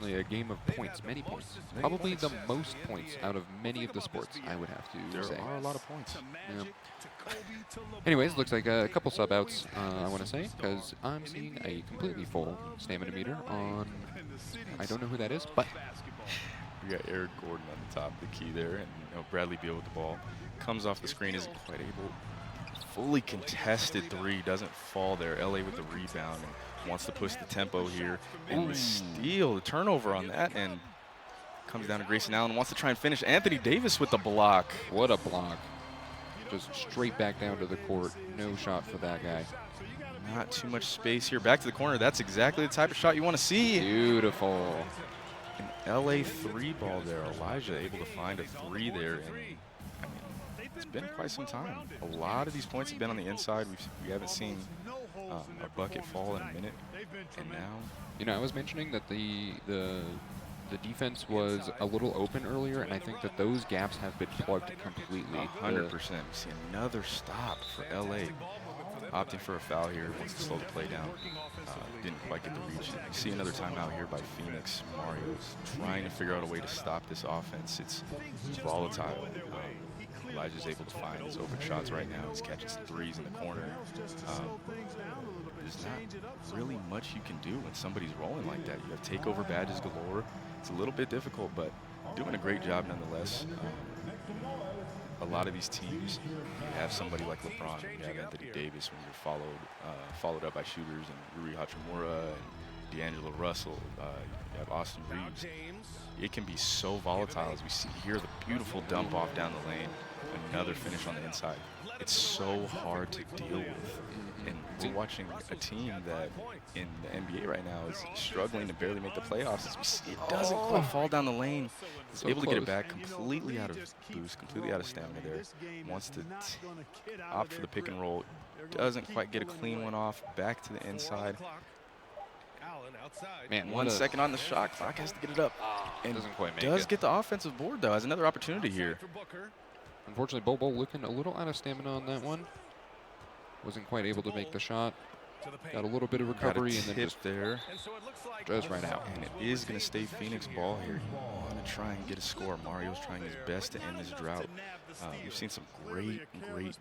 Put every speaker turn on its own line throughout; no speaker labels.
definitely a game of points, many points. Probably the most points out of many of the sports, I would have to say.
There are a lot of points.
Yeah. Anyways, looks like a couple sub outs, I want to say, because I'm seeing a completely full stamina meter on, I don't know who that is, but
We got Eric Gordon on the top of the key there, and Bradley Beal with the ball. Comes off the screen, isn't quite able. Fully contested three, doesn't fall there. LA with the rebound and wants to push the tempo here. And the steal, the turnover on that, and comes down to Grayson Allen, wants to try and finish. Anthony Davis with the block.
what a block. Just straight back down to the court. No shot for that guy.
Not too much space here. Back to the corner. That's exactly the type of shot you want to see.
Beautiful.
An LA three ball there. Elijah able to find a three there. And I mean, it's been quite some time. A lot of these points have been on the inside. We haven't seen a bucket fall in a minute. And now,
You know, I was mentioning that the defense was a little open earlier, and I think that those gaps have been plugged completely.
100%. We see another stop for LA. Opting for a foul here, wants to slow the play down. Didn't quite get the reach. You see another timeout here by Phoenix. Mario's trying to figure out a way to stop this offense. It's volatile. Elijah's able to find his open shots right now. He's catching some threes in the corner. There's not really much you can do when somebody's rolling like that. You have takeover badges galore. It's a little bit difficult, but doing a great job nonetheless. A lot of these teams, you have somebody like LeBron, you have Anthony Davis when you're followed up by shooters, and Rui Hachimura and D'Angelo Russell. You have Austin Reeves. It can be so volatile, as we see here, the beautiful dump off down the lane, another finish on the inside. It's so hard to deal with. And we're watching a team that in the NBA right now is struggling to barely make the playoffs. As we see, it doesn't quite fall down the lane. It's
So
able to get it
close.
back, completely out of boost, completely out of stamina there. Wants to opt for the pick and roll. Doesn't quite get a clean one off. Back to the inside.
Man,
1 second on the shot clock, has to get it up. And
doesn't quite make
does
it.
get the offensive board, though. Has another opportunity here.
Unfortunately, Bobo looking a little out of stamina on that one. Wasn't quite able to make the shot. Got a little bit of
Got a
recovery and then
tip
just
there.
right out.
And it is going to stay Phoenix ball here. You want to try and get a score. Mario's trying his best to end this drought. We've seen some great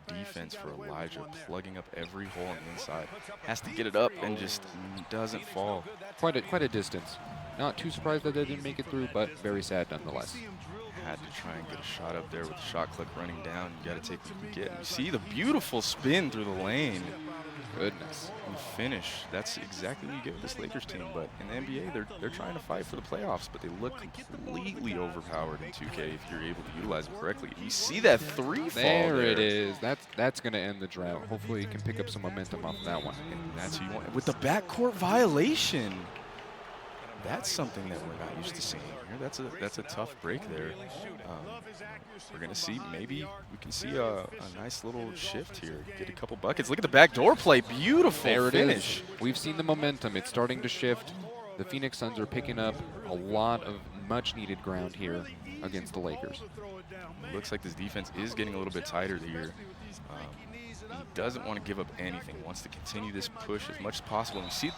defense for Elijah, plugging up every hole on the inside. Has to get it up and just doesn't fall.
Quite a distance. Not too surprised that they didn't make it through, but very sad nonetheless.
Had to try and get a shot up there with the shot clock running down. You got to take what you can get. And you see the beautiful spin through the lane.
Goodness.
And finish. That's exactly what you get with this Lakers team. But in the NBA, they're trying to fight for the playoffs, but they look completely overpowered in 2K if you're able to utilize them correctly. You see that three fall
There it is. That's going to end the drought. Hopefully you can pick up some momentum off of that one.
And that's who you want. With the backcourt violation, that's something that we're not used to seeing here. That's a tough break there. We're going to see, maybe we can see a nice little shift here. Get a couple buckets. Look at the backdoor play. Beautiful
There it
finish.
is. We've seen the momentum. It's starting to shift. The Phoenix Suns are picking up a lot of much-needed ground here against the Lakers.
Looks like this defense is getting a little bit tighter here. He doesn't want to give up anything. Wants to continue this push as much as possible. And we see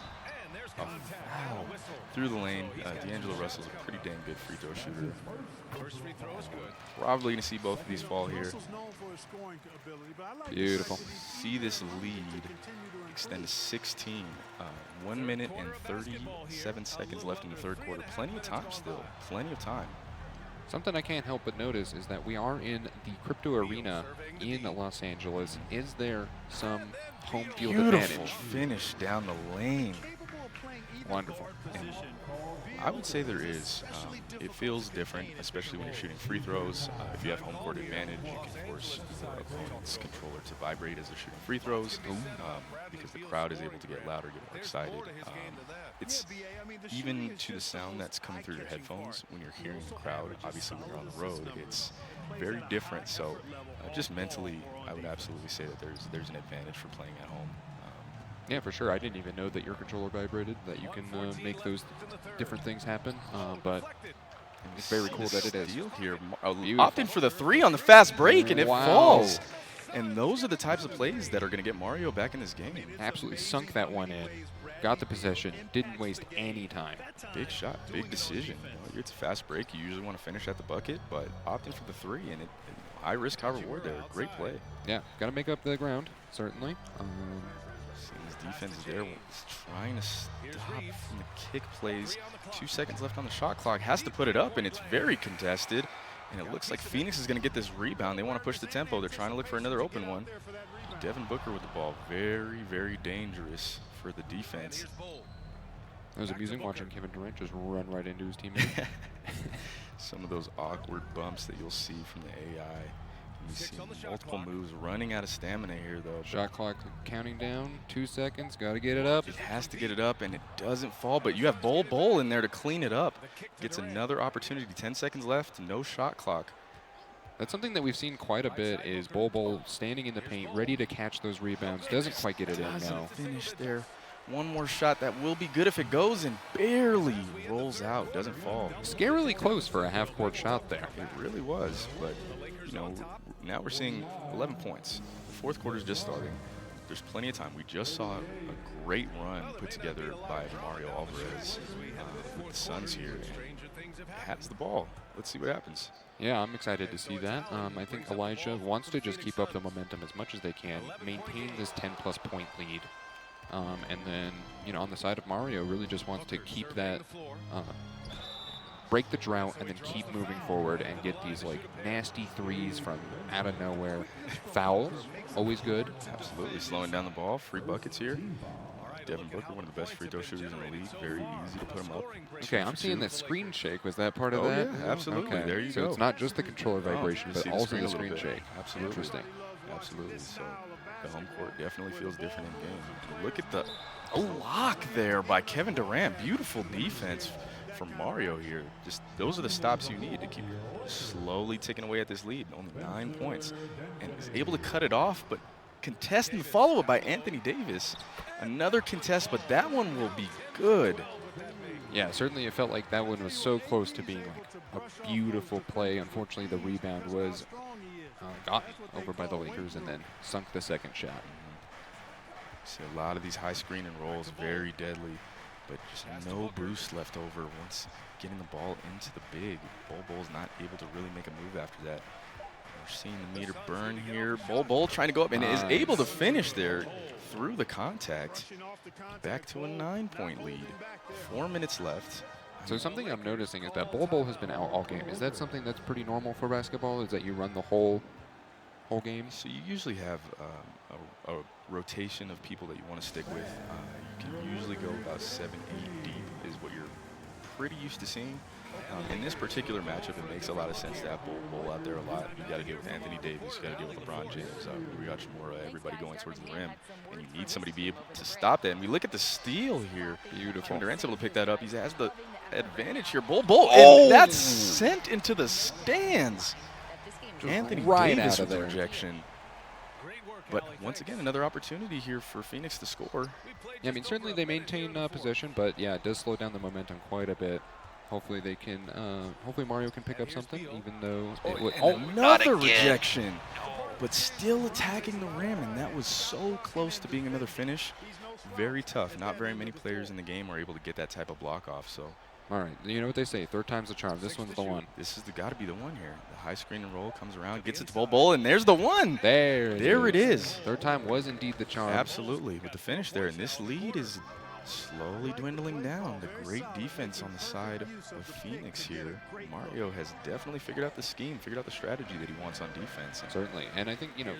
a foul through the lane. D'Angelo Russell's a pretty dang good free throw shooter. Probably going to see both of these fall here.
Beautiful.
See this lead extend to 16. 1 minute and 37 seconds left in the third quarter. Plenty of time still. Plenty of time.
Something I can't help but notice is that we are in the crypto arena in Los Angeles. Is there some home field
Beautiful
advantage?
finish down the lane.
Wonderful.
And I would say there is. It feels different, especially when you're shooting free throws. If you have home court advantage, you can force the opponent's controller to vibrate as they're shooting free throws because the crowd is able to get louder, get more excited. It's even to the sound that's coming through your headphones when you're hearing the crowd. Obviously, when you're on the road, it's very different. So just mentally, I would absolutely say that there's an advantage for playing at home.
Yeah, for sure. I didn't even know that your controller vibrated, that you can make those different things happen. But it's very cool that it is.
Steal here.
Beautiful.
Opting for the three on the fast break, and it
Wow.
falls. And those are the types of plays that are going to get Mario back in this game.
Absolutely sunk that one in. got the possession, didn't waste any time.
Big shot, big decision. It's a fast break. You usually want to finish at the bucket, but opting for the three, and high risk, high reward there. Great play.
Yeah, got to make up the ground, certainly.
Seeing his defense there, was trying to stop from the kick plays. 2 seconds left on the shot clock. Has to put it up, and it's very contested. And it looks like Phoenix is going to get this rebound. They want to push the tempo. They're trying to look for another open one. Devin Booker with the ball. Very, very dangerous for the defense.
It was amusing watching Kevin Durant just run right into his teammate.
Some of those awkward bumps that you'll see from the AI. We see multiple moves, running out of stamina here, though.
Shot clock counting down, 2 seconds, got to get it up.
It has to get it up, and it doesn't fall, but you have Bol in there to clean it up. Gets another opportunity, 10 seconds left, no shot clock.
That's something that we've seen quite a bit is Bol standing in the paint, ready to catch those rebounds. Doesn't quite get it in now.
Doesn't finish there. One more shot that will be good if it goes, and barely rolls out, doesn't fall.
Scarily close for a half-court shot there.
It really was, but you know, now we're seeing 11 points. The fourth quarter is just starting. There's plenty of time. We just saw a great run put together by Mario Alvarez with the Suns here. And has the ball. Let's see what happens.
Yeah, I'm excited to see that. I think Elijah wants to just keep up the momentum as much as they can, maintain this 10-plus point lead. And then, you know, on the side of Mario, really just wants to keep that, break the drought, and then keep moving forward and get these, like, nasty threes from out of nowhere. Fouls, always good.
Absolutely, slowing down the ball. Free buckets here. Devin Booker, one of the best free throw shooters in the league. Very easy to put him up.
Okay, I'm seeing that screen shake. Was that part of
Oh,
that?
yeah, absolutely.
Okay.
There you
so
go.
it's not just the controller vibration,
you
but
see
also the
a little
screen
bit.
shake.
Absolutely.
Interesting.
Absolutely. So the home court definitely feels different in game. Look at the block there by Kevin Durant. Beautiful defense from Mario here. Just those are the stops you need to keep slowly ticking away at this lead. Only 9 points. And is able to cut it off, but contesting the follow-up by Anthony Davis. Another contest, but that one will be good.
Yeah, certainly it felt like that one was so close to being like a beautiful play. Unfortunately, the rebound was gotten over by the Lakers and then sunk the second shot.
See a lot of these high screen and rolls, very deadly, but just no boost left over once getting the ball into the big. Bol's not able to really make a move after that. We're seeing the meter burn here. Bol trying to go up and is able to finish there through the contact. Back to a 9-point lead. 4 minutes left.
So something I'm noticing is that Bol has been out all game. Is that something that's pretty normal for basketball? Is that you run the whole game?
So you usually have a rotation of people that you want to stick with. You can usually go about 7, 8 deep is what you're pretty used to seeing. In this particular matchup, it makes a lot of sense to have Bol out there a lot. You got to deal with Anthony Davis, you got to deal with LeBron James, we got Shimura, everybody going towards the rim, and you need somebody to be able to stop that. And we look at the steal here.
Beautiful.
Kevin Durant's able to pick that up. He has the advantage here. Bol, and that's sent into the stands. Anthony
right
Davis
out of
with the
there.
rejection. But once again, another opportunity here for Phoenix to score.
Yeah, I mean, certainly they maintain possession, but yeah, it does slow down the momentum quite a bit. Hopefully they can, hopefully Mario can pick up something, even though it would,
another rejection, but still attacking the rim, and that was so close to being another finish. Very tough. Not very many players in the game are able to get that type of block off. So,
all right, you know what they say, third time's the charm. This one's the one.
This is got to be the one here. The high screen and roll comes around, gets it to Bol, and there's the one.
There
it is.
Third time was indeed the charm.
Absolutely, with the finish there, and this lead is slowly dwindling down. The great defense on the side of Phoenix here. Mario has definitely figured out the scheme, figured out the strategy that he wants on defense.
Certainly, and I think, you know,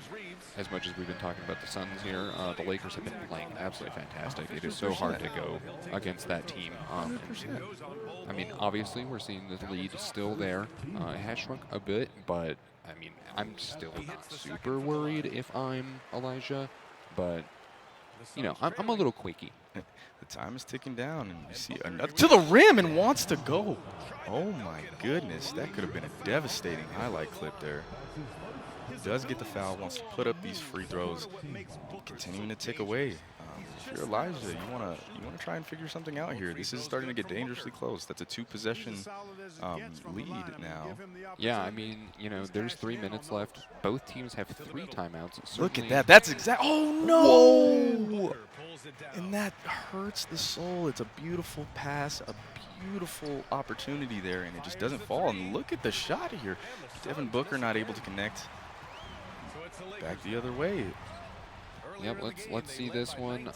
as much as we've been talking about the Suns here, the Lakers have been playing absolutely fantastic. It is so hard to go against that team. I mean, obviously, we're seeing the lead still there. It has shrunk a bit, but, I mean, I'm still not super worried if I'm Elijah, but, you know, I'm a little quaky.
The time is ticking down, and you see another to the rim and wants to go. Oh my goodness, that could have been a devastating highlight clip there. Does get the foul, wants to put up these free throws, continuing to tick away. if you're Elijah, you wanna try and figure something out here. This is starting to get dangerously close. That's a 2-possession lead now.
Yeah, I mean, you know, there's 3 minutes left. Both teams have 3 timeouts.
Look at
Certainly-
that. That's exact. Oh no! And that hurts the soul. It's a beautiful pass, a beautiful opportunity there, and it just doesn't fall. And look at the shot here. Devin Booker not able to connect. Back the other way.
Yep, let's see this one.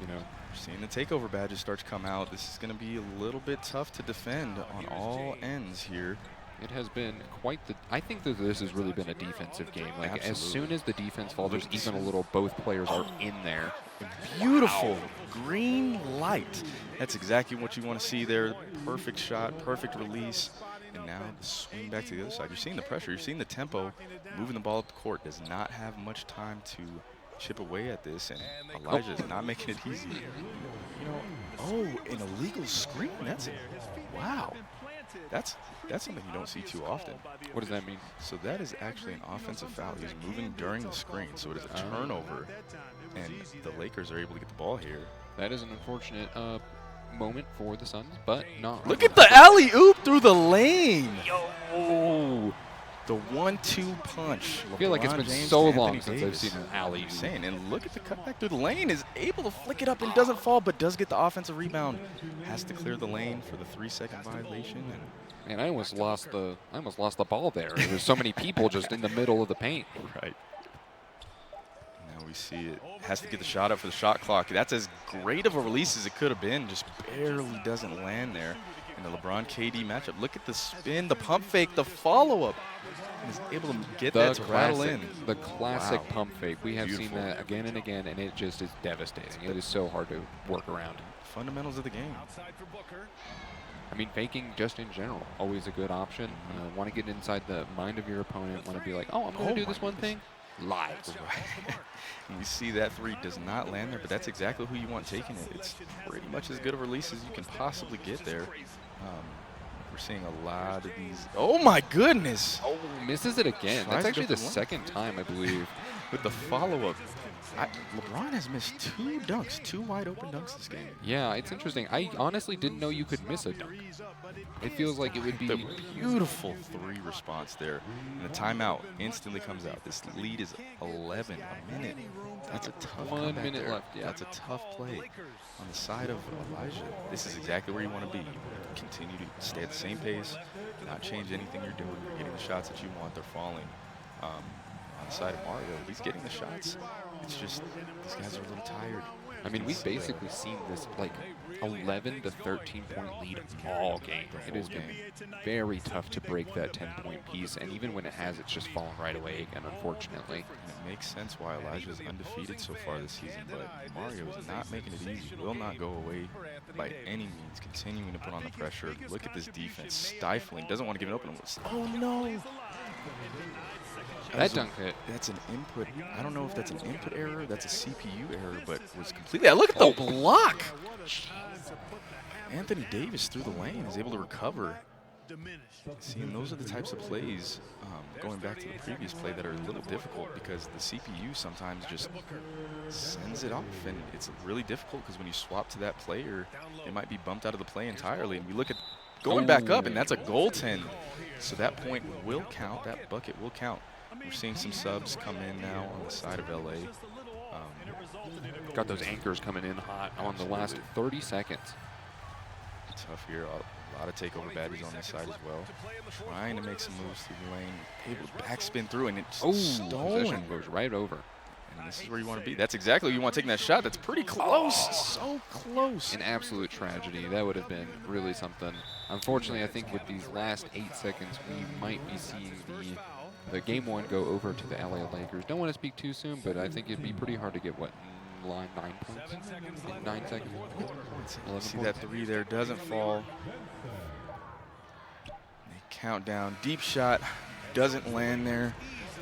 You know,
We're seeing the takeover badges start to come out. This is going to be a little bit tough to defend on all ends here.
it has been quite the. I think that this has really been a defensive game. Like as soon as the defense falters, even a little, both players are in there.
Beautiful green light. That's exactly what you want to see there. Perfect shot, perfect release. And now the swing back to the other side. You're seeing the pressure. You're seeing the tempo. Moving the ball up the court does not have much time to chip away at this. And Elijah is not making it easy. You know, oh, an illegal screen. That's it. Wow. That's something you don't see too often.
What does that mean?
So that is actually an offensive foul. He's moving during the screen, so it is a turnover, and the Lakers are able to get the ball here.
That is an unfortunate moment for the Suns, but not.
Look at the alley-oop through the lane. Yo! The 1-2 punch.
I feel like it's been
LeBron
so
James to
long
Anthony
since I've
Davis.
seen an alley.
Insane. And look at the cutback through the lane. Is able to flick it up and doesn't fall, but does get the offensive rebound. Has to clear the lane for the 3-second violation. And
Man, I almost lost the ball there. There's so many people just in the middle of the paint.
right. Now we see it. Has to get the shot up for the shot clock. That's as great of a release as it could have been. Just barely doesn't land there. In the LeBron-KD matchup. Look at the spin, the pump fake, the follow-up. He's able to get that to rattle in.
The classic
Wow.
pump fake. We have
Beautiful.
seen that again and again, and it just is devastating. It is so hard to work around.
Fundamentals of the game.
I mean, faking just in general, always a good option. Want to get inside the mind of your opponent, want to be like, oh, I'm going to do this one thing. Lies.
And we see that three does not land there, but that's exactly who you want taking it. It's pretty much as good a release as you can possibly get there. We're seeing a lot of these. Oh my goodness!
Oh, misses it again.
Tries
That's
a
actually the
different one.
second time, I believe.
With the follow-up. LeBron has missed 2 dunks, 2 wide open dunks this game.
Yeah, it's interesting. I honestly didn't know you could miss a dunk. It feels like it would be.
The beautiful 3 response there. And the timeout instantly comes out. This lead is 11, a minute. That's a tough
1
comeback
minute
there.
left, yeah.
That's a tough play. On the side of Elijah, this is exactly where you want to be. Continue to stay at the same pace, not change anything you're doing. You're getting the shots that you want. They're falling. On the side of Mario, he's getting the shots. It's just these guys are a little tired.
I mean, we've basically seen this like 11 to 13 point lead all game. It has been very tough to break that 10-point piece, and even when it has, it's just fallen right away again, unfortunately.
And it makes sense why Elijah is undefeated so far this season, but Mario is not making it easy. Will not go away by any means, continuing to put on the pressure. Look at this defense, stifling, doesn't want to give it open. Oh no!
That dunk hit.
That's an input. I don't know if that's an input error, that's a CPU error, but was completely. Look at the block! Anthony Davis through the lane is able to recover. See, and those are the types of plays, going back to the previous play, that are a little difficult because the CPU sometimes just sends it off, and it's really difficult because when you swap to that player, it might be bumped out of the play entirely. And we look at going back up, and that's a goaltend. So that point will count, that bucket will count. We're seeing some subs come in now on the side of LA.
Got those anchors coming in hot on the last 30 seconds.
Tough here. A lot of takeover baddies on this side as well. Trying to make some moves through the lane. Able to backspin through, and it's stolen.
Possession goes right over.
And this is where you want to be. That's exactly what you want taking that shot. That's pretty close. So close.
An absolute tragedy. That would have been really something. Unfortunately, I think with these last 8 seconds, we might be seeing the game 1 go over to the LA Lakers. Don't want to speak too soon, but I think it'd be pretty hard to get, what, 9 points in 9 seconds? 11
See
points?
that 3 there doesn't fall. They count down. Deep shot doesn't land there.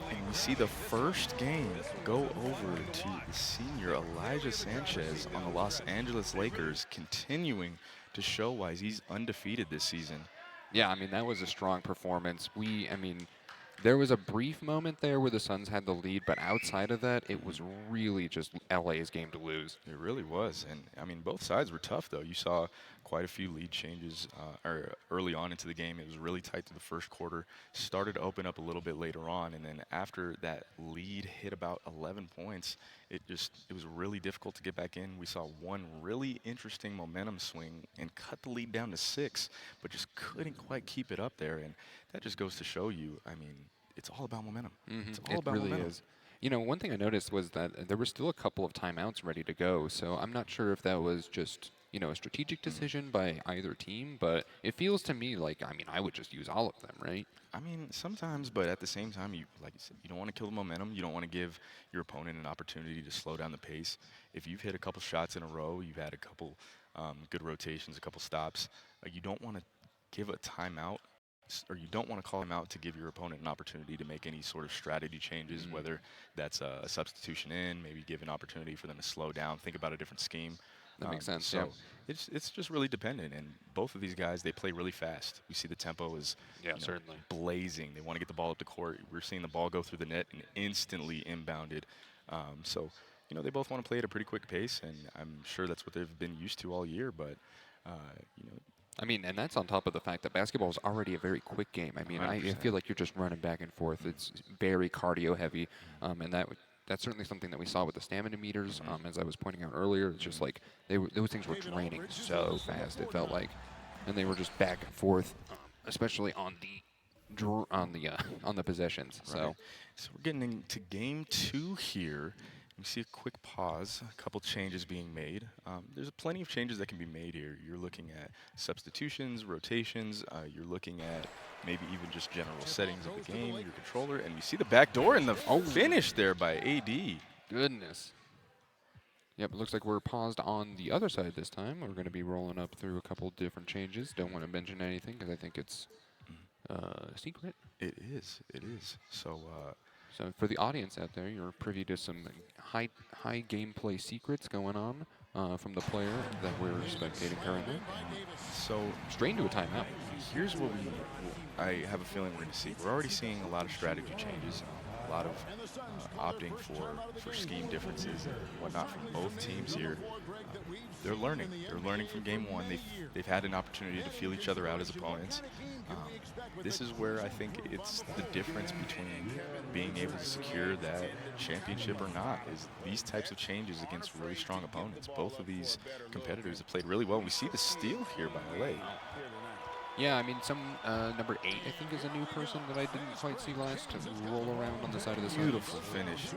And we see the first game go over to the senior Elijah Sanchez on the Los Angeles Lakers, continuing to show why he's undefeated this season.
Yeah, I mean, that was a strong performance. I mean, There was a brief moment there where the Suns had the lead, but outside of that, it was really just LA's game to lose.
It really was, and I mean both sides were tough though. You saw quite a few lead changes or early on into the game. It was really tight to the first quarter. Started to open up a little bit later on, and then after that lead hit about 11 points, it was really difficult to get back in. We saw one really interesting momentum swing and cut the lead down to 6, but just couldn't quite keep it up there, and that just goes to show you. I mean, it's all about momentum. It's all
It
about
really
momentum.
is. You know, one thing I noticed was that there were still a couple of timeouts ready to go, so I'm not sure if that was just, you know, a strategic decision by either team, but it feels to me like, I mean, I would just use all of them, right?
I mean, sometimes, but at the same time, like you said, you don't want to kill the momentum. You don't want to give your opponent an opportunity to slow down the pace. If you've hit a couple shots in a row, you've had a couple good rotations, a couple stops, you don't want to give a timeout, or you don't want to call them out to give your opponent an opportunity to make any sort of strategy changes, whether that's a substitution in, maybe give an opportunity for them to slow down, think about a different scheme.
That makes sense,
So
yeah.
it's just really dependent, and both of these guys, they play really fast. We see the tempo is
Yeah,
you know,
certainly.
blazing. They want to get the ball up the court. We're seeing the ball go through the net and instantly inbounded. So you know, they both want to play at a pretty quick pace, and I'm sure that's what they've been used to all year. But you know,
I mean, and that's on top of the fact that basketball is already a very quick game. I mean, I
100%.
feel like you're just running back and forth. It's very cardio heavy, and that's certainly something that we saw with the stamina meters. As I was pointing out earlier, it's just like those things were draining so fast. It felt like, and they were just back and forth, especially on the possessions.
Right. So we're getting into game 2 here. We see a quick pause, a couple changes being made. There's plenty of changes that can be made here. You're looking at substitutions, rotations. You're looking at maybe even just general settings of the game, your controller, and you see the back door and the finish there by AD.
Goodness. Yep, it looks like we're paused on the other side this time. We're going to be rolling up through a couple different changes. Don't want to mention anything because I think it's secret.
It is. It is. So.
So for the audience out there, you're privy to some high gameplay secrets going on from the player that we're spectating currently.
So
Straight into a timeout.
here's what I have a feeling we're going to see. We're already seeing a lot of strategy changes, a lot of opting for scheme differences and whatnot from both teams here. They're learning. They're learning from game 1. They've had an opportunity to feel each other out as opponents. This is where I think it's the difference between being able to secure that championship or not, is these types of changes against really strong opponents. Both of these competitors have played really well. We see the steal here by LA.
Yeah, I mean, some number 8, I think, is a new person that I didn't quite see last to roll around on the side of the Suns.
Beautiful finish. So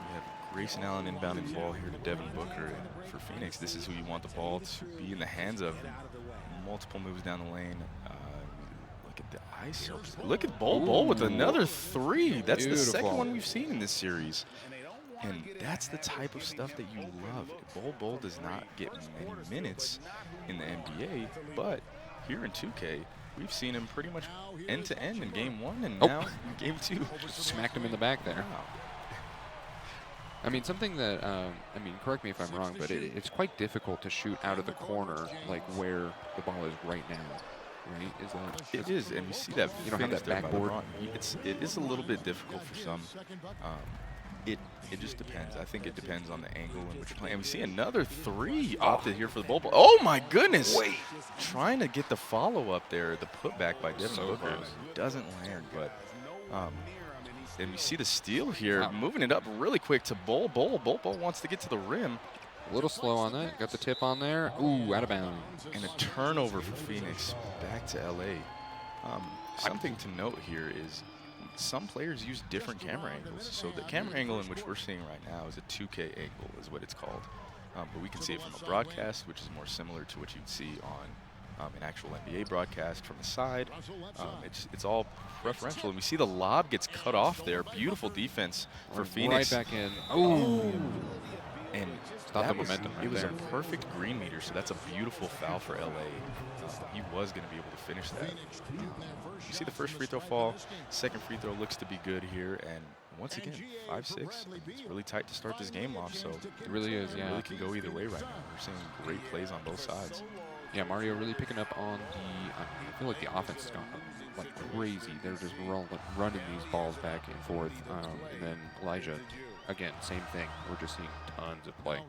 we have Grayson Allen inbounding the ball here to Devin Booker. And for Phoenix, this is who you want the ball to be in the hands of. Multiple moves down the lane. Look at the ISO. Look at Bol with another 3. That's the second
Beautiful.
one we've seen in this series. And that's the type of stuff that you love. Bol does not get many minutes in the NBA, but here in 2K, we've seen him pretty much end-to-end in game 1 and now in game 2.
Just smacked him in the back there.
Wow.
I mean, something that, I mean, correct me if I'm wrong, but it's quite difficult to shoot out of the corner, like where the ball is right now, right? Is that?
It is, and we see that
You don't have
finish
that
there by
backboard?
LeBron. It is a little bit difficult for some. It just depends. I think it depends on the angle in which you're playing. And we see another 3 opted here for the Bol. Oh my goodness!
Wait.
Trying to get the follow-up there, the putback by Devin
So
Booker
close.
doesn't land, but. And we see the steal here, moving it up really quick to Bol. Bol wants to get to the rim.
A little slow on that. Got the tip on there. Ooh, out of bounds.
And a turnover for Phoenix back to LA. Something to note here is some players use different camera angles. So the camera angle in which we're seeing right now is a 2K angle is what it's called. But we can see it from a broadcast, which is more similar to what you'd see on an actual NBA broadcast from the side. It's all preferential. And we see the lob gets cut off there. Beautiful defense for Phoenix.
Right back in. Ooh.
And
Stop the momentum right
it was
there.
a perfect green meter, so that's a beautiful foul for LA. He was going to be able to finish that. You see the first free throw fall. Second free throw looks to be good here. And once again, 5-6. It's really tight to start this game off, so
It really is,
it
yeah.
really can go either way right now. We're seeing great plays on both sides.
Yeah, Mario really picking up on the, I feel like the offense has gone like crazy. They're just running these balls back and forth. And then Elijah, again, same thing. We're just seeing tons of play.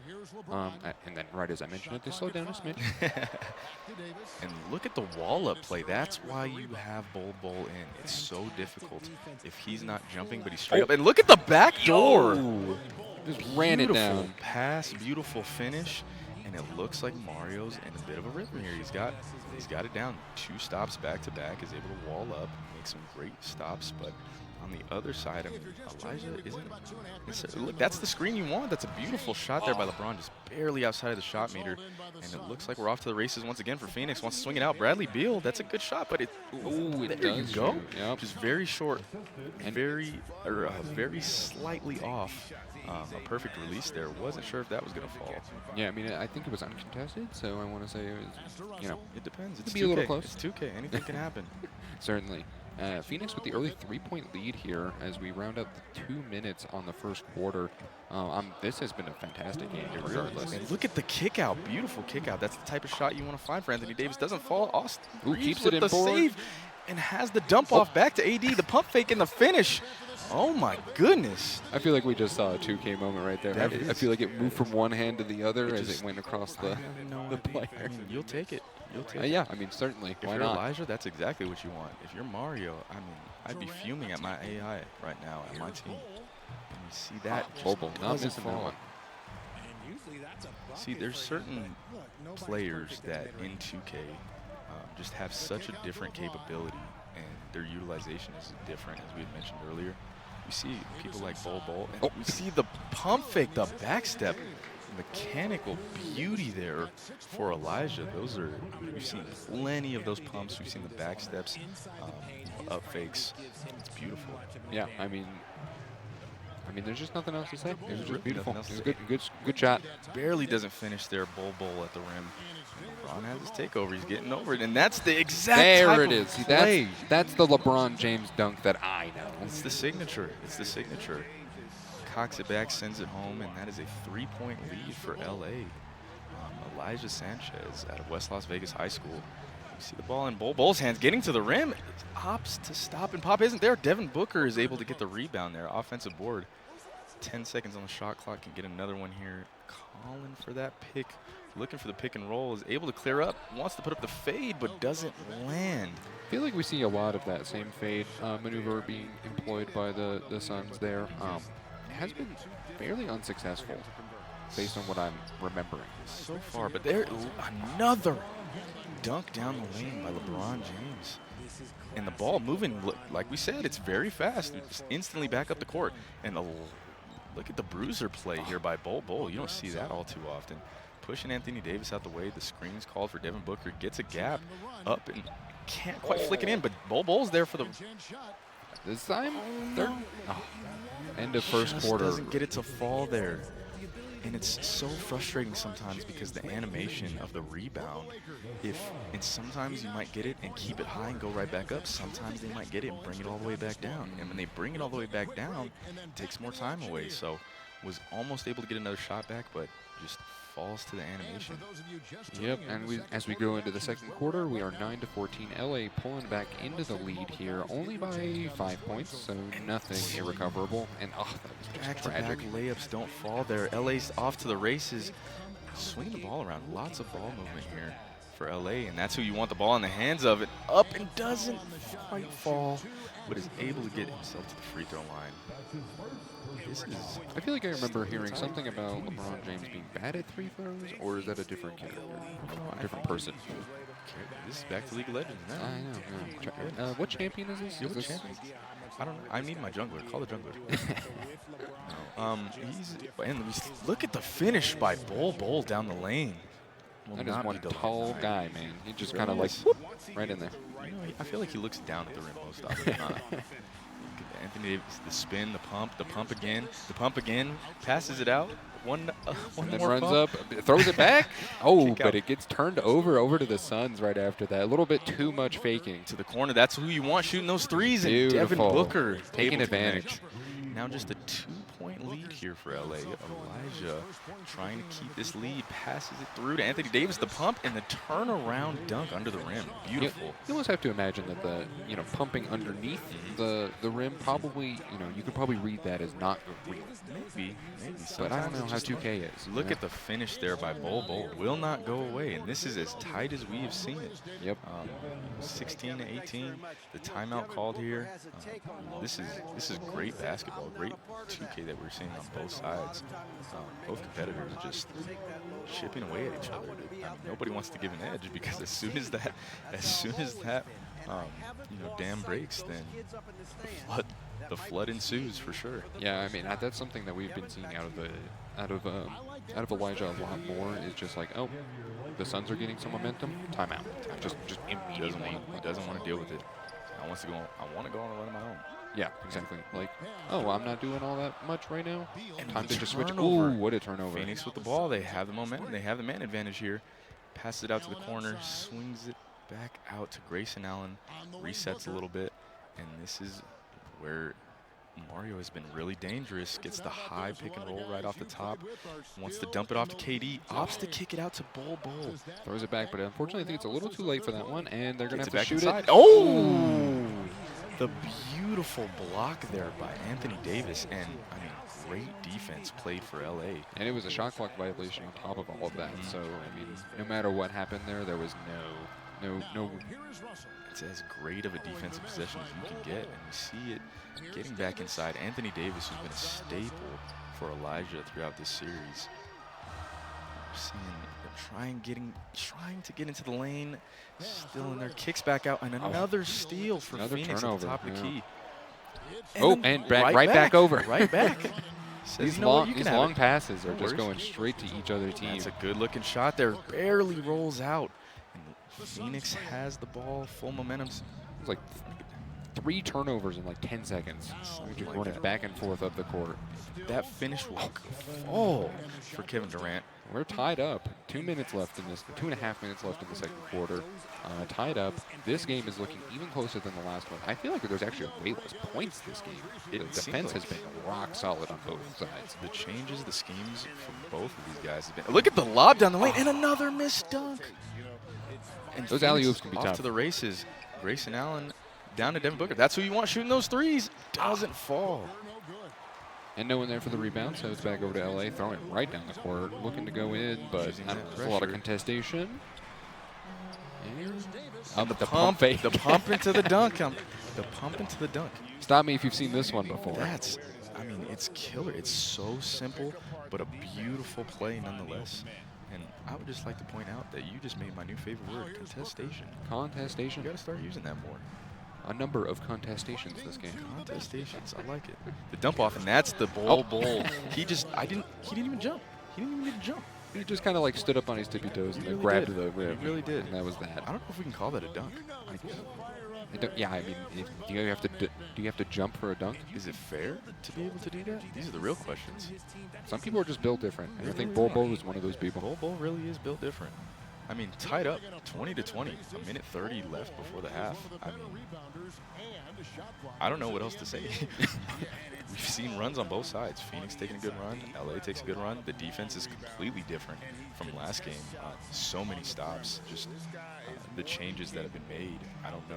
And then right as I mentioned it, they slowed down a smidge.
And look at the wall-up play. That's why you have Bol in. It's so difficult if he's not jumping, but he's straight up. And look at the back door.
Just ran it down.
Beautiful pass, beautiful finish. And it looks like Mario's in a bit of a rhythm here. He's got it down. 2 stops back to back, is able to wall up, make some great stops. But on the other side, I mean, Elijah isn't. Look, that's the screen you want. That's a beautiful shot there by LeBron, just barely outside of the shot meter. And it looks like we're off to the races once again for Phoenix. Wants to swing it out. Bradley Beal, that's a good shot, but there you go.
Yep.
Just very short and very slightly off. A perfect release there. Wasn't sure if that was going to fall.
Yeah, I mean, I think it was uncontested, so I want to say it was, you know.
It depends. It's
be
2K.
a little close.
It's 2K. Anything can happen.
Certainly. Phoenix with the early 3-point lead here as we round up the 2 minutes on the first quarter. This has been a fantastic game regardless.
And look at the kick out. Beautiful kick out. That's the type of shot you want to find for Anthony Davis. Doesn't fall. Austin
keeps
with
it in
the
forward.
save and has the dump off back to AD. The pump fake and the finish. Oh my goodness.
I feel like we just saw a 2K moment right there. I feel like it moved from one hand to the other as it went across the player.
I mean, you'll take it. You'll take it.
Yeah, I mean, certainly.
If
Why
you're
not?
Elijah, that's exactly what you want. If you're Mario, I mean, I'd be fuming at my AI right now, at my team. And you see that
Bobo, not
doesn't
missing that
fall.
one.
See, there's certain players that in 2K just have such a different capability, and their utilization is different, as we had mentioned earlier. We see people like Bol, and we see the pump fake, the backstep, mechanical beauty there for Elijah. Those are, we've seen plenty of those pumps. We've seen the backsteps, up fakes. It's beautiful.
Yeah, I mean, there's just nothing else to say. It was just
Really
beautiful.
nothing
It
else
was good shot.
Barely doesn't finish there. Bol at the rim. LeBron has his takeover. He's getting over it, and that's the exact
There
type
it
of
is. See,
play.
that's the LeBron James dunk that I know.
It's the signature. It's the signature. Cocks it back, sends it home, and that is a 3-point lead for LA. Elijah Sanchez out of West Las Vegas High School. You see the ball in Bol's hands, getting to the rim. It opts to stop, and Pop isn't there. Devin Booker is able to get the rebound there. Offensive board. 10 seconds on the shot clock, can get another one here. Calling for that pick, looking for the pick and roll, is able to clear up, wants to put up the fade, but doesn't land.
I feel like we see a lot of that same fade maneuver being employed by the Suns there. It has been fairly unsuccessful based on what I'm remembering.
So far, but there, another dunk down the lane by LeBron James. And the ball moving, like we said, it's very fast. It's instantly back up the court. And look at the bruiser play here by Bol. You don't see that all too often. Pushing Anthony Davis out the way. The screen's called for Devin Booker. Gets a gap up and can't quite flick it in, but Bol's there for the...
This time? Third? Oh. End of first quarter.
Doesn't get it to fall there. And it's so frustrating sometimes because the animation of the rebound, and sometimes you might get it and keep it high and go right back up. Sometimes they might get it and bring it all the way back down. And when they bring it all the way back down, it takes more time away. So was almost able to get another shot back, but just falls to the animation.
Yep, and as we go into the second quarter, we are 9-14. LA pulling back into the lead here, only by 5 points, so nothing irrecoverable. And that was just tragic.
Back-to-back layups don't fall there. LA's off to the races, swinging the ball around. Lots of ball movement here for LA, and that's who you want the ball in the hands of. It up and doesn't quite fall, but is able to get himself to the free throw line.
I feel like I remember hearing something about LeBron James being bad at free throws, or is that a different character, a different person?
This is back to League of Legends now.
I know. What champion is this?
I don't know. I need my jungler. Call the jungler. And look at the finish by Bol down the lane.
That is one tall guy, man. He just kind of like whoop, right in there.
You know, I feel like he looks down at the rim most often than not. Anthony Davis, the spin, the pump again, passes it out. One
then
more
runs
pump.
up, throws it back. Oh,
Kick
but
out.
it gets turned over to the Suns right after that. A little bit too much faking.
To the corner. That's who you want shooting those threes. And
Beautiful.
Devin Booker
Taking
able to
advantage.
connect. Now just a 2-point lead lead here for LA. Elijah trying to keep this lead, passes it through to Anthony Davis, the pump, and the turnaround dunk under the rim. Beautiful.
You almost have to imagine that the, pumping underneath the rim probably, you could probably read that as not real.
Maybe.
But I don't know how 2K is.
Look at the finish there by Bol. Will not go away, and this is as tight as we have seen it.
Yep.
16 to 18, the timeout called here. This is great basketball, great 2K that we're seeing on both sides. Both competitors are just chipping away at each other. Nobody wants to give an edge, because as soon as that dam breaks, then the flood ensues for sure.
Yeah, I mean that's something that we've been seeing out of Elijah a lot more. Is just like, oh, the Suns are getting some momentum. Timeout. Just immediately.
He doesn't want to deal with it. I want to go on a run of my own.
Yeah, exactly. Like, oh, I'm not doing all that much right now.
And
time to just switch.
turnover.
Ooh, what a turnover.
Phoenix with the ball. They have the momentum. They have the man advantage here. Passes it out to the corner. Swings it back out to Grayson Allen. Resets a little bit. And this is where Mario has been really dangerous. Gets the high pick and roll right off the top. Wants to dump it off to KD. Opts to kick it out to Bol.
Throws it back, but unfortunately I think it's a little too late for that one, and they're going to have to
back
shoot
inside.
it.
Oh! The beautiful block there by Anthony Davis, and I mean, great defense played for LA.
And it was a shot clock violation on top of all of that. So, I mean, no matter what happened there was no.
It's as great of a defensive possession as you can get, and we see it getting back inside. Anthony Davis, who's been a staple for Elijah throughout this series. We're seeing them trying to get into the lane, still in there, kicks back out, and another steal for Phoenix
turnover,
at the top of the key.
And right back over.
Right back.
These long passes are just going straight to each other team.
That's a good-looking shot there. Barely rolls out. And Phoenix has the ball, full momentum.
It was like 3 turnovers in like 10 seconds. We're just running back and forth up the court.
That finish will fall for Kevin Durant.
We're tied up. 2 minutes left in this. 2.5 minutes left in the second quarter. Tied up. This game is looking even closer than the last one. I feel like there's actually way less points this game. The defense has been rock solid on both sides.
The changes, the schemes from both of these guys have been. Look at the lob down the lane and another missed dunk. And
those alley-oops can be
off
tough.
To the races. Grayson Allen down to Devin Booker. That's who you want shooting those threes. Doesn't fall.
And no one there for the rebound, so it's back over to LA, throwing right down the court, looking to go in, but a lot of contestation.
And the pump into the dunk. The pump into the dunk.
Stop me if you've seen this one before.
I mean, it's killer. It's so simple, but a beautiful play nonetheless. And I would just like to point out that you just made my new favorite word, contestation.
Contestation.
You got to start using that more.
A number of contestations this game.
Contestations, I like it. The dump off, and that's the Bol. He didn't even jump. He didn't even need to jump.
He just kind of like stood up on his tippy toes and then grabbed the rim.
He really did.
And that was that.
I don't know if we can call that a dunk.
Yeah, I mean, do you have to jump for a dunk?
Is it fair to be able to do that? These are the real questions.
Some people are just built different, and I think Bol is one of those people.
Bol really is built different. I mean, tied up 20-20, a minute 30 left before the half. I mean, I don't know what else to say. We've seen runs on both sides. Phoenix taking a good run. LA takes a good run. The defense is completely different from last game. So many stops. Just the changes that have been made. I don't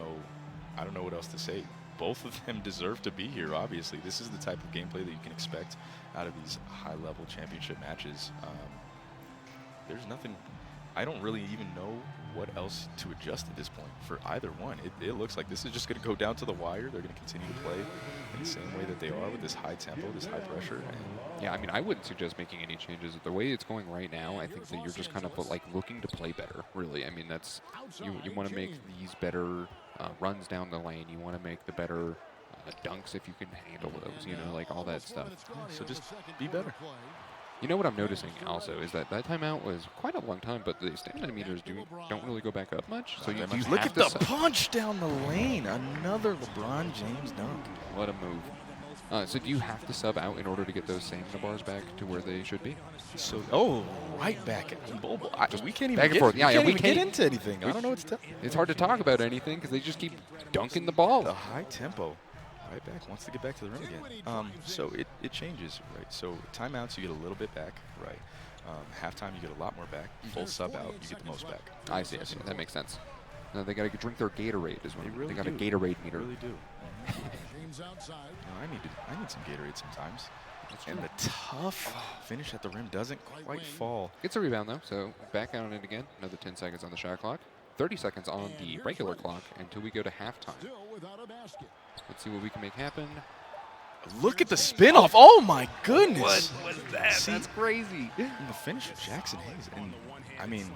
know what else to say. Both of them deserve to be here, obviously. This is the type of gameplay that you can expect out of these high-level championship matches. There's nothing. I don't really even know what else to adjust at this point for either one. It looks like this is just going to go down to the wire. They're going to continue to play in the same way that they are with this high tempo, this high pressure. And
yeah, I mean, I wouldn't suggest making any changes. The way it's going right now, I think that you're just kind of like looking to play better, really. I mean, that's you want to make these better runs down the lane. You want to make the better dunks if you can handle those, like all that stuff.
So just be better.
You know what I'm noticing also is that timeout was quite a long time, but the stamina meters don't really go back up much. So you
look at the punch down the lane. Another LeBron James dunk.
What a move. So do you have to sub out in order to get those stamina bars back to where they should be?
So right back at Bol. We can't even
back and forth.
We can't even get into anything. I don't know what to tell you.
It's hard to talk about anything because they just keep dunking the ball.
The high tempo. Right back, wants to get back to the rim again. So it changes, right? So timeouts, you get a little bit back, right? Halftime, you get a lot more back. Full sub out, you get the most back.
I see. That makes sense. No, they got to drink their Gatorade as well.
They really
got
do.
a Gatorade meter.
They really do. I need some Gatorade sometimes. And the tough finish at the rim doesn't quite fall.
Gets a rebound, though, so back on it again. Another 10 seconds on the shot clock. 30 seconds on the regular clock until we go to halftime. Let's see what we can make happen.
Look at the spin-off. Oh, my goodness.
What was that?
See,
That's crazy.
and the finish of Jackson Hayes. And, I mean,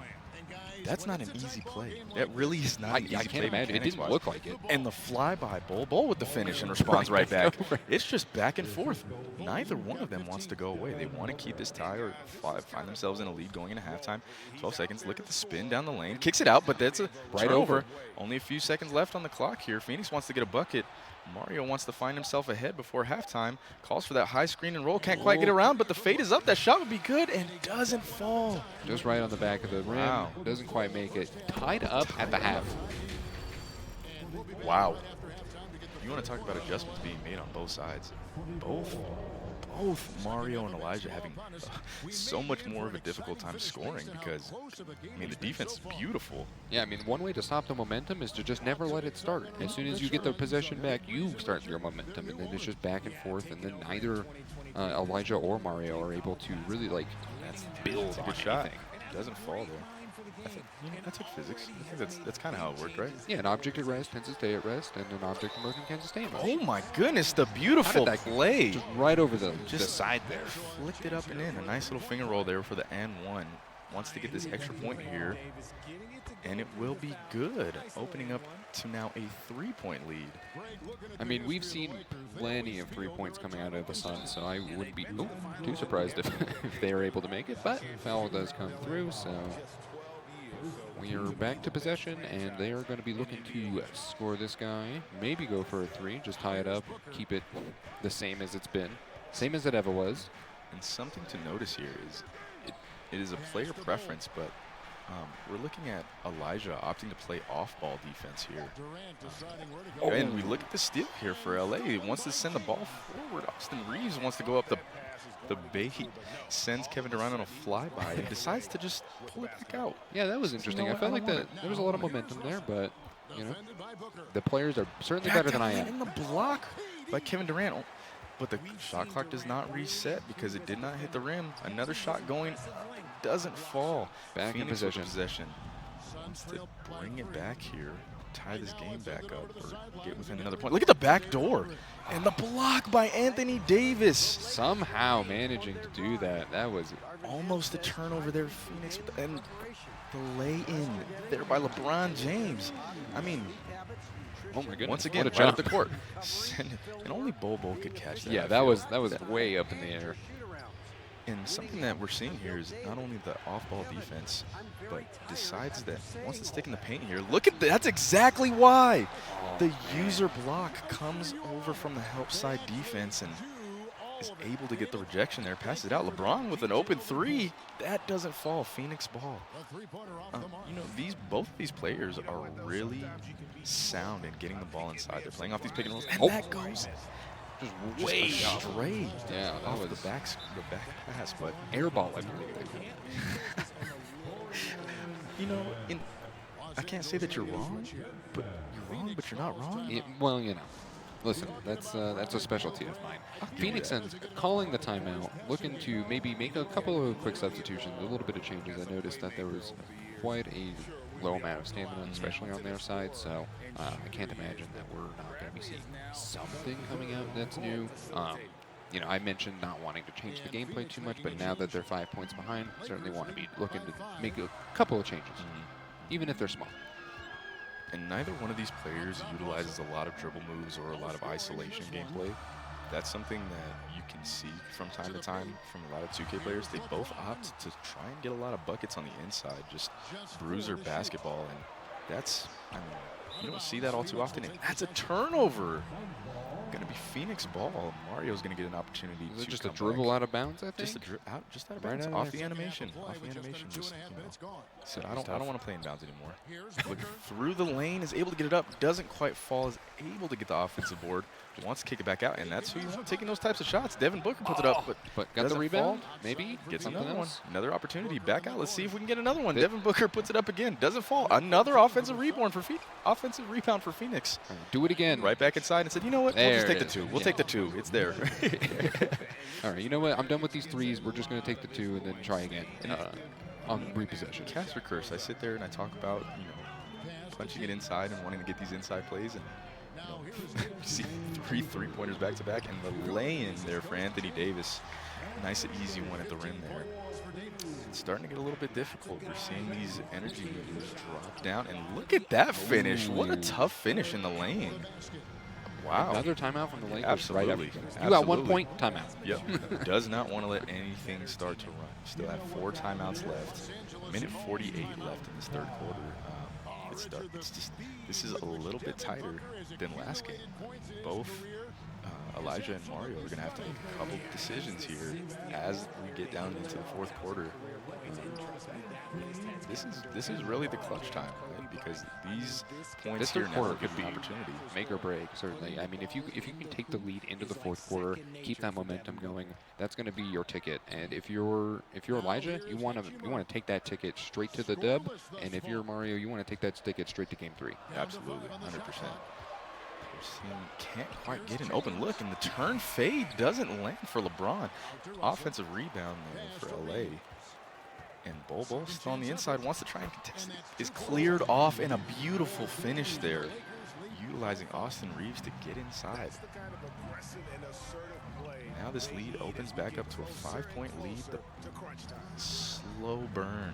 that's not an easy play. That really is not an easy play.
I can't imagine. It didn't look like it.
And the flyby, Bol with the finish and responds right back. It's just back and forth. Neither one of them wants to go away. They want to keep this tie or find themselves in a lead going into halftime. 12 seconds. Look at the spin down the lane. Kicks it out, but that's a
right
turnover.
over.
Only a few seconds left on the clock here. Phoenix wants to get a bucket. Mario wants to find himself ahead before halftime. Calls for that high screen and roll. Can't quite get around, but the fade is up. That shot would be good and doesn't fall.
Just right on the back of the rim.
Wow.
Doesn't quite make it. Tied up at the half.
Wow. You want to talk about adjustments being made on both sides. Both Mario and Elijah having so much more of a difficult time scoring because, I mean, the defense is beautiful.
Yeah, I mean, one way to stop the momentum is to just never let it start. As soon as you get the possession back, you start your momentum, and then it's just back and forth, and then neither Elijah or Mario are able to really, like, build
That's a
on
good shot.
anything.
It doesn't fall, though. I took physics. I think that's kind of how it worked, right?
Yeah, an object at rest tends to stay at rest, and an object in motion can stay in motion.
Oh, my goodness, the beautiful play.
Just right over the side there.
Flicked it up and in. A nice little finger roll there for the and one. Wants to get this extra point here. And it will be good, opening up to now a 3-point lead.
I mean, we've seen plenty of 3 points coming out of the Suns, so I wouldn't be too surprised if they are able to make it. But foul does come through, so we are back to possession, and they are going to be looking to score this guy. Maybe go for a 3, just tie it up, keep it the same as it's been, same as it ever was.
And something to notice here is it is a player preference, but we're looking at Elijah opting to play off-ball defense here. And we look at the steal here for LA. He wants to send the ball forward. Austin Reeves wants to go up the bait. Sends Kevin Durant on a flyby and decides to just pull it back out.
Yeah, that was interesting. I felt like there was a lot of momentum there, but, you know, the players are certainly better than I am.
In the block by Kevin Durant. But the shot clock does not reset because it did not hit the rim. Another shot going, doesn't fall.
Back in
possession. Wants to bring it back here, tie this game back up, or get within another point. Look at the back door. And the block by Anthony Davis.
Somehow managing to do that. That was
almost a turnover there, Phoenix. And the lay-in there by LeBron James. I mean,
oh my goodness!
Once again,
what a
right
jump.
up the court, and only Bol could catch that.
Yeah, that was way up in the air.
And something that we're seeing here is not only the off-ball defense, but decides that wants to stick in the paint here. Look at that! That's exactly why the user block comes over from the help side defense and is able to get the rejection there. Passes it out. LeBron with an open 3. That doesn't fall. Phoenix ball. You know, both of these players are really sound in getting the ball inside. They're playing off these pick and rolls, and that goes just way straight.
Yeah, that
off
was
the back pass, but
air ball, I believe.
You know, I can't say that you're wrong, but you're not wrong.
Well, you know. Listen, that's a specialty of mine. Phoenix Suns calling the timeout, looking to maybe make a couple of quick substitutions, a little bit of changes. I noticed that there was quite a low amount of stamina, especially on their side, so I can't imagine that we're not going to be seeing something coming out that's new. You know, I mentioned not wanting to change the gameplay too much, but now that they're 5 points behind, certainly want to be looking to make a couple of changes, even if they're small.
And neither one of these players utilizes a lot of dribble moves or a lot of isolation gameplay. That's something that you can see from time to time from a lot of 2K players. They both opt to try and get a lot of buckets on the inside, just bruiser basketball. And that's, I mean, you don't see that all too often. And that's a turnover. going to be Phoenix ball. Mario's going to get an opportunity
Is it
to
just a
come
dribble
back.
out of bounds, I think?
Just out of
Right
bounds,
out
off
of
the
there.
animation. Off the animation. Just, said, I
It's
don't
tough.
want to play in bounds anymore. Looking through the lane, is able to get it up, doesn't quite fall, is able to get the offensive board, wants to kick it back out, and that's who you want taking those types of shots. Devin Booker puts it up,
But got the
doesn't
rebound,
fall.
maybe?
Gets
Something
another
else?
one. Another opportunity. Back out. Let's see if we can get another one.
It-
Devin Booker puts it up again. Doesn't fall. Another offensive rebound for Phoenix.
All right, do it again.
Right back inside and said, you know what? We'll just
There
take
it
the two.
is.
We'll
Yeah.
take the two. It's there.
All right, you know what? I'm done with these threes. We're just going to take the 2 and then try again on repossession.
Caster curse. I sit there and I talk about, punching it inside and wanting to get these inside plays, and you see 3 3-pointers back to back, and the lay-in there for Anthony Davis. Nice and easy one at the rim there. It's starting to get a little bit difficult. We're seeing these energy meters drop down, and look at that finish. What a tough finish in the lane. Wow.
Another timeout from the Lakers.
Absolutely.
Right after. You got 1
Absolutely.
point, timeout.
Yep. Does not want to let anything start to run. Still have 4 timeouts left. Minute 48 left in this third quarter. This is a little bit tighter than last game. Both Elijah and Mario are going to have to make a couple decisions here as we get down into the fourth quarter. This is really the clutch time, right? Because these points
This
here
third
now
quarter
could
could
be
be
opportunity.
make or break, certainly. I mean, if you can take the lead into the fourth quarter, keep that momentum going, that's going to be your ticket. And if you're Elijah, you want to take that ticket straight to the dub. And if you're Mario, you want to take that ticket straight to Game 3.
Absolutely, 100%. Can't quite get an open look, and the turn fade doesn't land for LeBron. Offensive rebound there for LA. And Bol still on the inside, wants to try and contest it. Is cleared off, and a beautiful finish there, utilizing Austin Reeves to get inside. Now this lead opens back up to a 5-point lead. The slow burn.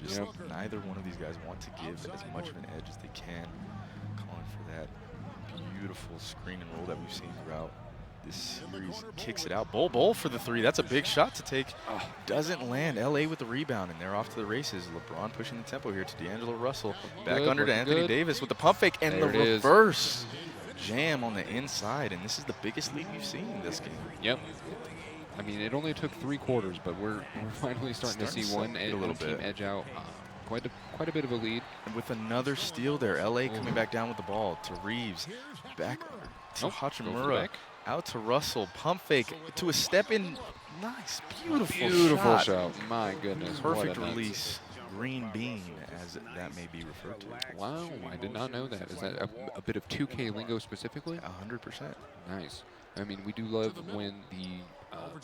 Just neither one of these guys want to give as much of an edge as they can. Calling for that beautiful screen and roll that we've seen throughout this series. Kicks it out. Bol for the 3. That's a big shot to take. Doesn't land. LA with the rebound, and they're off to the races. LeBron pushing the tempo here to D'Angelo Russell. Back under to Anthony Davis with the pump fake and the reverse jam on the inside. And this is the biggest lead we've seen in this game.
Yep. I mean, it only took 3 quarters, but we're finally starting to see one team edge out. Quite a bit of a lead.
And with another steal there, LA coming back down with the ball to Reeves. Back to Hachimura. Out to Russell, pump fake to a step in. Nice, beautiful shot.
My goodness.
Perfect release. Green bean, as that may be referred to.
Wow, I did not know that. Is that a bit of 2K lingo specifically?
100%.
Nice. I mean, we do love when the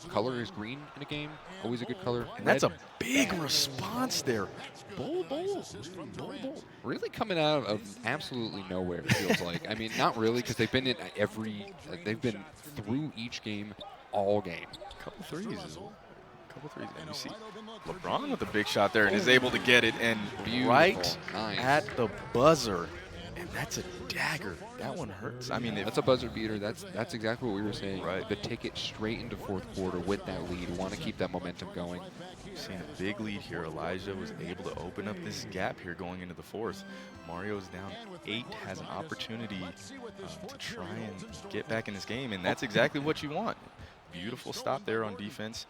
color is green in a game. Always a good color.
And that's a big response there. Bol.
Really coming out of absolutely nowhere, it feels like. I mean, not really, because they've been in they've been through each game, all game.
Couple threes. And you see LeBron with a big shot there and is able to get it. And right at the buzzer. And that's a dagger. That one hurts. I mean,
that's a buzzer beater. That's exactly what we were saying.
Right.
The ticket straight into fourth quarter with that lead. Want to keep that momentum going.
We've seen a big lead here. Elijah was able to open up this gap here going into the fourth. Mario's down 8, has an opportunity to try and get back in this game, and that's exactly what you want. Beautiful stop there on defense.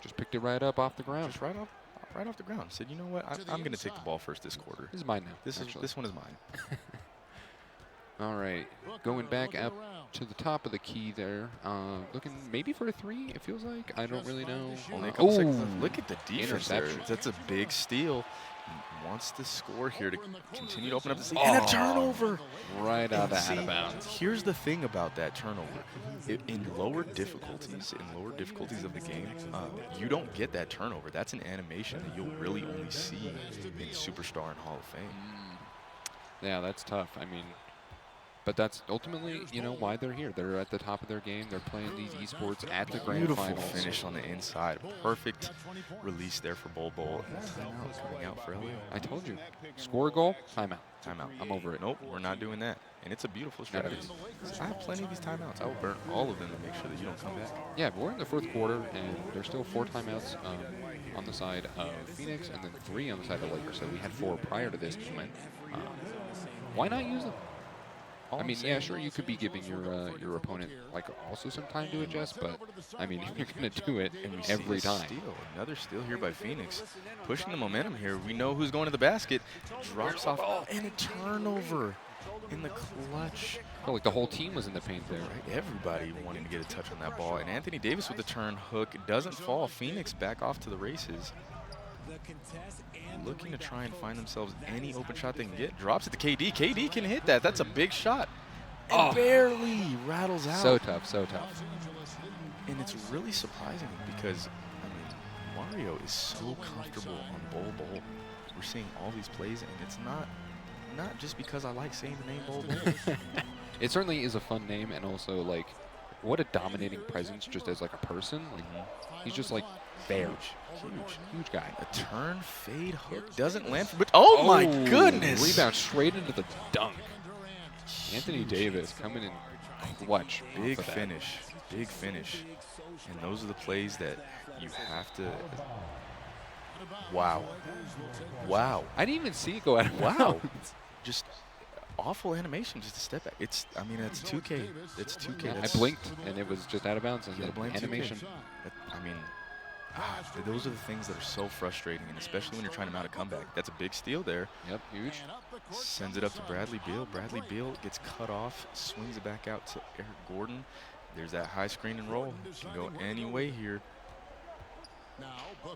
Just picked it right up off the ground.
Just right off the ground. Said, you know what? I'm going to take the ball first this quarter.
This is mine now.
This one is mine.
All right, going back up to the top of the key there, looking maybe for a 3. It feels like I don't really know.
Only a couple seconds left. Look at the defense there.
Interception.
That's a big steal. Wants to score here to continue to open up the seat. And a turnover.
Right out of bounds.
Here's the thing about that turnover. In lower difficulties of the game, you don't get that turnover. That's an animation that you'll really only see in Superstar and Hall of Fame.
Yeah, that's tough. I mean, but that's ultimately, why they're here. They're at the top of their game. They're playing these esports at the grand finals.
Beautiful finish on the inside. Perfect release there for Bol. Timeout coming out for LA.
I told you. Score a goal, timeout.
Timeout.
I'm over it.
Nope, we're not doing that. And it's a beautiful strategy. I have plenty of these timeouts. I will burn all of them to make sure that you don't come back.
Yeah, but we're in the fourth quarter, and there's still 4 timeouts on the side of Phoenix, and then 3 on the side of the Lakers. So we had 4 prior to this moment. Why not use them? I mean, yeah, sure, you could be giving your opponent like also some time to adjust, but I mean, if you're gonna do it
And we
every
see a
time.
steal. Another steal here by Phoenix. Pushing the momentum here. We know who's going to the basket. Drops off. Oh, and a turnover in the clutch.
Felt like the whole team was in the paint there.
Right, everybody wanting to get a touch on that ball. And Anthony Davis with the turn hook doesn't fall. Phoenix back off to the races. Looking to try and find themselves any open shot they can get. Drops it to KD. KD can hit that. That's a big shot. And barely rattles out.
So tough, so tough.
And it's really surprising because, I mean, Mario is so comfortable on Bol Bol. We're seeing all these plays, and it's not just because I like saying the name Bol Bol.
It certainly is a fun name, and also like, what a dominating presence just as like a person. Like, he's just like there. Huge guy.
A turn, fade, hook, doesn't land, but oh my goodness!
Rebound straight into the dunk. Anthony Davis coming in clutch.
Big finish, big finish. And those are the plays that you have to, wow.
I didn't even see it go out of
Wow.
bounds.
Just awful animation, just a step back. I mean, it's 2K. It's 2K.
Yeah, I
That's,
blinked, and it was just out of bounds. And
you gotta
the
blame 2K.
animation.
I mean, those are the things that are so frustrating, and especially when you're trying to mount a comeback. That's a big steal there.
Yep, huge.
Sends it up to Bradley Beal. Bradley Beal gets cut off, swings it back out to Eric Gordon. There's that high screen and roll. Can go any way here.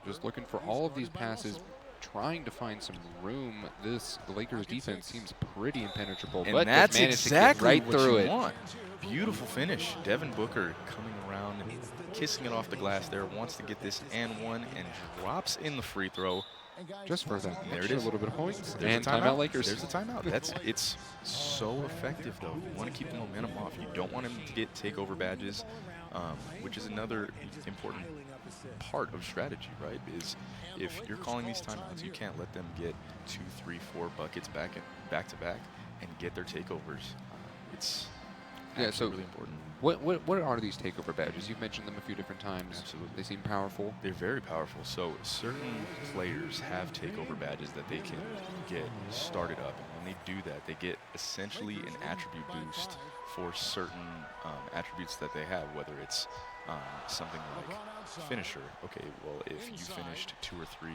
Just looking for all of these passes, trying to find some room. The Lakers defense seems pretty impenetrable,
And
but
that's
just managed
exactly
to get right
what
through
you
it.
want. Beautiful finish. Devin Booker coming around and kissing it off the glass there. Wants to get this and one and drops in the free throw.
Just for that,
There it
a
is.
little bit of points.
There's
And
a
timeout Lakers.
There's a timeout. It's so effective though. You want to keep the momentum off. You don't want him to get takeover badges, which is another important part of strategy, right? Is if you're calling these timeouts, you can't let them get 2, 3, 4 buckets back to back and get their takeovers. It's
so
really important.
What are these takeover badges? You've mentioned them a few different times.
Absolutely.
They seem powerful.
They're very powerful. So certain players have takeover badges that they can get started up. And when they do that, they get essentially an attribute boost for certain attributes that they have, whether it's something like finisher. Okay, well, if you finished 2 or 3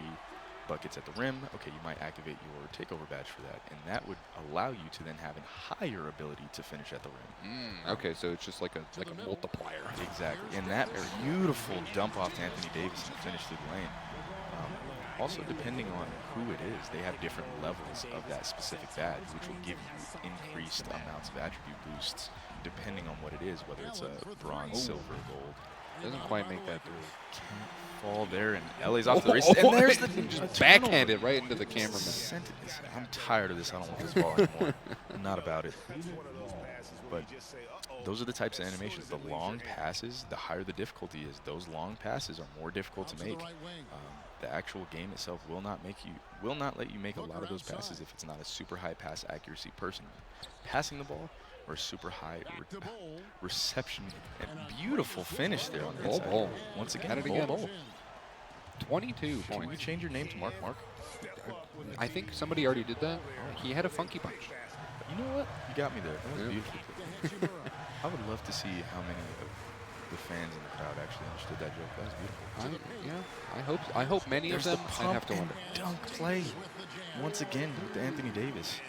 buckets at the rim, okay, you might activate your takeover badge for that, and that would allow you to then have a higher ability to finish at the rim.
Okay, so it's just like a multiplier.
Exactly, and that beautiful dump off to Anthony Davis and finish through the lane. Also, depending on who it is, they have different levels of that specific badge, which will give you increased amounts of attribute boosts depending on what it is, whether it's a bronze, silver, gold.
Doesn't quite make that through.
Can't fall there, and LA's off the races. And there's the
just backhanded right into the cameraman.
I'm tired of this. I don't want this ball anymore. I'm not about it. But those are the types of animations. The long passes, the higher the difficulty is, those long passes are more difficult to make. The actual game itself will not let you make a lot of those passes if it's not a super high pass accuracy person passing the ball or a super high reception. And beautiful finish there on the inside.
Bol.
Once again,
Got it again.
Bol.
22
Can we
points.
change your name to Mark?
I think somebody already did that. He had a funky punch.
You know what? You got me there. That was
Yeah.
beautiful. I would love to see how many of the fans in the crowd actually understood that joke. That was beautiful.
I hope many
There's
of
the
them. I
pump
have to
and
wonder.
dunk play once again with Anthony Davis.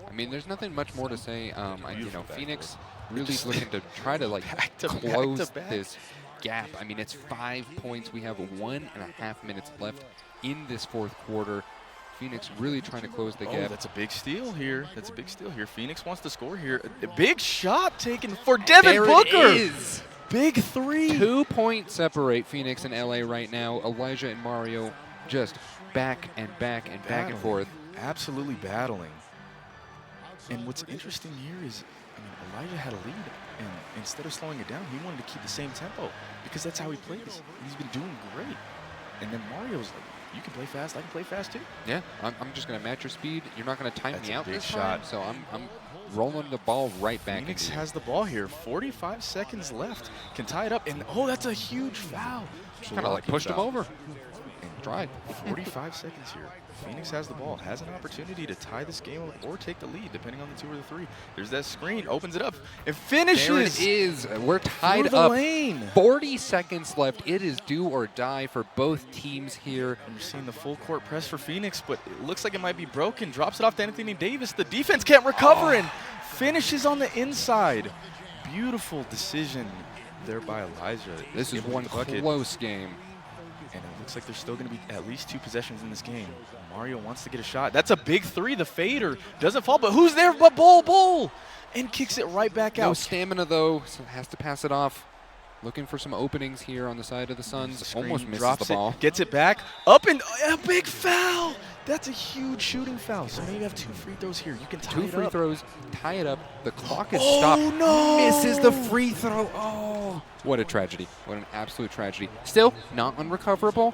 I mean, there's nothing much more to say.
Beautiful
Phoenix
backcourt.
really
Just
looking to try to like
back to back to
close
back.
this gap. I mean, it's 5 points. We have 1.5 minutes left in this fourth quarter. Phoenix really trying to close the
Oh,
gap.
that's a big steal here. That's a big steal here. Phoenix wants to score here. A big shot taken for Devin
There
Booker.
it is.
Big three.
2 points separate Phoenix and LA right now. Elijah and Mario just back and forth.
Absolutely battling. And what's interesting here is, I mean, Elijah had a lead, and instead of slowing it down, he wanted to keep the same tempo because that's how he plays. He's been doing great. And then Mario's like, you can play fast, I can play fast too.
Yeah, I'm just going to match your speed. You're not going to time
That's
me
a
out
big
this
shot.
time, so I'm rolling the ball right back.
Phoenix
into you.
has the ball here. 45 seconds left. Can tie it up, and oh, that's a huge foul.
Kind of like pushed him over.
And
stride.
45 seconds here. Phoenix has the ball, has an opportunity to tie this game up or take the lead, depending on the 2 or the 3. There's that screen, opens it up, and finishes.
There it is. We're tied
through the
up.
lane.
40 seconds left. It is do or die for both teams here.
And we're seeing the full court press for Phoenix, but it looks like it might be broken. Drops it off to Anthony Davis. The defense can't recover and finishes on the inside. Beautiful decision there by Elijah.
This is one close game.
And it looks like there's still going to be at least 2 possessions in this game. Mario wants to get a shot. That's a big 3. The fader doesn't fall, but who's there but Bull? And kicks it right back out.
No stamina, though, so has to pass it off. Looking for some openings here on the side of the Suns. Almost misses the ball.
Gets it back. Up and a big foul. That's a huge shooting foul. So now you have 2 free throws here. You can tie it up.
2 free throws, tie it up. The clock is
Oh,
stopped.
no.
Misses the free throw. Oh, what a tragedy. What an absolute tragedy. Still not unrecoverable.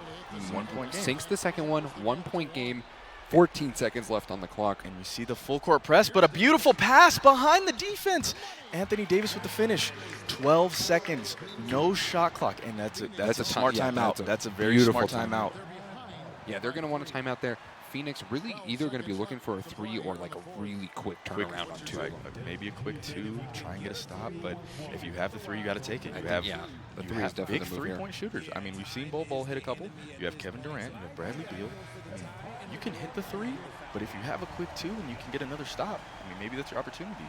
1 point game.
Sinks the second one. 1 point game. 14 seconds left on the clock.
And we see the full court press, but a beautiful pass behind the defense. Anthony Davis with the finish. 12 seconds, no shot clock, and that's a smart timeout. That's a very smart timeout.
Yeah, they're going to want a timeout there. Phoenix really either going to be looking for a 3 or like a really quick turnaround on 2.
Right, maybe a quick 2, try and get a stop, but if you have the 3, you got to take it.
The 3 is definitely
big
the move here.
3-point shooters. I mean, we've seen Bol hit a couple. You have Kevin Durant, you have Bradley Beal. I mean, you can hit the 3, but if you have a quick 2 and you can get another stop, I mean, maybe that's your opportunity.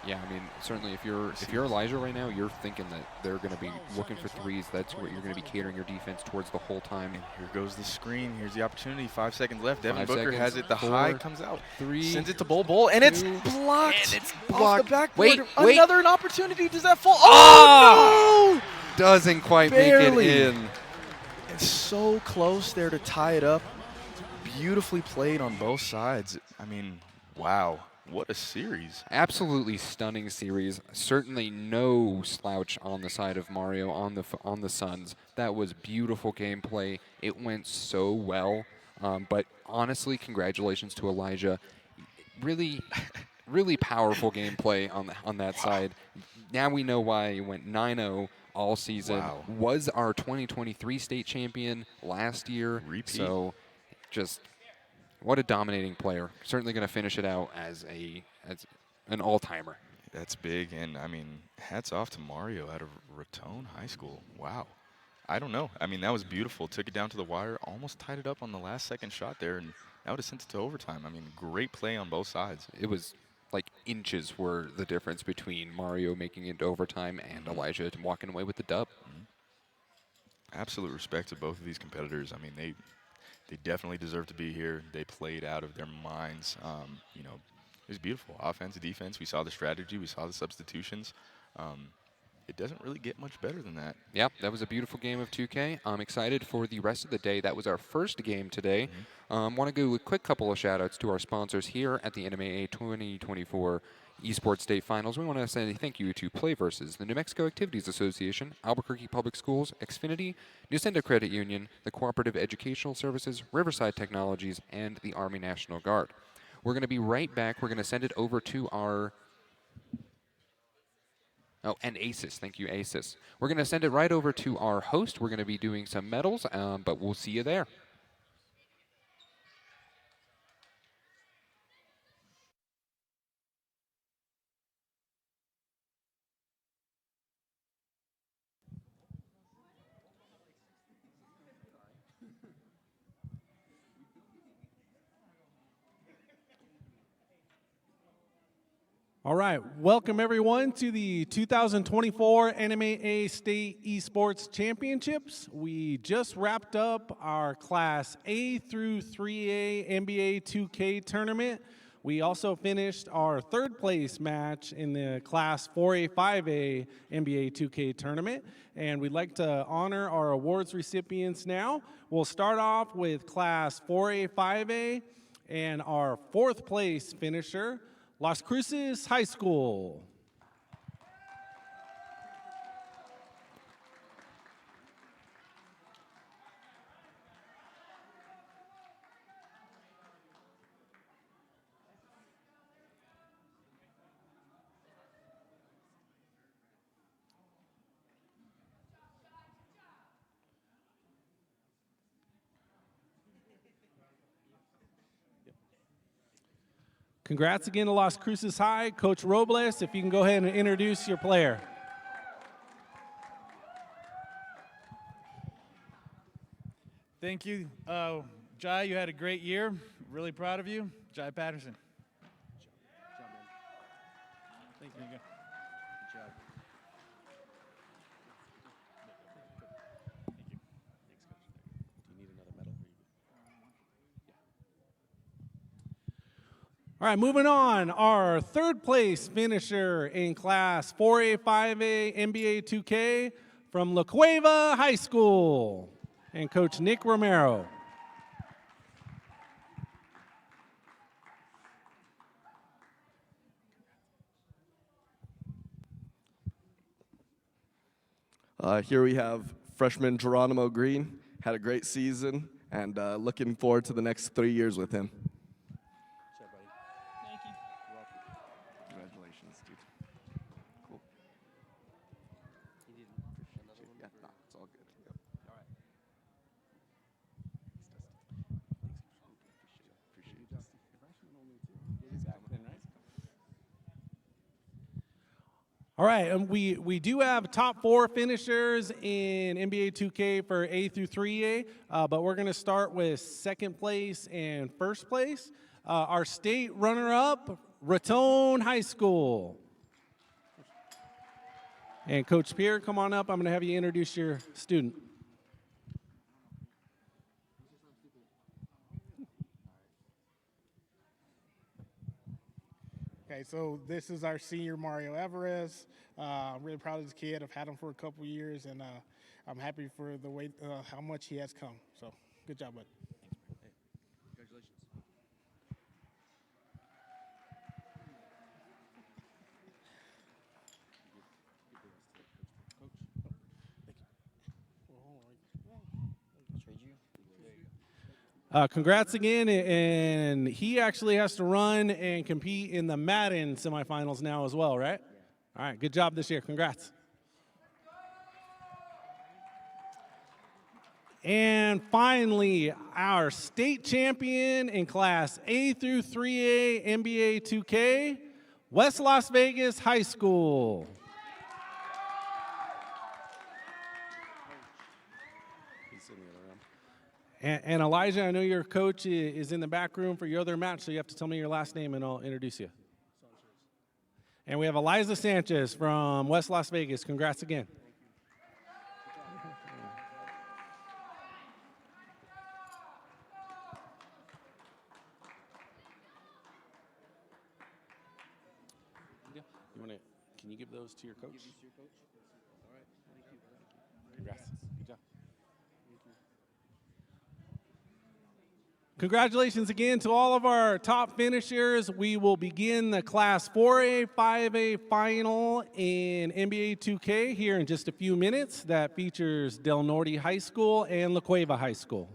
Yeah, I mean, certainly if you're Elijah right now, you're thinking that they're going to be looking for 3s. That's what you're going to be catering your defense towards the whole time.
And here goes the screen. Here's the opportunity. 5 seconds left. Devin
5
Booker
seconds,
has it. The
4,
high comes out.
3.
Sends it to Bol, and it's
2,
blocked.
And it's
Off
blocked.
the backboard.
Wait.
Another an opportunity. Does that fall? Oh, no!
Doesn't quite
Barely.
make it in.
It's so close there to tie it up. Beautifully played on both sides. I mean, wow. What a series.
Absolutely stunning series. Certainly no slouch on the side of Mario on the Suns. That was beautiful gameplay. It went so well. But honestly, congratulations to Elijah. Really, really powerful gameplay on that side. Now we know why he went 9-0 all season.
Wow.
Was our 2023 state champion last year.
Repeat.
So just what a dominating player. Certainly going to finish it out as an all-timer.
That's big, and I mean, hats off to Mario out of Raton High School. Wow. I don't know. I mean, that was beautiful. Took it down to the wire, almost tied it up on the last second shot there, and that would have sent it to overtime. I mean, great play on both sides.
It was like inches were the difference between Mario making it to overtime and Elijah walking away with the dub.
Absolute respect to both of these competitors. I mean, they definitely deserve to be here. They played out of their minds. You know, it was beautiful. Offense, defense. We saw the strategy. We saw the substitutions. It doesn't really get much better than that.
Yep, that was a beautiful game of 2K. I'm excited for the rest of the day. That was our first game today. Want to do a quick couple of shout-outs to our sponsors here at the NMAA 2024 Esports State Finals. We want to say thank you to PlayVersus, the New Mexico Activities Association, Albuquerque Public Schools, Xfinity, Newsenda Credit Union, the Cooperative Educational Services, Riverside Technologies, and the Army National Guard. We're going to be right back. We're going to send it over to our... Oh, and ASIS. Thank you, ASIS. We're going to send it right over to our host. We're going to be doing some medals, but we'll see you there.
All right, welcome everyone to the 2024 NMAA State Esports Championships. We just wrapped up our Class A through 3A NBA 2K tournament. We also finished our third place match in the Class 4A, 5A NBA 2K tournament. And we'd like to honor our awards recipients now. We'll start off with Class 4A, 5A and our fourth place finisher, Las Cruces High School. Congrats again to Las Cruces High. Coach Robles, if you can go ahead and introduce your player.
Thank you. Jai, you had a great year. Really proud of you. Jai Patterson. Thank you.
All right, moving on. Our third place finisher in class 4A, 5A, NBA 2K from La Cueva High School, and Coach Nick Romero.
Here we have freshman Geronimo Green. Had a great season, and looking forward to the next 3 years with him.
Thank you.
Congratulations, dude. Cool. Yeah, no, it's all good. Yep. All right.
All right, and we do have top 4 finishers in NBA 2K for A through 3A, but we're going to start with second place and first place. Our state runner-up, Raton High School. And Coach Pierre, come on up. I'm going to have you introduce your student.
Okay, so this is our senior Mario Alvarez. I'm really proud of this kid. I've had him for a couple years, and I'm happy for the way how much he has come. So, good job, bud.
Congratulations.
Congrats again, and he actually has to run and compete in the Madden semifinals now as well, right? Yeah. All right, good job this year. Congrats. And finally, our state champion in Class A through 3A NBA 2K, West Las Vegas High School. And Elijah, I know your coach is in the back room for your other match, so you have to tell me your last name and I'll introduce you. And we have Eliza Sanchez from West Las Vegas. Congrats again. Can you give those to your coach? All right. Congrats. Good job. Congratulations again to all of our top finishers. We will begin the Class 4A, 5A final in NBA 2K here in just a few minutes. That features Del Norte High School and La Cueva High School.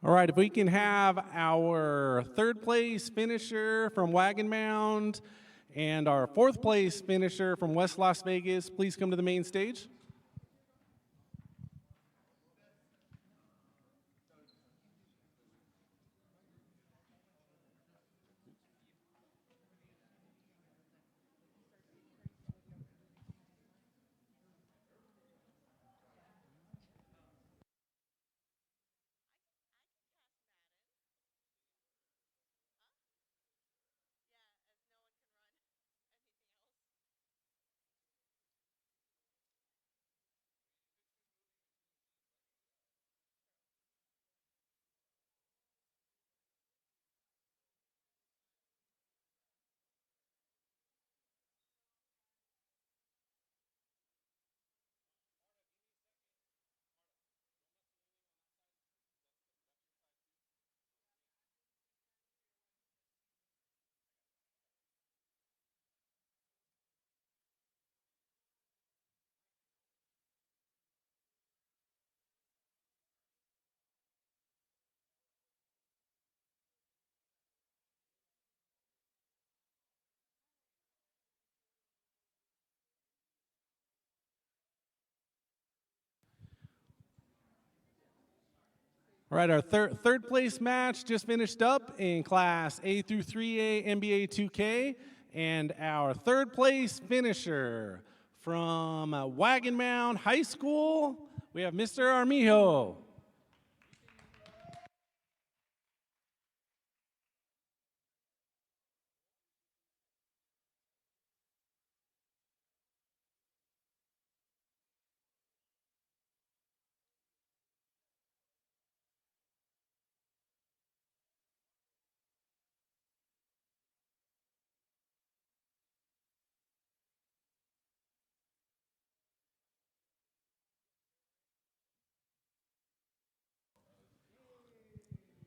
All right, if we can have our third place finisher from Wagon Mound and our fourth place finisher from West Las Vegas, please come to the main stage. All right, our third place match just finished up in Class A through 3A NBA 2K, and our third place finisher from Wagon Mound High School, we have Mr. Armijo.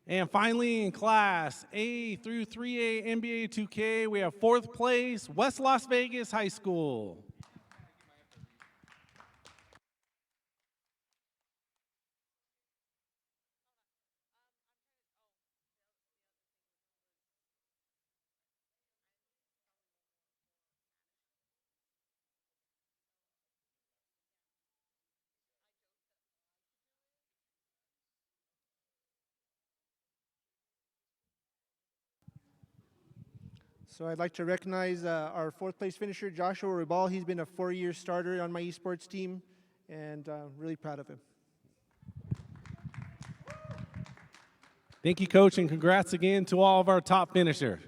And finally, in Class A through 3A NBA 2K, we have fourth place, West Las Vegas High School.
So I'd like to recognize our fourth place finisher, Joshua Ribal. He's been a 4-year starter on my esports team, and really proud of him.
Thank you, Coach, and congrats again to all of our top finishers.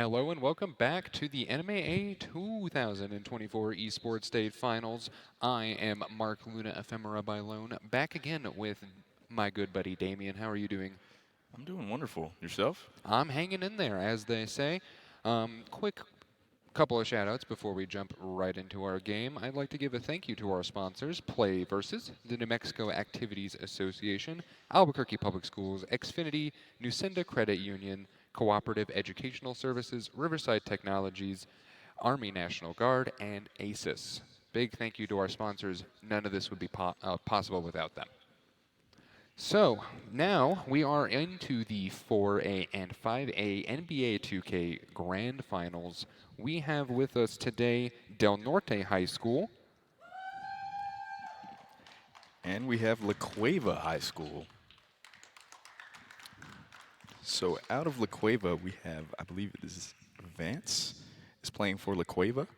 Hello and welcome back to the NMAA 2024 Esports State Finals. I am Mark Luna Ephemera by Lone, back again with my good buddy Damien. How are you doing?
I'm doing wonderful. Yourself?
I'm hanging in there, as they say. Quick couple of shout-outs before we jump right into our game. I'd like to give a thank you to our sponsors, Play Versus, the New Mexico Activities Association, Albuquerque Public Schools, Xfinity, Nucinda Credit Union, Cooperative Educational Services, Riverside Technologies, Army National Guard, and ASIS. Big thank you to our sponsors. None of this would be possible without them. So, now we are into the 4A and 5A NBA 2K Grand Finals. We have with us today Del Norte High School.
And we have La Cueva High School. So out of La Cueva, we have, I believe this is Vance is playing for La Cueva.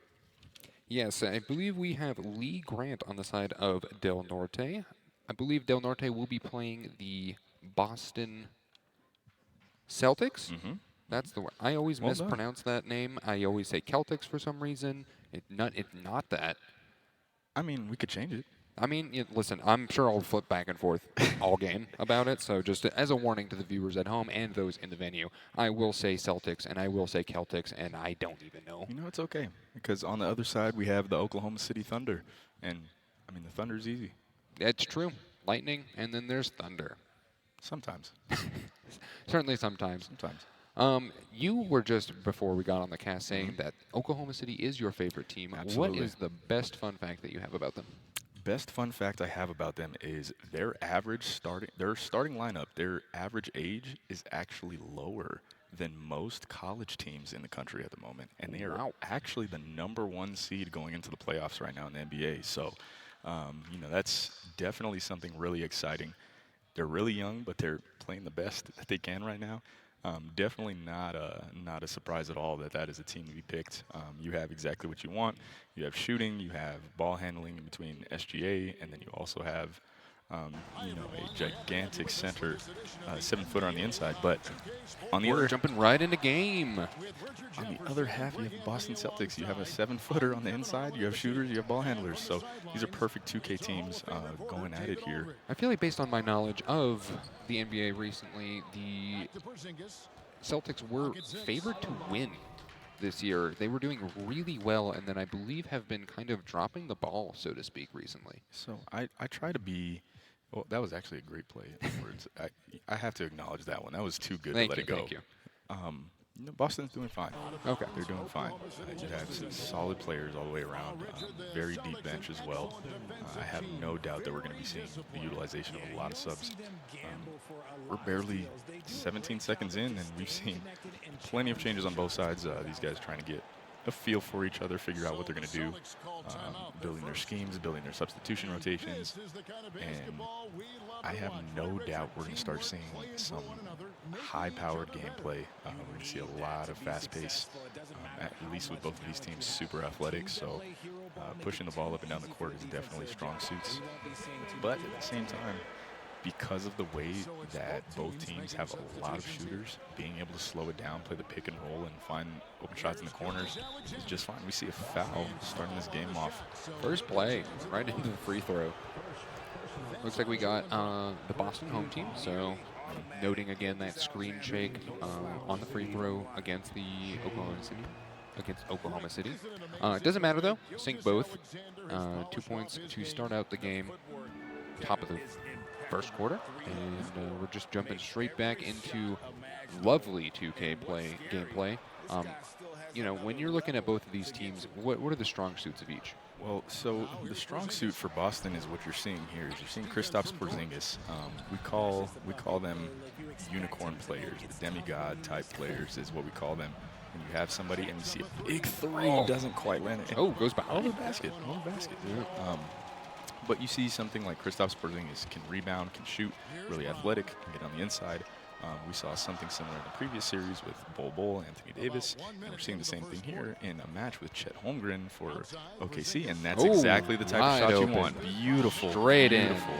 Yes, I believe we have Lee Grant on the side of Del Norte. I believe Del Norte will be playing the Boston Celtics.
Mm-hmm.
That's the word. I always
Well done.
mispronounce that name. I always say Celtics for some reason. It's not that.
I mean, we could change it.
I mean, listen, I'm sure I'll flip back and forth all game about it. So just as a warning to the viewers at home and those in the venue, I will say Celtics and I will say Celtics, and I don't even know.
You know, it's okay. Because on the other side, we have the Oklahoma City Thunder. And, I mean, the Thunder's easy.
It's true. Lightning, and then there's thunder.
Sometimes.
Certainly sometimes.
Sometimes.
You were just, before we got on the cast, saying that Oklahoma City is your favorite team.
Absolutely.
What is the best fun fact that you have about them?
Best fun fact I have about them is their starting lineup, their average age is actually lower than most college teams in the country at the moment. And they are actually the #1 seed going into the playoffs right now in the NBA. So, you know, that's definitely something really exciting. They're really young, but they're playing the best that they can right now. Definitely not a surprise at all that is a team to be picked. You have exactly what you want. You have shooting, you have ball handling in between SGA, and then you also have, you know, a gigantic center, 7-footer on the inside. But on the
We're
other,
jumping right into game.
on the other half, you have Boston Celtics. You have a 7-footer on the inside. You have shooters. You have ball handlers. So these are perfect 2K teams going at it here.
I feel like based on my knowledge of the NBA recently, the Celtics were favored to win this year. They were doing really well, and then I believe have been kind of dropping the ball, so to speak, recently.
So I try to be. Well, that was actually a great play. In other words, I have to acknowledge that one. That was too good to let it go.
Thank you.
You know, Boston's doing fine.
Okay.
They're doing fine. You have some solid players all the way around. Very deep bench as well. I have no doubt that we're going to be seeing the utilization of a lot of subs. We're barely 17 seconds in, and we've seen plenty of changes on both sides. These guys trying to get a feel for each other, figure out what they're going to do, building their schemes, building their substitution rotations, and I have no doubt we're going to start seeing some high-powered gameplay. We're going to see a lot of fast pace, at least with both of these teams super athletic, so pushing the ball up and down the court is definitely strong suits. But at the same time, because of the way that both teams have a lot of shooters, being able to slow it down, play the pick and roll, and find open shots in the corners is just fine. We see a foul starting this game off.
First play, right into the free throw. Looks like we got the Boston home team, so noting again that screen shake on the free throw against the Oklahoma City. It doesn't matter though, sink both. 2 points to start out the game, top of the first quarter, and we're just jumping straight back into lovely 2K gameplay. You know, when you're looking at both of these teams, what are the strong suits of each?
Well, so the strong suit for Boston is what you're seeing here. Is you're seeing Kristaps Porzingis. We call them unicorn players, the demigod type players is what we call them. When you have somebody and you see a big three, doesn't quite land it.
Goes behind.
Over the basket. Yeah. But you see something like Kristaps Porzingis can rebound, can shoot, really athletic, can get on the inside. We saw something similar in the previous series with Bol, Anthony Davis, and we're seeing the same thing here in a match with Chet Holmgren for OKC, and that's exactly the type of shot you want. Beautiful.
Straight
beautiful.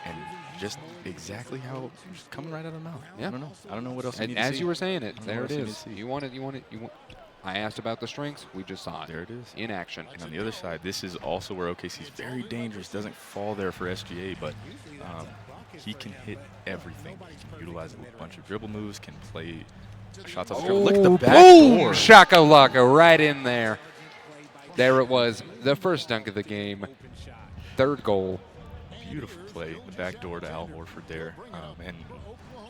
And just exactly how it's coming right out of the mouth.
Yeah.
I don't know what else you
And
need to
as
see.
you were saying it,
I don't know
there
what
it
else you need
is.
to see.
You want it. I asked about the strengths. We just saw it.
There it is.
In action.
And on the other side, this is also where OKC is very dangerous. Doesn't fall there for SGA, but he can hit everything. He can utilize a bunch of dribble moves, can play shots off the dribble. Look at the back door.
Shaka-laka right in there. There it was. The first dunk of the game. Third goal.
Beautiful play. The back door to Al Horford there. And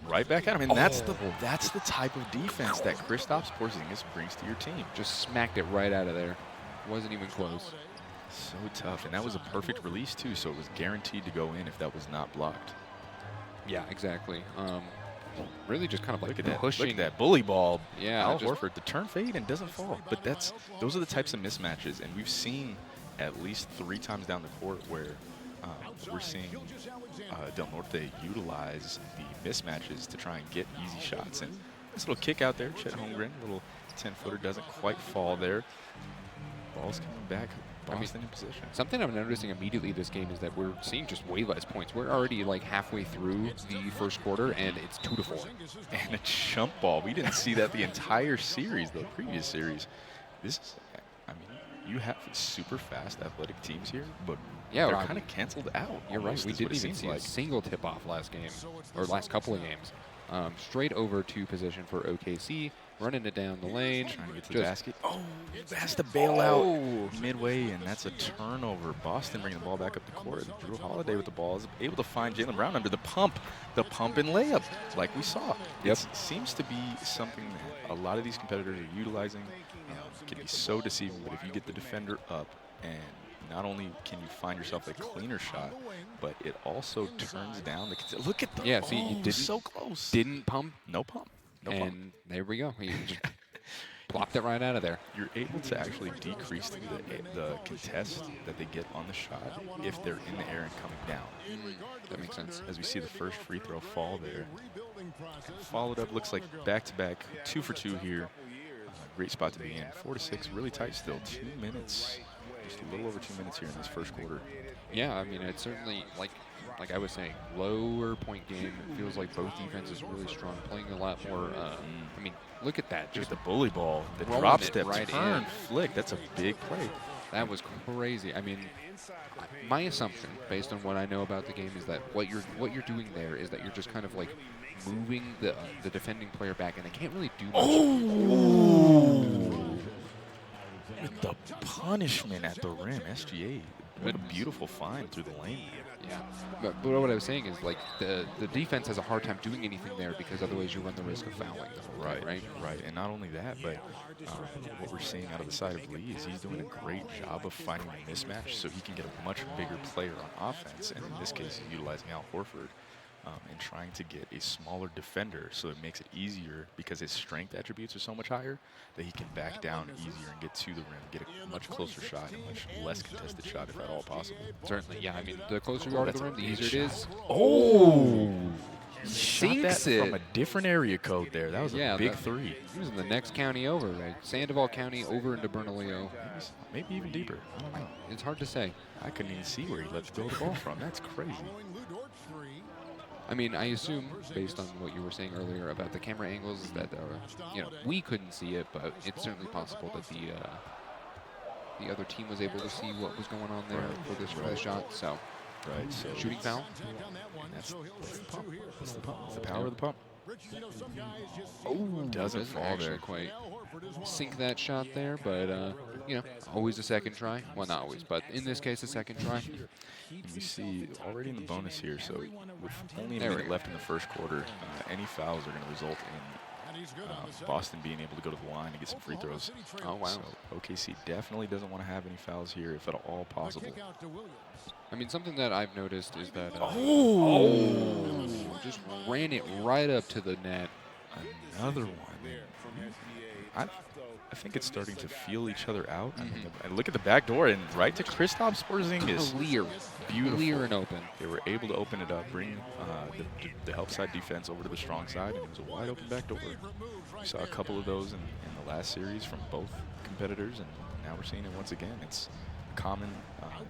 right back at him. And that's the type of defense that Kristaps Porzingis brings to your team.
Just smacked it right out of there. Wasn't even close.
So tough. And that was a perfect release, too, so it was guaranteed to go in if that was not blocked.
Yeah, exactly. Really just kind of like
Look at that.
pushing.
Look at that bully ball.
Yeah,
Al
just-
Horford, the turn fade and doesn't fall. But those are the types of mismatches, and we've seen at least 3 times down the court where we're seeing Del Norte utilize the mismatches to try and get easy shots. And this little kick out there, Chet Holmgren, little 10-footer, doesn't quite fall there. Ball's coming back. Boston in position.
Something I'm noticing immediately this game is that we're seeing just way less points. We're already like halfway through the first quarter, and it's 2-4.
And a jump ball. We didn't see that the entire series, the previous series. This is, I mean, you have super fast athletic teams here, but
Yeah,
they're
well,
kind of canceled out.
You're right.
almost,
We
is what
didn't
it
even
seems
see
like.
a single tip-off last game, or last couple of games. Straight over to position for OKC, running it down the lane.
Trying to get to the basket. Oh, has to bail out midway, and that's a turnover. Boston bringing the ball back up the court. Drew Holiday with the ball is able to find Jaylen Brown under the pump and layup, like we saw.
Yep.
It seems to be something that a lot of these competitors are utilizing. It can be so deceiving, but if you get the defender up, and not only can you find yourself a cleaner shot, but it also turns down the. Look at the.
Yeah, see, you didn't,
so close.
Didn't pump,
No pump. No
and
pump.
there we go. He just plopped it right out of there.
You're able to actually decrease the contest that they get on the shot if they're in the air and coming down.
That makes sense.
As we see the first free throw fall there. Followed up, looks like back-to-back, 2 for 2 here. Great spot to be in. 4-6, really tight still. 2 minutes, just a little over 2 minutes here in this first quarter.
Yeah, I mean, it's certainly, like I was saying, lower point game. It feels like both defenses really strong, playing a lot more. I mean, look at that.
Look
Just
at the bully ball, the
rolling
drop
it
step,
right
turn,
in.
flick. That's a big play.
That was crazy. I mean, my assumption, based on what I know about the game, is that what you're doing there is that you're just kind of like moving the defending player back, and they can't really do much.
With the punishment at the rim, SGA. What a beautiful find through the lane.
Yeah, but what I was saying is like the defense has a hard time doing anything there because otherwise you run the risk of fouling. Right.
And not only that, but what we're seeing out of the side of Lee is he's doing a great job of finding a mismatch so he can get a much bigger player on offense, and in this case, he's utilizing Al Horford and trying to get a smaller defender, so it makes it easier because his strength attributes are so much higher that he can back down easier and get to the rim, get a much closer shot, a much less contested shot if at all possible.
Certainly, yeah. I mean, the closer you are to the rim, the easier it is.
Shot that
Sinks it.
from a different area code there. That was a big three.
He was in the next county over, right? Sandoval County over into Bernalillo.
Maybe even deeper. I don't know.
It's hard to say.
I couldn't even see where he let go of the ball from. That's crazy.
I mean, I assume, based on what you were saying earlier about the camera angles, that we couldn't see it, but it's certainly possible that the other team was able to see what was going on there for this shot. So,
So
shooting foul.
That's the pump. That's the pump. It's the power of the pump.
Oh,
Doesn't fall
actually
there.
quite sink that shot there, but always a second try. Well, not always, but in this case, a second try.
And we see already in the bonus here, so with only a
There we
minute
go.
left in the first quarter, any fouls are going to result in Boston being able to go to the line and get some free throws.
Oh, wow.
So OKC definitely doesn't want to have any fouls here if at all possible.
I mean, something that I've noticed is that just ran it right up to the net.
Another one. I think it's starting to feel each other out. I mean, and look at the back door and right to Kristaps Porzingis.
Clear,
Beautiful.
clear and open.
They were able to open it up, bring the help side defense over to the strong side, and it was a wide open back door. We saw a couple of those in the last series from both competitors, and now we're seeing it once again. It's common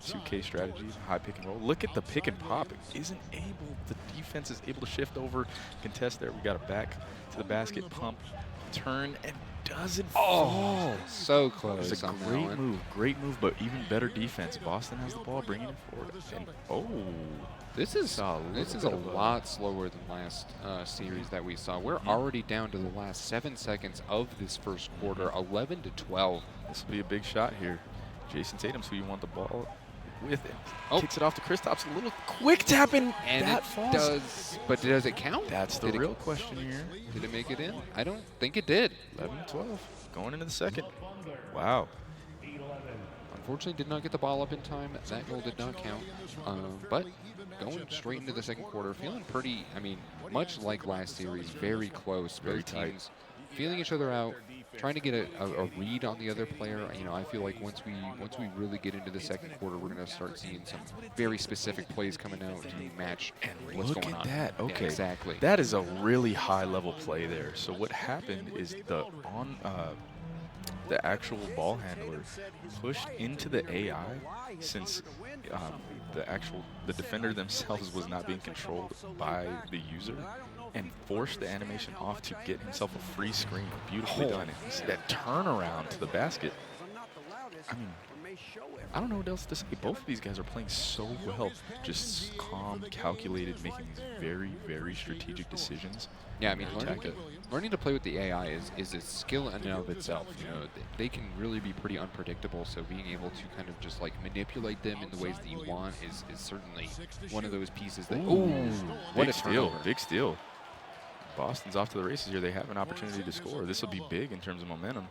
2K strategy, high pick and roll. Look at the pick and pop. It isn't able, the defense is able to shift over, contest there. We got a back to the basket, pump, turn, and doesn't fall.
So close.
It's a
on that
great
one.
great move, but even better defense. Boston has the ball, bringing it forward. And
This is
a
lot slower than last series that we saw. We're already down to the last 7 seconds of this first quarter, 11 to 12.
This will be a big shot here. Jason Tatum's who you want the ball with.
Oh.
Kicks it off to Kristaps. A little quick tap, and that
it
falls.
does, but does it count?
That's the real question here.
Did it make it in? I don't think it did.
11 to 12, going into the second. Wow.
Unfortunately, did not get the ball up in time. That goal did not count. But going straight into the second quarter, feeling pretty, I mean, much like last series, very close.
Very
Both
tight.
teams feeling each other out, trying to get a read on the other player. You know, I feel like once we really get into the second quarter, we're going to start seeing some very specific plays coming out to match what's
Look
going
at
on.
that.
Yeah,
Okay.
exactly.
That is a really high level play there. So what happened is the actual ball handler pushed into the AI since the defender themselves was not being controlled by the user, and forced the animation off to get himself a free screen. Beautifully done. And you see that turnaround to the basket. I mean, I don't know what else to say. Both of these guys are playing so well. Just calm, calculated, making these very, very strategic decisions.
Yeah, I mean, learning to play with the AI is a skill in and of itself. You know, they can really be pretty unpredictable, so being able to kind of just like manipulate them in the ways that you want is certainly one of those pieces that.
What a steal. Big steal. Boston's off to the races here. They have an opportunity to score. This will be big in terms of momentum.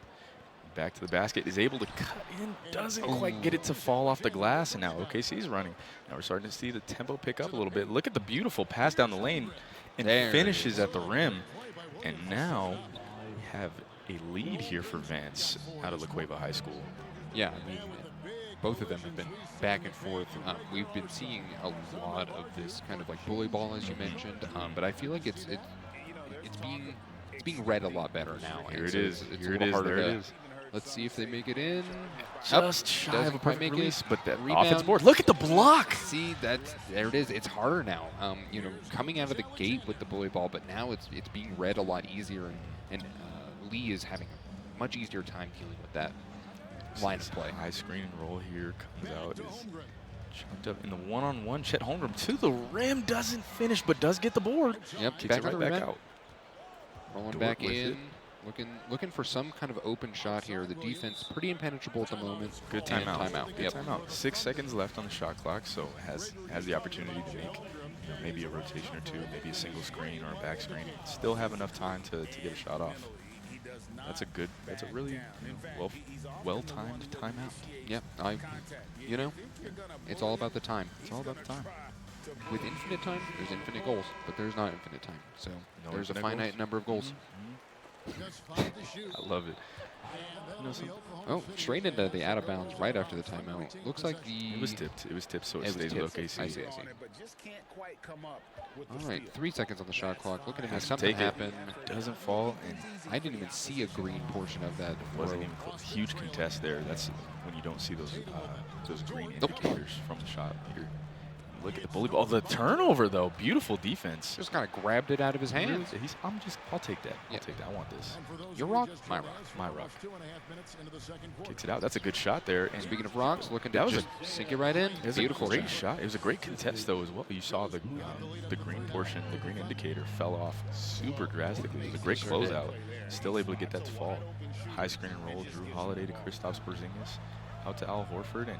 Back to the basket, is able to cut in, doesn't quite get it to fall off the glass, and now OKC's running. Now we're starting to see the tempo pick up a little bit. Look at the beautiful pass down the lane, and finishes at the rim. And now we have a lead here for Vance out of La Cueva High School.
Yeah, I mean, both of them have been back and forth. We've been seeing a lot of this kind of like bully ball, as you mentioned, but I feel like it's being read a lot better now.
Here it
so
is.
It's
Here
a
it
little
is.
harder
There it
to-
is.
Let's see if they make it in.
Just shy of a
Doesn't quite
perfect
make it.
release, but that
Rebound.
offense board. Look at the block.
See, there it is. It's harder now. You know, coming out of the gate with the bully ball, but now it's being read a lot easier, and Lee is having a much easier time dealing with that line of play.
High screen and roll here comes out. Is chunked up in the one-on-one. Chet Holmgren to the rim, doesn't finish, but does get the board.
Yep,
Kicks
back
it
on
right
the
back
rim.
out.
Rolling
Dort
back
with
in.
it.
Looking for some kind of open shot here. The defense pretty impenetrable at the moment.
Good
And
timeout.
Timeout.
Good
Yep.
timeout. 6 seconds left on the shot clock, so has the opportunity to make maybe a rotation or two, maybe a single screen or a back screen. Still have enough time to get a shot off. That's a really well-timed timeout.
Yep. You know, it's all about the time.
It's all about the time.
With infinite time, there's infinite goals, but there's not infinite time. So
No
there's a
infinite
finite
goals?
number of goals.
I love it. You know,
Oh, straight into the out of bounds right after the timeout. Looks like
it was tipped. It was tipped, so it
was
stays with
tipped.
OKC.
I see. All right, 3 seconds on the shot clock. Looking to make
Has to
something
take it.
happen.
Doesn't fall, and
I didn't even see a green portion of that.
wasn't even close. Huge contest there. That's when you don't see those green
Nope.
indicators from the shot. Here, look at the bully ball. The turnover though, beautiful defense.
Just kind of grabbed it out of his hands.
I'll take that.
Yeah.
I'll take that. I want this.
Your rock, my rock.
My rock. Kicks it out. That's a good shot there. And
Speaking of rocks, looking to
That was
just sink it right in.
it was
Beautiful
a great shot. It was a great contest though as well. You saw the green portion, the green indicator fell off super drastically. It was a great
Sure did.
closeout. Still able to get that to fall. High screen and roll. Drew Holiday to Kristaps Porzingis. Out to Al Horford, and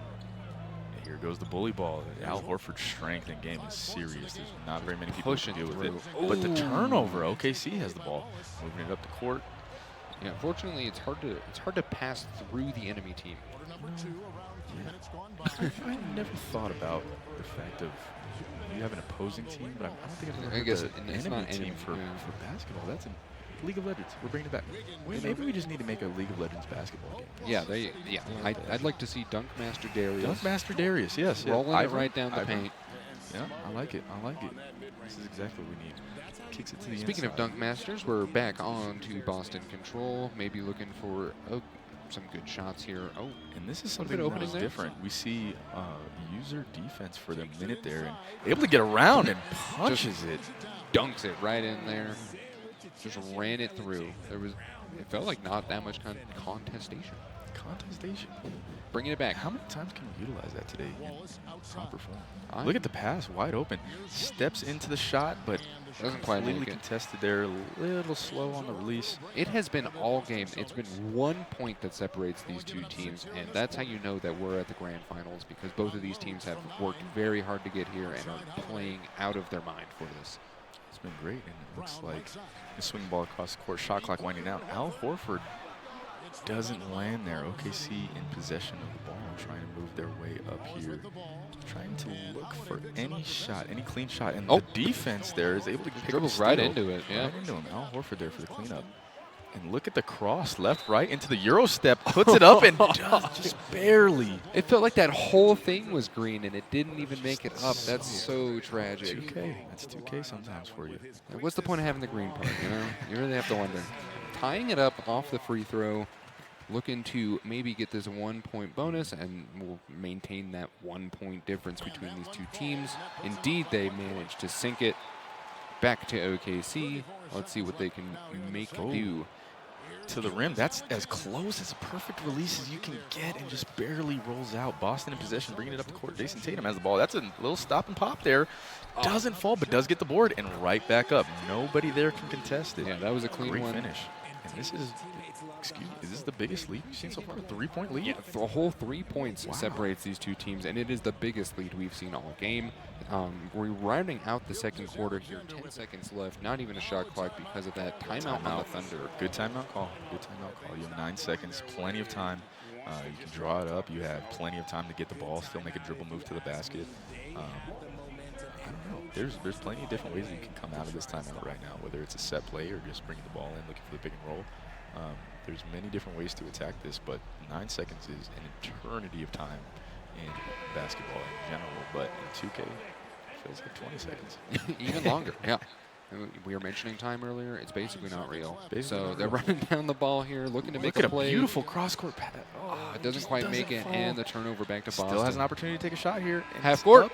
here goes the bully ball. Al Horford's strength in game is serious. There's not very many people who
Pushing
can deal with it.
through.
But the turnover, OKC has the ball, moving it up the court.
Yeah, unfortunately, it's hard to pass through the enemy team.
I never thought about the fact of you have an opposing team, but I don't think I've ever
I
heard
guess
the
it's
enemy
not
team
enemy,
for
yeah.
basketball. That's in League of Legends. We're bringing it back. Maybe we just need to make a League of Legends basketball game.
Yeah, I'd like to see Dunk Master Darius
Dunkmaster Darius, yes. Yeah.
rolling it
Ivan,
right down the
Ivan.
paint.
Yeah, I like it. I like it. This is exactly what we need. Kicks it to the
Speaking of
inside.
Dunk Masters, we're back on to Boston control. Maybe looking for some good shots here. Oh,
And this is
bit
something
opening
that is
there.
different. We see user defense for the minute there, and able to get around and punches it.
dunks it right in there. Just ran it through. It felt like not that much contestation.
Contestation.
Bringing it back.
How many times can you utilize that today in proper form?
I-
Look at the pass, wide open. Steps into the shot, but
Doesn't quite
completely
make it.
contested there. A little slow on the release.
It has been all game. It's been 1 point that separates these two teams, and that's how you know that we're at the grand finals, because both of these teams have worked very hard to get here and are playing out of their mind for this.
It's been great, and it looks like the swing ball across the court, shot clock winding out. Al Horford doesn't land there. OKC in possession of the ball, trying to move their way up here, trying to look for any shot, any clean shot, and the defense there is able to pick
Dribbles
up a
right
steal.
into it, yeah.
Right into him. Al Horford there for the cleanup. And look at the cross, left, right, into the Euro step, puts it up and just barely.
It felt like that whole thing was green, and it didn't even make it up. That's so tragic.
2K. That's 2K sometimes for you.
What's the point of having the green part, you know? You really have to wonder. Tying it up off the free throw, looking to maybe get this 1 point bonus, and we'll maintain that 1 point difference between these two teams. Indeed, they managed to sink it back to OKC. Let's see what they can make do.
To the rim, that's as close as a perfect release as you can get, and just barely rolls out. Boston in possession, bringing it up the court. Jason Tatum has the ball. That's a little stop and pop there. Doesn't fall, but does get the board, and right back up. Nobody there can contest it.
Yeah, that was a clean
Great
one.
finish. And this is, excuse me, is this the biggest lead you've seen so far? A 3-point lead?
Yeah, a whole 3 points
Wow.
separates these two teams, and it is the biggest lead we've seen all game. We're rounding out the second quarter here, 10 seconds left, not even a shot clock because of that timeout on the Thunder.
Good timeout call. Good timeout call. You have 9 seconds, plenty of time. You can draw it up. You have plenty of time to get the ball, still make a dribble move to the basket. I don't know. There's plenty of different ways that you can come out of this timeout right now, whether it's a set play or just bringing the ball in, looking for the pick and roll. There's many different ways to attack this, but 9 seconds is an eternity of time in basketball in general, but in 2K, it feels like 20 seconds.
Even longer, yeah. We were mentioning time earlier. It's basically not real.
Basically
So
not
they're
real.
running down the ball here, looking to make
Look
a
at a
play.
beautiful cross-court pass. Oh,
It doesn't quite make it, and the turnover back to Boston.
Still has an opportunity to take a shot here. and
Half
it's
court.
up.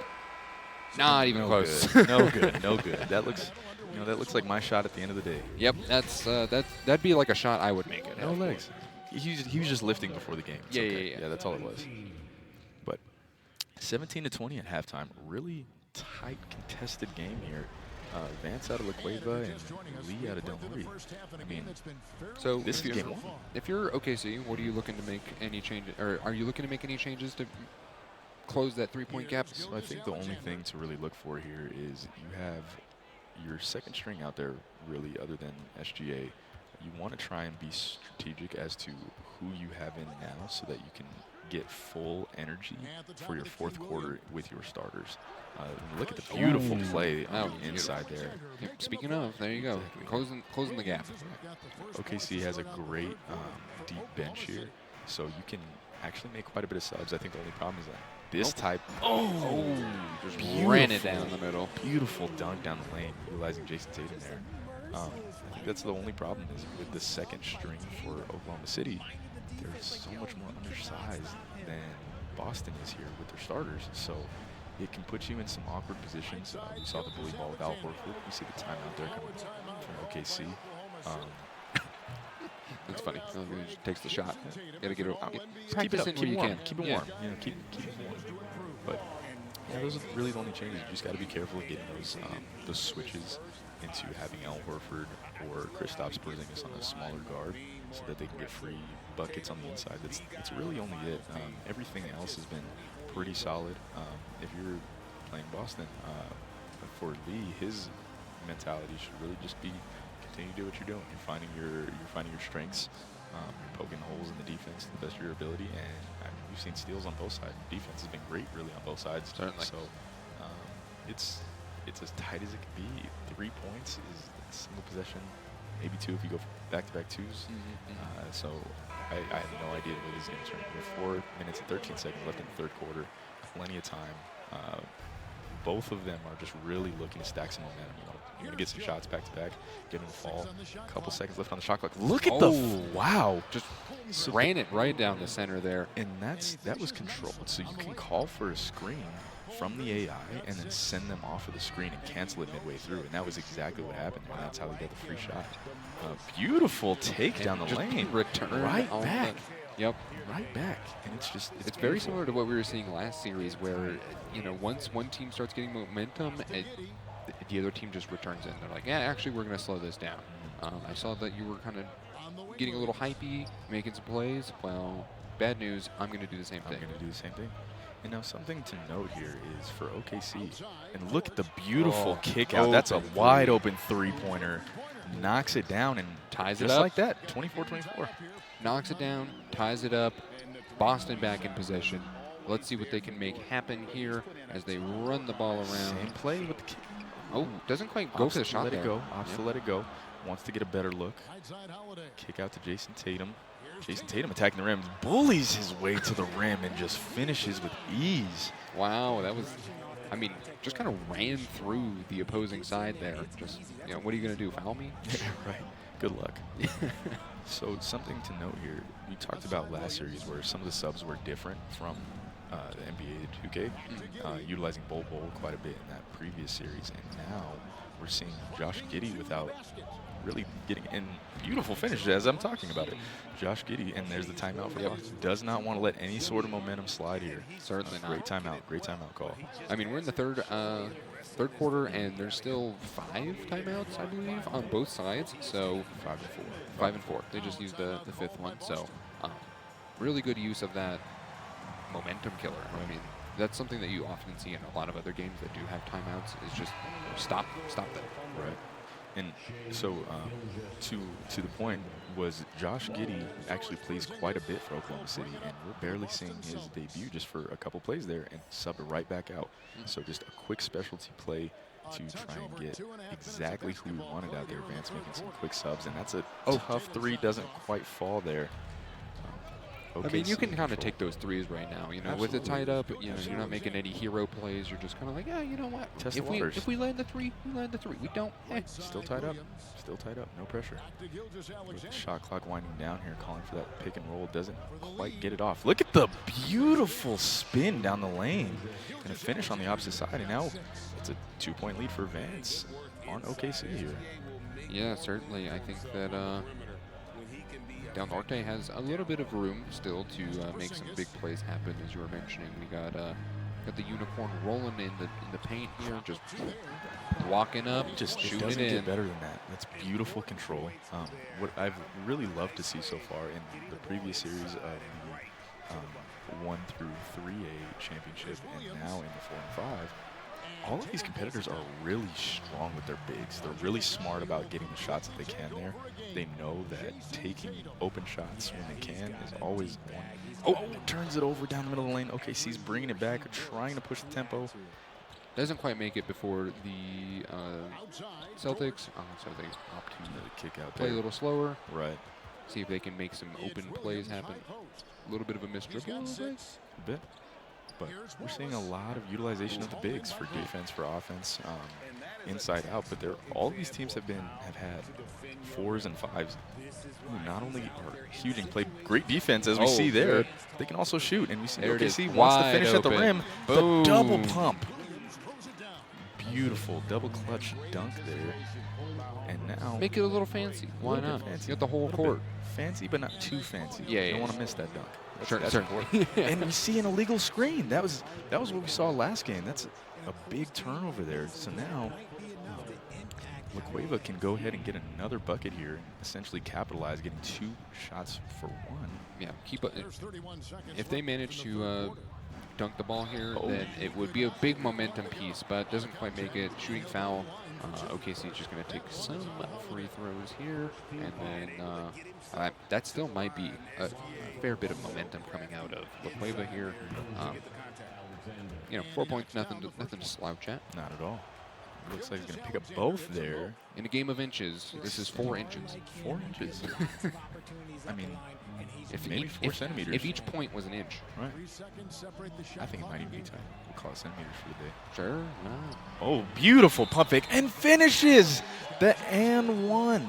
Not even
No
close.
good. No good. No good. That looks, that looks like my shot at the end of the day.
Yep, that'd be like a shot I would make it.
No legs. He was just lifting before the game. It's
Yeah,
okay.
yeah.
Yeah, that's all it was. But 17-20 at halftime. Really tight, contested game here. Vance out of La Cueva and Lee out of Del Mar. I mean,
So
this is game 1.
If you're OKC, what are you looking to make any changes, or are you looking to make any changes to close that 3-point gap?
So I think the only thing to really look for here is you have your second string out there, really, other than SGA. You want to try and be strategic as to who you have in now so that you can get full energy for your fourth quarter with your starters. Look at the beautiful play on the inside there.
Yep, speaking of, there you go. Closing the gap.
OKC has a great deep bench here, so you can actually make quite a bit of subs. I think the only problem is that this type.
Just
Beautiful.
ran it down the middle.
Beautiful dunk down the lane, utilizing Jason Tatum there. I think that's the only problem is with the second string for Oklahoma City. They're so much more undersized than Boston is here with their starters. So it can put you in some awkward positions. We saw the bully ball with Al Horford. We see the timeout there coming from OKC.
That's funny. He just takes the shot. Gotta get it.
Just keep it up.
Practice it
Keep
where
it
you
warm.
can.
Keep it
Yeah.
warm. Keep it warm. But yeah, those are really the only changes. You just got to be careful of getting those switches into having Al Horford or Kristaps Porzingis on a smaller guard so that they can get free buckets on the inside. That's really only it. Everything else has been pretty solid. If you're playing Boston, for Lee, his mentality should really just be continue to do what you're doing. You're finding your strengths. You're poking holes in the defense to the best of your ability, and we've seen steals on both sides. Defense has been great, really, on both sides.
Certainly.
So it's as tight as it can be. 3 points is a single possession, maybe 2 if you go back-to-back twos. So I have no idea what this is going to turn into. 4 minutes and 13 seconds left in the third quarter. Plenty of time. both of them are just really looking to stack some momentum. You want to get some shots back to back, get them to fall. A couple seconds left on the shot clock. Look at the wow!
Just ran it right down the center there.
And that was controlled. So you can call for a screen from the AI and then send them off of the screen and cancel it midway through. And that was exactly what happened. And that's how he got the free shot. Beautiful take down the lane.
Return
right back.
Yep.
Right back. And it's
very similar to what we were seeing last series, where once one team starts getting momentum, the other team just returns in. They're like, yeah, actually, we're going to slow this down. I saw that you were kind of getting a little hypey, making some plays. Well, bad news. I'm going to do the same thing.
I'm going to do the same thing. And now something to note here is for OKC, and look at the beautiful kick out. That's a wide open three-pointer. Knocks it down and
ties it up.
Just like that, 24-24.
Knocks it down, ties it up. Boston back in possession. Let's see what they can make happen here as they run the ball around.
Same play with the kick.
Oh, doesn't quite go for the shot there.
Opts to let it go. Wants to get a better look. Kick out to Jason Tatum. Jason Tatum attacking the rim, bullies his way to the rim and just finishes with ease.
Wow, that was, I mean, just kind of ran through the opposing side there. Just, what are you going to do, foul me?
Right, good luck. So something to note here, we talked about last series where some of the subs were different from the NBA 2K, utilizing Bol quite a bit in that previous series. And now we're seeing Josh Giddey without really getting in. Beautiful finish as I'm talking about it. Josh Giddey, and there's the timeout for Boston. Does not want to let any sort of momentum slide here.
Certainly not.
Great timeout call.
I mean, we're in the third quarter, and there's still 5 timeouts, I believe, on both sides. So
5 and 4.
5 and 4. They just used the 5th one. So really good use of that momentum killer. I mean, that's something that you often see in a lot of other games that do have timeouts. Is just stop them.
Right. And so to the point was Josh Giddey actually plays quite a bit for Oklahoma City, and we're barely seeing his debut just for a couple plays there and sub it right back out. So just a quick specialty play to try and get exactly who we wanted out there. Vance making some quick subs, and that's a tough three, doesn't quite fall there.
I mean, you can kind of take those threes right now. With it tied up, you're not making any hero plays. You're just kind of like, yeah, you know what?
Test the waters.
If we land the three, we land the three. We don't.
Still tied up. Still tied up. No pressure. With the shot clock winding down here, calling for that pick and roll. Doesn't quite get it off. Look at the beautiful spin down the lane. And a finish on the opposite side. And now it's a 2-point lead for Vance on OKC here.
Yeah, certainly. I think that Del Norte has a little bit of room still to make some big plays happen, as you were mentioning. We got the unicorn rolling in the paint here, just walking up, just shooting it in.
It doesn't get better than that. That's beautiful control. What I've really loved to see so far in the previous series of the 1 through 3A championship, and now in the 4 and 5. All of these competitors are really strong with their bigs. They're really smart about getting the shots that they can there. They know that taking open shots when they can is always one. Oh, turns it over down the middle of the lane. OKC's bringing it back, trying to push the tempo.
Doesn't quite make it before the Celtics. So they opt to
kick out
play
there.
A little slower.
Right.
See if they can make some open plays happen. A little bit of a missed dribble.
A bit. But we're seeing a lot of utilization of the bigs for defense, for offense, inside out. But all these teams have had 4s and 5s who not only are huge and play great defense, as we see there, they can also shoot. And we see OKC wants to finish at the rim.
Boom.
The double pump. Beautiful double clutch dunk there. And now
make it a little fancy. Why not? You got the whole court.
Fancy, but not too fancy.
Yeah,
you don't want to miss that dunk.
That's
important. And we see an illegal screen. That was what we saw last game. That's a big turnover there. So now La Cueva can go ahead and get another bucket here and essentially capitalize, getting 2 shots for 1.
Yeah, keep it. If they manage to dunk the ball here, then it would be a big momentum piece, but doesn't quite make it. Shooting foul. OKC is just going to take some free throws here, and then that still might be a fair bit of momentum coming out of La Cueva here. 4 points, nothing to slouch at.
Not at all. Looks like he's going to pick up both there.
In a game of inches, this is 4 inches.
4 inches. I mean,
If
maybe 4 centimeters.
If each point was an inch.
Right. I think it might even be 10. We'll call it centimeters for the day.
Sure. No.
Oh, beautiful pump fake and finishes the and one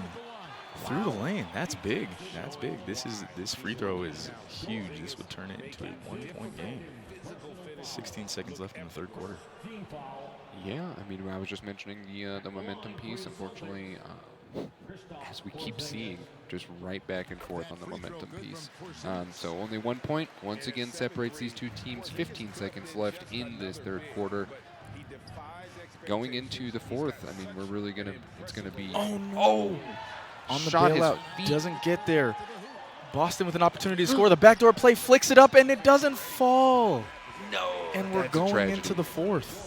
through the lane. That's big. That's big. This free throw is huge. This would turn it into a 1-point game. 16 seconds left in the third quarter.
Yeah, I mean, I was just mentioning the momentum piece. Unfortunately, as we keep seeing, just right back and forth on the momentum piece. So only 1 point, once again, separates these two teams. 15 seconds left in this third quarter. Going into the fourth, I mean, we're really it's gonna be.
Oh no! On the
Shot his
bailout,
feet.
doesn't get there. Boston with an opportunity to score. The backdoor play flicks it up, and it doesn't fall.
No.
And we're
That's a
going
tragedy.
into the fourth.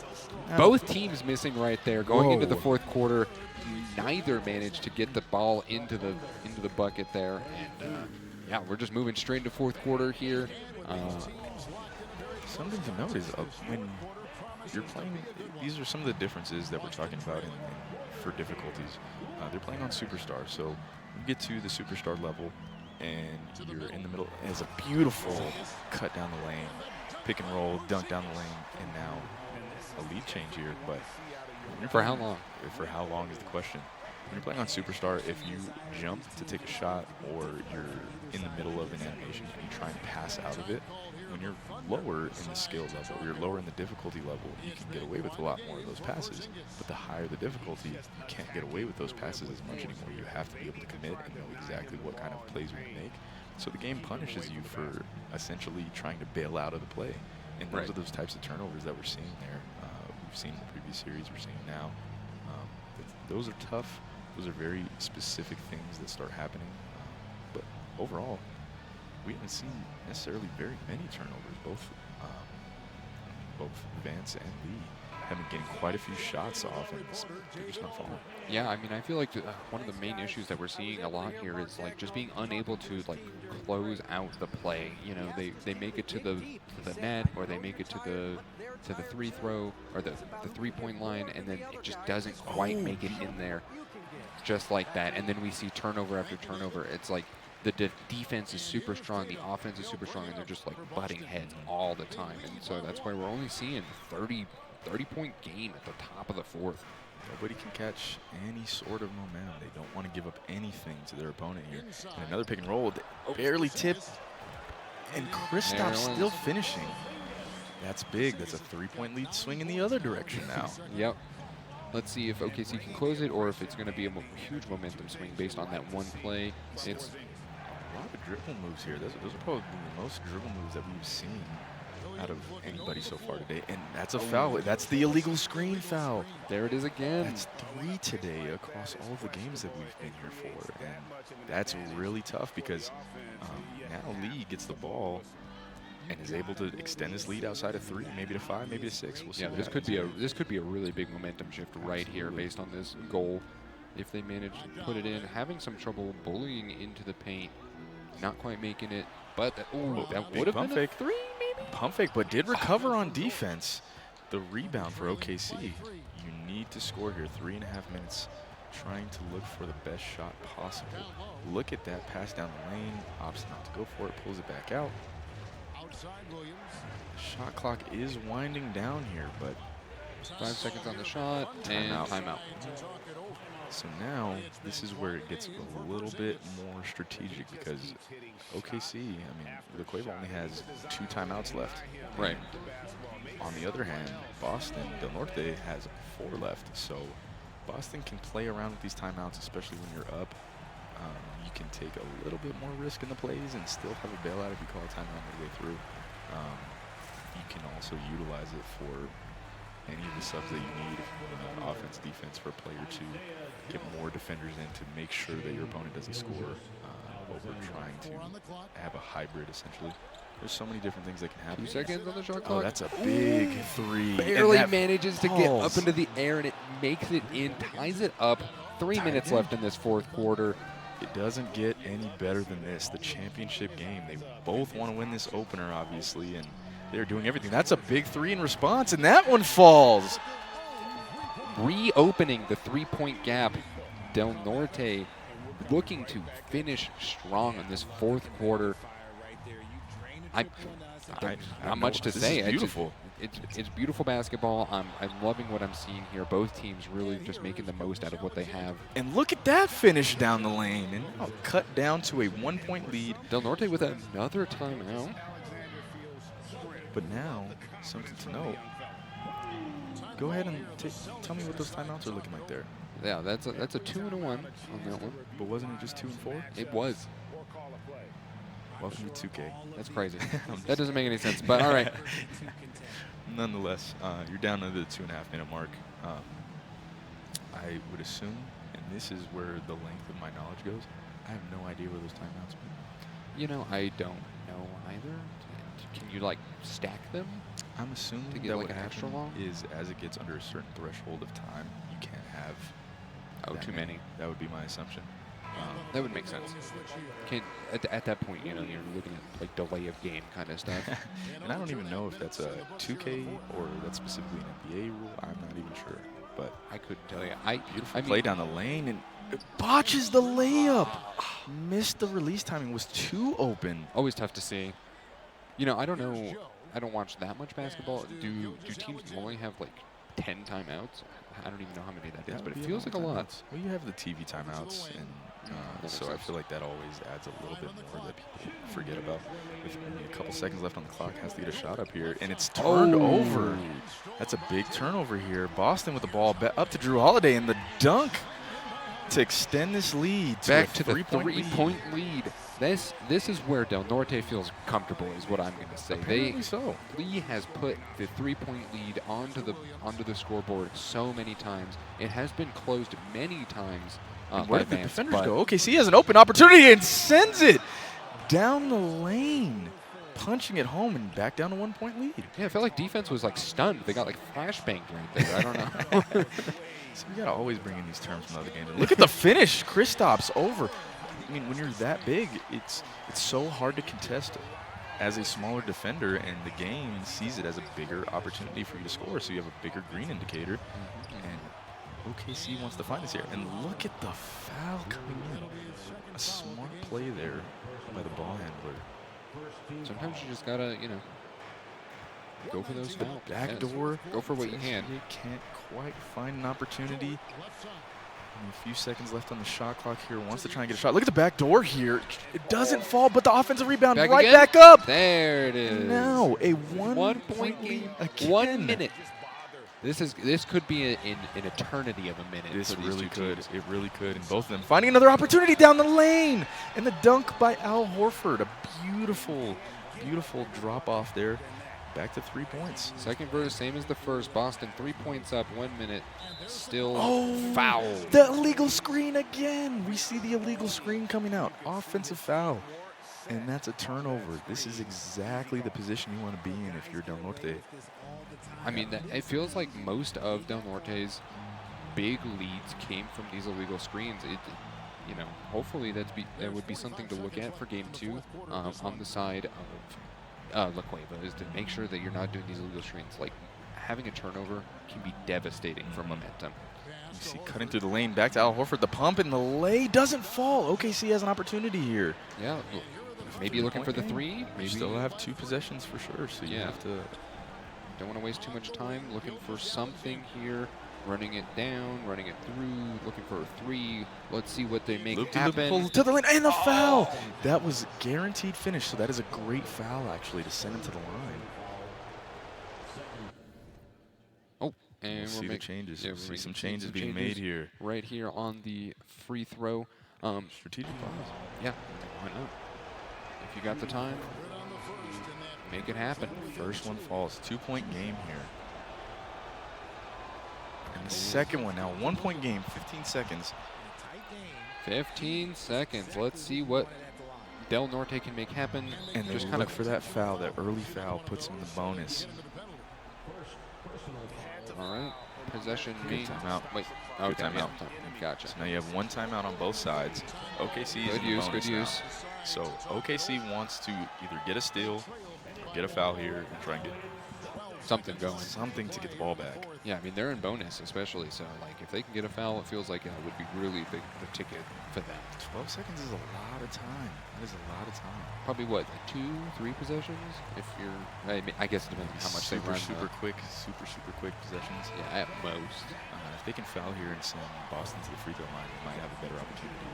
Now,
Both teams missing right there. Going into the
Whoa.
fourth quarter, neither managed to get the ball into the bucket there. And yeah, we're just moving straight into fourth quarter here.
Something to note is when you're playing, these are some of the differences that we're talking about for difficulties. They're playing on Superstar, so you get to the Superstar level, and you're in the middle. It has a beautiful cut down the lane, pick and roll, dunk down the lane, and now a lead change here. But when you're
For how
playing-
long?
For how long is the question. When you're playing on Superstar, if you jump to take a shot or you're in the middle of an animation and you try and pass out of it, when you're lower in the skill level, or you're lower in the difficulty level, you can get away with a lot more of those passes. But the higher the difficulty, you can't get away with those passes as much anymore. You have to be able to commit and know exactly what kind of plays you're going to make. So the game punishes you for essentially trying to bail out of the play. And those are those types of turnovers that we're seeing there. We've seen in the previous series, we're seeing now. Those are tough. Those are very specific things that start happening. But overall, we haven't seen necessarily very many turnovers. Both Vance and Lee have been getting quite a few shots off, and they're just not falling.
Yeah, I mean, I feel like one of the main issues that we're seeing a lot here is like just being unable to like close out the play. You know, they make it to the net, or they make it to the free throw or the 3-point line, and then it just doesn't quite make it in there, just like that. And then we see turnover after turnover. It's like the defense is super strong, the offense is super strong, and they're just like butting heads all the time. And so that's why we're only seeing 30-point game at the top of the fourth.
Nobody can catch any sort of momentum. They don't want to give up anything to their opponent here. And another pick and roll, barely tipped, and Kristaps still finishing. That's big. That's a 3-point lead swing in the other direction now.
Yep. Let's see if OKC can close it, or if it's going to be a huge momentum swing based on that one play. It's
a lot of dribble moves here. Those are probably the most dribble moves that we've seen out of anybody so far today. And that's a foul. That's the illegal screen foul.
There it is again.
That's 3 today across all of the games that we've been here for. And that's really tough because now Lee gets the ball and is able to extend his lead outside of 3, maybe to 5, maybe to 6. We'll see.
Yeah, this could be a really big momentum shift right here based on this goal. If they manage to put it in, having some trouble bullying into the paint, not quite making it, but that would have been a 3, maybe.
Pump fake, but did recover on defense. The rebound for OKC. You need to score here. 3.5 minutes, trying to look for the best shot possible. Look at that pass down the lane. Opts not to go for it, pulls it back out. Shot clock is winding down here, but
5 seconds on the shot, and timeout.
So now this is where it gets a little bit more strategic because OKC, I mean, the Quavo only has 2 timeouts left.
Right.
On the other hand, Boston, Del Norte has 4 left. So Boston can play around with these timeouts, especially when you're up. You can take a little bit more risk in the plays and still have a bailout if you call a timeout midway through. You can also utilize it for any of the subs that you need, offense, defense, for a player to get more defenders in to make sure that your opponent doesn't score. But we're trying to have a hybrid, essentially. There's so many different things that can happen.
2 seconds on the shot clock.
Oh, that's a big 3.
Barely manages to get up into the air, and it makes it in, ties it up. 3 minutes left in this fourth quarter.
It doesn't get any better than this. The championship game. They both want to win this opener, obviously, and they're doing everything. That's a big 3 in response, and that one falls.
reopening the three-point gap. Del Norte looking to finish strong in this fourth quarter. Not much to say.
This is beautiful.
It's beautiful basketball. I'm loving what I'm seeing here. Both teams really just making the most out of what they have.
And look at that finish down the lane. And now cut down to a 1-point lead.
Del Norte with another timeout.
But now, something to note. Go ahead and tell me what those timeouts are looking like there.
Yeah, that's a 2 and a 1 on that one.
But wasn't it just 2 and 4?
It was.
Welcome to 2K.
That's crazy. That doesn't make any sense, but all right.
Nonetheless, you're down to the 2.5-minute mark. I would assume, and this is where the length of my knowledge goes, I have no idea where those timeouts are.
You know, I don't know either. Can you, like, stack them?
I'm assuming
to get
that
like
what
an extra long?
is as it gets under a certain threshold of time, you can't have
Too many.
That would be my assumption.
That would make sense. At that point, you know, you're looking at like delay of game kind of stuff.
And I don't even know if that's a 2K or that's specifically an NBA rule. I'm not even sure. But
I couldn't tell you.
Beautiful play down the lane and it botches the layup. Missed the release timing. Was too open.
Always tough to see. You know, I don't know. I don't watch that much basketball. Do teams normally have like 10 timeouts? I don't even know how many that is, but it feels like a lot.
Well, you have the TV timeouts, and so I feel like that always adds a little bit more that people forget about. With only a couple seconds left on the clock, has to get a shot up here, and it's turned over. That's a big turnover here. Boston with the ball up to Drew Holiday, and the dunk to extend this lead
back to the
three-point
lead. This is where Del Norte feels comfortable, is what I'm going to say. Lee has put the 3-point lead onto the scoreboard so many times. It has been closed many times.
Where did the defenders go? Okay, so he has an open opportunity and sends it down the lane, punching it home and back down to 1-point lead.
Yeah, I felt like defense was like stunned. They got like flashbanged right there. I don't know.
So we gotta always bring in these terms from other games. Look at the finish. Kristaps over. I mean, when you're that big, it's so hard to contest as a smaller defender, and the game sees it as a bigger opportunity for you to score, so you have a bigger green indicator. And OKC wants to find this here. And look at the foul coming in. A smart play there by the ball handler.
Sometimes you just gotta, you know, go for those fouls.
Backdoor.
Go for what you can.
You can't quite find an opportunity. A few seconds left on the shot clock here. Wants to try and get a shot. Look at the back door here. It doesn't fall, but the offensive rebound back up.
There it is.
And now a 1-point
game
again.
1 minute. This could be an eternity of a minute.
This
for these
really
two
could.
teams.
It really could. And both of them finding another opportunity down the lane. And the dunk by Al Horford. A beautiful, beautiful drop off there. Back to 3 points.
Second verse, same as the first. Boston 3 points up, 1 minute. Still foul.
The illegal screen again. We see the illegal screen coming out. Offensive foul. And that's a turnover. This is exactly the position you want to be in if you're Del Norte.
I mean, it feels like most of Del Norte's big leads came from these illegal screens. You know, hopefully that would be something to look at for Game 2 on the side of La Cueva, is to make sure that you're not doing these illegal screens. Like, having a turnover can be devastating for momentum.
You see cutting through the lane, back to Al Horford. The pump and the lay doesn't fall. OKC has an opportunity here.
Yeah, maybe looking for the three. Maybe
still have 2 possessions for sure, so you have to.
Don't want to waste too much time looking for something here. Running it down, running it through, looking for a 3. Let's see what they make happen.
To the lane, and the foul! That was guaranteed finish, so that is a great foul, actually, to send him to the line.
Oh, and
we'll see the changes. Yeah, see some changes being made here.
Right here on the free throw.
Strategic fouls.
Yeah, why not? If you got the time, make it happen.
First one falls. 2-point game here. And the second one now, 1-point game, 15 seconds.
15 seconds. Let's see what Del Norte can make happen.
And just kind of for that foul, that early foul puts him in the bonus.
All right, possession.
Timeout.
Wait,
timeout.
Gotcha.
So now you have 1 timeout on both sides. OKC is in the bonus now. So OKC wants to either get a steal, or get a foul here, and try and get
something going.
Something to get the ball back.
Yeah, I mean, they're in bonus especially, so like if they can get a foul, it feels like it would be really big the ticket for them.
12 seconds is a lot of time. That is a lot of time.
Probably what, like 2-3 possessions? If you're, I guess it depends on how much they run.
Super quick possessions.
Yeah, at most.
If they can foul here and send Boston to the free throw line, they might have a better opportunity.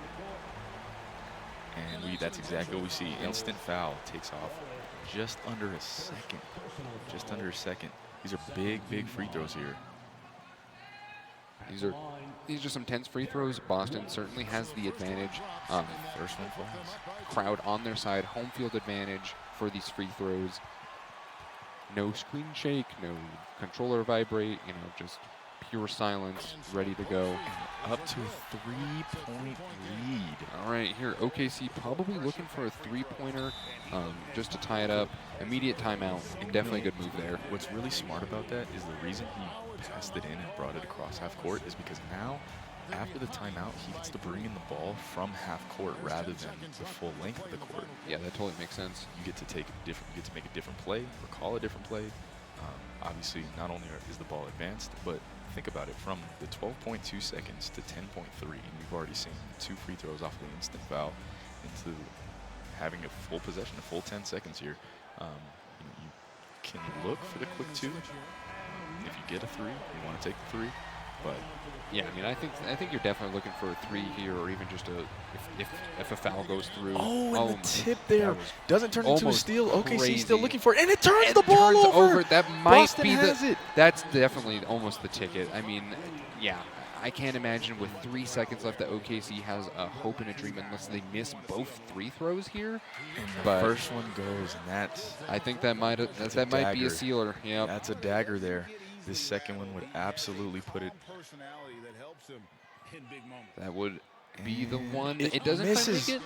And that's exactly what we see. Instant foul takes off just under a second. Just under a second. These are big free throws here.
These are some tense free throws. Boston certainly has the advantage.
First one falls.
Crowd on their side, home field advantage for these free throws. No screen shake, no controller vibrate, just pure silence, ready to go.
Up to a 3-point lead.
All right, here, OKC probably looking for a three-pointer just to tie it up. Immediate timeout, and definitely a good move there.
What's really smart about that is the reason he passed it in and brought it across half court is because now, after the timeout, he gets to bring in the ball from half court rather than the full length of the court.
Yeah, that totally makes sense.
You get to make a different play or call a different play. Obviously, not only is the ball advanced, but think about it, from the 12.2 seconds to 10.3, and we've already seen 2 free throws off the instant foul into having a full possession, a full 10 seconds here. You can look for the quick 2. If you get a 3, you want to take the 3. But
yeah, I mean, I think you're definitely looking for a 3 here, or even just if a foul goes through.
Oh, and the tip there doesn't turn into a steal. OKC
crazy.
still looking for it, and it turns the ball over.
That might
Boston
be
has it.
That's definitely almost the ticket. I mean, yeah, I can't imagine with 3 seconds left that OKC has a hope and a dream unless they miss both free throws here.
And the
but
first one goes, and
I think that might be a sealer. Yeah,
that's a dagger there. This second one would absolutely put it.
That would be the one. It doesn't
misses.
Make it.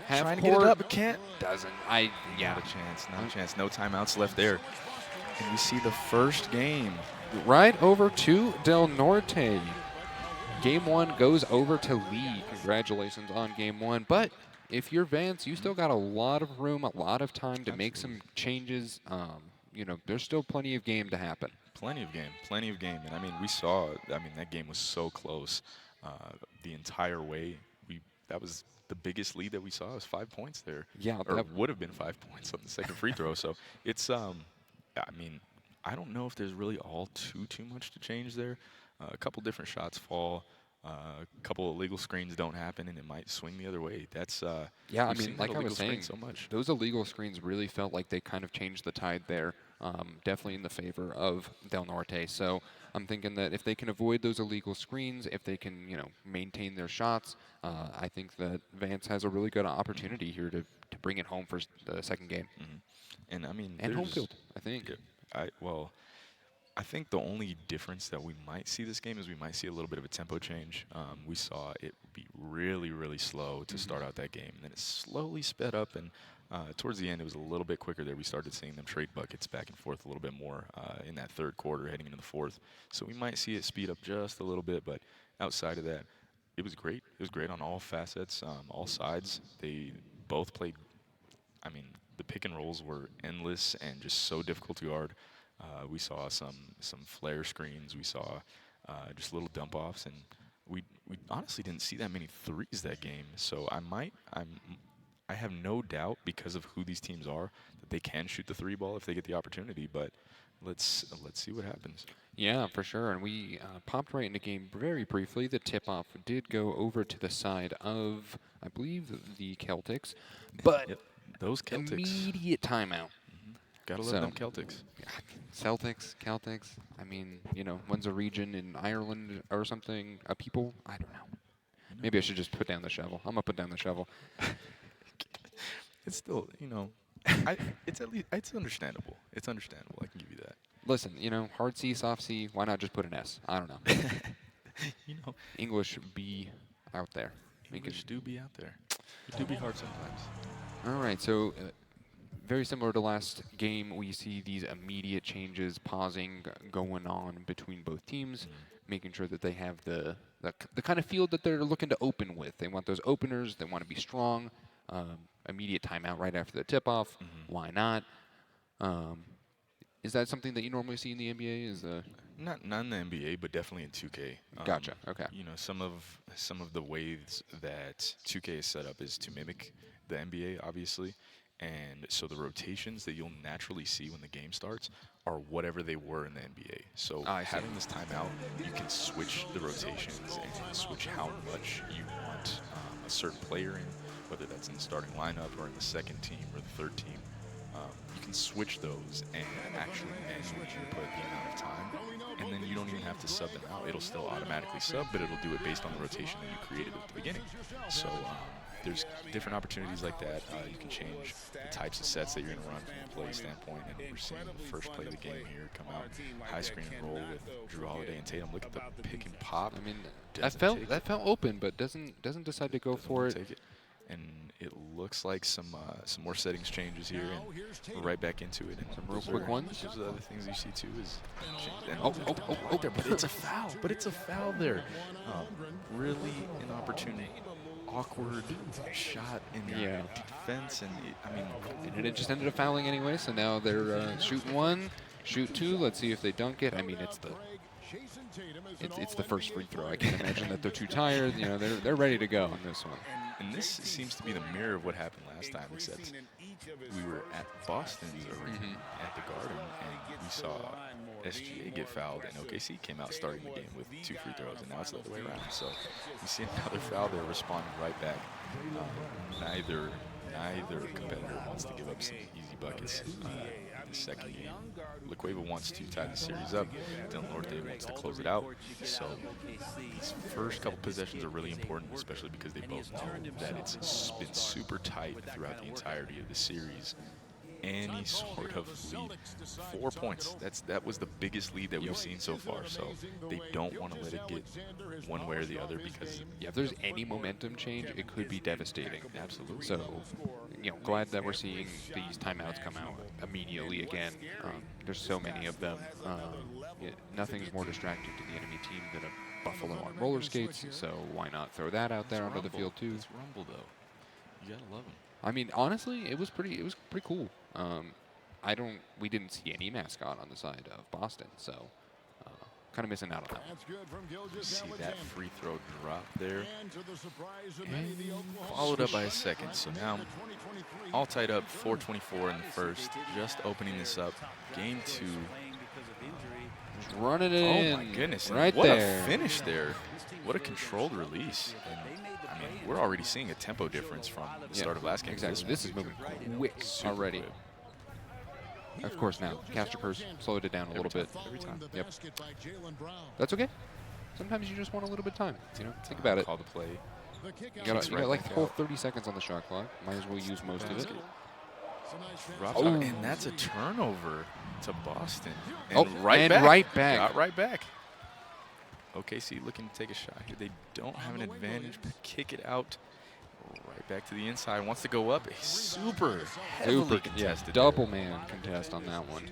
Half
Trying to
court,
get it up, but can't.
Doesn't.
Not a chance. Not a chance. No timeouts left there. And we see the first game.
Right over to Del Norte. Game 1 goes over to Lee. Congratulations on Game 1. But if you're Vance, you still got a lot of room, a lot of time to make some changes. There's still plenty of game to happen.
Plenty of game. And I mean, we saw, that game was so close the entire way. That was the biggest lead that we saw. It was 5 points there.
Yeah.
Or it would have been 5 points on the second free throw. So it's, I don't know if there's really all too much to change there. A couple different shots fall. A couple of illegal screens don't happen, and it might swing the other way. That's
yeah. I mean, like I was saying,
so much.
Those illegal screens really felt like they kind of changed the tide there. Definitely in the favor of Del Norte. So I'm thinking that if they can avoid those illegal screens, if they can, maintain their shots, I think that Vance has a really good opportunity here to bring it home for the second game.
And I mean,
and home field, I think.
I think the only difference that we might see this game is we might see a little bit of a tempo change. We saw it be really slow to start out that game, and then it slowly sped up, and towards the end it was a little bit quicker there. We started seeing them trade buckets back and forth a little bit more in that third quarter heading into the fourth. So we might see it speed up just a little bit, but outside of that, it was great. It was great on all facets, all sides. They both played, the pick and rolls were endless and just so difficult to guard. We saw some flare screens. We saw just little dump offs, and we honestly didn't see that many threes that game. So I have no doubt, because of who these teams are, that they can shoot the 3 ball if they get the opportunity. But let's see what happens.
Yeah, for sure. And we popped right in the game very briefly. The tip-off did go over to the side of, I believe, the Celtics. But
those Celtics.
Immediate timeout.
Gotta love them Celtics.
Celtics. I mean, one's a region in Ireland or something. A people. I don't know. Maybe I should just put down the shovel. I'm gonna put down the shovel.
It's still, it's at least it's understandable. It's understandable. I can give you that.
Listen, hard C, soft C. Why not just put an S? I don't know. English be out there.
English do be out there. It do be hard sometimes.
All right, so. Very similar to last game, we see these immediate changes, pausing going on between both teams, making sure that they have the kind of field that they're looking to open with. They want those openers. They want to be strong. Immediate timeout right after the tip-off. Why not? Is that something that you normally see in the NBA? Is
Not in the NBA, but definitely in 2K.
Gotcha. Okay.
You know, some of the ways that 2K is set up is to mimic the NBA, obviously, and so the rotations that you'll naturally see when the game starts are whatever they were in the NBA. So
I see.
having this timeout, you can switch the rotations and switch how much you want a certain player in, whether that's in the starting lineup or in the second team or the third team. You can switch those and actually manually input the amount of time, and then you don't even have to sub them out. It'll still automatically sub, but it'll do it based on the rotation that you created at the beginning. So there's different opportunities like that. You can change the types of sets that you're going to run from a play standpoint, and we're seeing the first play of the game here come out. High screen and roll with Drew Holiday and Tatum. Look at the pick and pop.
I mean, that felt open, but doesn't decide to go for it.
Take it. And it looks like some more settings changes here, and we're right back into it. And
Some real quick ones.
Those are the other things you see too is
Oh,
but it's a foul. But it's a foul there. Really an opportunity. Awkward shot in the defense, and
And it just ended up fouling anyway. So now they're shooting one, shoot two. Let's see if they dunk it. I mean, it's the first free throw. I can't imagine that they're too tired. You know, they're ready to go on this one.
And this seems to be the mirror of what happened last time, except we were at Boston's arena at the Garden, and we saw SGA get fouled, and OKC came out starting the game with 2 free throws, and now it's the other way around. So we see another foul there, responding right back. Neither competitor wants to give up some easy buckets in the second game. Laqueva wants to tie the series up. Del Norte wants to close it out. So these first couple possessions are really important, especially because they both know that it's been super tight throughout the entirety of the series. Any sort of lead, 4 points. That was the biggest lead that we've seen so far. So they don't want to let it get one way or the other, because
if there's any momentum change, it could be devastating.
Absolutely.
So, glad that we're seeing these timeouts come out immediately again. There's so many of them. Nothing's more distracting to the enemy team than a Buffalo on roller skates. So why not throw that out there onto the field too?
It's Rumble though. You gotta love him.
I mean, honestly, it was pretty cool. We didn't see any mascot on the side of Boston, so kind of missing out on that.
You see that free throw drop there, and followed up by a second. So now, all tied up, 4:24 in the first. Just opening this up, game 2.
Just running it in.
Oh my goodness!
Right
what
there.
a finish there! What a controlled release. And I mean, we're already seeing a tempo difference from the start of last game.
Exactly. This is moving quick already.
Quick.
Of course, now Casterpers slowed it down a little bit.
Every time.
Yep. That's okay. Sometimes you just want a little bit of time. Think about it.
Call the play.
You got like the whole 30 seconds on the shot clock. Might as well use most of it.
Drops out, and that's a turnover to Boston. And
right back.
Got right back. OKC looking to take a shot here. They don't have an advantage, but kick it out. Right back to the inside. Wants to go up. Super heavily contested.
Double man contest on that one.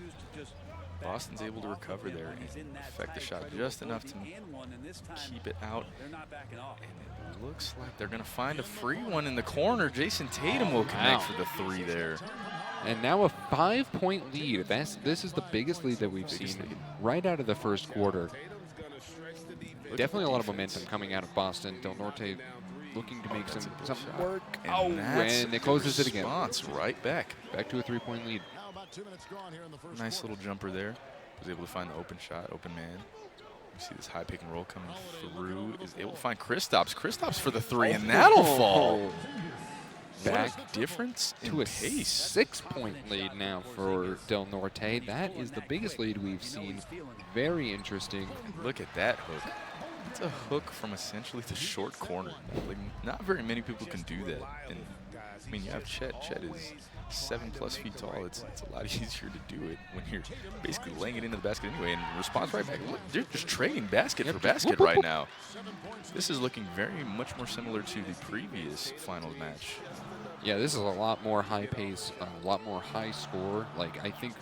Boston's able to recover there and affect the shot just enough to keep it out. And it looks like they're going to find a free one in the corner. Jason Tatum will connect for the 3 there.
And now a 5-point lead. This is the biggest lead that we've seen right out of the first quarter. Definitely a lot of momentum coming out of Boston. Del Norte looking to make some work. And it closes it again.
Right back.
Back to a 3-point lead.
Nice little jumper there. Was able to find the open shot, open man. You see this high pick and roll coming through. Is able to find Kristaps. Kristaps for the 3, and that'll fall. Back difference
to a
pace.
6-point lead now for Del Norte. That is the biggest lead we've seen. Very interesting.
Look at that hook. It's a hook from essentially the short corner. Like, not very many people can do that. And I mean, you have Chet. Chet is 7+ feet tall. It's a lot easier to do it when you're basically laying it into the basket anyway, and responds right back. Look, they're just trading basket for basket right now. This is looking very much more similar to the previous finals match.
Yeah, this is a lot more high pace, a lot more high score. Like, I think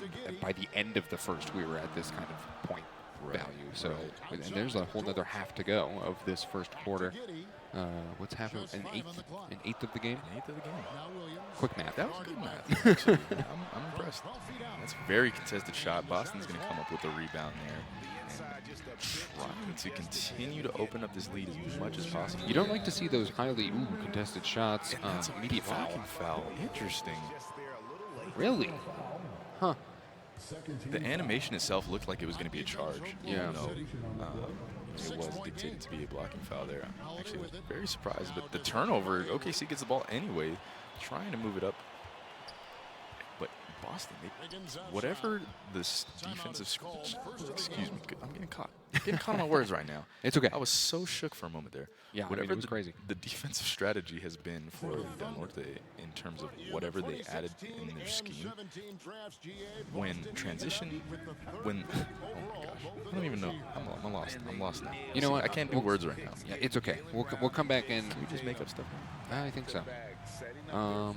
by the end of the first, we were at this kind of point value. So, and there's a whole other half to go of this first quarter. What's happened? An eighth of the game.
An eighth of the game.
Quick math.
That was good math, actually. I'm impressed. That's a very contested shot. Boston's going to come up with a rebound there. And trying to continue to open up this lead as much as possible.
You don't like to see those highly contested shots.
That's
Immediate foul.
blocking foul. Interesting.
Really? Huh.
The animation itself looked like it was going to be a charge.
Yeah.
Even though, it was dictated to be a blocking foul there. I'm actually very surprised. But the turnover, OKC gets the ball anyway, trying to move it up. But Boston, whatever this defensive excuse me, I'm getting caught. Getting caught on my words right now.
It's okay.
I was so shook for a moment there.
Yeah,
whatever
it was crazy.
The defensive strategy has been for Del Norte in terms of whatever they added in their scheme. When transition, when oh my gosh, I don't even know. I'm lost. I'm lost now.
You know what?
I can't do words right now.
Yeah, it's okay. We'll come back and
Can we just make up stuff now?
I think so.
I'm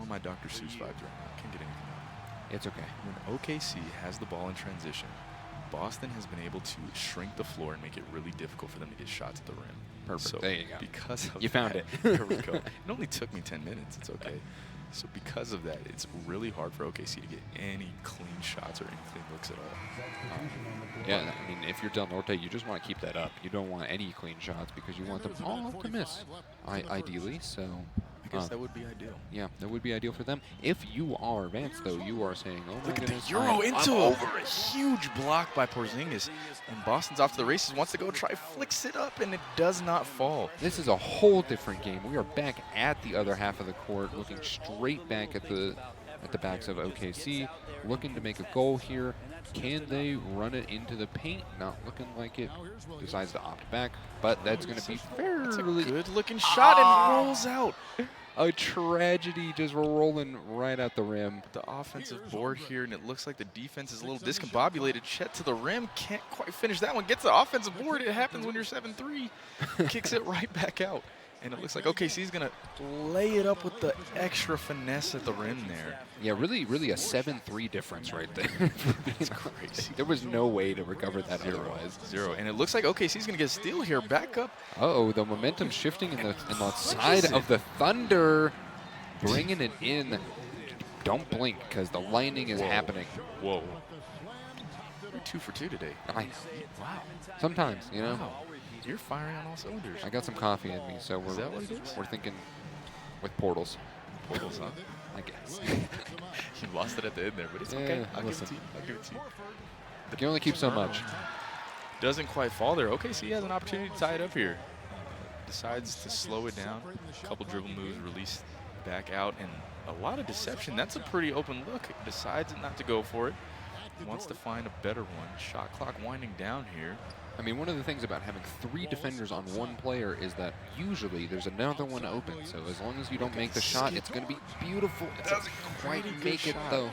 on my Dr. Seuss vibes right now. Can't get anything out.
It's okay.
When OKC has the ball in transition, Boston has been able to shrink the floor and make it really difficult for them to get shots at the rim.
Perfect.
So
There you go.
Because of
You found
that,
it.
Here we go. It only took me 10 minutes. It's okay. So because of that, it's really hard for OKC to get any clean shots or any clean looks at all.
Yeah, I mean, if you're Del Norte, you just want to keep that up. You don't want any clean shots because you want them all to miss, ideally. So,
I guess that would be ideal.
yeah, that would be ideal for them. If you are Vance, though, you are saying, "Oh my
Look at the
goodness,
Euro
I'm
into
over
a huge block by Porzingis, and Boston's off to the races. Wants to go try, flicks it up, and it does not fall.
This is a whole different game. We are back at the other half of the court, looking straight back at the backs of OKC, looking to make a goal here. Can they run it into the paint? Not looking like it. Decides to opt back, but that's going to be fairly
Good-looking shot and rolls out.
a tragedy, just rolling right at the rim.
The offensive board here, and it looks like the defense is a little discombobulated. Chet to the rim, can't quite finish that one. Gets the offensive board. It happens when you're 7-3. Kicks it right back out. And it looks like OKC's going to lay it up with the extra finesse at the rim there.
Yeah, really a 7-3 difference right there.
It's crazy.
There was no way to recover that otherwise.
Zero. And it looks like OKC's going to get a steal here. Back up.
Uh-oh, the momentum shifting in the side of the Thunder, bringing it in. Don't blink, because the lightning is happening.
Whoa. You're 2 for 2 today.
I know.
Wow.
Sometimes, you know.
Wow. You're firing on all cylinders.
I got some coffee in me, so
Is that what it is?
we're thinking with portals,
Portals, huh?
I guess.
You lost it at the end there, but it's okay.
Yeah,
I'll give it
listen.
to you. I'll give it to you.
You can only keep so much.
Doesn't quite fall there. OKC has an opportunity to tie it up here. Decides to slow it down. A couple dribble moves, release back out, and a lot of deception. That's a pretty open look. Decides not to go for it. Wants to find a better one. Shot clock winding down here.
I mean, one of the things about having 3 defenders on one player is that usually there's another one open. So as long as you don't make the shot, it's going to be beautiful. It doesn't quite make it, though.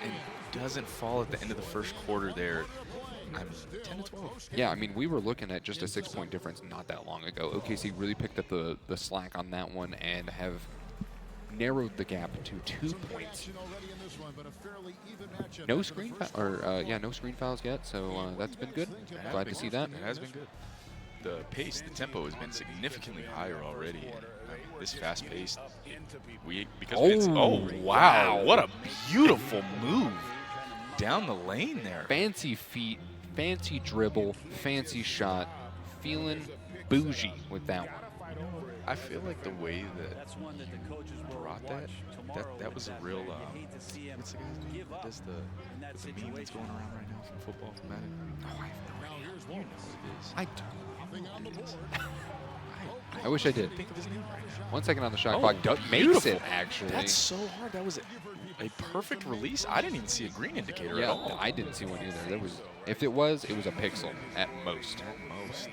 And doesn't fall at the end of the first quarter there. I'm 10-12.
Yeah, I mean, we were looking at just a 6-point difference not that long ago. OKC really picked up the slack on that one and have narrowed the gap to 2 points. No screen no screen fouls yet, so that's been good. Glad to see that.
It has been good. The pace, the tempo has been significantly higher already. And this fast pace, wow, what a beautiful move down the lane there.
Fancy feet, fancy dribble, fancy shot. Feeling bougie with that one.
I feel like the way that brought that was a real what's the guy's name that does the meme that's going around right now from football from Madden?
Oh, I have no idea.
You know what it is.
I don't. I wish I did.
Think of his name right now.
1 second on the shot
Oh,
clock. Makes
beautiful.
it, actually.
That's so hard. That was a perfect release. I didn't even see a green indicator at all.
I didn't see one either. There was, if it was a pixel at most.
At most.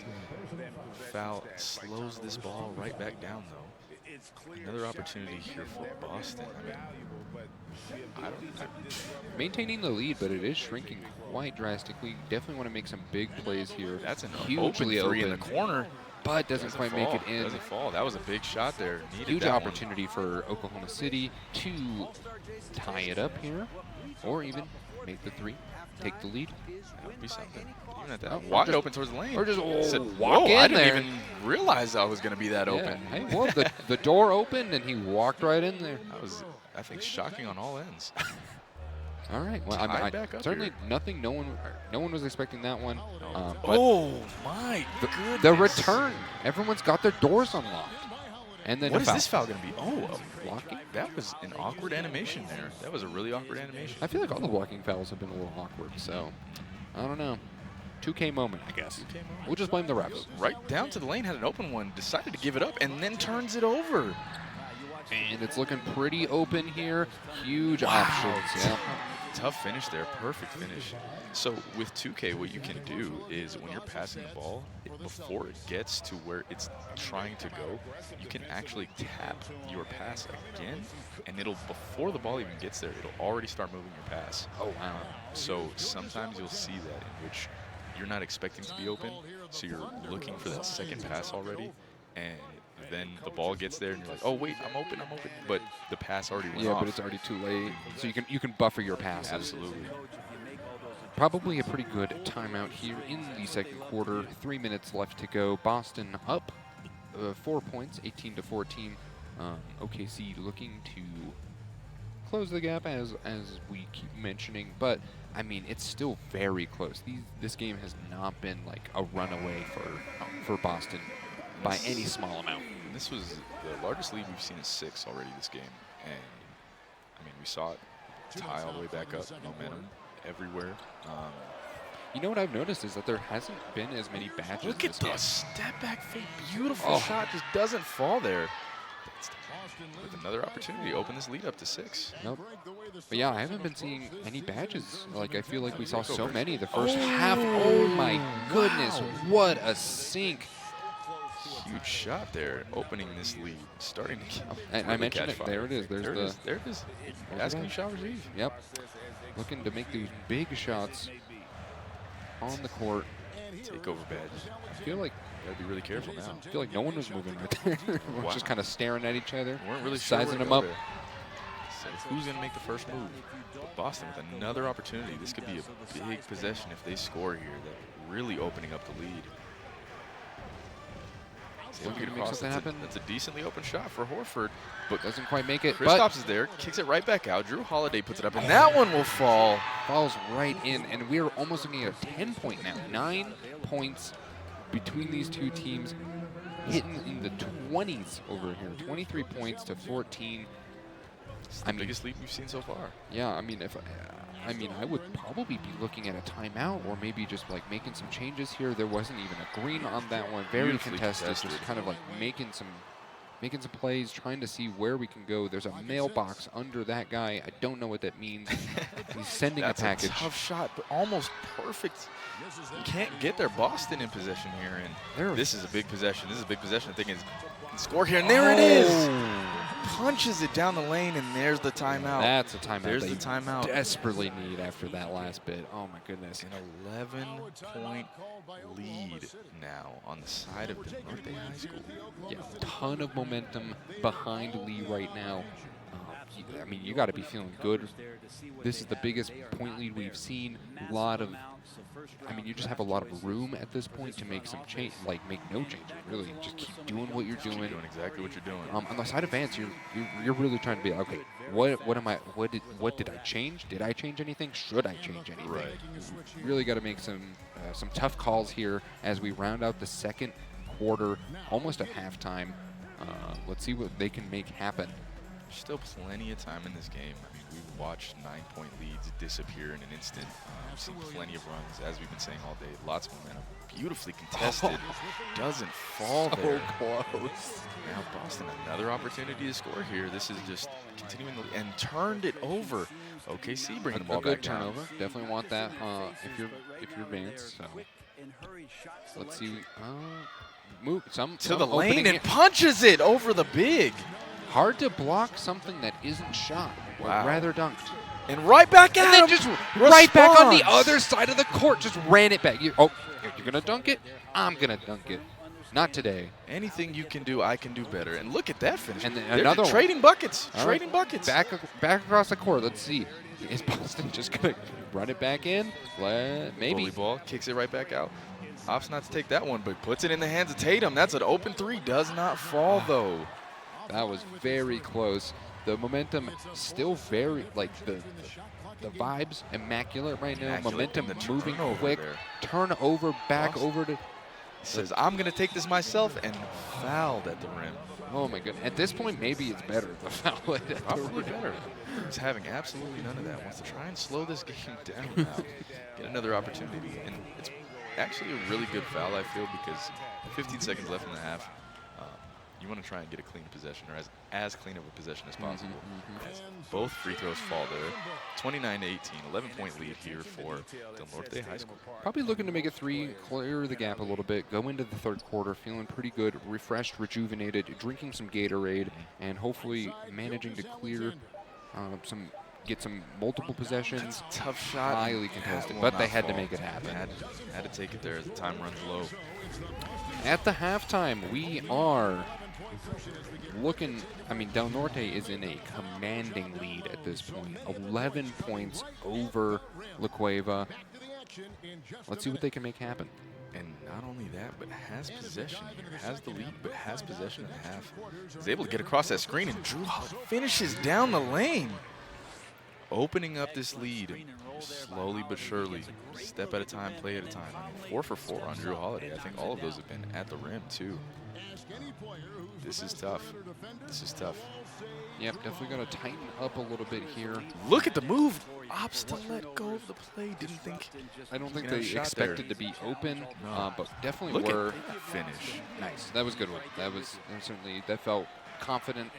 Foul slows this ball right back down, though. Another opportunity here for Boston. I don't know.
Maintaining the lead, but it is shrinking quite drastically. Definitely want to make some big plays here.
That's an
hugely
open three in
open,
the corner.
but doesn't quite make it in.
Doesn't fall. That was a big shot there. Needed
Huge
that
opportunity for Oklahoma City to tie it up here, or even make the 3. take the lead.
That would be something. Even at that wide open towards the lane.
Or just
Said,
walk
whoa,
in
I
there.
didn't even realize I was going to be that
Yeah.
open.
Hey, well, the door opened and he walked right in there.
That was, I think, shocking on all ends.
All right. Well,
Tied back up
certainly
here.
nothing. No one was expecting that one. But
Oh, my goodness.
the return. Everyone's got their doors unlocked. And then
What
a
is
foul.
this foul going to be? Oh,
Blocking?
that was an awkward animation there. That was a really awkward animation.
I feel like all the blocking fouls have been a little awkward. So I don't know. 2K moment, I guess.
2K moment.
We'll just blame the refs.
Right down to the lane, had an open one, decided to give it up, and then turns it over.
And it's looking pretty open here. Huge options. Yeah.
Tough finish there, perfect finish. So with 2K, what you can do is when you're passing the ball, before it gets to where it's trying to go, you can actually tap your pass again, and it'll, before the ball even gets there, it'll already start moving your pass.
Oh, wow.
So sometimes you'll see that in which you're not expecting to be open, so you're looking for that second pass already, and then the ball gets there, and you're like, oh wait, I'm open, but the pass already went
Yeah,
off.
but it's already too late. So you can buffer your passes.
Absolutely.
Probably a pretty good timeout here in the second quarter. 3 minutes left to go. Boston up 4 points, 18-14. OKC looking to close the gap as we keep mentioning, but I mean it's still very close. This game has not been like a runaway for Boston by any small amount.
And this was the largest lead we've seen is 6 already this game, and I mean we saw it tie all the way back up, momentum everywhere.
You know what I've noticed is that there hasn't been as many badges.
Look
in
at
this game.
the step back fake, beautiful
Oh.
shot, just doesn't fall there. With another opportunity to open this lead up to 6.
Nope. But yeah, I haven't been seeing any badges. Like I feel like we saw so many the first half. Oh my goodness, what a sink!
Huge shot there, opening this lead, starting to get
And I
really
mentioned
catch
it.
fire.
There it is. There's
There
the.
it is. There it is. Asking shot receive.
Yep. Looking to make these big shots on the court.
Takeover badge.
I feel like
Gotta be really careful now.
I feel like no one was moving right there. Everyone was just kind of staring at each other,
Weren't really sure
sizing
where to
them
go
up.
there. So who's going to make the first move? But Boston with another opportunity. This could be a big possession if they score here. That really opening up the lead.
Looking to make something happen.
That's a decently open shot for Horford. But
Doesn't quite make it, but
Kristaps is there, kicks it right back out. Drew Holiday puts it up, and that one will fall.
falls right in. And we're almost looking at a 10-point now. 9 points between these two teams, hitting in the 20s over here. 23 points to 14.
It's the biggest lead we've seen so far.
Yeah, I mean, I would probably be looking at a timeout or maybe just like making some changes here. There wasn't even a green on that one. Very
Beautifully
contested.
contested.
Just kind of like making some plays, trying to see where we can go. There's a mailbox under that guy. I don't know what that means. He's sending
That's
a package.
a tough shot, but almost perfect. Can't get their Boston in possession here, and this is a big possession. This is a big possession. I think it's can score here, and there it is. Punches it down the lane, and there's the timeout.
That's a timeout.
There's
they
the timeout.
desperately need after that last bit. Oh my goodness.
An 11-point lead now on the side of the North Bay High School.
Yeah, ton of momentum behind Lee right now. I mean, you got to be feeling good. This is the biggest point lead we've seen. A lot of, I mean, you just have a lot of room at this point to make some change, like make no changes, really. Just keep doing what you're doing.
Keep doing exactly what you're doing.
On the side of Vance, you're really trying to be like, okay, what did I change? Did I change anything? Should I change anything?
Right.
You really got to make some tough calls here as we round out the second quarter, almost at halftime. Let's see what they can make happen.
Still plenty of time in this game. I mean, we've watched 9-point leads disappear in an instant. We've seen plenty of runs, as we've been saying all day. Lots of momentum. Beautifully contested. Doesn't fall there.
So close.
Now Boston, another opportunity to score here. This is just continuing and turned it over. OKC bringing the ball
A good
back down.
turnover. Definitely want that if you're Vance. So let's see. Move some
To the
opening
lane and
here.
punches it over the big.
Hard to block something that isn't shot, but
Wow.
rather dunked.
And right back at
And then
him.
just right back on the
Responds.
other side of the court, just ran it back. You're going to dunk it? I'm going to dunk it. Not today.
Anything you can do, I can do better. And look at that finish.
And then
They're
another one.
trading buckets.
All
Trading
right.
buckets.
Back across the court. Let's see. Is Boston just going to run it back in? Maybe.
Goalie ball, kicks it right back out. Opts not to take that one, but puts it in the hands of Tatum. That's an open three. Does not fall, though.
That was very close. The momentum still very, like, the vibes immaculate right now.
Immaculate.
Momentum
And the
moving
turnover
quick.
there.
Turnover back
Boston
over to.
Says, I'm going to take this myself, and fouled at the rim.
Oh my goodness. At this point, maybe it's better to foul it at the
Probably
rim.
better. He's having absolutely none of that. Wants to try and slow this game down now. Get another opportunity. And it's actually a really good foul, I feel, because 15 seconds left in the half. You want to try and get a clean possession, or as clean of a possession as possible. As both free throws fall there. 29-18, 11-point lead here for Del Norte High School.
Probably looking to make a three, clear the gap a little bit, go into the third quarter feeling pretty good, refreshed, rejuvenated, drinking some Gatorade, and hopefully managing to clear get some multiple possessions.
That's a tough shot.
Highly contested, but they had to make it happen.
Had to take it there as the time runs low.
At the halftime, we are looking, I mean, Del Norte is in a commanding lead at this point. 11 points over La Cueva. Let's see what they can make happen.
And not only that, but has possession here. Has the lead, but has possession in the half. Is able to get across that screen, and Drew finishes down the lane. Opening up this lead slowly but surely, step at a time, play at a time. I mean, 4 for 4 on Drew Holiday. I think all of those have been at the rim, too. This is tough. This is tough.
Yep, definitely going to tighten up a little bit here.
Look at the move. Opts to let go of the play.
I don't think
gonna
they
have a shot
expected
there.
to be open, but definitely
Look
were.
at that finish.
Nice. That was a good one. That was certainly, that felt confident,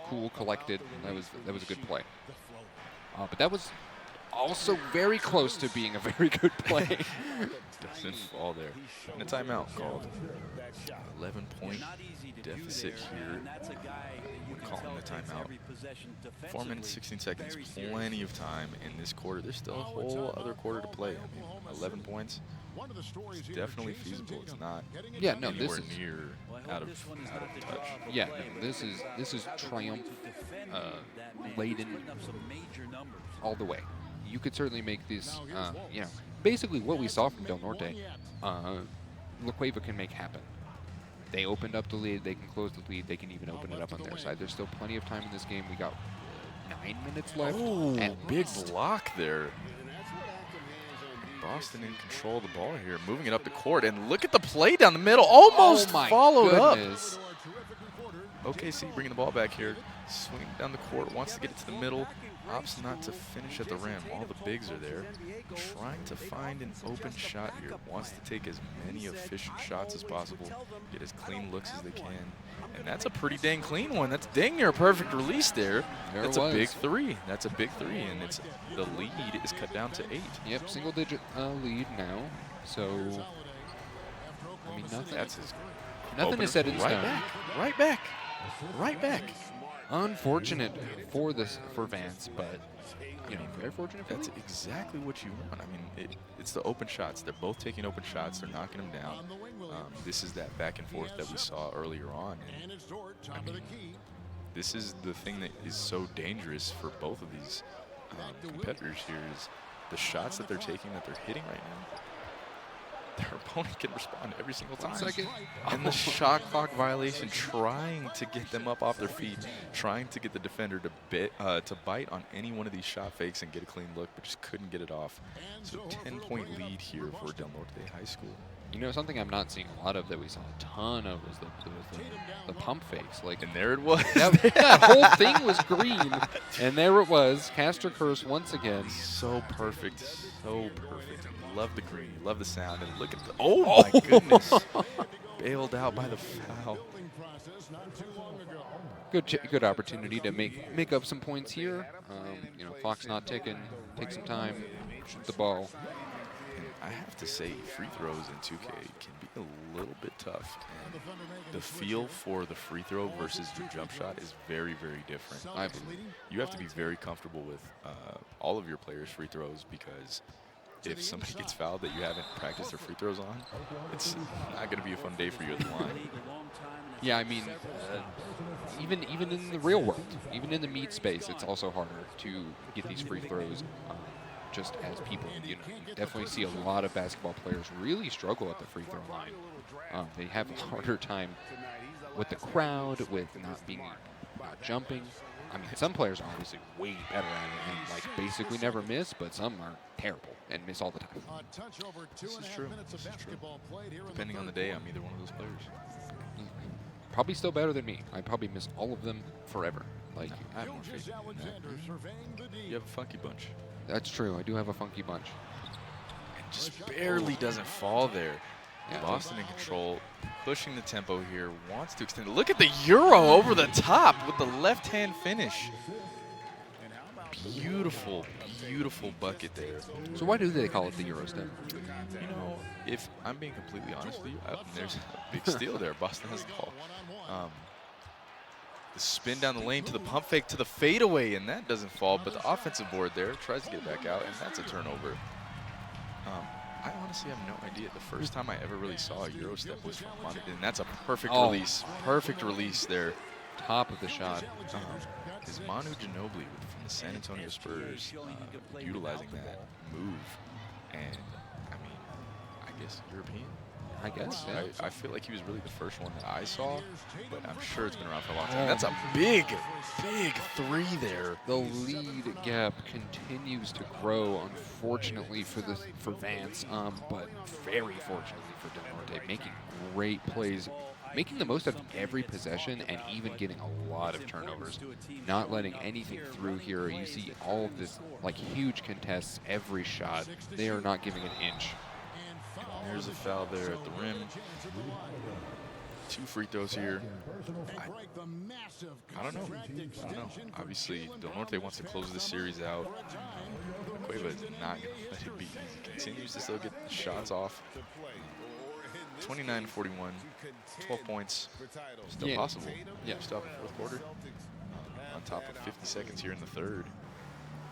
cool, collected. That was a good play. But that was also very close to being a very good play.
Doesn't fall there. And a timeout called. 11-point deficit here. We're calling the timeout. 4 minutes, 16 seconds. Plenty of time in this quarter. There's still a whole other quarter to play. I mean, 11 points. It's definitely feasible. It's not anywhere near out of touch.
Yeah, no, this is triumph laden all the way. You could certainly make this, basically what we saw from Del Norte, La Cueva can make happen. They opened up the lead, they can close the lead, they can even open it up on their side. There's still plenty of time in this game. We got 9 minutes left.
Oh,
at
big
least.
block there. Boston in control of the ball here, moving it up the court, and look at the play down the middle, almost
Oh my
followed
goodness.
up. OKC bringing the ball back here, swinging down the court, wants to get it to the middle, opts not to finish at the rim. All the bigs are there, trying to find an open shot here, wants to take as many efficient shots as possible, get as clean looks as they can, and that's a pretty dang clean one. That's dang near a perfect release there. That's a big three. That's a big three, and it's the lead is cut down to 8.
Yep, single-digit lead now. So, I mean, nothing is set in stone.
Right back. Right back.
Unfortunate for Vance, but very fortunate for
That's
them.
exactly what you want. I mean, it's the open shots. They're both taking open shots. They're knocking them down. This is that back and forth that we saw earlier on. And, I mean, this is the thing that is so dangerous for both of these competitors here is the shots that they're taking, that they're hitting right now. Their opponent can respond every single time.
1 second.
And the shot clock violation, trying to get them up off their feet, trying to get the defender to bite on any one of these shot fakes and get a clean look, but just couldn't get it off. So 10-point lead here for Del Norte High School.
You know, something I'm not seeing a lot of that we saw a ton of was the pump fakes. Like,
And there it was.
that whole thing was green, and there it was. Caster Curse once again.
So perfect. So perfect. Love the green. Love the sound. And look at the... Oh, my goodness. Bailed out by the foul.
Good opportunity to make up some points here. Clock's not ticking. Take some time. Shoot the ball.
And I have to say, free throws in 2K can be a little bit tough. And the feel for the free throw versus your jump shot is very, very different. I believe you have to be very comfortable with all of your players' free throws because if somebody gets fouled that you haven't practiced their free throws on, it's not going to be a fun day for you at the line.
Yeah, I mean, even in the real world, even in the meet space, it's also harder to get these free throws. Just as people, you definitely see a lot of basketball players really struggle at the free throw line. They have a harder time with the crowd, with not jumping. I mean, some players are obviously way better at it and like basically never miss, but some are terrible and miss all the time.
This is true. This is true. Depending on the day, I'm either one of those players.
Probably still better than me. I probably miss all of them forever. Like,
I have more faith in that. You have a funky bunch.
That's true. I do have a funky bunch.
And just barely doesn't fall there. Yeah, Boston in control, pushing the tempo here, wants to extend. Look at the Euro over the top with the left-hand finish. Beautiful, beautiful bucket there.
So why do they call it the Euro step?
You know, if I'm being completely honest with you, there's a big steal there. Boston has the ball. The spin down the lane to the pump fake to the fadeaway, and that doesn't fall. But the offensive board there tries to get back out, and that's a turnover. I honestly have no idea. The first time I ever really saw a Euro step was from Manu, and that's a perfect release. Perfect release there.
Top of the shot.
Is Manu Ginobili from the San Antonio Spurs utilizing that move? And, I mean, I guess European?
I guess, yeah.
I feel like he was really the first one that I saw, but I'm sure it's been around for a long time. That's a big, big three there.
The lead gap continues to grow, unfortunately for Vance, but very fortunately for Del Norte, making great plays, making the most of every possession and even getting a lot of turnovers, not letting anything through here. You see all of this, like, huge contests every shot. They are not giving an inch.
There's a foul there at the rim. 2 free throws here. I don't know. Obviously, Del Norte wants to close this series out. Cueva is not going to let it be easy. Continues to still get shots off. 29-41, 12 points. Still possible. Yeah, still have a fourth quarter. On top of 50 seconds here in the third.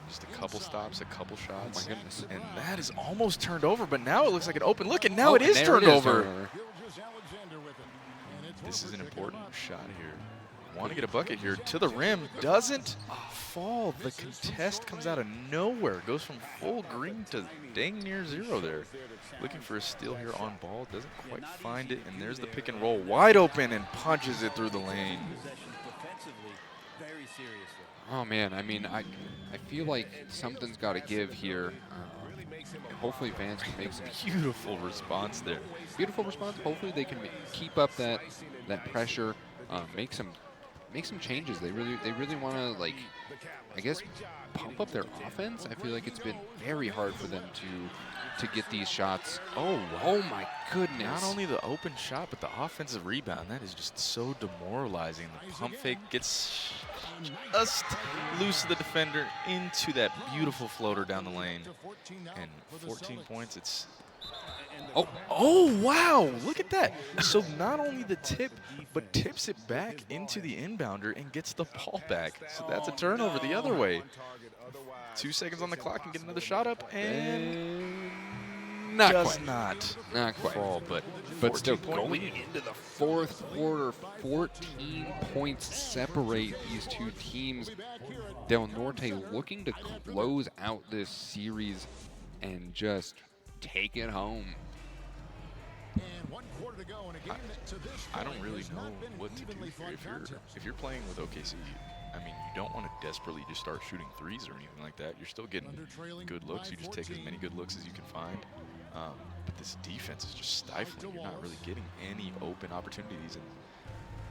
Just a couple stops, a couple shots.
Oh my goodness.
And that is almost turned over, but now it looks like an open look, and now it is turned over. This is an important shot here. Want to get a bucket here to the rim, doesn't fall. The contest comes out of nowhere, goes from full green to dang near 0 there. Looking for a steal here on ball, doesn't quite find it, and there's the pick and roll wide open and punches it through the lane.
Oh man, I mean, I feel like something's got to give here. Hopefully Vance can make some
beautiful response there.
Beautiful response. Hopefully they can keep up that pressure, make some changes. They really want to, like, I guess, pump up their offense. I feel like it's been very hard for them to get these shots. Oh my goodness.
Not only the open shot, but the offensive rebound. That is just so demoralizing. The pump fake gets just loose of the defender into that beautiful floater down the lane. And 14 points, it's... Oh, wow, look at that. So not only the tip, but tips it back into the inbounder and gets the ball back. So that's a turnover the other way. 2 seconds on the clock and get another shot up, and
not quite
fall, but
still going into the fourth quarter, 14 points separate these two teams. Del Norte looking to close out this series and just take it home.
I don't really know what to do here. If you're playing with OKC, I mean, you don't want to desperately just start shooting threes or anything like that. You're still getting good looks. You just take as many good looks as you can find. But this defense is just stifling. You're not really getting any open opportunities. And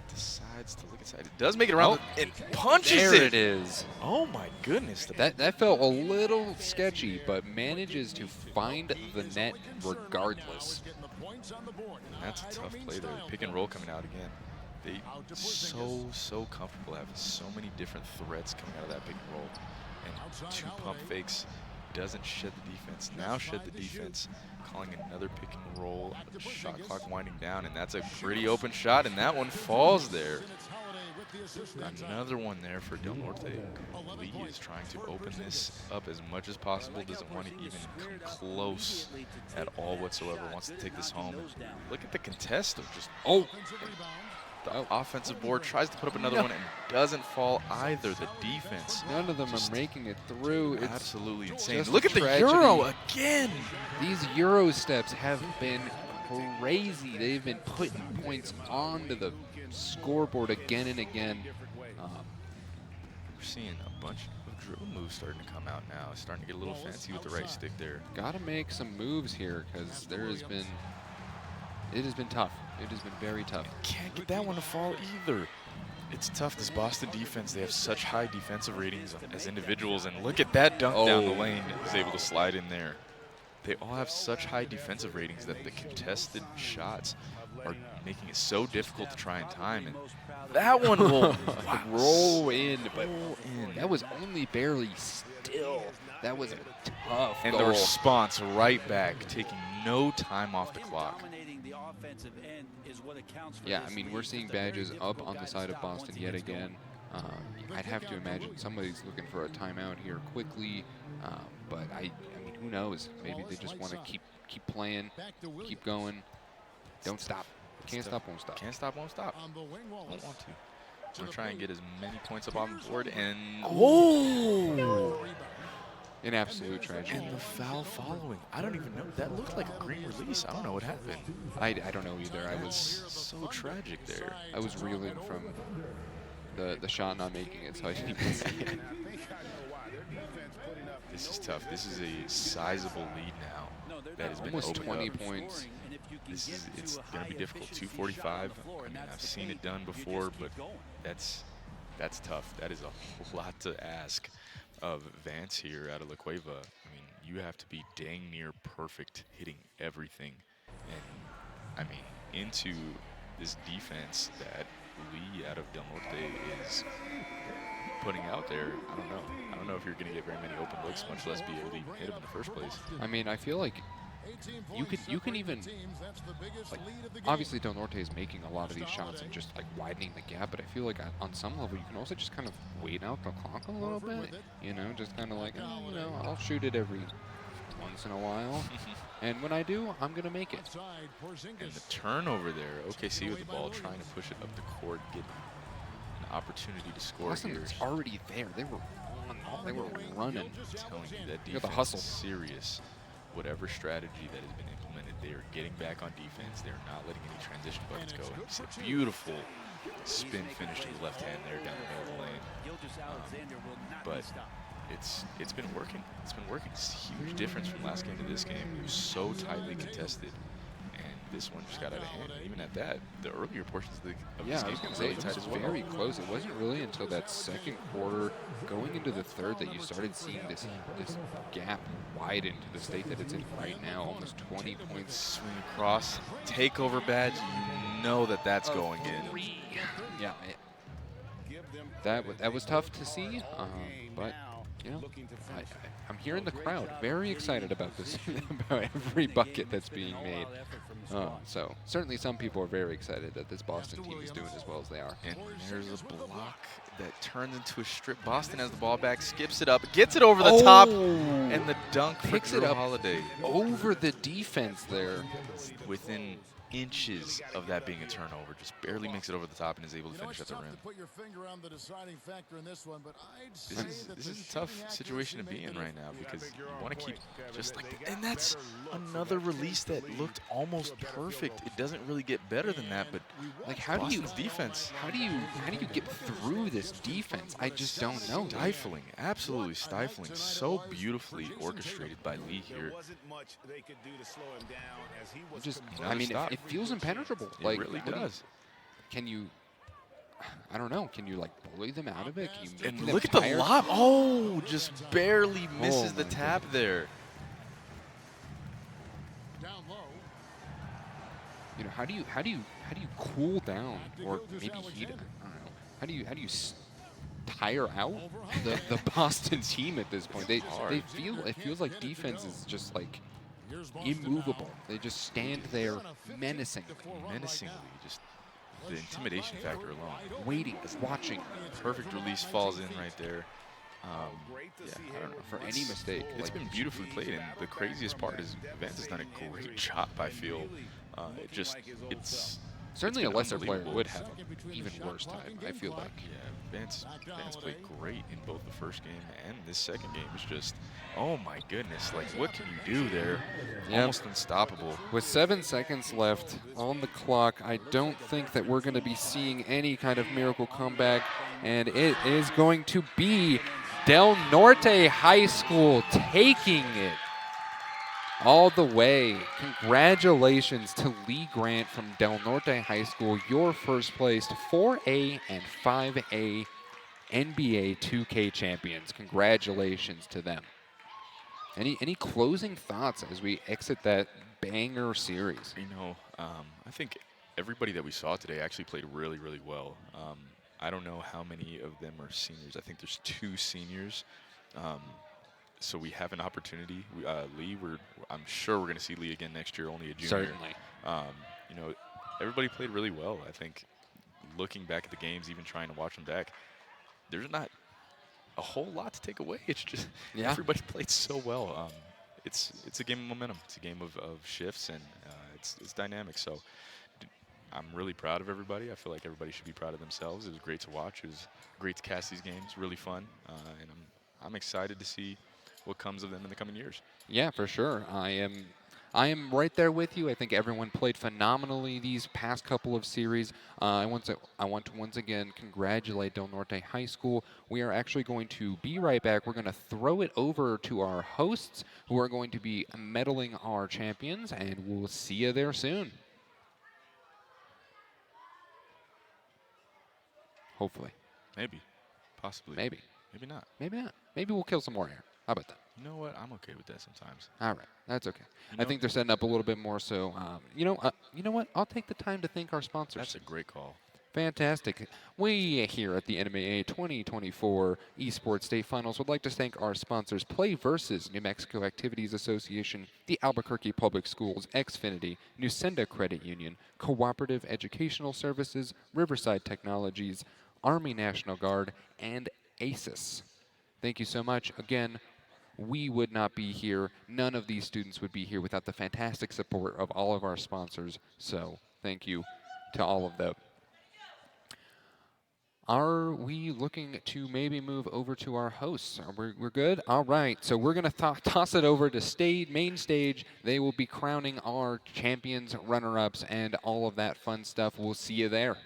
decides to look inside. It does make it around. It punches
there it is.
Oh my goodness.
That felt a little sketchy, but manages to find the net regardless.
And that's a tough play there. Pick and roll coming out again. They so comfortable having so many different threats coming out of that pick and roll. And 2 pump fakes. doesn't shed the defense. Now shed the defense, calling another pick and roll. Shot clock winding down, and that's a pretty open shot, and that one falls there. Another one there for Del Norte. Lee is trying to open this up as much as possible. Doesn't want to even come close at all whatsoever. Wants to take this home. Look at the contest of just the offensive board. Tries to put up another one and doesn't fall either. The defense.
None of them are making it through. It's
absolutely insane.
just
Look at the
tragedy.
Euro again.
These Euro steps have been crazy. They've been putting points onto the scoreboard again and again.
We're seeing a bunch of drill moves starting to come out now. Starting to get a little fancy with the right stick there.
Got to make some moves here because it has been tough. It has been very tough.
Can't get that one to fall either. It's tough. This Boston defense, they have such high defensive ratings as individuals, and look at that dunk down the lane. Was able to slide in there. They all have such high defensive ratings that the contested shots are making it so difficult to try and time. And that one will
roll in, but that was only barely still. That was a tough
and
goal.
the response right back, taking no time off the clock.
Yeah, I mean, we're seeing badges up on the side of Boston yet again. I'd have to imagine somebody's looking for a timeout here quickly, but I mean, who knows? Maybe they just want to keep playing, keep going. Don't stop. Can't stop, won't stop.
Can't stop, won't stop. Don't want to. I'm going to try and get as many points up on the board, and
An absolute tragedy.
And the foul following. I don't even know. That looked like a green release. I don't know what happened.
I don't know either. I was
So tragic there.
I was reeling from the shot not making it, so I didn't even see it.
This is tough. This is a sizable lead now. That has been
Almost
opened
20
up.
points.
It's going to be difficult. 245. I mean, I've seen it done before, but that's tough. That is a lot to ask of Vance here out of La Cueva. I mean, you have to be dang near perfect hitting everything. And, I mean, into this defense that Lee out of Del Norte is putting out there. I don't know. I don't know if you're going to get very many open looks, much less be able to even hit them in the first place.
I mean, I feel like you can even, like, obviously Del Norte is making a lot of these shots and just like widening the gap, but I feel like on some level you can also just kind of wait out the clock a little bit, you know, just kind of like, oh, you know, I'll shoot it every once in a while, and when I do, I'm gonna make it.
And the turnover there, OKC with the ball, trying to push it up the court, get an opportunity to score
Boston
here.
was already there. They were running.
I'm telling you, that
Look at the
defense
hustle.
is serious. Whatever strategy that has been implemented, they are getting back on defense. They're not letting any transition buckets go. And it's a beautiful spin finish to the left hand there down the middle of the lane. But it's been working. It's been working. It's a huge difference from last game to this game. It was so tightly contested, and this one just got out of hand. And even at that, the earlier portions of
Yeah,
this
I
game
was gonna
were
say
really
it
tight
was
as well.
very close. It wasn't really until that second quarter, going into the third, that you started seeing this gap widen to the state that it's in right now. Almost 20 points.
Swing across, takeover badge. You know that's going in.
Yeah, that was tough to see, but you know, I'm hearing the crowd very excited about this, about every bucket that's being made. So certainly some people are very excited that this Boston team is doing as well as they are.
And there's a block that turns into a strip. Boston has the ball back, skips it up, gets it over the top, and the dunk for
Picks it
Drew
up
Holiday.
over the defense there.
Within inches of that being a turnover, just barely makes it over the top and is able to finish at the rim. This is a tough situation to be in right now because you want to keep just like that. And that's another release that looked almost perfect. It doesn't really get better than that, but
Like, how do you
Boston's defense?
How do you get through this defense? I just don't know.
Stifling, absolutely stifling. So beautifully orchestrated by Lee here.
Just,
Another
I mean,
stop.
it feels impenetrable.
It
Like,
really
what do you-
does.
Can you? I don't know. Can you like bully them out of it? Can you make
And
them
look at the
tired?
lob. Oh, just barely misses the
my
tap there.
You know, how do you cool down or maybe heat it? I don't know. How do you tire out the Boston team at this point. It feels like defense is just like immovable. They just stand there menacingly,
just the intimidation factor alone.
waiting, watching.
Perfect release falls in right there.
Yeah, I don't know, for any mistake.
It's been beautifully played, and the craziest part is Vance has done a great job, I feel. It's
certainly a
been
lesser player
unbelievable.
would have an even worse time, I feel like.
Yeah, Vance played great in both the first game and this second game. It's just, oh my goodness, like what can you do there?
Yep.
Almost unstoppable.
With 7 seconds left on the clock, I don't think that we're going to be seeing any kind of miracle comeback, and it is going to be Del Norte High School taking it all the way. Congratulations to Lee Grant from Del Norte High School, your first place 4A and 5A NBA 2K champions. Congratulations to them. Any closing thoughts as we exit that banger series?
You know, I think everybody that we saw today actually played really, really well. I don't know how many of them are seniors. I think there's 2 seniors. So we have an opportunity. Lee, I'm sure we're going to see Lee again next year, only a junior.
Certainly.
You know, everybody played really well. I think looking back at the games, even trying to watch them back, there's not a whole lot to take away. It's just everybody played so well. It's a game of momentum. It's a game of shifts, and it's dynamic. So I'm really proud of everybody. I feel like everybody should be proud of themselves. It was great to watch. It was great to cast these games. Really fun, and I'm excited to see what comes of them in the coming years.
Yeah, for sure. I am right there with you. I think everyone played phenomenally these past couple of series. I want to once again congratulate Del Norte High School. We are actually going to be right back. We're going to throw it over to our hosts, who are going to be medaling our champions, and we'll see you there soon. Hopefully.
Maybe. Possibly.
Maybe.
Maybe not.
Maybe not. Maybe we'll kill some more air. How about that?
You know what? I'm okay with that sometimes.
All right, that's okay.
You
I think they're setting up a little bit more. So, you know what? I'll take the time to thank our sponsors.
That's a great call.
Fantastic. We here at the NMAA 2024 Esports State Finals would like to thank our sponsors: Play Versus, New Mexico Activities Association, the Albuquerque Public Schools, Xfinity, Nusenda Credit Union, Cooperative Educational Services, Riverside Technologies, Army National Guard, and ASIS. Thank you so much. Again, we would not be here. None of these students would be here without the fantastic support of all of our sponsors. So thank you to all of them. Are we looking to maybe move over to our hosts? We're good? All right. So we're going to toss it over to main stage. They will be crowning our champions, runner-ups, and all of that fun stuff. We'll see you there.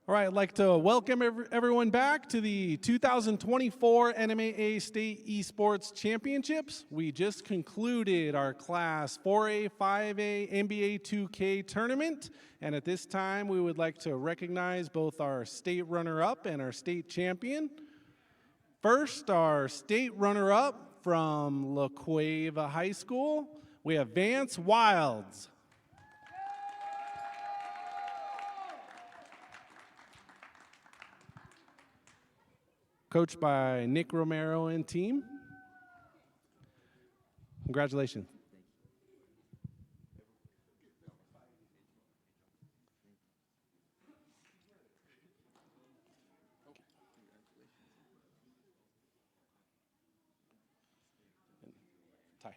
All right, I'd like to welcome everyone back to the 2024 NMAA State Esports Championships. We just concluded our Class 4A, 5A, NBA 2K tournament, and at this time we would like to recognize both our state runner-up and our state champion. First, our state runner-up from La Cueva High School, we have Vance Wilds. Coached by Nick Romero and team. Congratulations. Ty.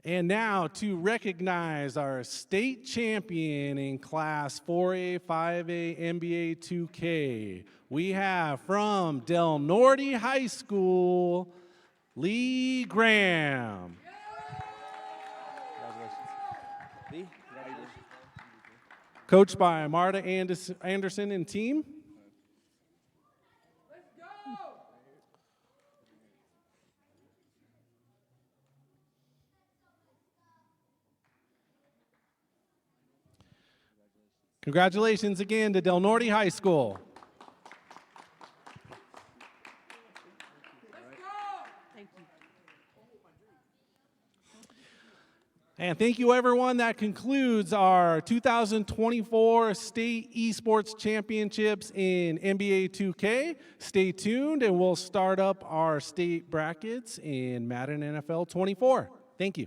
And now to recognize our state champion in Class 4A, 5A, NBA 2K, we have from Del Norte High School, Lee Graham. Lee, coached by Marta Anderson and team. Congratulations again to Del Norte High School. And thank you, everyone. That concludes our 2024 State Esports Championships in NBA 2K. Stay tuned, and we'll start up our state brackets in Madden NFL 24. Thank you.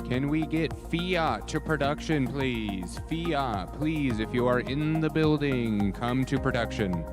Can we get Fiat to production, please? Fiat, please, if you are in the building, come to production.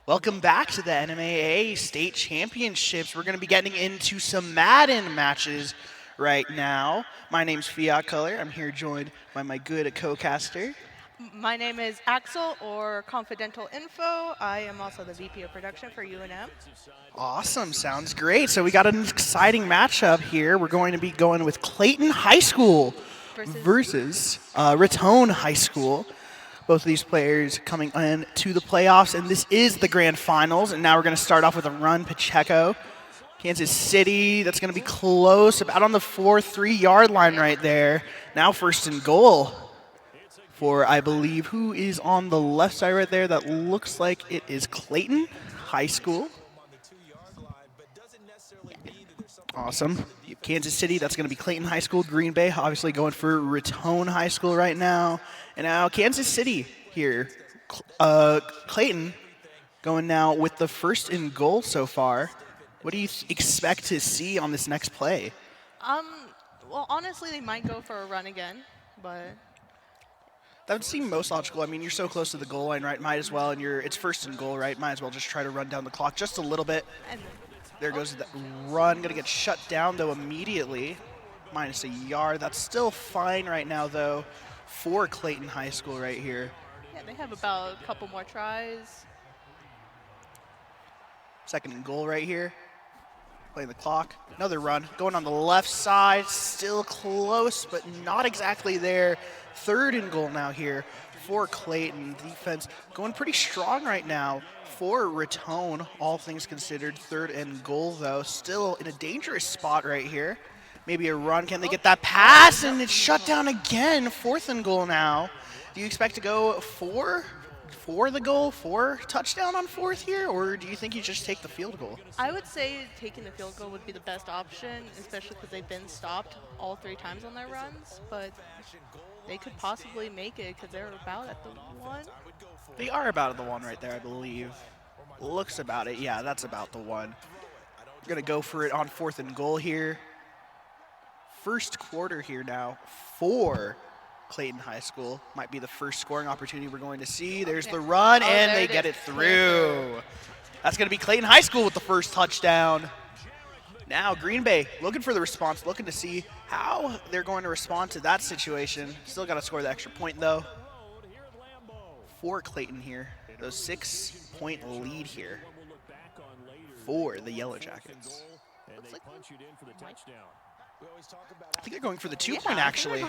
Welcome back to the NMAA State Championships. We're going to be getting into some Madden matches right now. My name's Fiat Color. I'm here joined by my good co-caster.
My name is Axel, or Confidential Info. I am also the VP of Production for UNM.
Awesome. Sounds great. So we got an exciting matchup here. We're going to be going with Clayton High School versus Raton High School. Both of these players coming in to the playoffs, and this is the grand finals. And now we're going to start off with a run. Pacheco, Kansas City, that's going to be close, about on the 4-3-yard line right there. Now first and goal for, I believe, who is on the left side right there? That looks like it is Clayton High School. Awesome. Kansas City, that's going to be Clayton High School. Green Bay, obviously going for Raton High School right now. And now Kansas City here. Clayton going now with the first and goal so far. What do you expect to see on this next play?
Well, honestly, they might go for a run again, but
that would seem most logical. I mean, you're so close to the goal line, right? Might as well, and it's first and goal, right? Might as well just try to run down the clock just a little bit. There goes the run. Going to get shut down, though, immediately. Minus a yard. That's still fine right now, though, for Clayton High School right here.
Yeah, they have about a couple more tries.
Second and goal right here. Playing the clock. Another run. Going on the left side. Still close, but not exactly there. Third and goal now here for Clayton. Defense going pretty strong right now for Raton, all things considered. Third and goal, though. Still in a dangerous spot right here. Maybe a run. Can they get that pass? And it's shut down again. Fourth and goal now. Do you expect to go for the goal, for touchdown on fourth here, or do you think you just take the field goal?
I would say taking the field goal would be the best option, especially because they've been stopped all 3 times on their runs, but they could possibly make it because they're about at the 1.
They are about at the 1 right there, I believe. Looks about it. Yeah, that's about the 1. We're going to go for it on fourth and goal here. First quarter here now for Clayton High School. Might be the first scoring opportunity we're going to see. There's the run, and they get it through. That's going to be Clayton High School with the first touchdown. Now Green Bay looking for the response, looking to see how they're going to respond to that situation. Still got to score the extra point, though. For Clayton here, the 6-point lead here for the Yellow Jackets. I think they're going for the 2-point, actually.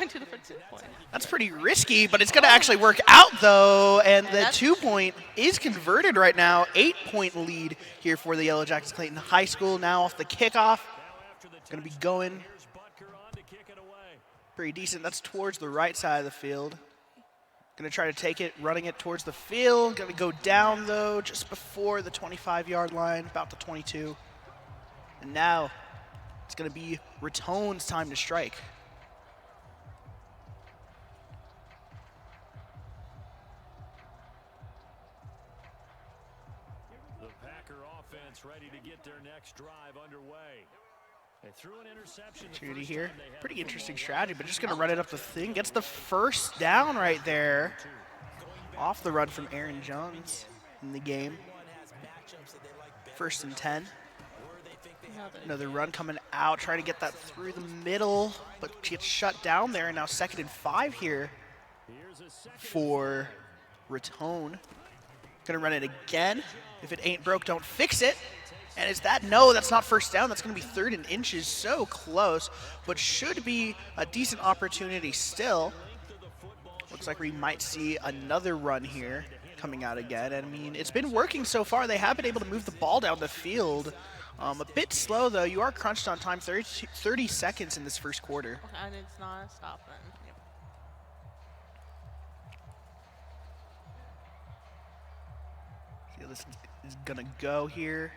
That's pretty risky, but it's going to actually work out, though. And the 2-point is converted right now. 8-point lead here for the Yellow Jackets. Clayton High School now off the kickoff. Going to be going pretty decent. That's towards the right side of the field. Going to try to take it, running it towards the field. Going to go down, though, just before the 25-yard line, about the 22. And now it's going to be Ratone's time to strike.
The Packer offense ready to get their next drive underway. They threw an interception.
Judy here. Pretty interesting strategy, but just going to run it up the thing. Gets the first down right there. Off the run from Aaron Jones in the game. 1st and 10. Another run coming out, trying to get that through the middle, but gets shut down there. And now 2nd and 5 here for Ratone. Gonna run it again. If it ain't broke, don't fix it. And is that? No, that's not first down. That's gonna be 3rd and inches. So close, but should be a decent opportunity still. Looks like we might see another run here coming out again. And I mean, it's been working so far. They have been able to move the ball down the field. A bit slow, though. You are crunched on time, 30 seconds in this first quarter.
And it's not stopping. Yep.
See, this is going to go here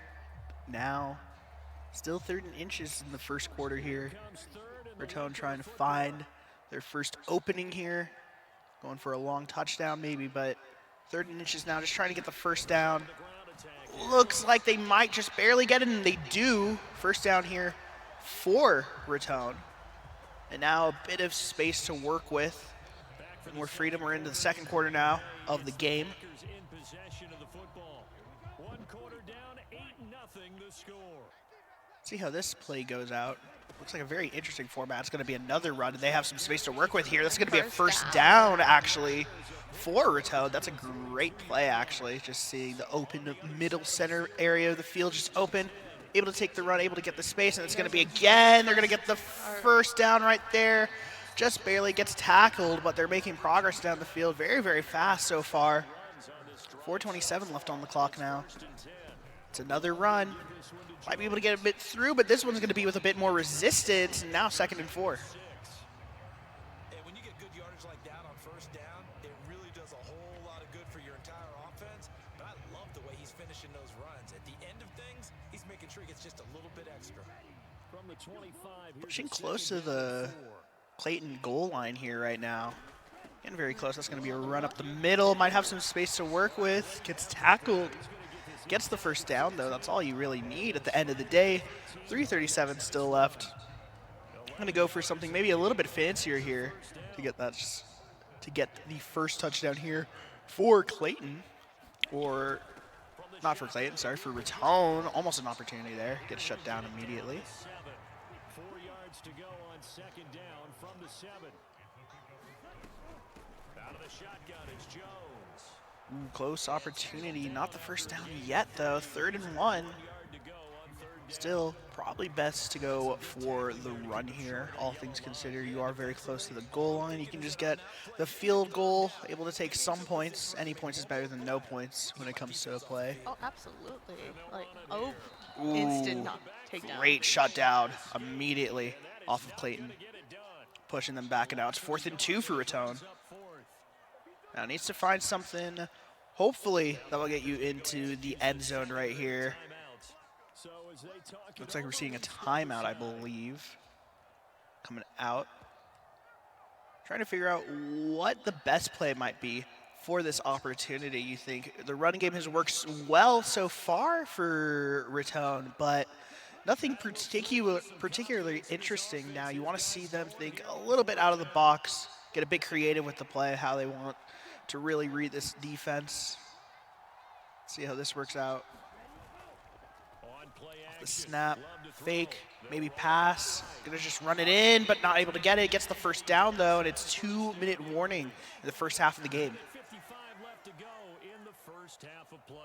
now. Still 3rd and inches in the first quarter here. Ratone trying to find their first opening here. Going for a long touchdown maybe, but 3rd and inches now, just trying to get the first down. Looks like they might just barely get it, and they do. First down here for Ratone. And now a bit of space to work with. More freedom. We're into the 2nd quarter now of the game. See how this play goes out. Looks like a very interesting format. It's going to be another run, and they have some space to work with here. That's going to be a first down, actually, for Ratone. That's a great play, actually. Just seeing the open middle center area of the field just open. Able to take the run, able to get the space, and it's going to be again. They're going to get the first down right there. Just barely gets tackled, but they're making progress down the field very, very fast so far. 4:27 left on the clock now. It's another run. Might be able to get a bit through, but this one's going to be with a bit more resistance. And now 2nd and 4.
And when you get good yardage like that on first down, it really does a whole lot of good for your entire offense. But I love the way he's finishing those runs. At the end of things, he's making sure he gets just a little bit extra.
From the 25,
pushing close to the Clayton goal line here right now. Getting very close. That's going to be a run up the middle. Might have some space to work with. Gets tackled. Gets the first down, though. That's all you really need at the end of the day. 3:37 still left. I'm going to go for something maybe a little bit fancier here to get that, to get the first touchdown here for Clayton. Or not for Clayton, sorry, for Ratone. Almost an opportunity there. Gets shut down immediately.
4 yards to go on 2nd down from the 7. Out of the shotgun, it's Jones.
Close opportunity. Not the first down yet, though. 3rd and 1. Still, probably best to go for the run here. All things considered, you are very close to the goal line. You can just get the field goal, able to take some points. Any points is better than no points when it comes to a play.
Oh, absolutely. Like, instant takedown.
Great shutdown immediately off of Clayton. Pushing them back, and now it's 4th and 2 for Ratone. Now needs to find something, hopefully, that will get you into the end zone right here. Looks like we're seeing a timeout, I believe, coming out. Trying to figure out what the best play might be for this opportunity. You think the running game has worked well so far for Ratone, but nothing particularly interesting now. You want to see them think a little bit out of the box. get a bit creative with the play, how they want to really read this defense. See how this works out. Off the snap, fake, maybe pass. Gonna just run it in, but not able to get it. Gets the first down though, and it's 2-minute warning in the first half of the game.
55 left to go in the first half of play.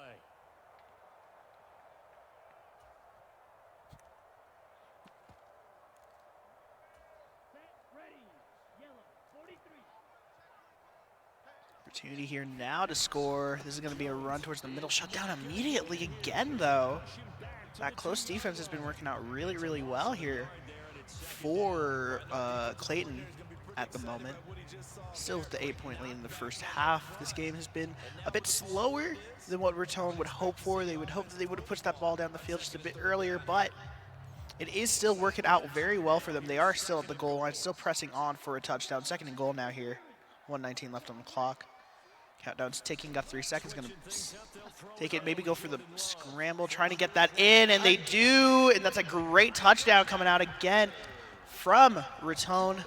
Opportunity here now to score. This is going to be a run towards the middle. Shut down immediately again, though. That close defense has been working out really, really well here for Clayton at the moment. Still with the 8-point lead in the first half. This game has been a bit slower than what Raton would hope for. They would hope that they would have pushed that ball down the field just a bit earlier, but it is still working out very well for them. They are still at the goal line, still pressing on for a touchdown. 2nd and goal now here. 1:19 left on the clock. Countdown's ticking, got 3 seconds, gonna take it, maybe go for the scramble, trying to get that in, and they do, and that's a great touchdown coming out again from Raton.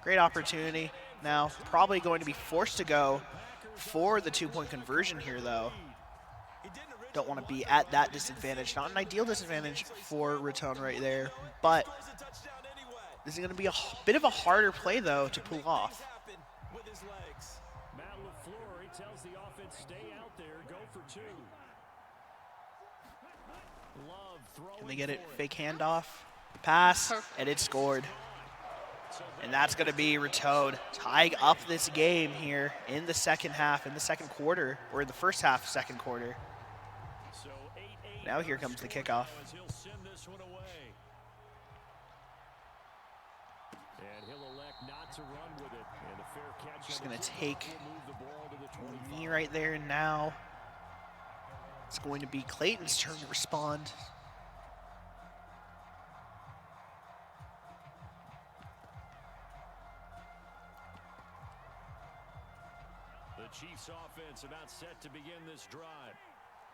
Great opportunity. Now, probably going to be forced to go for the 2-point conversion here, though. Don't want to be at that disadvantage. Not an ideal disadvantage for Raton right there, but this is going to be a bit of a harder play, though, to pull off.
Tells the offense, stay out there, go for 2.
Can they get it? Fake handoff, pass, and it's scored. And that's going to be Raton tying up this game here in the second half, in the second quarter, or in the first half, second quarter. Now here comes the kickoff. Just going to take knee right there, and now it's going to be Clayton's turn to respond.
The Chiefs offense about set to begin this drive.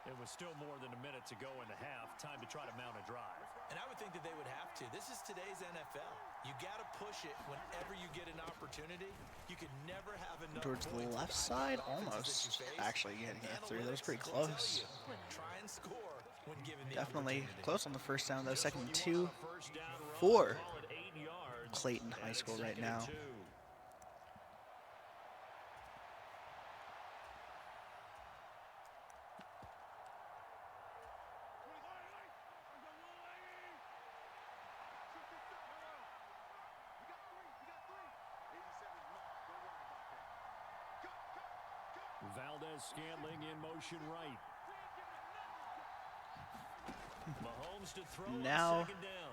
It was still more than a minute to go in the half. Time to try to mount a drive.
And I would think that they would have to. This is today's NFL. You got to push it whenever you get an opportunity. You could never have enough
towards the left side, almost. Actually getting it through. That was pretty close.
Try and score when given the
Definitely close on the first down, though. 2nd and 2 for Clayton High School right now.
Valdez-Scantling in motion right. Mahomes to throw
Now,
2nd down.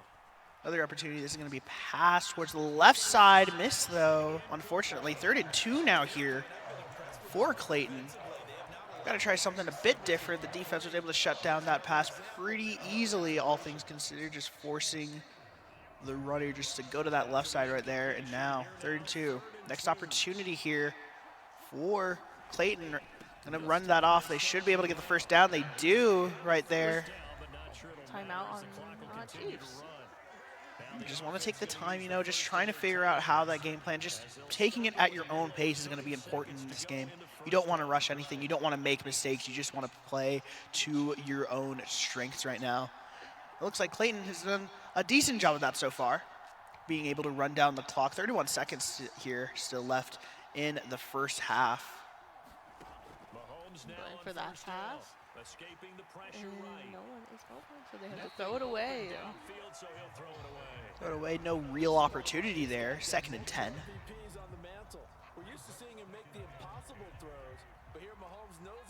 Another opportunity. This is going to be passed towards the left side. Missed, though, unfortunately. 3rd and 2 now here for Clayton. Got to try something a bit different. The defense was able to shut down that pass pretty easily, all things considered, just forcing the runner just to go to that left side right there. And now, 3rd and 2. Next opportunity here for Clayton. Gonna run that off. They should be able to get the first down. They do right there.
Timeout on Chiefs.
You just want to take the time, you know, just trying to figure out how that game plan, just taking it at your own pace is going to be important in this game. You don't want to rush anything. You don't want to make mistakes. You just want to play to your own strengths right now. It looks like Clayton has done a decent job of that so far, being able to run down the clock. 31 seconds here still left in the first half.
Going for that pass. And no one is open, so they have to throw it away.
Throw it away. No real opportunity there. 2nd and 10.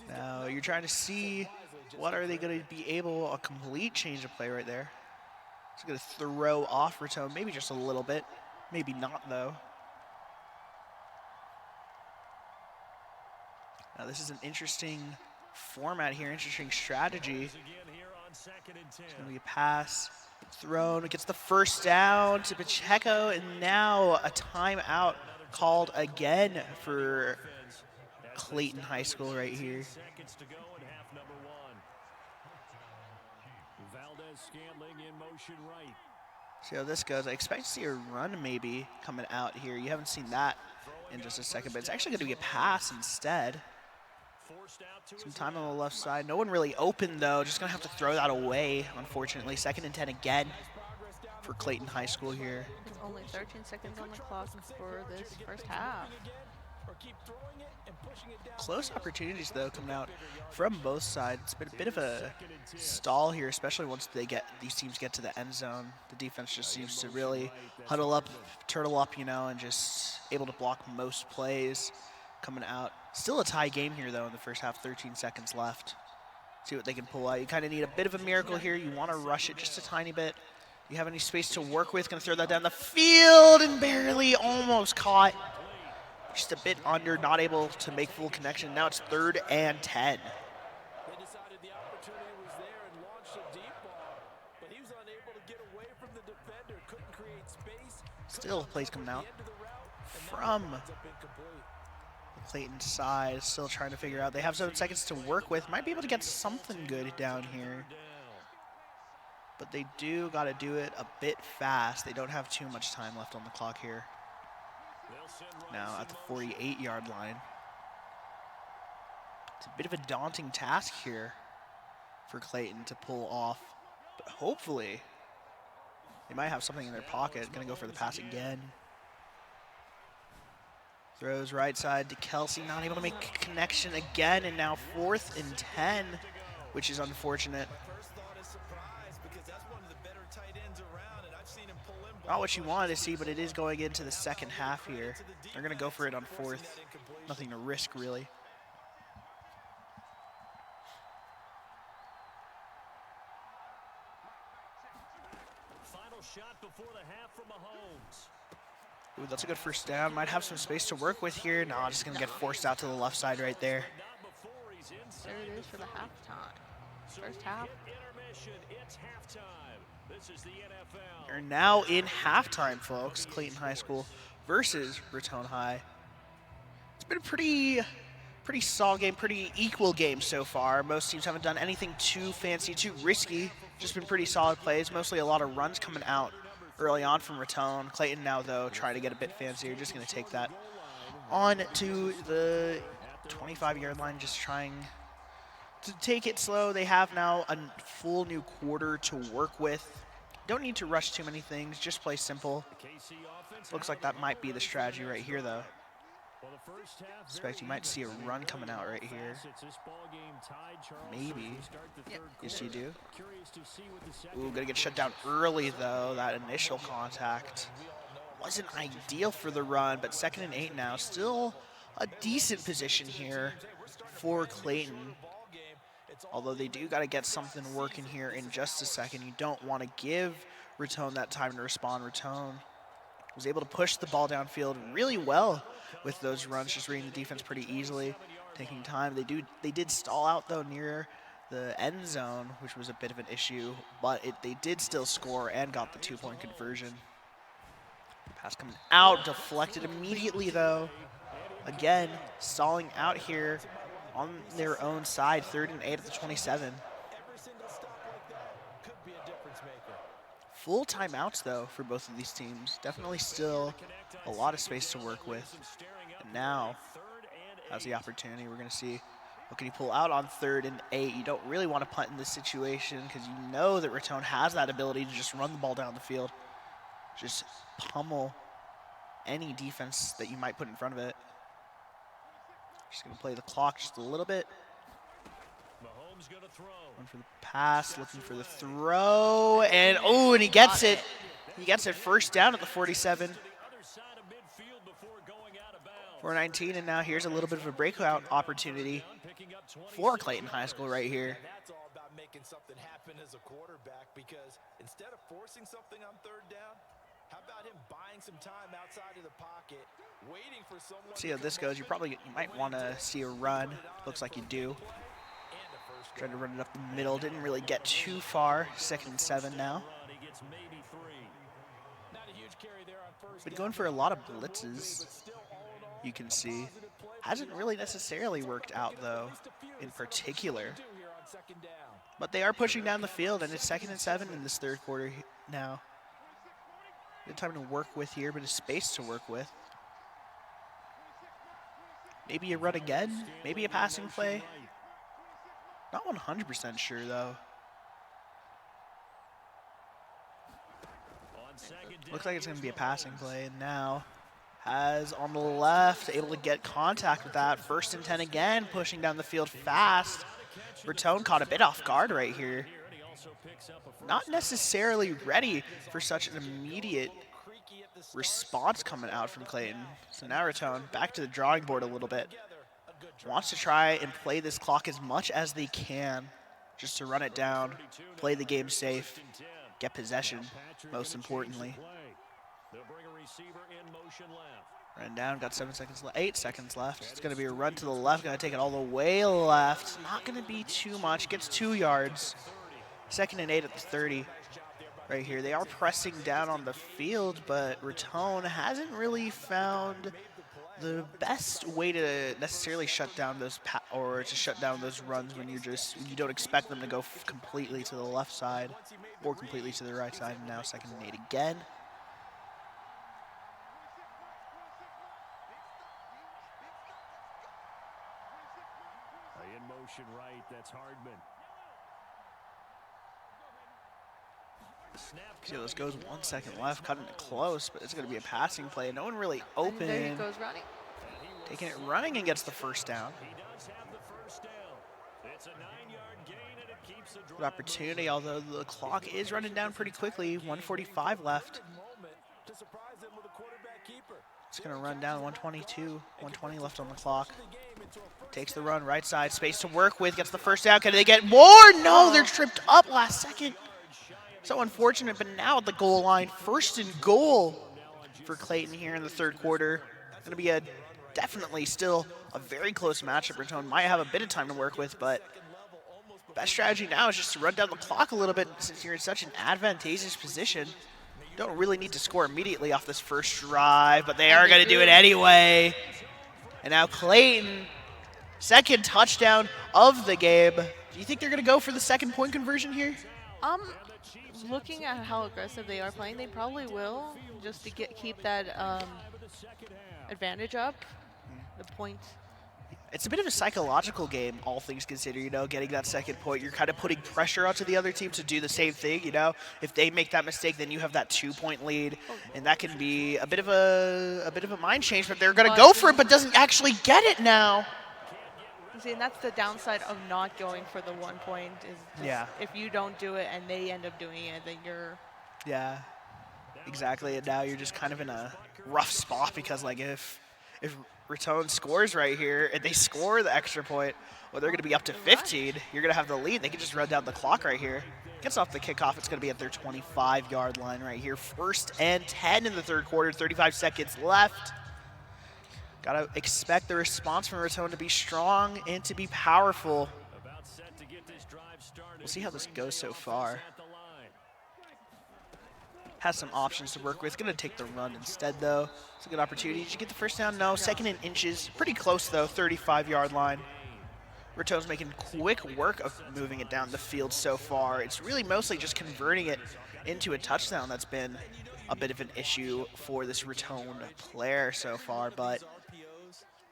Now you're trying to see what are they going to be able, a complete change of play right there. It's going to throw off Raton, maybe just a little bit. Maybe not, though. Now this is an interesting format here, interesting strategy. It's going to be a pass, thrown, gets the first down to Pacheco, and now a timeout called again for Clayton High School right here.
Valdez-Scantling in motion right.
See how this goes. I expect to see a run maybe coming out here. You haven't seen that in just a second, but it's actually going to be a pass instead. Some time on the left side. No one really open, though. Just going to have to throw that away, unfortunately. 2nd and 10 again for Clayton High School here.
It's only 13 seconds on the clock for this first half.
Close opportunities, though, coming out from both sides. It's been a bit of a stall here, especially once these teams get to the end zone. The defense just seems to really huddle up, turtle up, you know, and just able to block most plays coming out. Still a tie game here, though, in the first half. 13 seconds left. See what they can pull out. You kind of need a bit of a miracle here. You want to rush it just a tiny bit. You have any space to work with? Going to throw that down the field and barely almost caught. Just a bit under, not able to make full connection. Now it's 3rd and 10.
They decided the opportunity was there and launched a deep ball, but he was unable to get away from the defender, couldn't create space.
Still plays coming out from the Clayton side. Still trying to figure out. They have 7 seconds to work with. Might be able to get something good down here. But they do got to do it a bit fast. They don't have too much time left on the clock here. Now at the 48-yard line. It's a bit of a daunting task here for Clayton to pull off, but hopefully they might have something in their pocket. Gonna go for the pass again. Throws right side to Kelsey, not able to make a connection again, and now 4th and 10, which is unfortunate. Not what you wanted to see, but it is going into the second half here. They're going to go for it on 4th. Nothing to risk, really.
Final shot before the half from Mahomes.
Ooh, that's a good first down. Might have some space to work with here. No, just going to get forced out to the left side right there.
There it is for the halftime. First half.
Intermission. It's halftime. This is the NFL.
You're now in halftime, folks. Clayton High School versus Raton High. It's been a pretty solid game, pretty equal game so far. Most teams haven't done anything too fancy, too risky. Just been pretty solid plays. Mostly a lot of runs coming out early on from Raton. Clayton now, though, trying to get a bit fancier. Just going to take that on to the 25-yard line, just trying to take it slow. They have now a full new quarter to work with. Don't need to rush too many things, just play simple. Looks like that might be the strategy right here, though. Expect you might see a run coming out right here. Maybe. Yes, you do. Ooh, gonna get shut down early, though. That initial contact wasn't ideal for the run, but 2nd and 8 now. Still a decent position here for Clayton. Although they do got to get something working here in just a second. You don't want to give Raton that time to respond. Raton was able to push the ball downfield really well with those runs, just reading the defense pretty easily, taking time. They did stall out, though, near the end zone, which was a bit of an issue, but they did still score and got the 2-point conversion. Pass coming out, deflected immediately, though. Again, stalling out here on their own side, 3rd and 8 at the 27. Full timeouts, though, for both of these teams. Definitely still a lot of space to work with. And now has the opportunity. We're going to see what can he pull out on 3rd and 8. You don't really want to punt in this situation because you know that Raton has that ability to just run the ball down the field. Just pummel any defense that you might put in front of it. Just going to play the clock just a little bit. Going for the pass, looking for the throw, and oh, and he gets it. He gets it first down at the 47. 4:19, and now here's a little bit of a breakout opportunity for Clayton High School right here.
That's all about making something happen as a quarterback, because instead of forcing something on 3rd down, how about him buying some time outside of the pocket, waiting for someone.
See how this goes. You might want to see a run. Looks like you do. Trying to run it up the middle. Didn't really get too far. 2nd and 7 now. Been going for a lot of blitzes, you can see. Hasn't really necessarily worked out, though, in particular. But they are pushing down the field, and it's 2nd and 7 in this 3rd quarter now. Good time to work with here, but a space to work with. Maybe a run again, maybe a passing play. Not 100% sure though. Looks like it's going to be a passing play, and now has on the left, able to get contact with that. 1st and 10 again, pushing down the field fast. Raton caught a bit off guard right here. Not necessarily ready for such an immediate response coming out from Clayton. So now Raton back to the drawing board a little bit. Wants to try and play this clock as much as they can, just to run it down, play the game safe, get possession, most importantly. Run down, got 7 seconds left, 8 seconds left. It's going to be a run to the left, going to take it all the way left. Not going to be too much, gets 2 yards. 2nd and 8 at the 30 right here. They are pressing down on the field, but Raton hasn't really found the best way to necessarily shut down those runs when you don't expect them to go completely to the left side or completely to the right side. And now 2nd and 8 again.
In motion right, that's Hardman.
See how this goes, 1 second left, cutting it close, but it's going to be a passing play. No one really open.
And there he goes running.
Taking it running and gets the 1st down. Good opportunity, although the clock is running down pretty quickly. 1:45 left. It's going to run down 120 left on the clock. Takes the run, right side, space to work with, gets the 1st down. Can they get more? No, they're tripped up last second. So unfortunate, but now at the goal line, 1st and goal for Clayton here in the 3rd quarter. Going to be definitely still a very close matchup. Raton might have a bit of time to work with, but best strategy now is just to run down the clock a little bit since you're in such an advantageous position. Don't really need to score immediately off this 1st drive, but they are going to do it anyway. And now Clayton, 2nd touchdown of the game. Do you think they're going to go for the 2nd point conversion here?
Looking at how aggressive they are playing, they probably will, just to keep that advantage up, the points.
It's a bit of a psychological game, all things considered, getting that 2nd point. You're kind of putting pressure onto the other team to do the same thing, If they make that mistake, then you have that 2-point lead, and that can be a bit of a mind change, but they're going to go for it, but doesn't actually get it now.
See, and that's the downside of not going for the 1 point is just if you don't do it and they end up doing it, then you're...
Yeah, exactly, and now you're just kind of in a rough spot because, if Raton scores right here and they score the extra point, well, they're going to be up to 15. You're going to have the lead. They can just run down the clock right here. Gets off the kickoff. It's going to be at their 25-yard line right here. 1st and 10 in the 3rd quarter, 35 seconds left. Got to expect the response from Raton to be strong and to be powerful. We'll see how this goes so far. Has some options to work with. Going to take the run instead, though. It's a good opportunity. Did you get the 1st down? No. 2nd and inches. Pretty close, though. 35-yard line. Raton's making quick work of moving it down the field so far. It's really mostly just converting it into a touchdown that's been a bit of an issue for this Raton player so far, but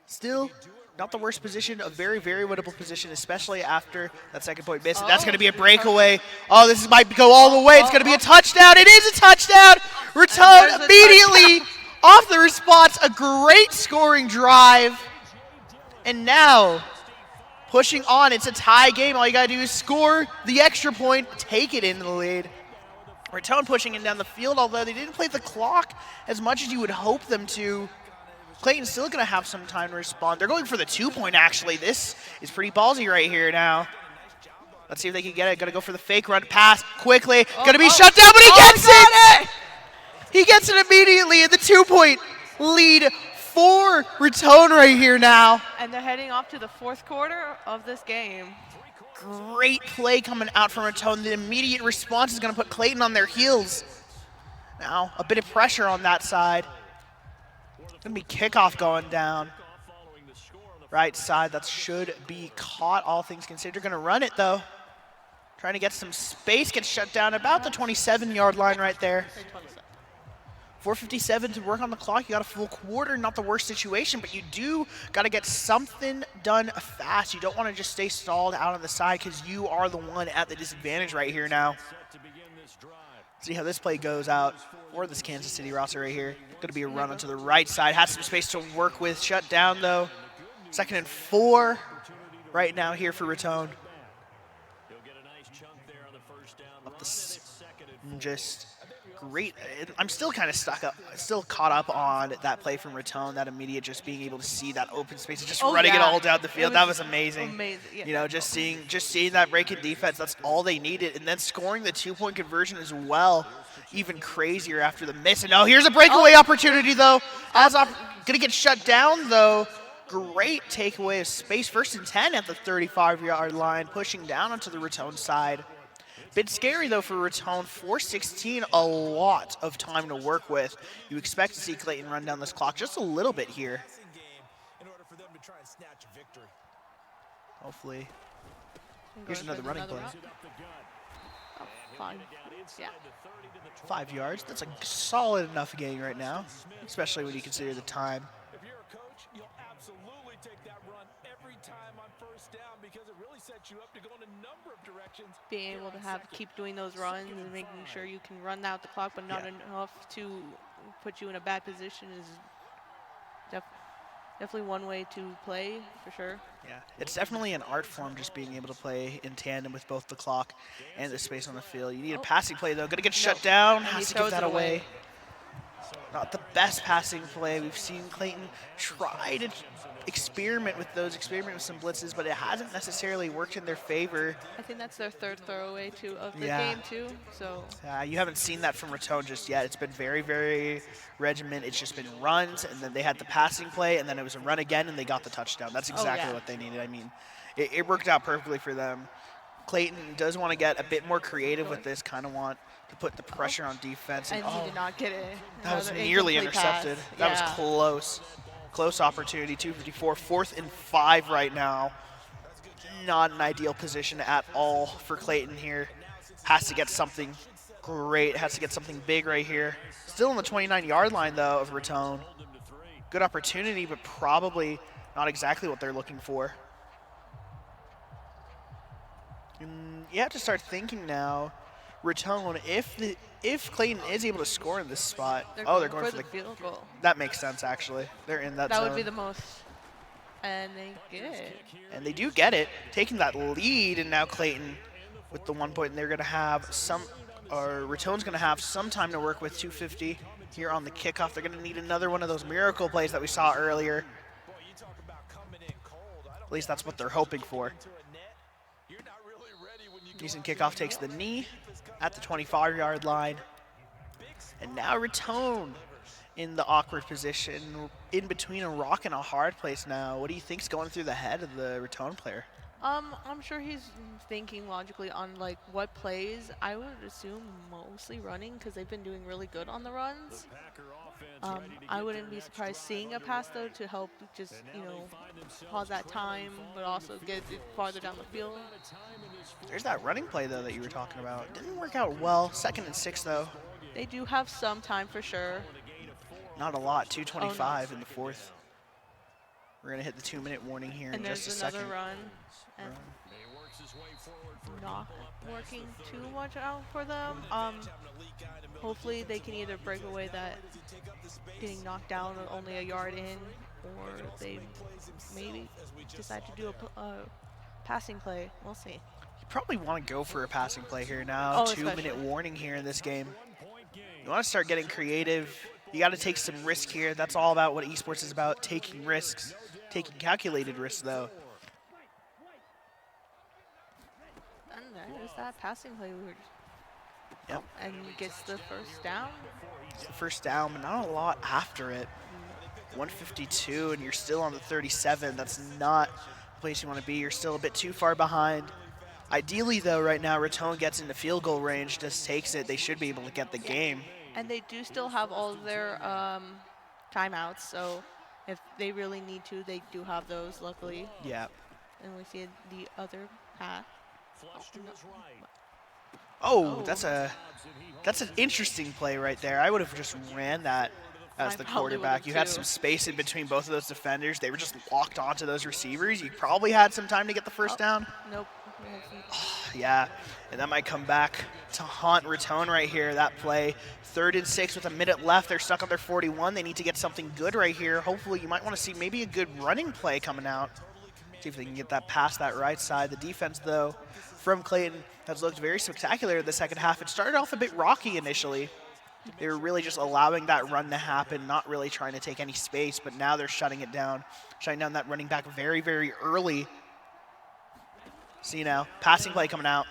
still not the worst position, a very, very winnable position, especially after that 2nd point miss. And that's going to be a breakaway. Oh, this might go all the way. It's going to be a touchdown. It is a touchdown. Raton immediately off the response. A great scoring drive. And now pushing on. It's a tie game. All you got to do is score the extra point, take it into the lead. Raton pushing it down the field, although they didn't play the clock as much as you would hope them to. Clayton's still going to have some time to respond. They're going for the 2-point, actually. This is pretty ballsy right here now. Let's see if they can get it. Going to go for the fake run pass quickly. Going to be shut down, but he gets it! He gets it immediately in the 2-point lead for Raton right here now.
And they're heading off to the 4th quarter of this game.
Great play coming out from Raton. The immediate response is going to put Clayton on their heels. Now, a bit of pressure on that side. Going to be kickoff going down. Right side, that should be caught, all things considered. Going to run it, though. Trying to get some space, gets shut down about the 27-yard line right there. 4:57 to work on the clock. You got a full quarter, not the worst situation, but you do got to get something done fast. You don't want to just stay stalled out on the side because you are the one at the disadvantage right here now. See how this play goes out for this Kansas City roster right here. Going to be a run onto the right side. Has some space to work with. Shut down, though. 2nd and 4 right now here for Raton. Just great. I'm still kind of still caught up on that play from Raton, that immediate just being able to see that open space and just running it all down the field. That was amazing.
Yeah.
You know, just seeing that break in defense, that's all they needed. And then scoring the 2-point conversion as well, even crazier after the miss. And now here's a breakaway opportunity, though. Going to get shut down, though. Great takeaway of space. 1st and 10 at the 35-yard line, pushing down onto the Raton side. Bit scary, though, for Raton. 4:16, a lot of time to work with. You expect to see Clayton run down this clock just a little bit here. Hopefully. Here's another running play.
Oh, 5. Yeah.
5 yards. That's a solid enough gain right now, especially when you consider the time.
If you're a coach, you'll absolutely take that run every time on 1st down because it really sets you up to go in a number of directions.
Being able to keep doing those runs and making sure you can run out the clock, but not enough to put you in a bad position is definitely one way to play, for sure.
Yeah, it's definitely an art form, just being able to play in tandem with both the clock and the space on the field. You need a passing play, though. Going to get shut down. Has to give that away. Not the best passing play. We've seen Clayton try to experiment with some blitzes, but it hasn't necessarily worked in their favor.
I think that's their 3rd throwaway of the game too. So
you haven't seen that from Raton just yet. It's been very, very regimented. It's just been runs, and then they had the passing play, and then it was a run again, and they got the touchdown. That's exactly what they needed. I mean, it worked out perfectly for them. Clayton does want to get a bit more creative with this, kind of want to put the pressure on defense.
And he did not get it.
That was nearly intercepted. That was close. Close opportunity, 2:54, 4th and 5 right now. Not an ideal position at all for Clayton here. Has to get something great, has to get something big right here. Still on the 29-yard line, though, of Raton. Good opportunity, but probably not exactly what they're looking for. And you have to start thinking now, Raton, if Clayton is able to score in this spot, they're going for the
field goal.
That makes sense, actually. They're in that zone.
That would be the most, and they get it.
And they do get it, taking that lead, and now Clayton with the 1 point, and they're going to have Raton's going to have some time to work with. 2:50 here on the kickoff. They're going to need another one of those miracle plays that we saw earlier. At least that's what they're hoping for. Decent kickoff, takes the knee at the 25-yard line. And now Raton in the awkward position, in between a rock and a hard place now. What do you think's going through the head of the Raton player?
I'm sure he's thinking logically on like what plays. I would assume mostly running because they've been doing really good on the runs. I wouldn't be surprised seeing a pass though to help just pause that time, but also get it farther down the field.
There's that running play though that you were talking about. Didn't work out well. 2nd and 6 though.
They do have some time for sure.
Not a lot. 2:25 in the 4th. We're gonna hit the 2-minute warning here in just a second.
And there's another run. And not working too much out for them. Hopefully they can either break away that getting knocked down only a yard in, or they maybe decide to do a passing play. We'll see.
You probably want to go for a passing play here now. 2-minute warning here in this game. You want to start getting creative. You got to take some risk here. That's all about what esports is about, taking risks, taking calculated risks though.
And there's that passing play.
Yep.
And gets the 1st down.
It's the 1st down, but not a lot after it. 152, and you're still on the 37. That's not the place you want to be. You're still a bit too far behind. Ideally, though, right now, Raton gets into field goal range, just takes it. They should be able to get the game.
And they do still have all of their timeouts, so if they really need to, they do have those, luckily.
Yeah.
And we see the other path.
Oh, that's an interesting play right there. I would have just ran that as the quarterback. You had some space in between both of those defenders. They were just locked onto those receivers. You probably had some time to get the first down.
Nope.
Yeah, and that might come back to haunt Raton right here, that play. 3rd and 6 with a minute left. They're stuck on their 41. They need to get something good right here. Hopefully, you might want to see maybe a good running play coming out. See if they can get that past that right side. The defense, though, from Clayton has looked very spectacular in the second half. It started off a bit rocky initially. They were really just allowing that run to happen, not really trying to take any space, but now they're shutting down that running back very, very early. See now, passing play coming out.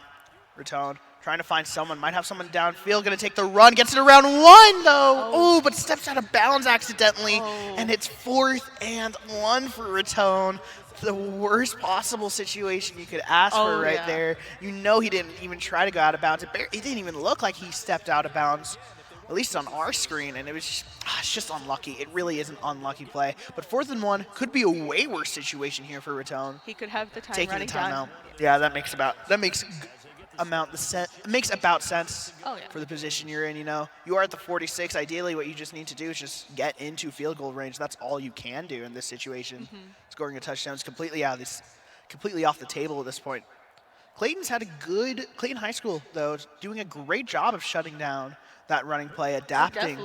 Raton trying to find someone, might have someone downfield, gonna take the run, gets it around 1 though. Oh, but steps out of bounds accidentally, and it's 4th and 1 for Raton. The worst possible situation you could ask for right there. You know he didn't even try to go out of bounds. It didn't even look like he stepped out of bounds, at least on our screen, and it was just, it's just unlucky. It really is an unlucky play. But 4th and 1 could be a way worse situation here for Raton.
He could have the time
taking
running
the timeout.
down.
Yeah, that makes about sense
Oh,
for the position you're in. You know, you are at the 46. Ideally, what you just need to do is just get into field goal range. That's all you can do in this situation. Scoring a touchdown is completely off the table at this point. Clayton High School, though, is doing a great job of shutting down that running play, adapting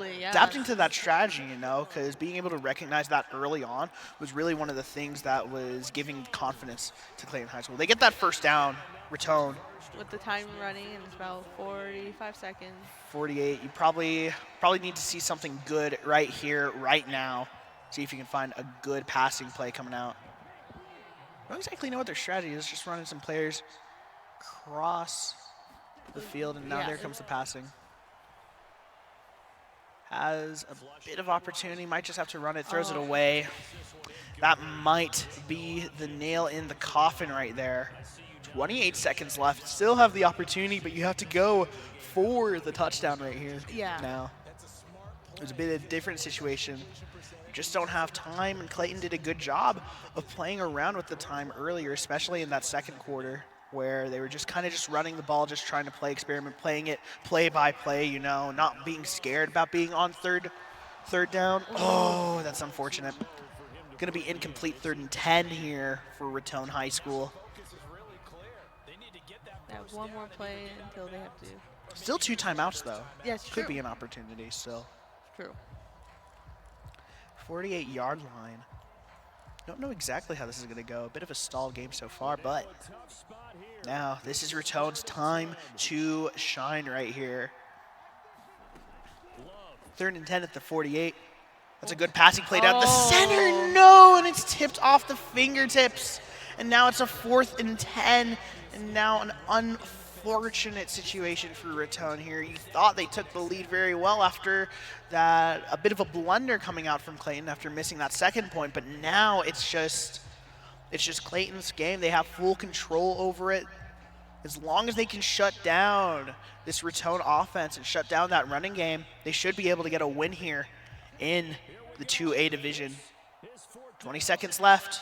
to that strategy, you know, because being able to recognize that early on was really one of the things that was giving confidence to Clayton High School. They get that first down, Raton.
With the time running, and it's about 45 seconds.
48. You probably need to see something good right here, right now. See if you can find a good passing play coming out. I don't exactly know what their strategy is, just running some players across the field, and now there comes the passing. Has a bit of opportunity, might just have to run it, throws it away. That might be the nail in the coffin right there. 28 seconds left, still have the opportunity, but you have to go for the touchdown right here. Now. It was a bit of a different situation. You just don't have time, and Clayton did a good job of playing around with the time earlier, especially in that second quarter, where they were just kind of just running the ball, just trying to experiment, playing it play by play, you know, not being scared about being on third down. Oh, that's unfortunate. Going to be incomplete 3rd and 10 here for Raton High School.
One more play until they have to.
Still 2 timeouts, though.
Yes,
Could be an opportunity still.
True.
48-yard line. Don't know exactly how this is going to go. A bit of a stall game so far, but now this is Raton's time to shine right here. 3rd and 10 at the 48. That's a good passing play down the center. No, and it's tipped off the fingertips. And now it's a 4th and 10. And now an unfortunate situation for Raton here. You thought they took the lead very well after that, a bit of a blunder coming out from Clayton after missing that second point, but now it's just Clayton's game. They have full control over it. As long as they can shut down this Raton offense and shut down that running game, they should be able to get a win here in the 2A division. 20 seconds left.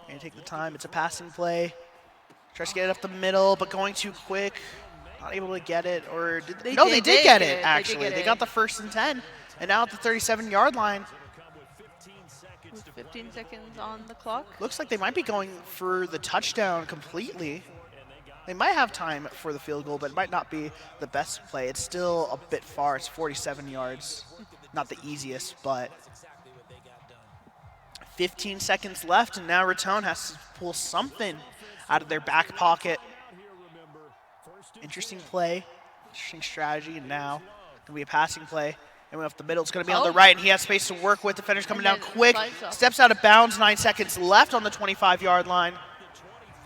Gonna take the time. It's a passing play. Tries to get it up the middle, but going too quick. Not able to get it. Or did they? No, they did get it, actually. They got the 1st and 10. And now at the 37-yard line.
With 15 seconds on the clock.
Looks like they might be going for the touchdown completely. They might have time for the field goal, but it might not be the best play. It's still a bit far. It's 47 yards. Not the easiest, but 15 seconds left, and now Raton has to pull something out of their back pocket. Interesting play, interesting strategy, and now going to be a passing play. And up the middle, it's going to be on the right, and he has space to work with. Defenders coming down quick. Steps out of bounds, 9 seconds left on the 25-yard line.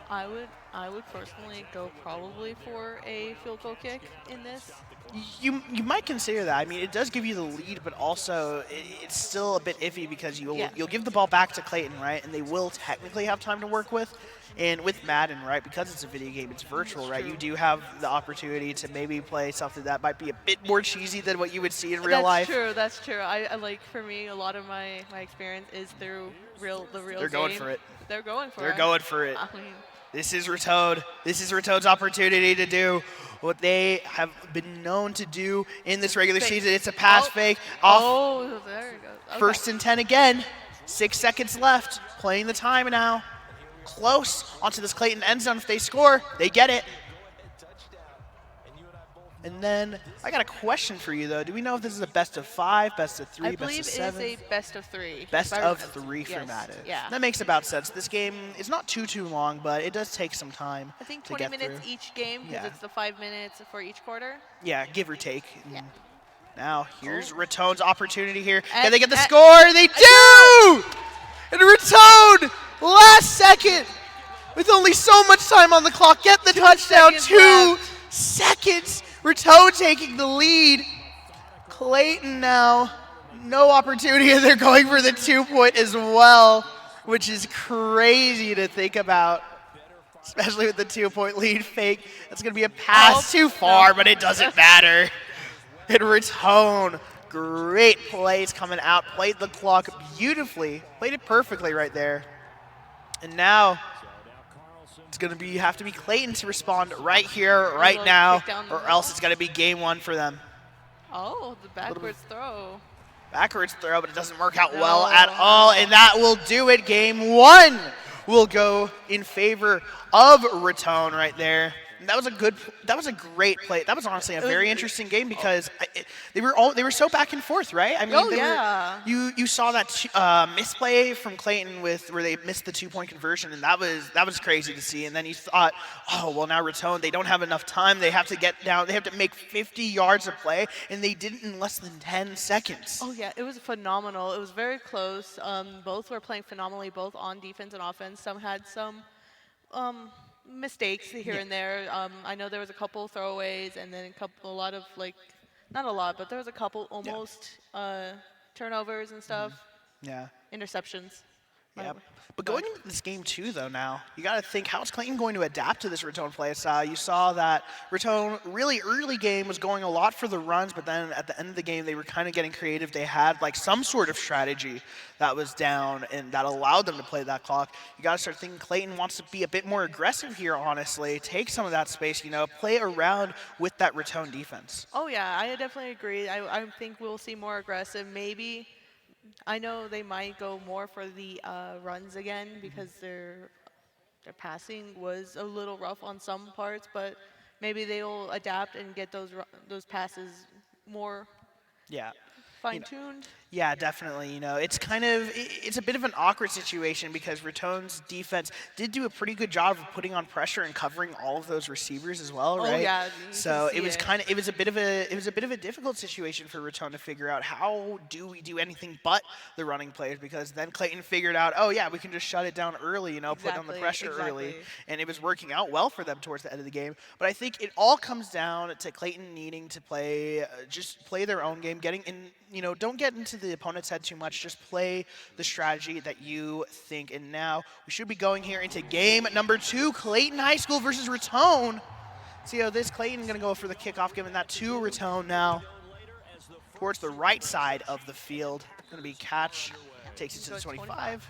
I would personally go probably for a field goal kick in this.
You might consider that. I mean, it does give you the lead, but also it's still a bit iffy because you'll give the ball back to Clayton, right? And they will technically have time to work with. And with Madden, right, because it's a video game, it's virtual, right? You do have the opportunity to maybe play something that might be a bit more cheesy than what you would see in real life.
That's true. I like, for me, a lot of my experience is through the real
They're going
game.
for it.
They're going for it.
They're going for it.
I mean,
This is Raton. This is Raton's opportunity to do what they have been known to do in this regular season. It's a pass fake off.
Oh, there it goes. Okay.
1st and 10 again. 6 seconds left. Playing the time now. Close onto this Clayton end zone. If they score, they get it. And then I got a question for you, though. Do we know if this is a best of 5, best of 3,
I
best of 7?
believe it is a best of 3.
Best of 3 for
yes.
Madden.
Yeah.
That makes about sense. This game is not too long, but it does take some time.
I think
to
20
get
minutes
through.
each game because it's the 5 minutes for each quarter.
Yeah, give or take.
Yeah.
Now, here's Raton's opportunity here. Can
And-
they get the score? They do! And Raton, last second, with only so much time on the clock, get the touchdown. 2 seconds. Raton taking the lead. Clayton now, no opportunity, and they're going for the 2-point as well, which is crazy to think about, especially with the 2-point lead fake. That's going to be a pass too far, but it doesn't matter. And Raton, great plays coming out, played the clock beautifully, played it perfectly right there. And now it's going to have to be Clayton to respond right here, right now, or else it's going to be game 1 for them.
Oh, the backwards throw.
Backwards throw, but it doesn't work out well at all, and that will do it. Game 1 will go in favor of Raton right there. And that was a great play. That was honestly a very interesting game because they were so back and forth, right? I mean, you saw that misplay from Clayton where they missed the 2-point conversion, and that was crazy to see. And then you thought, oh well, now Raton, they don't have enough time. They have to get down. They have to make 50 yards of play, and they did it in less than 10 seconds.
Oh yeah, it was phenomenal. It was very close. Both were playing phenomenally, both on defense and offense. Some had some mistakes here and there. I know there was a couple throwaways and then a lot of, like, not a lot, but there was a couple almost turnovers and stuff.
Yeah.
Interceptions.
Yep. But going into this game too, though, now you got to think, how is Clayton going to adapt to this Raton play style? You saw that Raton really early game was going a lot for the runs, but then at the end of the game they were kind of getting creative. They had like some sort of strategy that was down and that allowed them to play that clock. You got to start thinking Clayton wants to be a bit more aggressive here, honestly. Take some of that space, play around with that Raton defense.
Oh yeah, I definitely agree. I think we'll see more aggressive. Maybe. I know they might go more for the runs again because their passing was a little rough on some parts, but maybe they'll adapt and get those passes more fine-tuned.
Yeah, definitely. It's a bit of an awkward situation because Raton's defense did do a pretty good job of putting on pressure and covering all of those receivers as well, right?
Oh yeah.
So it was a bit of a difficult situation for Raton to figure out how do we do anything but the running plays, because then Clayton figured out, oh yeah, we can just shut it down early, put on the pressure early, and it was working out well for them towards the end of the game. But I think it all comes down to Clayton needing to play their own game, getting in. Don't get into the opponent's head too much. Just play the strategy that you think. And now we should be going here into game number 2, Clayton High School versus Raton. See how this Clayton going to go for the kickoff, giving that to Raton now towards the right side of the field. Going to be catch, takes it to the 25.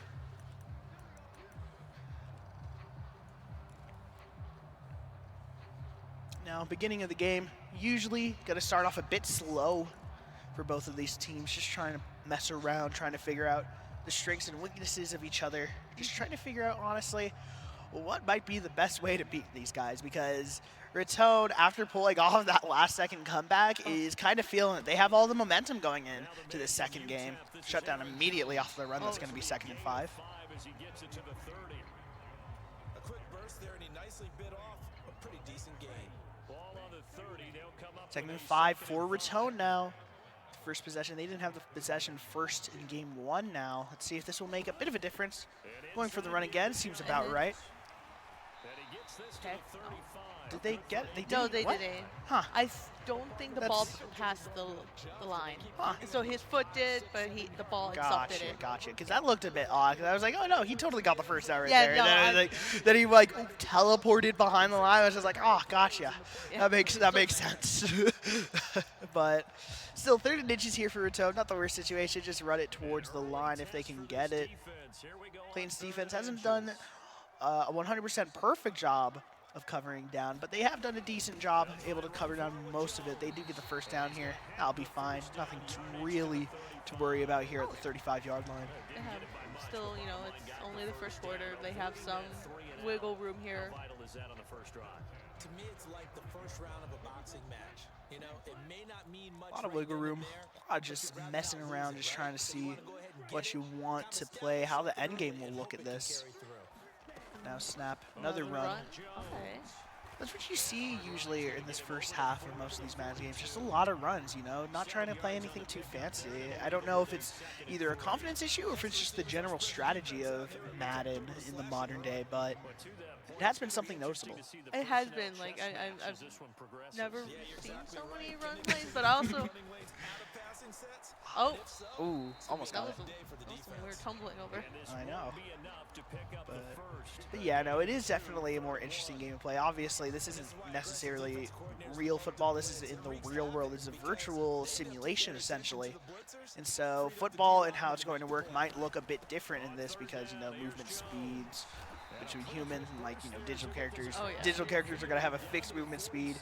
Now, beginning of the game, usually going to start off a bit slow for both of these teams, just trying to mess around, trying to figure out the strengths and weaknesses of each other, just trying to figure out, honestly, what might be the best way to beat these guys, because Raton, after pulling off that last-second comeback, is kind of feeling that they have all the momentum going in to this second game. Shut down immediately off the run. That's going to be 2nd and 5.
A quick burst there, and he nicely bit off a pretty decent game.
Ball on the 30, they'll come up
2nd and 5 for Raton now. First possession. They didn't have the possession first in game 1 now. Let's see if this will make a bit of a difference. Going for the run again seems about right. Did they get it? They didn't?
No, they
What?
didn't.
Huh.
I don't think the ball passed the line.
Huh.
So his foot did, but the ball itself didn't.
Gotcha. Because that looked a bit odd. Because I was like, oh no, he totally got the first down right
Yeah,
there.
no,
And then he like teleported behind the line. I was just like, oh, gotcha.
Yeah.
That makes sense. But still, 3rd and inches here for Raton. Not the worst situation. Just run it towards the line if they can get it. Clayton's defense hasn't done a 100% perfect job of covering down, but they have done a decent job able to cover down most of it. They do get the first down here. I'll be fine. Nothing really to worry about here at the 35-yard line.
They have still, you know, it's only the first quarter. They have some wiggle room here.
To me, it's like the first round of a boxing match. You know, it may not mean much.
A lot of wiggle room. A lot of just messing around, just trying to see what you want to play, how the end game will look at this. Now snap, another run.
Okay.
That's what you see usually in this first half of most of these Madden games. Just a lot of runs, you know, not trying to play anything too fancy. I don't know if it's either a confidence issue or if it's just the general strategy of Madden in the modern day, but it has been something noticeable.
It has been. Like, I've never seen so many run plays, but I also... Oh.
Ooh, almost got it.
We were tumbling over.
I know. But yeah, no, it is definitely a more interesting game of play. Obviously, this isn't necessarily real football. This is in the real world. It's a virtual simulation, essentially. And so football and how it's going to work might look a bit different in this because, you know, movement speeds between humans and, like, you know, digital characters.
Oh, yeah.
Digital characters are going to have a fixed movement speed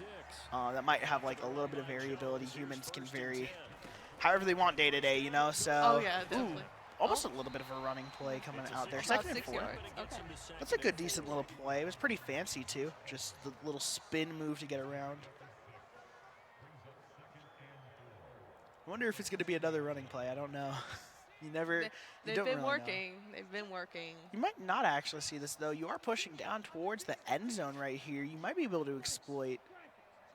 that might have, like, a little bit of variability. Humans can vary however they want day to day, you know, so.
Oh, yeah, definitely.
Almost a little bit of a running play coming out there.
About
2nd and
6
4.
yards. Okay.
That's a good, decent little play. It was pretty fancy, too. Just the little spin move to get around. I wonder if it's going to be another running play. I don't know. You never.
They've
don't
been
really
working. They've been working.
You might not actually see this, though. You are pushing down towards the end zone right here. You might be able to exploit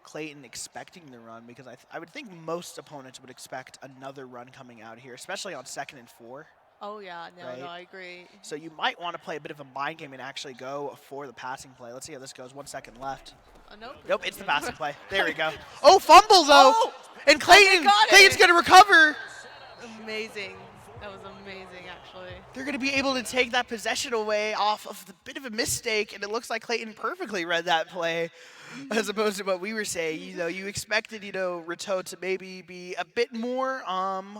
Clayton expecting the run because I would think most opponents would expect another run coming out here, especially on 2nd and 4.
Oh, yeah. No,
right?
no, I agree.
So you might want to play a bit of a mind game and actually go for the passing play. Let's see how this goes. 1 second left.
Nope.
Nope, it's the passing play. There we go. Oh, fumble, though.
Oh!
And Clayton's going to recover.
Amazing. That was amazing, actually.
They're going to be able to take that possession away off of the bit of a mistake, and it looks like Clayton perfectly read that play. As opposed to what we were saying, you know, you expected, you know, Raton to maybe be a bit more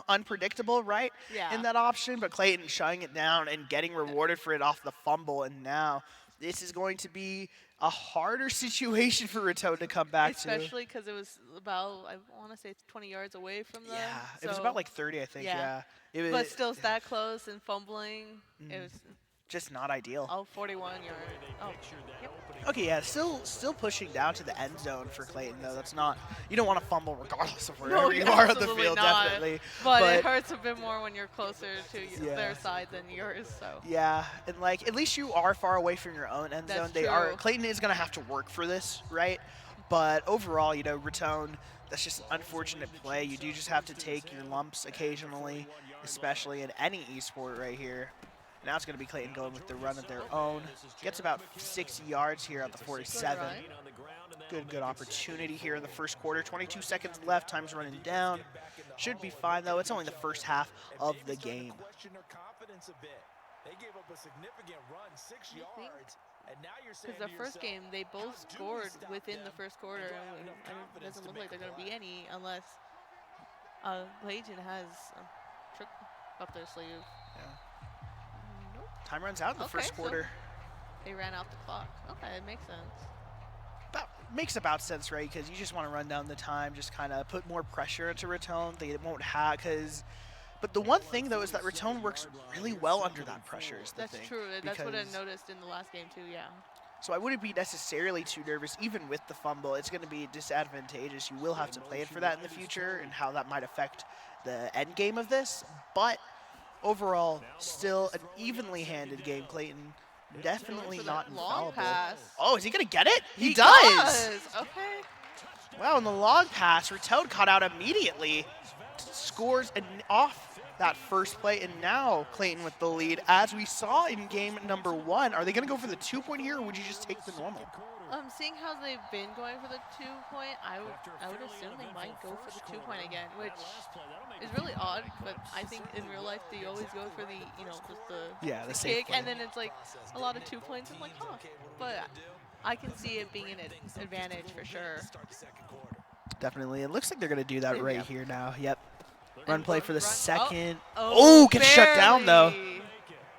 unpredictable, right?
Yeah.
In that option, but Clayton shutting it down and getting rewarded for it off the fumble, and now this is going to be a harder situation for Raton to come back to.
Especially because it was about, I want to say, 20 yards away from them.
Yeah, it was about like 30, I think. Yeah. It was,
but still, that close and fumbling, it was
just not ideal.
Oh, 41 yard. Oh, yep.
Okay, yeah, still pushing down to the end zone for Clayton, though. That's not, you don't want to fumble regardless of wherever you are on the field,
not.
definitely.
But it hurts a bit more when you're closer to their side than yours, so.
Yeah, and like, at least you are far away from your own end zone. Clayton is going to have to work for this, right? But overall, you know, Raton, that's just an unfortunate play. You do just have to take your lumps occasionally, especially in any esport right here. Now it's going to be Clayton going with the run of their own. Gets about 60 yards here at the 47. Good opportunity here in the first quarter. 22 seconds left. Time's running down. Should be fine, though. It's only the first half of the game.
Because the first game, they both scored within the first quarter. And it doesn't look like they're going to be any unless Clayton has a trick up their sleeve.
Yeah. Time runs out in the first quarter.
So they ran out the clock. Okay, it makes sense.
Makes about sense, right? Because you just want to run down the time, just kind of put more pressure into Raton. They won't have, but the one thing, though, is that Raton works really well under that pressure is the thing.
That's true. That's what I noticed in the last game, too, yeah.
So I wouldn't be necessarily too nervous, even with the fumble. It's going to be disadvantageous. You will have to plan for that in the future and how that might affect the end game of this. But overall, still an evenly handed game. Clayton definitely not infallible.
Pass.
Oh, is he going to get it? He does.
Okay.
Wow, in the long pass, Raton caught out immediately. Scores off that first play, and now Clayton with the lead. As we saw in game number 1, are they going to go for the 2-point here, or would you just take the normal?
Seeing how they've been going for the 2-point, I would assume they might go for the 2-point again, which is really odd. But I think in real life they always go for the just the
safe
kick,
play.
and then it's like a lot of 2 points. I'm like, huh. But I can see it being an advantage for sure.
Definitely. It looks like they're going to do that right
Yep.
here now. Yep. Run play for the second.
Oh,
gets shut down, though.
barely.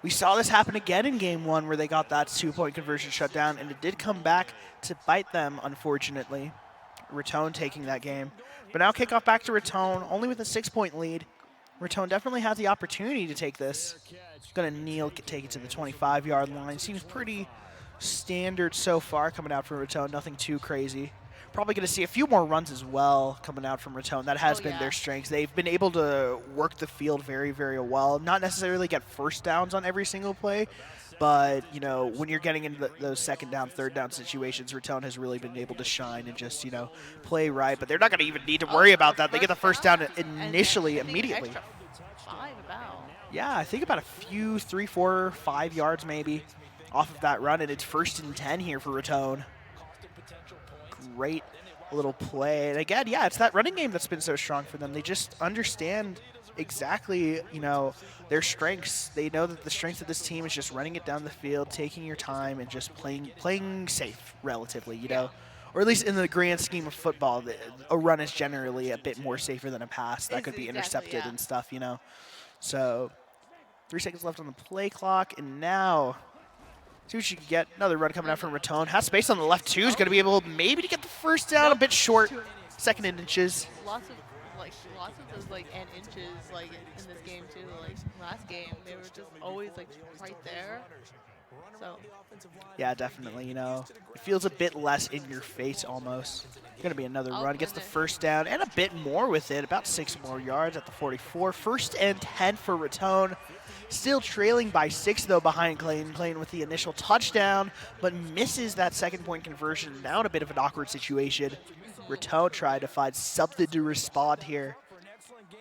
We saw this happen again in game 1 where they got that 2-point conversion shut down, and it did come back to bite them, unfortunately. Raton taking that game. But now kickoff back to Raton, only with a 6-point lead. Raton definitely has the opportunity to take this. Gonna kneel, take it to the 25-yard line. Seems pretty standard so far coming out from Raton, nothing too crazy. Probably going to see a few more runs as well coming out from Raton. That has been their strength. They've been able to work the field very, very well. Not necessarily get first downs on every single play, but, you know, when you're getting into those second down, third down situations, Raton has really been able to shine and just, you know, play right. But they're not going to even need to worry about that. They get the first down initially, immediately. Yeah, I think about a few, 3, 4, 5 yards maybe off of that run, and it's 1st and 10 here for Raton. Great little play. And again, yeah, it's that running game that's been so strong for them. They just understand exactly, you know, their strengths. They know that the strength of this team is just running it down the field, taking your time, and just playing safe, relatively, you know. Or at least in the grand scheme of football, a run is generally a bit more safer than a pass. That could be intercepted and stuff, you know. So 3 seconds left on the play clock, and now see what you can get. Another run coming out from Raton. Has space on the left, too. He's going to be able maybe to get the first down. A bit short. 2nd and inches.
Lots of those and inches in this game too. Like last game, they were just always right there. So
yeah, definitely. You know, it feels a bit less in your face almost. Going to be another run. Gets the first down and a bit more with it. About 6 more yards at the 44. 1st and 10 for Raton. Still trailing by 6, though, behind Clayton. Clayton with the initial touchdown, but misses that 2nd-point conversion. Now in a bit of an awkward situation. Raton tried to find something to respond here.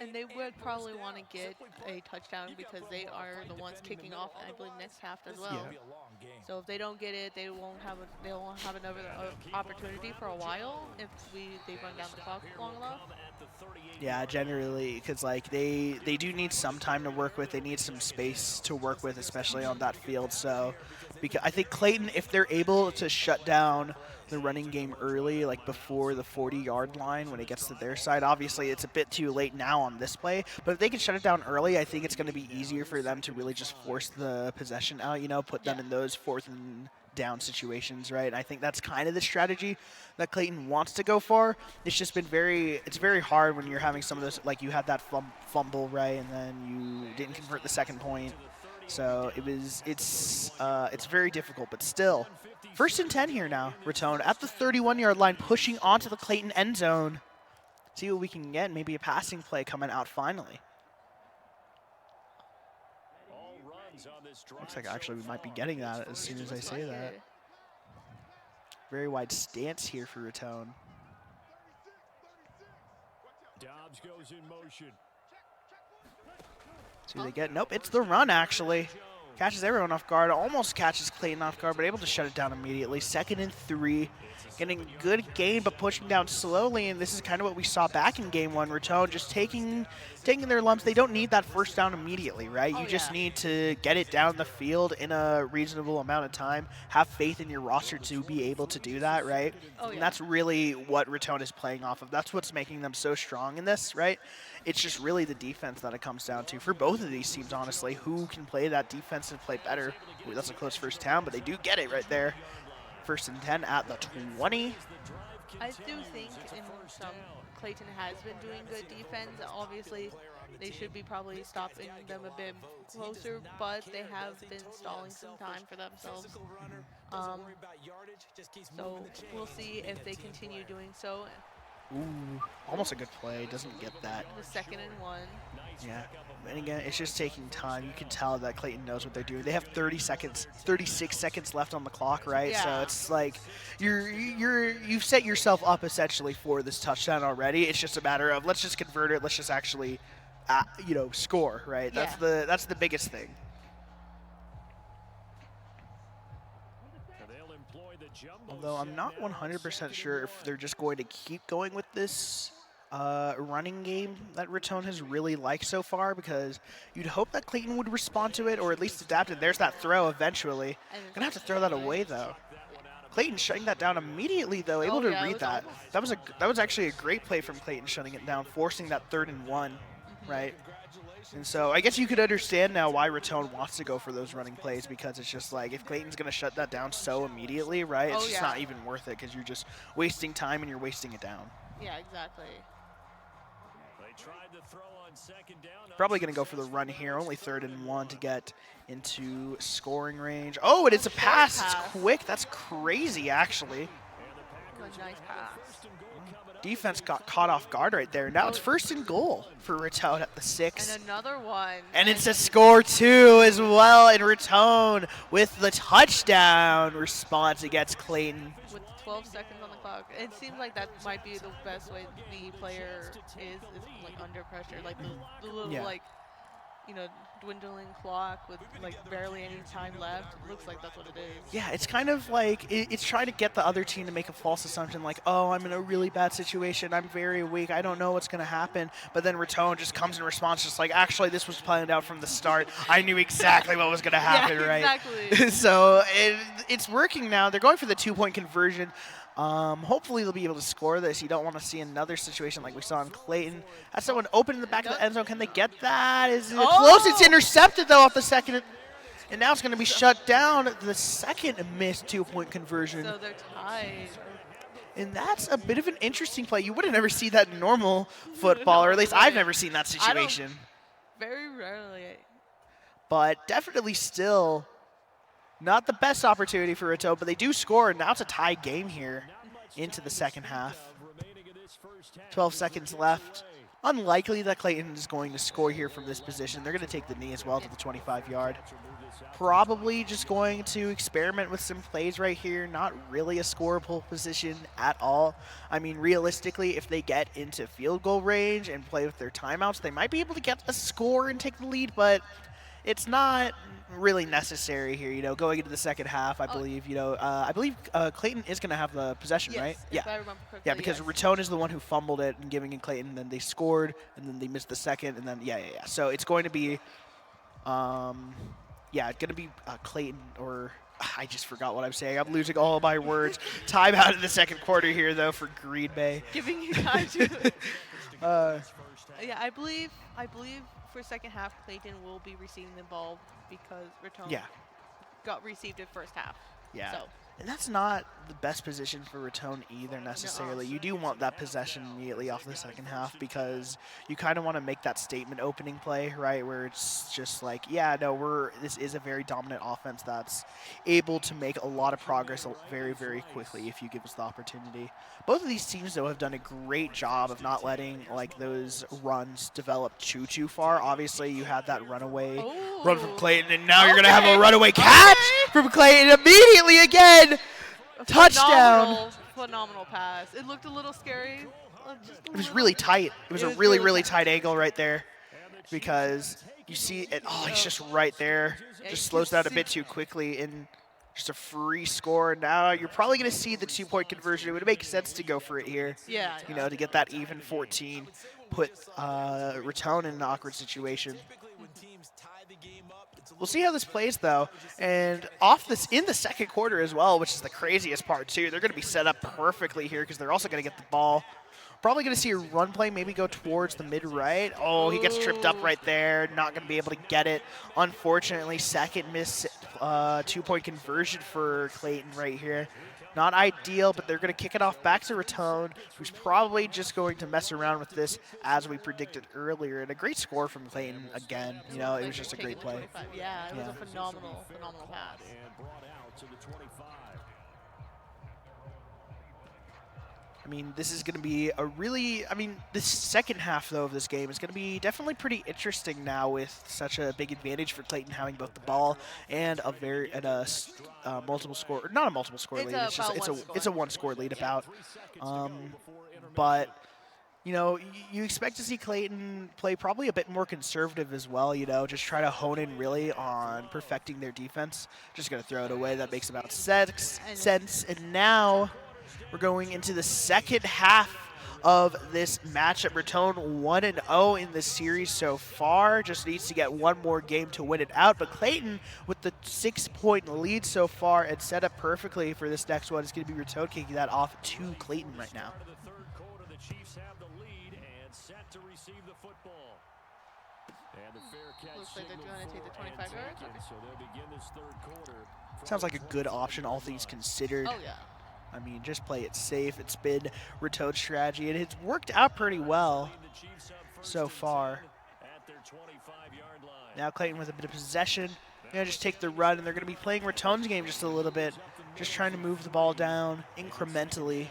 And they would probably want to get a touchdown because they are the ones kicking off, I believe, next half as well. Yeah. So if they don't get it, they won't have another opportunity for a while if they run down the clock long enough.
Yeah, generally, because they do need some time to work with. They need some space to work with, especially on that field. So, because I think Clayton, if they're able to shut down the running game early, like before the 40-yard line when it gets to their side, obviously it's a bit too late now on this play. But if they can shut it down early, I think it's going to be easier for them to really just force the possession out. You know, put them in those 4th and down situations, right? And I think that's kind of the strategy that Clayton wants to go for. It's just been it's very hard when you're having some of those, like you had that fumble, right, and then you didn't convert the 2nd point. So it's very difficult, but still. 1st and 10 here now, Raton at the 31-yard line, pushing onto the Clayton end zone. See what we can get, maybe a passing play coming out finally. Looks like actually we might be getting that as soon as I say that. Very wide stance here for Raton.
Dobbs goes in motion.
See what they get. Nope, it's the run actually. Catches everyone off guard, almost catches Clayton off guard, but able to shut it down immediately. 2nd and 3. Getting good gain, but pushing down slowly, and this is kind of what we saw back in game 1. Raton just taking their lumps. They don't need that first down immediately, right? You just need to get it down the field in a reasonable amount of time. Have faith in your roster to be able to do that, right? And that's really what Raton is playing off of. That's what's making them so strong in this, right? It's just really the defense that it comes down to for both of these teams, honestly. Who can play that defensive play better? Ooh, that's a close first down, but they do get it right there. 1st and 10 at the 20.
I do think Clayton has been doing good defense. Obviously, they should be probably stopping them a bit closer, but they have been stalling some time for themselves. So we'll see if they continue doing so.
Ooh, almost a good play. Doesn't get that.
The 2nd and 1.
Yeah, and again, it's just taking time. You can tell that Clayton knows what they're doing. They have 36 seconds left on the clock, right?
Yeah.
So it's like you've set yourself up essentially for this touchdown already. It's just a matter of let's just convert it. Let's just actually, score, right?
Yeah.
That's the biggest thing.
They'll employ the
Although I'm not 100% sure if they're just going to keep going with this running game that Raton has really liked so far, because you'd hope that Clayton would respond to it or at least adapt it. There's that throw eventually. Gonna have to throw that away though. Clayton shutting that down immediately though, able to read that. That was actually a great play from Clayton, shutting it down, forcing that 3rd and 1, right? And so I guess you could understand now why Raton wants to go for those running plays, because it's just like if Clayton's going to shut that down so immediately, right, it's just not even worth it because you're just wasting time and you're wasting it down.
Yeah, exactly.
Probably going to go for the run here, only 3rd and 1 to get into scoring range. Oh, and it's a pass. It's quick. That's crazy, actually.
A nice pass.
Defense got caught off guard right there. Now it's 1st and goal for Raton at the 6.
And another one.
And it's a score 2 as well. And Raton with the touchdown response against Clayton.
With 12 seconds on the clock. It seems like that might be the best way the player is like under pressure. Like the little like, you know, dwindling clock with like barely any time left. It looks like that's what it is.
Yeah, it's kind of like it's trying to get the other team to make a false assumption like, oh, I'm in a really bad situation. I'm very weak. I don't know what's going to happen. But then Raton just comes in response just like, actually, this was planned out from the start. I knew exactly what was going to happen,
yeah,
right?
Exactly.
So it's working now. They're going for the 2-point conversion. Hopefully they'll be able to score this. You don't want to see another situation like we saw in Clayton. That's someone open in the back of the end zone. Can they get that? Is it close? It's intercepted, though, off the second. And now it's going to be shut down. The second missed 2-point conversion.
So they're tied.
And that's a bit of an interesting play. You would have never see that in normal football, or at least I've never seen that situation.
Very rarely.
But definitely still not the best opportunity for Raton, but they do score, and now it's a tie game here into the second half. 12 seconds left. Unlikely that Clayton is going to score here from this position. They're going to take the knee as well to the 25-yard. Probably just going to experiment with some plays right here. Not really a scoreable position at all. I mean, realistically, if they get into field goal range and play with their timeouts, they might be able to get a score and take the lead, but it's not really necessary here, you know, going into the second half, I believe, you know, Clayton is going to have the possession, right?
Yeah. If I remember correctly,
yeah, because Raton is the one who fumbled it and giving it Clayton, and then they scored, and then they missed the second, and then, yeah. So it's going to be, Clayton, or I just forgot what I'm saying. I'm losing all of my words. Time out in the second quarter here, though, for Green Bay.
Giving you time to. Yeah, I believe for second half, Clayton will be receiving the ball because Raton got received in first half.
Yeah.
So.
And that's not the best position for Raton either necessarily. You do want that possession immediately off the second half because you kind of want to make that statement opening play, right, where it's just like, this is a very dominant offense that's able to make a lot of progress very, very quickly if you give us the opportunity. Both of these teams, though, have done a great job of not letting like those runs develop too far. Obviously, you had that runaway run from Clayton, and now you're going to have a runaway catch from Clayton immediately again. Touchdown.
Phenomenal pass. It looked a little scary.
It was really tight. It was a really tight angle right there because you see it. Oh, he's just right there. Just slows down a bit too quickly and just a free score. Now you're probably going to see the 2-point conversion. It would make sense to go for it here.
Yeah.
You know, to get that even 14, put Raton in an awkward situation. We'll see how this plays, though. And off this in the second quarter as well, which is the craziest part, too. They're going to be set up perfectly here because they're also going to get the ball. Probably going to see a run play maybe go towards the mid-right. Oh, he gets tripped up right there. Not going to be able to get it. Unfortunately, second miss 2-point conversion for Clayton right here. Not ideal, but they're going to kick it off back to Raton, who's probably just going to mess around with this as we predicted earlier. And a great score from Clayton again. You know, it was just a great play.
Yeah, it was a phenomenal pass.
I mean, this is going to be this second half, though, of this game is going to be definitely pretty interesting now with such a big advantage for Clayton having both the ball and multiple score, not a multiple score lead. It's a one-score lead about. But you know, you expect to see Clayton play probably a bit more conservative as well, you know, just try to hone in really on perfecting their defense. Just going to throw it away. That makes about sense. And now we're going into the second half of this matchup. Raton 1-0 in the series so far. Just needs to get one more game to win it out. But Clayton with the 6-point lead so far and set up perfectly for this next one is going to be Raton kicking that off to Clayton right now.
Looks like they're going to take the 25 yards. Okay.
Sounds like a good option, all things considered.
Oh, yeah.
I mean, just play it safe. It's been Raton's strategy, and it's worked out pretty well so far. Now Clayton with a bit of possession. Just take the run, and they're going to be playing Raton's game just a little bit, just trying to move the ball down incrementally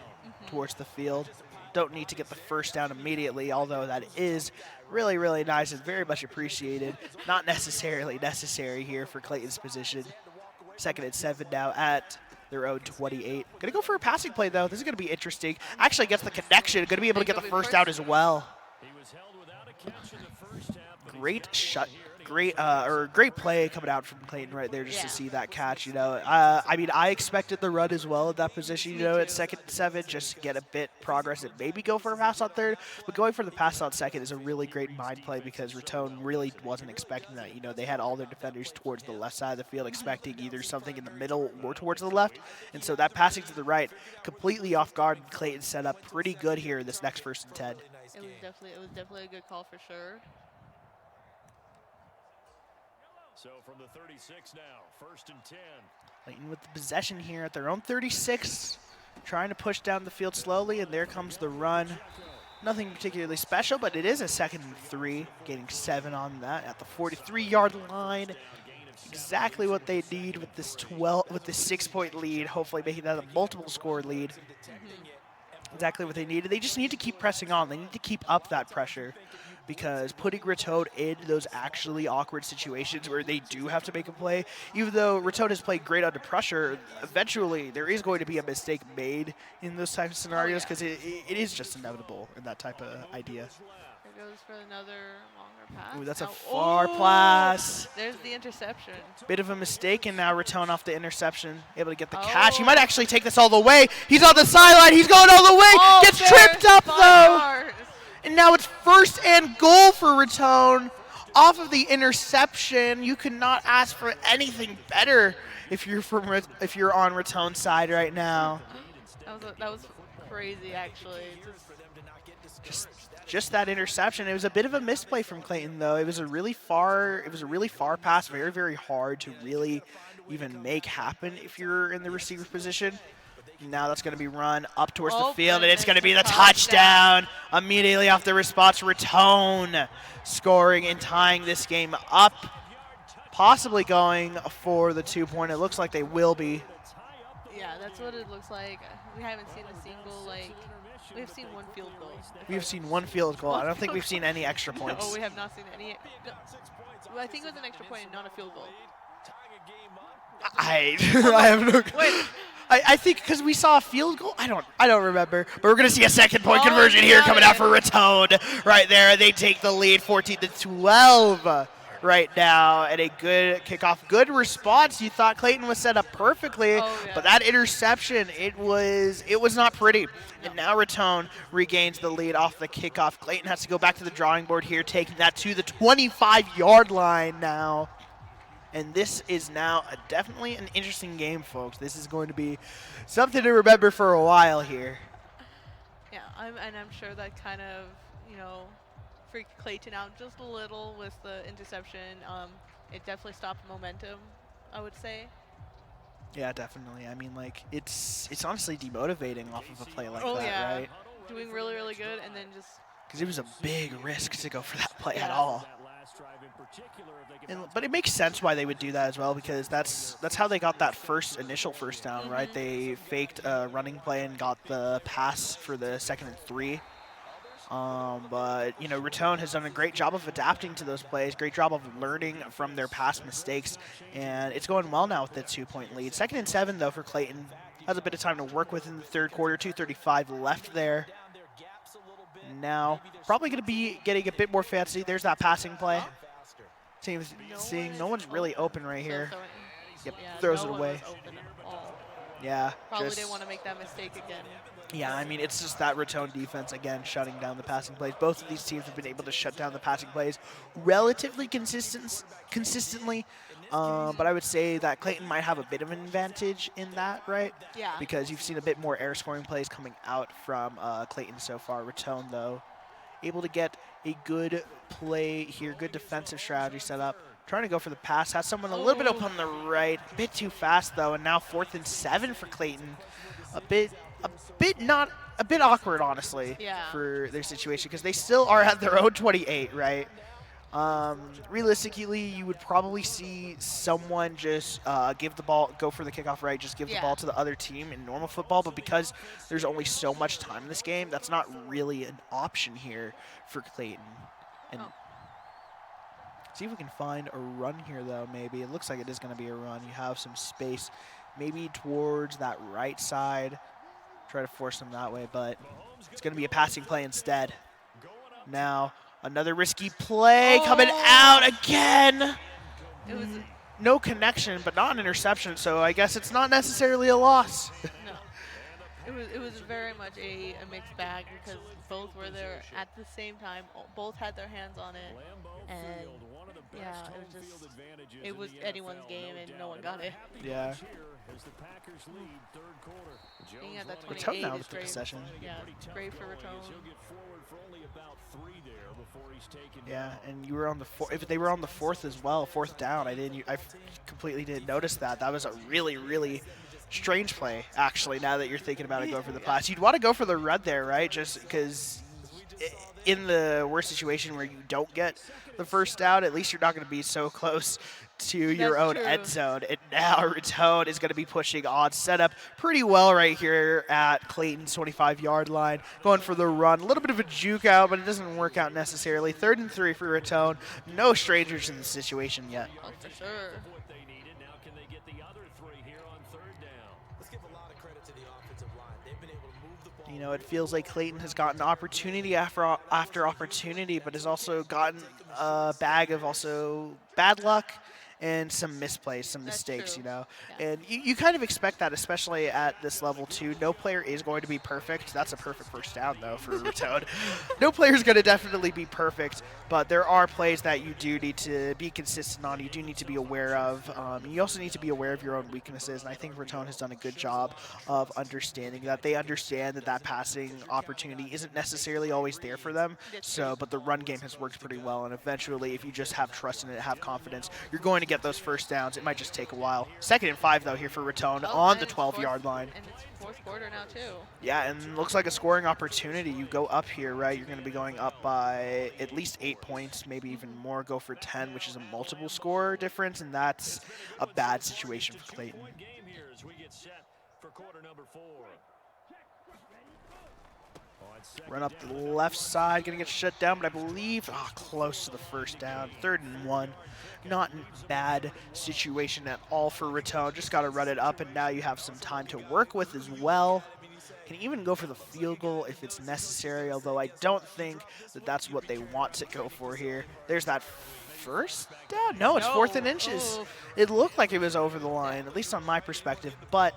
towards the field. Don't need to get the first down immediately, although that is really, really nice and very much appreciated. Not necessarily necessary here for Clayton's position. 2nd and 7 now at their own 28. Gonna go for a passing play though. This is gonna be interesting. Actually gets the connection. Gonna be able to get the first down as well. Great shot. Great play coming out from Clayton right there just to see that catch, you know. I mean, I expected the run as well at that position, you know, at 2nd and 7, just to get a bit progress and maybe go for a pass on 3rd. But going for the pass on 2nd is a really great mind play because Raton really wasn't expecting that. You know, they had all their defenders towards the left side of the field expecting either something in the middle or towards the left. And so that passing to the right, completely off guard, and Clayton set up pretty good here in this next 1st and 10.
It was definitely a good call for sure.
So from the 36 now, 1st and 10.
Clayton with the possession here at their own 36, trying to push down the field slowly, and there comes the run. Nothing particularly special, but it is a 2nd and 3, getting 7 on that at the 43-yard line. Exactly what they need with this 6-point lead, hopefully making that a multiple score lead. Exactly what they needed. They just need to keep pressing on. They need to keep up that pressure, because putting Raton in those actually awkward situations where they do have to make a play, even though Raton has played great under pressure, eventually there is going to be a mistake made in those types of scenarios because it is just inevitable in that type of idea.
There goes for another longer pass.
Ooh, that's a far pass.
There's the interception.
Bit of a mistake, and now Raton off the interception, able to get the catch. He might actually take this all the way. He's on the sideline. He's going all the way. Gets tripped up, though. And now it's 1st and goal for Raton. Off of the interception, you could not ask for anything better if you're on Raton's side right now.
That was crazy, actually.
Just that interception. It was a bit of a misplay from Clayton, though. It was a really far pass, very, very hard to really even make happen if you're in the receiver position. Now that's going to be run up towards the field, and it's going to be the touchdown. Immediately off the response, Raton scoring and tying this game up. Possibly going for the 2-point. It looks like they will be.
Yeah, that's what it looks like. We haven't seen a single, we've seen one field goal.
We've seen one field goal. I don't think we've seen any extra points.
No, we have not seen any. No. I think it was an extra point and not a field goal.
I have no. Wait. I think because we saw a field goal. I don't remember. But we're going to see a 2nd-point conversion here coming out for Raton right there. They take the lead 14-12 right now. And a good kickoff. Good response. You thought Clayton was set up perfectly. But that interception, it was not pretty. And now Raton regains the lead off the kickoff. Clayton has to go back to the drawing board here, taking that to the 25-yard line now. And this is now definitely an interesting game, folks. This is going to be something to remember for a while here.
Yeah, I'm sure that kind of, freaked Clayton out just a little with the interception. It definitely stopped momentum, I would say.
Yeah, definitely. I mean, it's honestly demotivating off of a play like that, right?
Doing really, really good, and then just...
Because it was a big risk to go for that play at all. But it makes sense why they would do that as well, because that's how they got that initial first down, right? They faked a running play and got the pass for the 2nd and 3. But, Raton has done a great job of adapting to those plays, great job of learning from their past mistakes, and it's going well now with the 2-point lead. 2nd and 7, though, for Clayton. Has a bit of time to work with in the 3rd quarter, 2:35 left there. now probably going to be getting a bit more fancy. There's that passing play. Team's seeing no one's really open right here. Yep,
Yeah,
throws
no
it
one
away.
was open at all.
Yeah,
Probably
just,
didn't want to make that mistake again.
yeah, I mean, it's just that Raton defense, again, shutting down the passing plays. Both of these teams have been able to shut down the passing plays relatively consistently. But I would say that Clayton might have a bit of an advantage in that, right?
Yeah.
Because you've seen a bit more air scoring plays coming out from Clayton so far. Raton, though, able to get a good play here, good defensive strategy set up. Trying to go for the pass, has someone a little bit up on the right, a bit too fast though, and now 4th and 7 for Clayton. A bit awkward, honestly, for their situation because they still are at their own 28, right? Realistically, you would probably see someone just give the ball, go for the kickoff, right? Just give the ball to the other team in normal football. But because there's only so much time in this game, that's not really an option here for Clayton. And see if we can find a run here, though, maybe. It looks like it is going to be a run. You have some space maybe towards that right side. Try to force them that way, but it's going to be a passing play instead. Now, another risky play coming out again.
It was
no connection, but not an interception, so I guess it's not necessarily a loss.
no. It was very much a mixed bag because both were there at the same time. Both had their hands on it, and yeah, it was anyone's game, and no one got it.
Yeah.
Being at that
Raton
28
now
is
with the
great.
possession.
Yeah, great for Raton.
Yeah, and you were on the if they were on the 4th as well, 4th down. I completely didn't notice that. That was a really, really strange play, actually, now that you're thinking about it, going for the pass. You'd want to go for the red there, right? Just because in the worst situation where you don't get the first down, at least you're not going to be so close to your own end zone. And now Raton is going to be pushing odds set up pretty well right here at Clayton's 25-yard line. Going for the run. A little bit of a juke out, but it doesn't work out necessarily. 3rd and 3 for Raton. No strangers in the situation yet.
Oh, for sure.
You know, it feels like Clayton has gotten opportunity after opportunity, but has also gotten a bag of also bad luck and some misplays, some mistakes, you know. Yeah. And you kind of expect that, especially at this level, too. No player is going to be perfect. That's a perfect first down, though, for Raton. No player is going to definitely be perfect, but there are plays that you do need to be consistent on. You do need to be aware of. You also need to be aware of your own weaknesses, and I think Raton has done a good job of understanding that. They understand that that passing opportunity isn't necessarily always there for them, but the run game has worked pretty well, and eventually, if you just have trust in it, have confidence, you're going to get those first downs. It might just take a while. 2nd and 5, though, here for Raton on the 12-yard line.
And it's 4th quarter now, too.
Yeah, and looks like a scoring opportunity. You go up here, right? You're going to be going up by at least 8 points, maybe even more. Go for 10, which is a multiple score difference, and that's a bad situation for Clayton. Run up the left side, going to get shut down, but I believe close to the first down. 3rd and 1. Not a bad situation at all for Raton. Just got to run it up, and now you have some time to work with as well. Can even go for the field goal if it's necessary, although I don't think that that's what they want to go for here. There's that first down. No, it's 4th and inches. It looked like it was over the line, at least on my perspective, but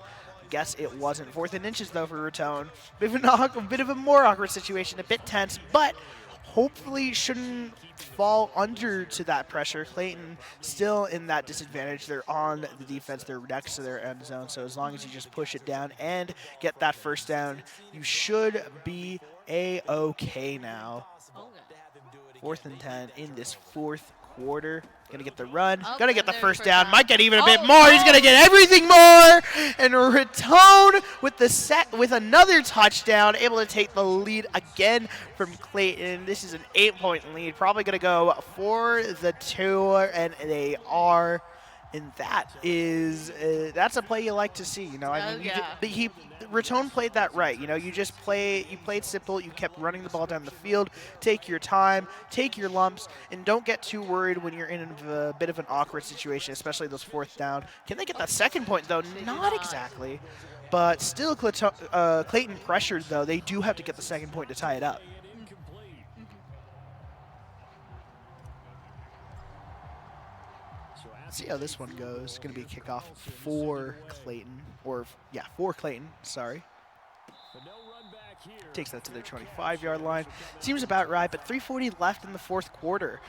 guess it wasn't. 4th and inches, though, for Raton. A bit of a more awkward situation, a bit tense, but hopefully shouldn't fall under to that pressure. Clayton still in that disadvantage. They're on the defense. They're next to their end zone, so as long as you just push it down and get that first down, you should be A-okay now. 4th and 10 in this 4th quarter. Gonna get the run, gonna get the first down, might get even a bit more. He's gonna get everything more, and Raton with another touchdown, able to take the lead again from Clayton. This is an 8-point lead, probably gonna go for the 2, and they are. And that is that's a play you like to see, you know. I mean, Raton played that right. You know, you played simple. You kept running the ball down the field. Take your time, take your lumps, and don't get too worried when you're in a bit of an awkward situation, especially those 4th down. Can they get that 2nd point though? Not exactly, but still Clayton pressured though. They do have to get the 2nd point to tie it up. Let's see how this one goes. It's going to be a kickoff for Clayton, for Clayton, sorry. Takes that to their 25-yard line. Seems about right, but 3:40 left in the fourth quarter.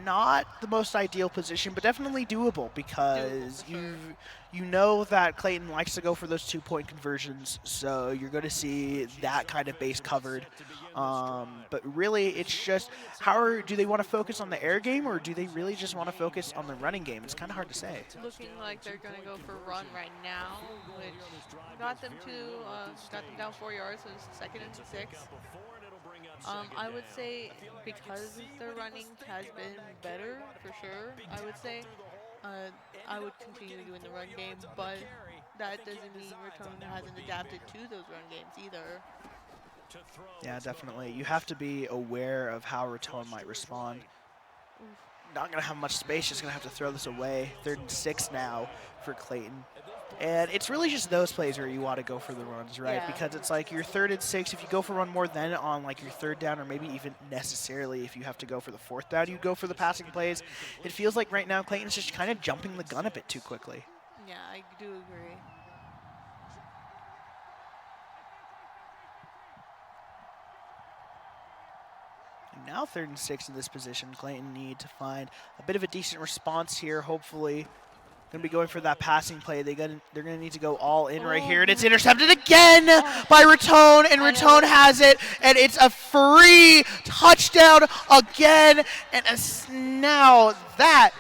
Not the most ideal position, but definitely doable because you know that Clayton likes to go for those 2-point conversions, so you're going to see that kind of base covered. But really, it's just do they want to focus on the air game, or do they really just want to focus on the running game? It's kind of hard to say.
Looking like they're going to go for run right now, which got them down 4 yards, so it's 2nd and 6. I would say because their running has been better, for sure, I would say I would continue doing the run game, but that doesn't mean Raton hasn't adapted to those run games either.
Yeah, definitely. You have to be aware of how Raton might respond. Not going to have much space, just going to have to throw this away. 3rd and 6 now for Clayton. And it's really just those plays where you want to go for the runs, right?
Yeah.
Because it's like your 3rd and 6, if you go for one more than on like your 3rd down, or maybe even necessarily if you have to go for the 4th down, you go for the passing plays. It feels like right now Clayton's just kind of jumping the gun a bit too quickly.
Yeah, I do agree.
Now 3rd and 6 in this position. Clayton need to find a bit of a decent response here, hopefully. Going to be going for that passing play. They're going to need to go all in right here, and it's intercepted again by Raton, and Raton has it, and it's a free touchdown again, and now that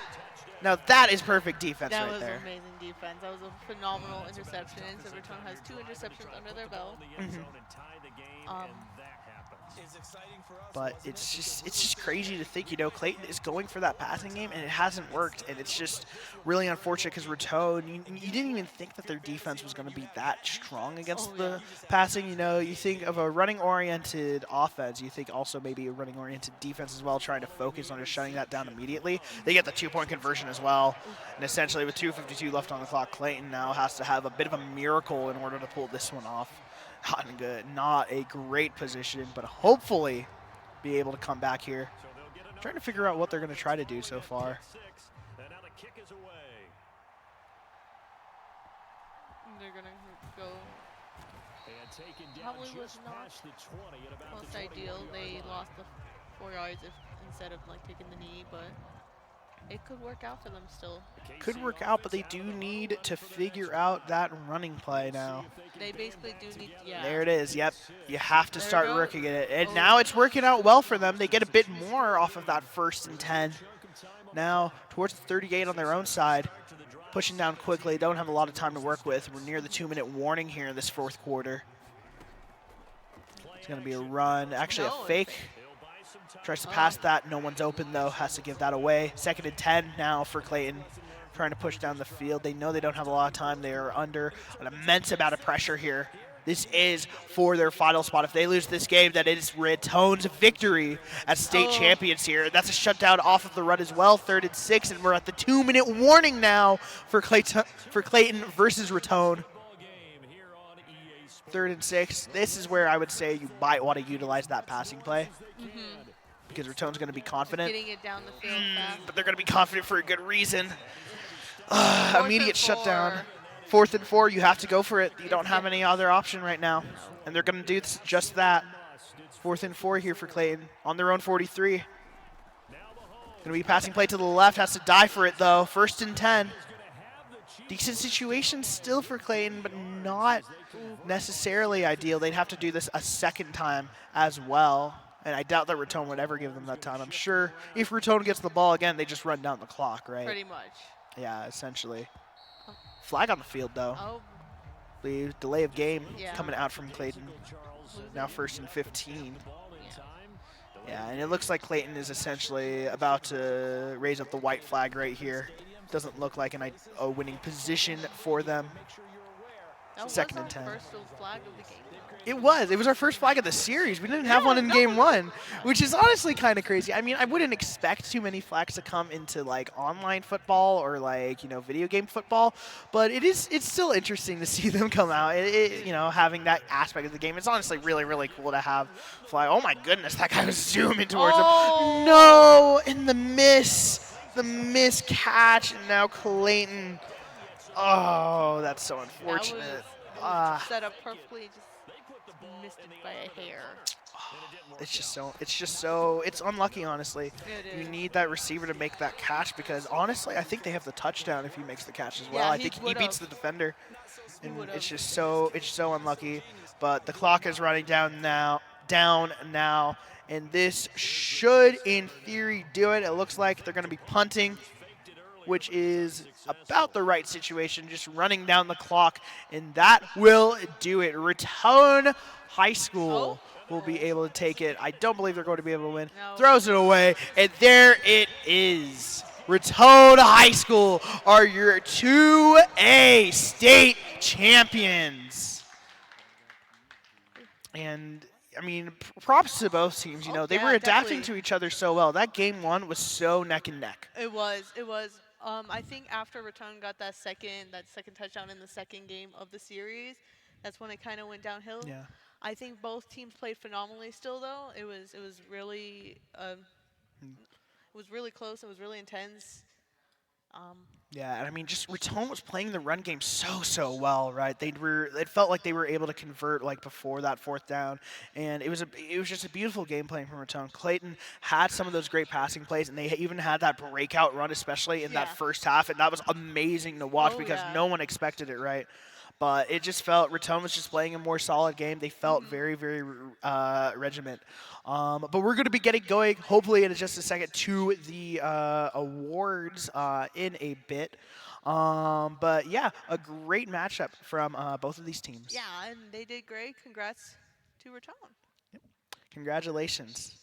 is perfect defense right there.
That was amazing defense. That was a phenomenal interception, so Raton has 2 interceptions under their belt.
But it's just crazy to think, Clayton is going for that passing game, and it hasn't worked, and it's just really unfortunate because Raton, you didn't even think that their defense was going to be that strong against the passing. You think of a running-oriented offense, you think also maybe a running-oriented defense as well, trying to focus on just shutting that down immediately. They get the 2-point conversion as well, and essentially with 2:52 left on the clock, Clayton now has to have a bit of a miracle in order to pull this one off. Not a great position, but hopefully be able to come back here. Trying to figure out what they're going to try to do so far.
They're going to go. Probably was not most ideal. They lost the 4 yards instead of taking the knee, but it could work out for them still.
Could work out, but they do need to figure out that running play now.
They basically do need,
There it is, yep. You have to start working at it. And now it's working out well for them. They get a bit more off of that 1st and 10. Now towards the 38 on their own side. Pushing down quickly, don't have a lot of time to work with. We're near the 2-minute warning here in this 4th quarter. It's going to be a run, actually a fake. Tries to pass that, no one's open though, has to give that away. 2nd and 10 now for Clayton, trying to push down the field. They know they don't have a lot of time. They are under an immense amount of pressure here. This is for their final spot. If they lose this game, that is Raton's victory as state champions here. That's a shutdown off of the run as well, 3rd and 6, and we're at the 2-minute warning now for Clayton versus Raton. 3rd and 6. This is where I would say you might want to utilize that passing play. Because Raton's going to be confident.
Getting it down the field fast.
But they're going to be confident for a good reason. Immediate shutdown. 4th and 4, you have to go for it. You don't have any other option right now. And they're going to do just that. 4th and 4 here for Clayton on their own 43. Going to be passing play to the left, has to die for it though. 1st and 10. Decent situation still for Clayton, but not necessarily ideal. They'd have to do this a 2nd time as well. And I doubt that Raton would ever give them that time. I'm sure if Raton gets the ball again, they just run down the clock, right?
Pretty much.
Yeah, essentially. Flag on the field, though. The delay of game coming out from Clayton. Now 1st and 15. Yeah, and it looks like Clayton is essentially about to raise up the white flag right here. Doesn't look like a winning position for them. 2nd and 10.
First flag of the game.
It was our first flag of the series. We didn't have one in game 1, which is honestly kind of crazy. I mean, I wouldn't expect too many flags to come into online football or video game football, but it's still interesting to see them come out. Having that aspect of the game. It's honestly really, really cool to have flag. Oh my goodness, that guy was zooming towards him. No, in the miss. the missed catch, and now Clayton. Oh, that's so unfortunate.
That was set up perfectly, just missed it by a hair.
It's unlucky, honestly.
It
You
is.
need that receiver to make that catch because, honestly, I think they have the touchdown if he makes the catch as well.
Yeah,
I think he
would've.
beats the defender.
He
And
would've.
it's so unlucky. But the clock is running down now, and this should, in theory, do it. It looks like they're going to be punting, which is about the right situation, just running down the clock, and that will do it. Raton High School will be able to take it. I don't believe they're going to be able to win.
No.
Throws it away, and there it is. Raton High School are your 2A state champions. And I mean, props to both teams. You know, they were adapting to each other so well. That game one was so neck and neck.
It was. I think after Raton got that second touchdown in the second game of the series, that's when it kind of went downhill.
Yeah.
I think both teams played phenomenally. Still, though, it was really close. It was really intense.
Yeah, and I mean, just Raton was playing the run game so well, right? It felt like they were able to convert like before that fourth down, and it was just a beautiful game playing from Raton. Clayton had some of those great passing plays, and they even had that breakout run, especially in that first half, and that was amazing to watch because no one expected it, right? But it just felt Raton was just playing a more solid game. They felt very regiment. But we're going to be getting going, hopefully in just a second, to the awards in a bit. But yeah, a great matchup from both of these teams.
Yeah, and they did great. Congrats to Raton.
Yep. Congratulations.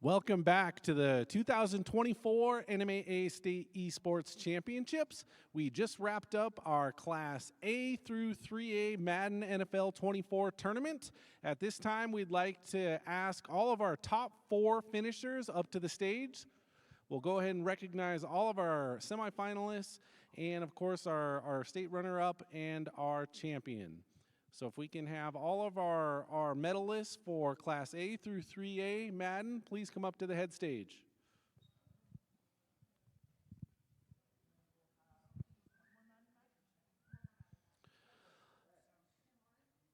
Welcome back to the 2024 NMAA State Esports Championships. We just wrapped up our Class A through 3A Madden NFL 24 tournament. At this time, we'd like to ask all of our top 4 finishers up to the stage. We'll go ahead and recognize all of our semifinalists and, of course, our state runner-up and our champion. So if we can have all of our medalists for Class A through 3A Madden, please come up to the head stage.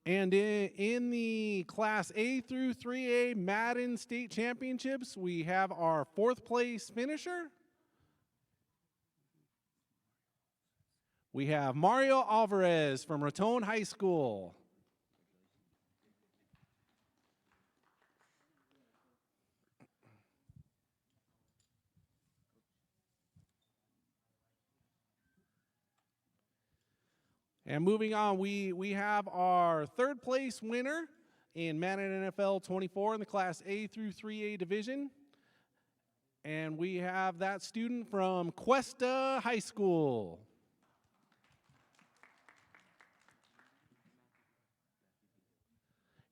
And in the Class A through 3A Madden State Championships, we have our 4th place finisher. We have Mario Alvarez from Raton High School. And moving on, we have our 3rd place winner in Madden NFL 24 in the Class A through 3A division. And we have that student from Cuesta High School.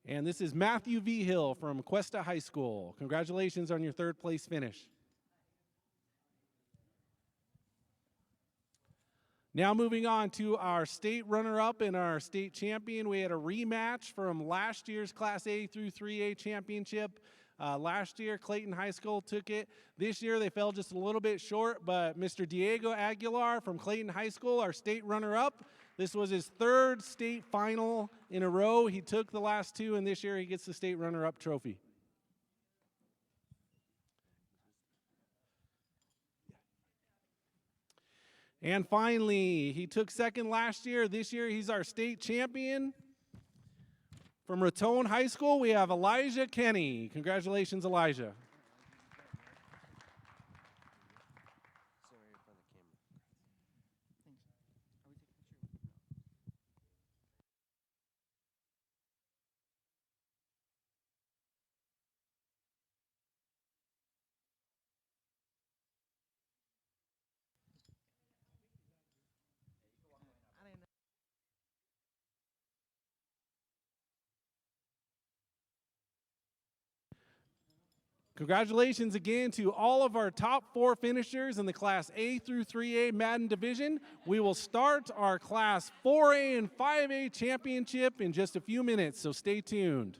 And this is Matthew V. Hill from Cuesta High School. Congratulations on your 3rd place finish. Now moving on to our state runner-up and our state champion. We had a rematch from last year's Class A through 3A championship. Last year, Clayton High School took it. This year, they fell just a little bit short, but Mr. Diego Aguilar from Clayton High School, our state runner-up, this was his 3rd state final in a row. He took the last 2, and this year he gets the state runner-up trophy. And finally, he took 2nd last year. This year, he's our state champion. From Raton High School, we have Elijah Kenny. Congratulations, Elijah. Congratulations again to all of our top 4 finishers in the Class A through 3A Madden Division. We will start our Class 4A and 5A championship in just a few minutes, so stay tuned.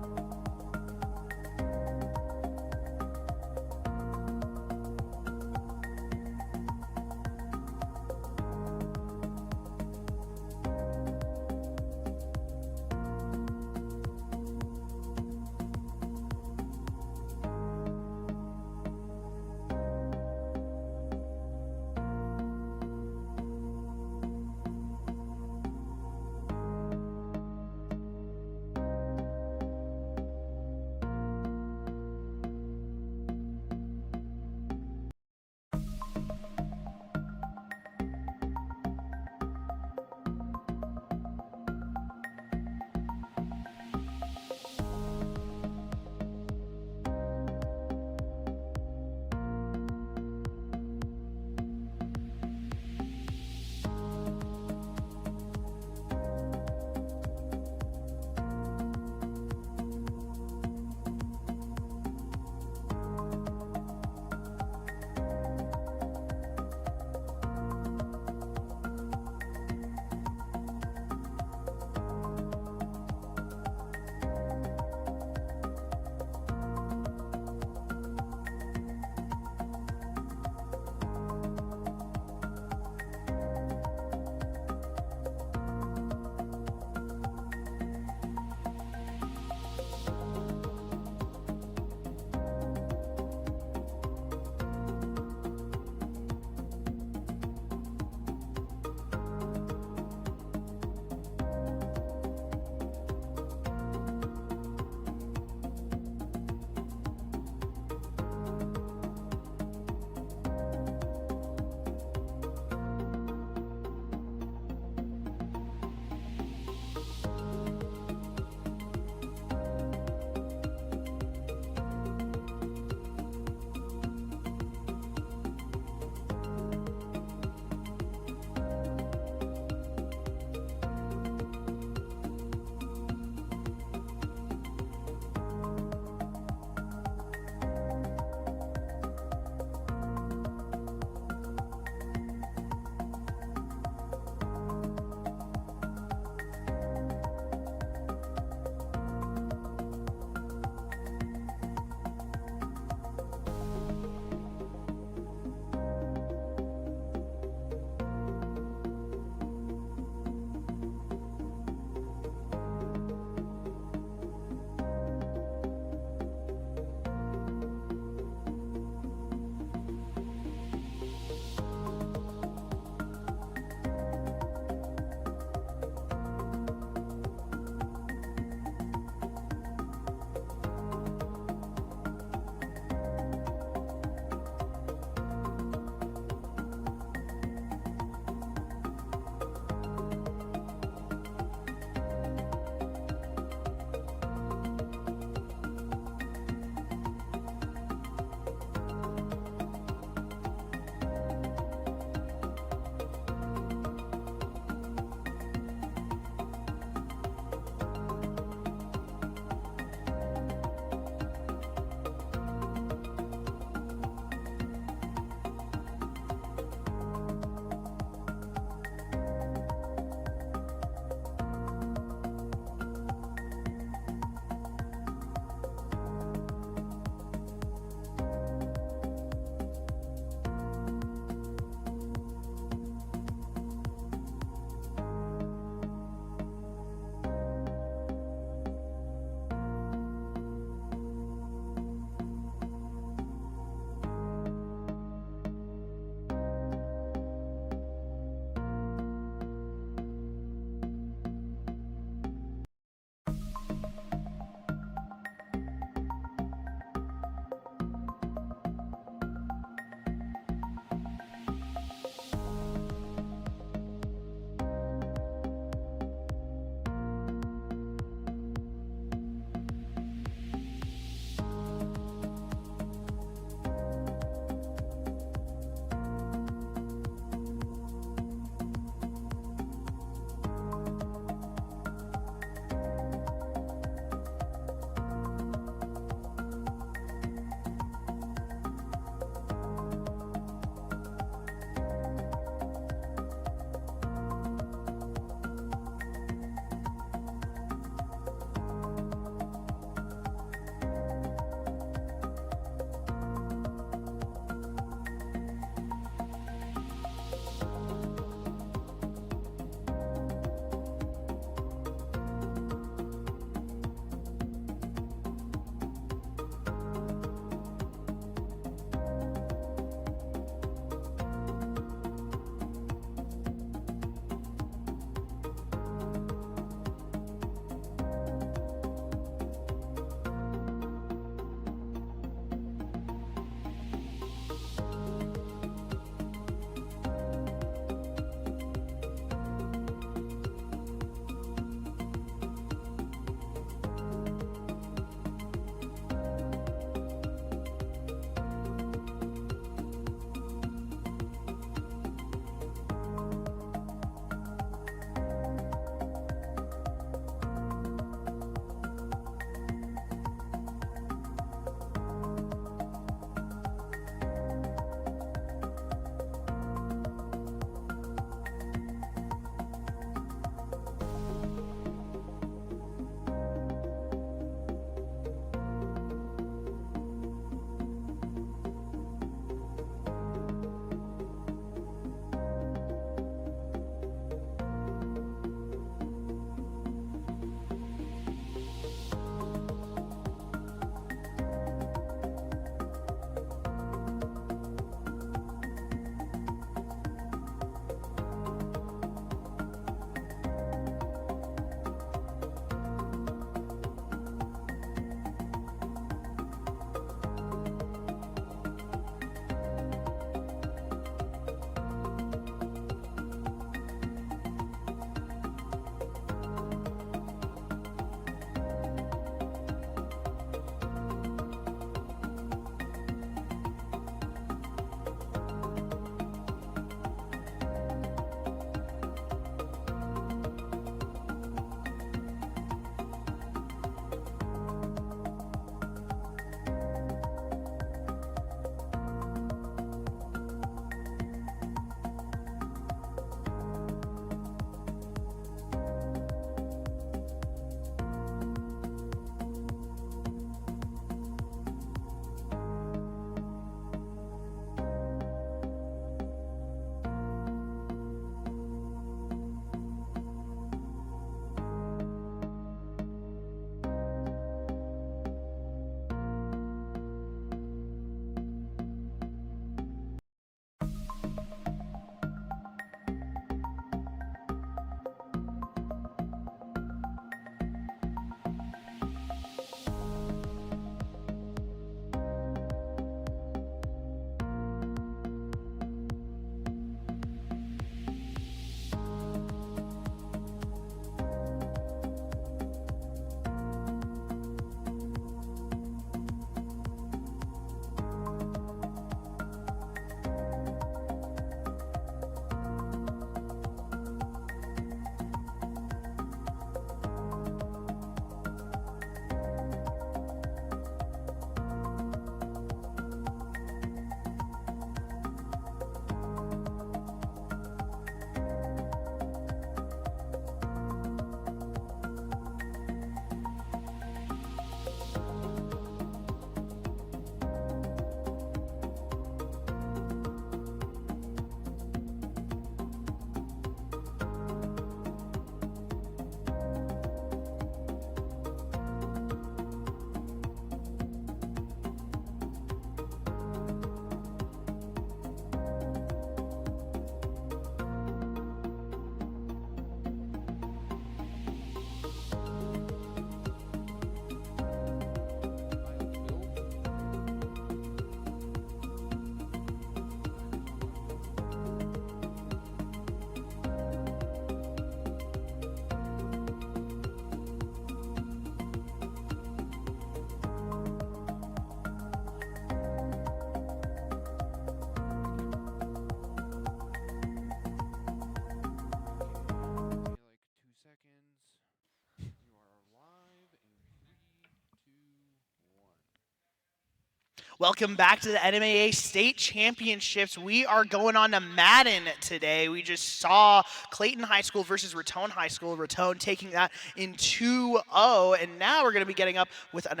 Welcome back to the NMAA State Championships. We are going on to Madden today. We just saw Clayton High School versus Raton High School. Raton taking that in 2-0, and now we're going to be getting up with an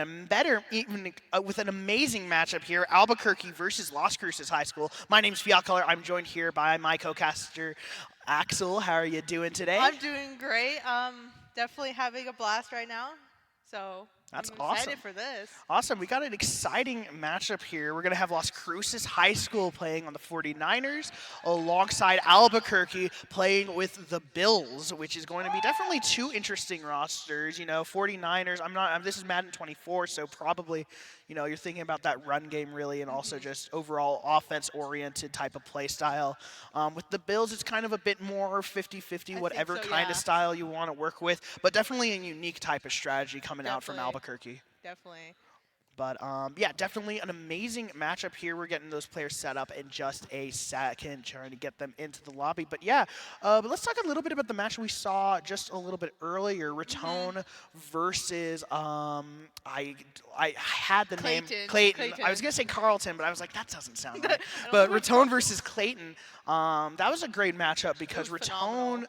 amazing matchup here, Albuquerque versus Las Cruces High School. My name's Fiat Color. I'm joined here by my co-caster, Axel. How are you doing today?
I'm doing great. Definitely having a blast right now. So
That's
I'm excited
awesome.
for this.
Awesome. We got an exciting matchup here. We're going to have Las Cruces High School playing on the 49ers alongside Albuquerque playing with the Bills, which is going to be definitely two interesting rosters. You know, 49ers, this is Madden 24, so probably, you know, you're thinking about that run game really and also just overall offense-oriented type of play style. With the Bills, it's kind of a bit more 50-50, whatever kind of style you want to work with, but definitely a unique type of strategy coming out from Albuquerque.
Definitely.
But yeah, definitely an amazing matchup here. We're getting those players set up in just a second, trying to get them into the lobby. But yeah, but let's talk a little bit about the match we saw just a little bit earlier. Raton versus I had the name Clayton. I was gonna say Carlton, but I was like, that doesn't sound right. But Raton versus Clayton. That was a great matchup because Raton.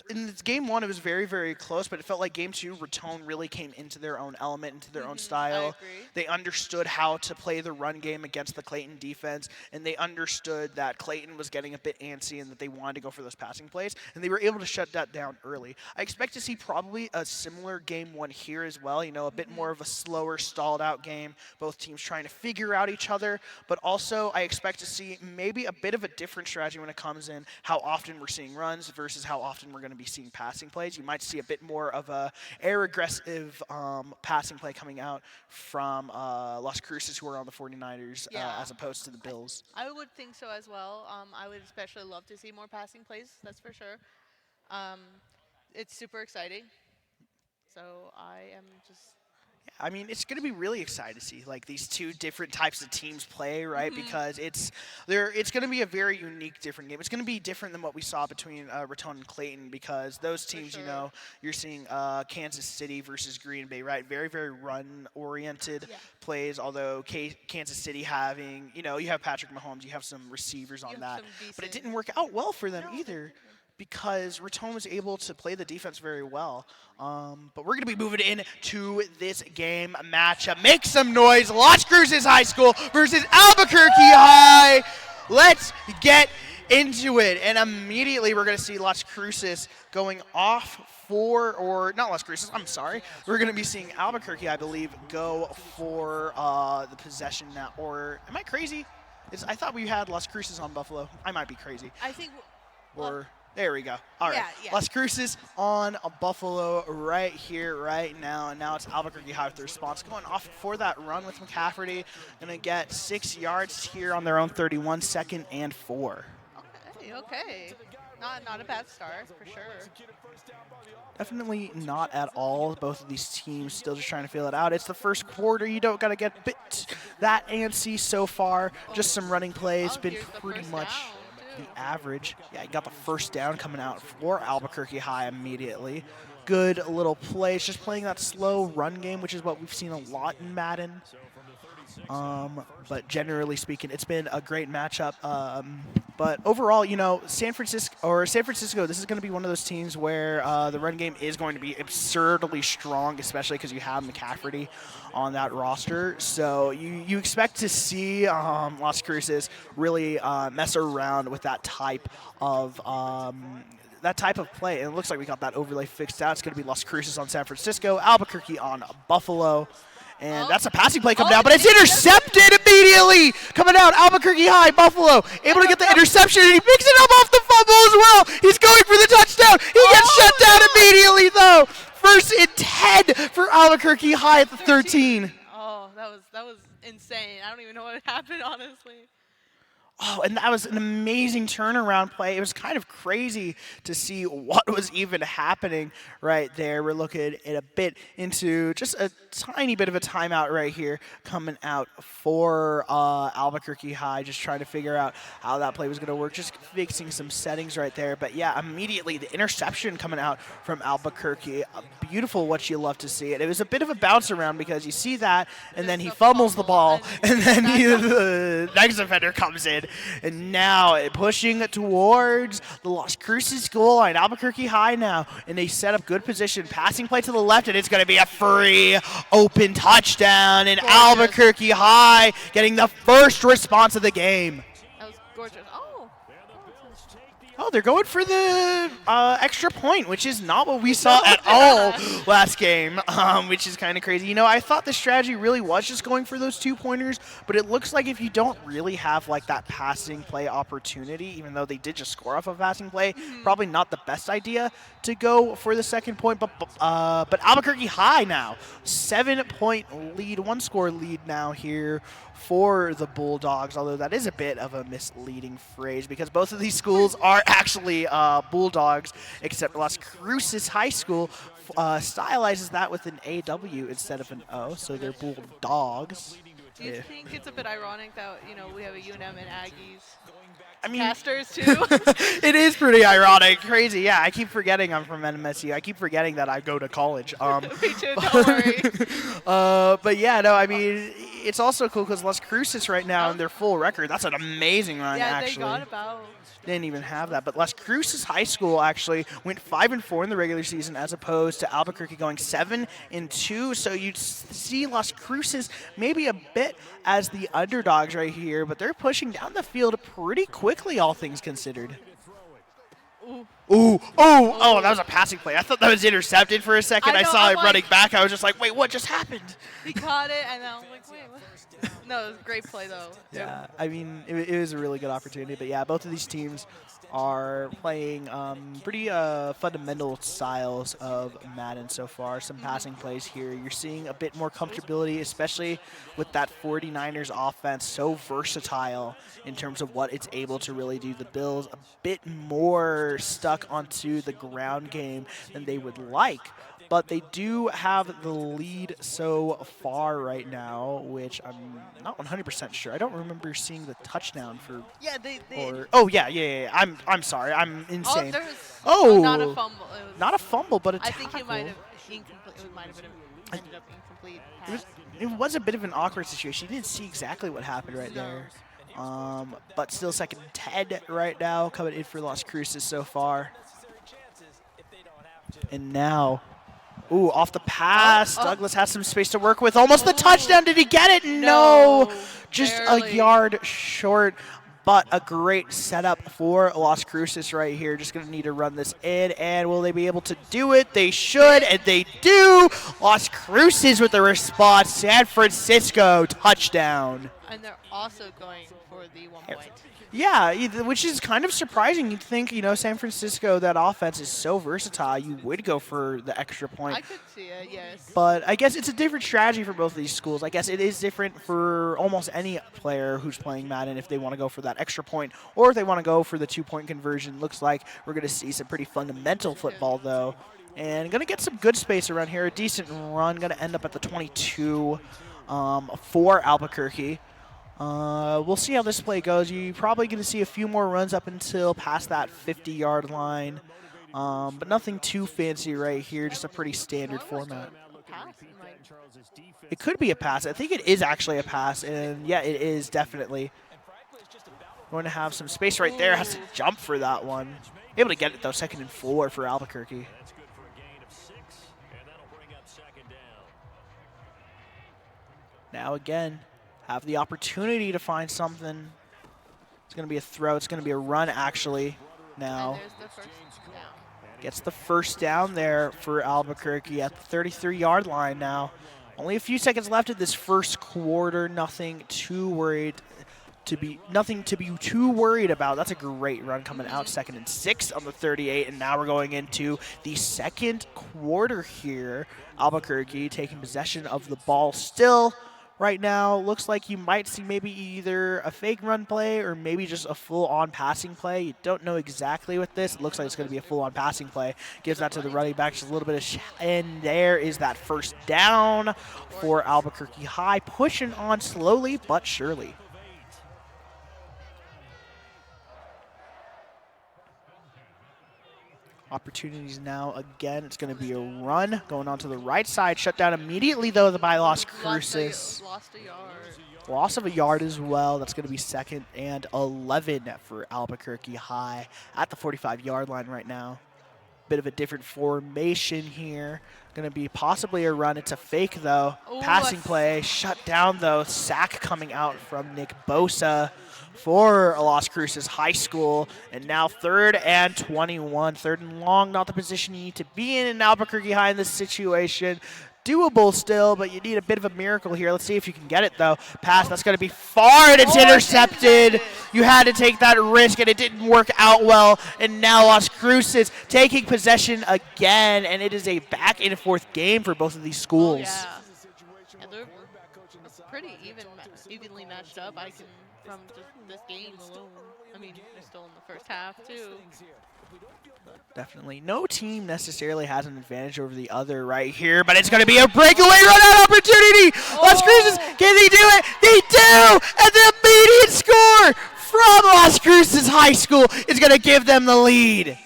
In game one, it was very, very close, but it felt like game two, Raton really came into their own element, into their own style. They understood how to play the run game against the Clayton defense, and they understood that Clayton was getting a bit antsy and that they wanted to go for those passing plays, and they were able to shut that down early. I expect to see probably a similar game one here as well, you know, a bit more of a slower, stalled-out game, both teams trying to figure out each other, but also I expect to see maybe a bit of a different strategy when it comes in how often we're seeing runs versus how often we're going to be seeing passing plays. You might see a bit more of a air-aggressive passing play coming out from Las Cruces, who are on the 49ers, as opposed to the Bills.
I would think so as well. I would especially love to see more passing plays, that's for sure. It's super exciting. So I am just...
I mean, it's going to be really exciting to see like these two different types of teams play, right? Because it's going to be a very unique, different game. It's going to be different than what we saw between Raton and Clayton because those teams, you know, you're seeing Kansas City versus Green Bay, right? Very, very run-oriented plays. Although Kansas City having, you know, you have Patrick Mahomes, you have some receivers on that, but it didn't work out well for them either. Because Raton was able to play the defense very well. But we're going to be moving into this game matchup. Make some noise. Las Cruces High School versus Albuquerque High. Let's get into it. And immediately we're going to see Las Cruces going off for, or not Las Cruces, I'm sorry. We're going to be seeing Albuquerque, I believe, go for the possession now. Or am I crazy? I thought we had Las Cruces on Buffalo. I might be crazy.
I think...
There we go. All right. Las Cruces on a Buffalo right here, right now. And now it's Albuquerque High with the response. Going off for that run with McCafferty. Going to get 6 yards here on their own 31, 2nd and 4.
Okay. Not a bad start, for sure.
Definitely not at all. Both of these teams still just trying to feel it out. It's the first quarter. You don't got to get bit that antsy so far. Just some running plays. Been pretty much the average. Yeah, you got the first down coming out for Albuquerque High immediately. Good little plays, just playing that slow run game, which is what we've seen a lot in Madden. But generally speaking, it's been a great matchup. But overall, you know, San Francisco, this is going to be one of those teams where the run game is going to be absurdly strong, especially because you have McCafferty on that roster. So you expect to see Las Cruces really mess around with that type of play. And it looks like we got that overlay fixed out. It's going to be Las Cruces on San Francisco, Albuquerque on Buffalo. And that's a passing play coming out, but it's intercepted immediately. Coming out, Albuquerque High, Buffalo, able to get the interception, and he picks it up off the fumble as well. He's going for the touchdown. He gets shut down immediately, though. First and 10 for Albuquerque High at the 13.
Oh, that was insane. I don't even know what happened, honestly.
Oh, and that was an amazing turnaround play. It was kind of crazy to see what was even happening right there. We're looking at a bit into just a tiny bit of a timeout right here coming out for Albuquerque High, just trying to figure out how that play was going to work, just fixing some settings right there. But yeah, immediately the interception coming out from Albuquerque. Beautiful, what you love to see it. It was a bit of a bounce around because you see that, and then he fumbles the ball, and then the next offender comes in. And now pushing towards the Las Cruces goal line. Albuquerque High now, and they set up good position. Passing play to the left, and it's going to be a free open touchdown. And Albuquerque High getting the first response of the game.
That was gorgeous.
Oh, they're going for the extra point, which is not what we saw at all last game, which is kind of crazy. You know, I thought the strategy really was just going for those 2-pointers, but it looks like if you don't really have like that passing play opportunity, even though they did just score off of passing play, probably not the best idea to go for the second point. But Albuquerque High now, 7-point lead, 1-score lead now here for the Bulldogs, although that is a bit of a misleading phrase because both of these schools are actually Bulldogs, except Las Cruces High School stylizes that with an AW instead of an O, so they're Bulldogs.
Do you think it's a bit ironic that, you know, we have a UNM and Aggies
casters
too?
It is pretty ironic, crazy. Yeah, I keep forgetting I'm from NMSU. I keep forgetting that I go to college.
Me too, don't worry.
But yeah, no, I mean, it's also cool because Las Cruces right now in their full record. That's an amazing run, actually.
Yeah, they got about.
Didn't even have that. But Las Cruces High School actually went 5-4 in the regular season as opposed to Albuquerque going 7-2. So you'd see Las Cruces maybe a bit as the underdogs right here, but they're pushing down the field pretty quickly, all things considered. Oh, that was a passing play. I thought that was intercepted for a second. I saw him running back. I was just like, wait, what just happened?
He caught it, and I was like, wait, what? No, it was a great play, though.
Yeah, I mean, it was a really good opportunity. But, yeah, both of these teams are playing pretty fundamental styles of Madden so far. Some passing plays here. You're seeing a bit more comfortability, especially with that 49ers offense, so versatile in terms of what it's able to really do. The Bills a bit more stuck onto the ground game than they would like. But they do have the lead so far right now, which I'm not 100% sure. I don't remember seeing the touchdown for.
Yeah, they.
Oh yeah. I'm sorry. I'm insane.
Not a fumble.
Not a fumble, but a tackle.
I think it might have ended up incomplete.
It was a bit of an awkward situation. You didn't see exactly what happened right there. But still second and 10 right now, coming in for Las Cruces so far. And now. Ooh, off the pass. Douglas has some space to work with. Almost the touchdown. Did he get it? No. Just barely. A yard short, but a great setup for Las Cruces right here. Just going to need to run this in, and will they be able to do it? They should, and they do. Las Cruces with the response. San Francisco touchdown.
And they're also going for the 1 point.
Yeah, which is kind of surprising. You'd think, you know, San Francisco, that offense is so versatile, you would go for the extra point.
I could see it, yes.
But I guess it's a different strategy for both of these schools. I guess it is different for almost any player who's playing Madden if they want to go for that extra point or if they want to go for the 2-point conversion. Looks like we're going to see some pretty fundamental football, though. And going to get some good space around here. A decent run. Going to end up at the 22 for Albuquerque. We'll see how this play goes. You're probably going to see a few more runs up until past that 50-yard line. But nothing too fancy right here, just a pretty standard format. It could be a pass. I think it is actually a pass, and yeah, it is definitely. Going to have some space right there. Has to jump for that one. Able to get it, though, 2nd and 4 for Albuquerque. Now again. Have the opportunity to find something. It's going to be a throw. It's going to be a run, actually, now.
And there's the first down.
Gets the first down there for Albuquerque at the 33-yard line now. Only a few seconds left of this first quarter. Nothing to be too worried about. That's a great run coming out. 2nd and 6 on the 38, and now we're going into the second quarter here. Albuquerque taking possession of the ball still. right now. Looks like you might see maybe either a fake run play or maybe just a full-on passing play. You don't know exactly with this. It looks like it's going to be a full-on passing play. Gives that to the running back, just a little bit of and there is that first down for Albuquerque High, pushing on slowly but surely. Opportunities now again. It's going to be a run going on to the right side. Shut down immediately, though, by Las Cruces.
Lost a yard.
Loss of a yard as well. That's going to be 2nd and 11 for Albuquerque High at the 45-yard line right now. Bit of a different formation here. Going to be possibly a run. It's a fake, though.
Ooh,
Passing play. Shut down, though. Sack coming out from Nick Bosa for Las Cruces High School. And now 3rd and 21. 3rd and long, not the position you need to be in Albuquerque High in this situation. Doable still, but you need a bit of a miracle here. Let's see if you can get it, though. Pass, that's going to be far, and it's intercepted. You had to take that risk, and it didn't work out well. And now Las Cruces taking possession again, and it is a back-and-forth game for both of these schools.
Oh, yeah. They're pretty evenly matched up. I can, from just this game alone. I mean, they're still in the first half, too.
Definitely. No team necessarily has an advantage over the other right here, but it's going to be a breakaway run-out opportunity. Las Cruces, can they do it? They do! And the immediate score from Las Cruces High School is going to give them the lead.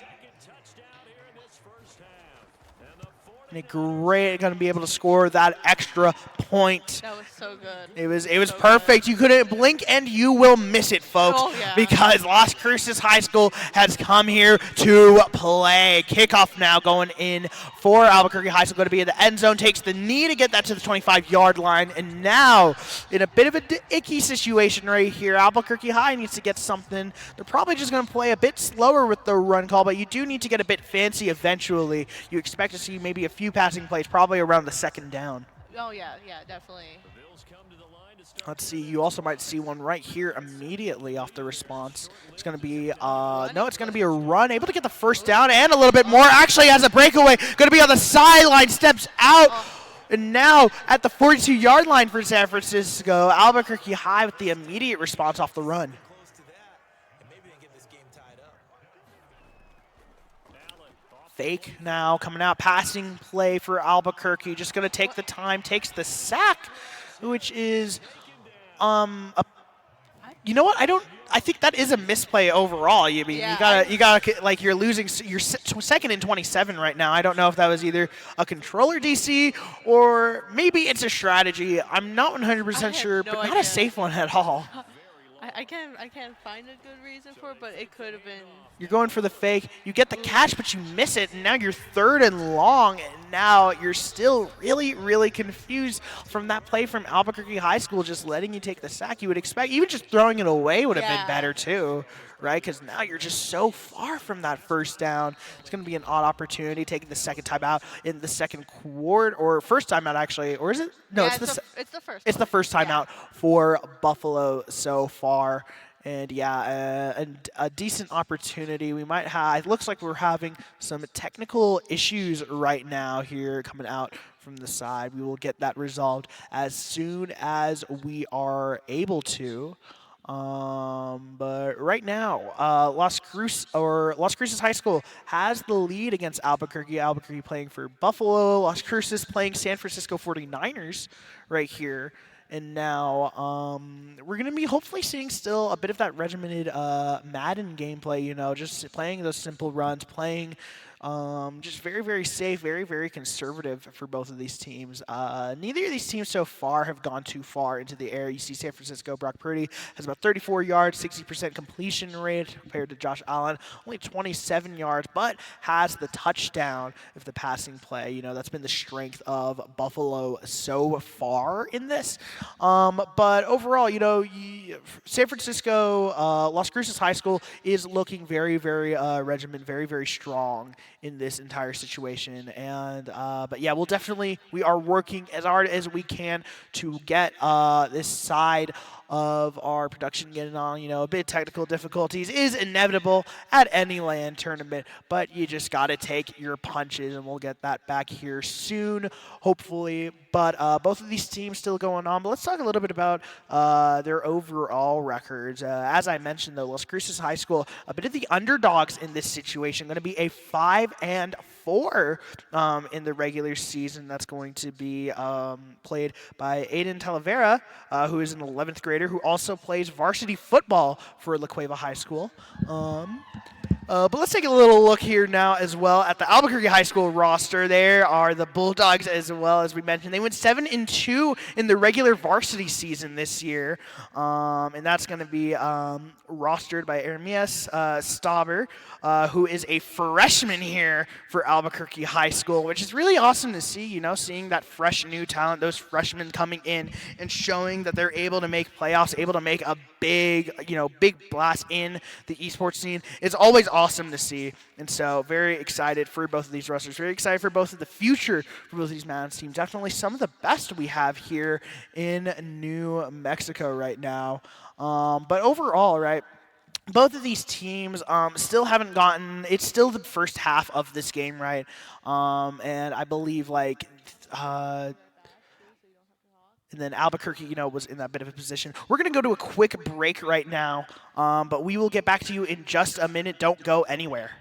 And great, going to be able to score that extra point.
That was so good.
It was so perfect. Good. You couldn't blink and you will miss it, folks, because Las Cruces High School has come here to play. Kickoff now going in for Albuquerque High School. Going to be in the end zone. Takes the knee to get that to the 25-yard line. And now, in a bit of an icky situation right here, Albuquerque High needs to get something. They're probably just going to play a bit slower with the run call, but you do need to get a bit fancy eventually. You expect to see maybe a few passing plays probably around the 2nd down.
Oh, yeah, definitely.
Let's see. You also might see one right here immediately off the response. It's going to be, no, it's going to be a run. Able to get the first down and a little bit more. Actually has a breakaway. Going to be on the sideline. Steps out. And now at the 42-yard line for San Francisco, Albuquerque High with the immediate response off the run. Fake now coming out, passing play for Albuquerque. Just going to take the time, takes the sack, which is, you know what? I think that is a misplay overall. I mean, you gotta like you're losing. You're 2nd and 27 right now. I don't know if that was either a controller DC or maybe it's a strategy. I'm not 100% sure, but not a safe one at all.
I can't find a good reason for it, but it could have been.
You're going for the fake. You get the catch, but you miss it, and now you're 3rd and long, and now you're still really, really confused from that play from Albuquerque High School, just letting you take the sack. You would expect even just throwing it away would have been better too, right? Because now you're just so far from that first down. It's going to be an odd opportunity, taking the 2nd time out in the 2nd quarter, or first time out actually, or is it? No,
it's the first.
It's the first time out for Buffalo so far. And a decent opportunity. We might have, it looks like we're having some technical issues right now here coming out from the side. We will get that resolved as soon as we are able to. But right now, Las Cruces High School has the lead against Albuquerque. Albuquerque playing for Buffalo. Las Cruces playing San Francisco 49ers right here. And now we're going to be hopefully seeing still a bit of that regimented Madden gameplay, you know, just playing those simple runs, playing just very, very safe, very, very conservative for both of these teams. Neither of these teams so far have gone too far into the air. You see San Francisco, Brock Purdy has about 34 yards, 60% completion rate compared to Josh Allen, only 27 yards, but has the touchdown of the passing play. You know, that's been the strength of Buffalo so far in this. But overall, you know, San Francisco, Las Cruces High School is looking very, very regimented, very, very strong in this entire situation. And but yeah, we are working as hard as we can to get this side of our production getting on, a bit of technical difficulties is inevitable at any LAN tournament, but you just got to take your punches, and we'll get that back here soon, hopefully. But both of these teams still going on. But let's talk a little bit about their overall records. As I mentioned, though, Las Cruces High School, a bit of the underdogs in this situation, going to be a 5-4 in the regular season. That's going to be played by Aiden Talavera, who is an 11th grader who also plays varsity football for La Cueva High School. But let's take a little look here now as well at the Albuquerque High School roster. There are the Bulldogs as well, as we mentioned. They went 7-2 in the regular varsity season this year. And that's going to be rostered by Ermias Stauber, who is a freshman here for Albuquerque High School, which is really awesome to see, seeing that fresh new talent, those freshmen coming in and showing that they're able to make playoffs, able to make a big blast in the esports scene. It's always awesome to see. And so very excited for both of these rosters, very excited for both of the future for both of these Mountains teams. Definitely some of the best we have here in New Mexico right now. But overall, right, both of these teams still haven't gotten – it's still the first half of this game, right? And I believe and then Albuquerque, was in that bit of a position. We're going to go to a quick break right now, but we will get back to you in just a minute. Don't go anywhere.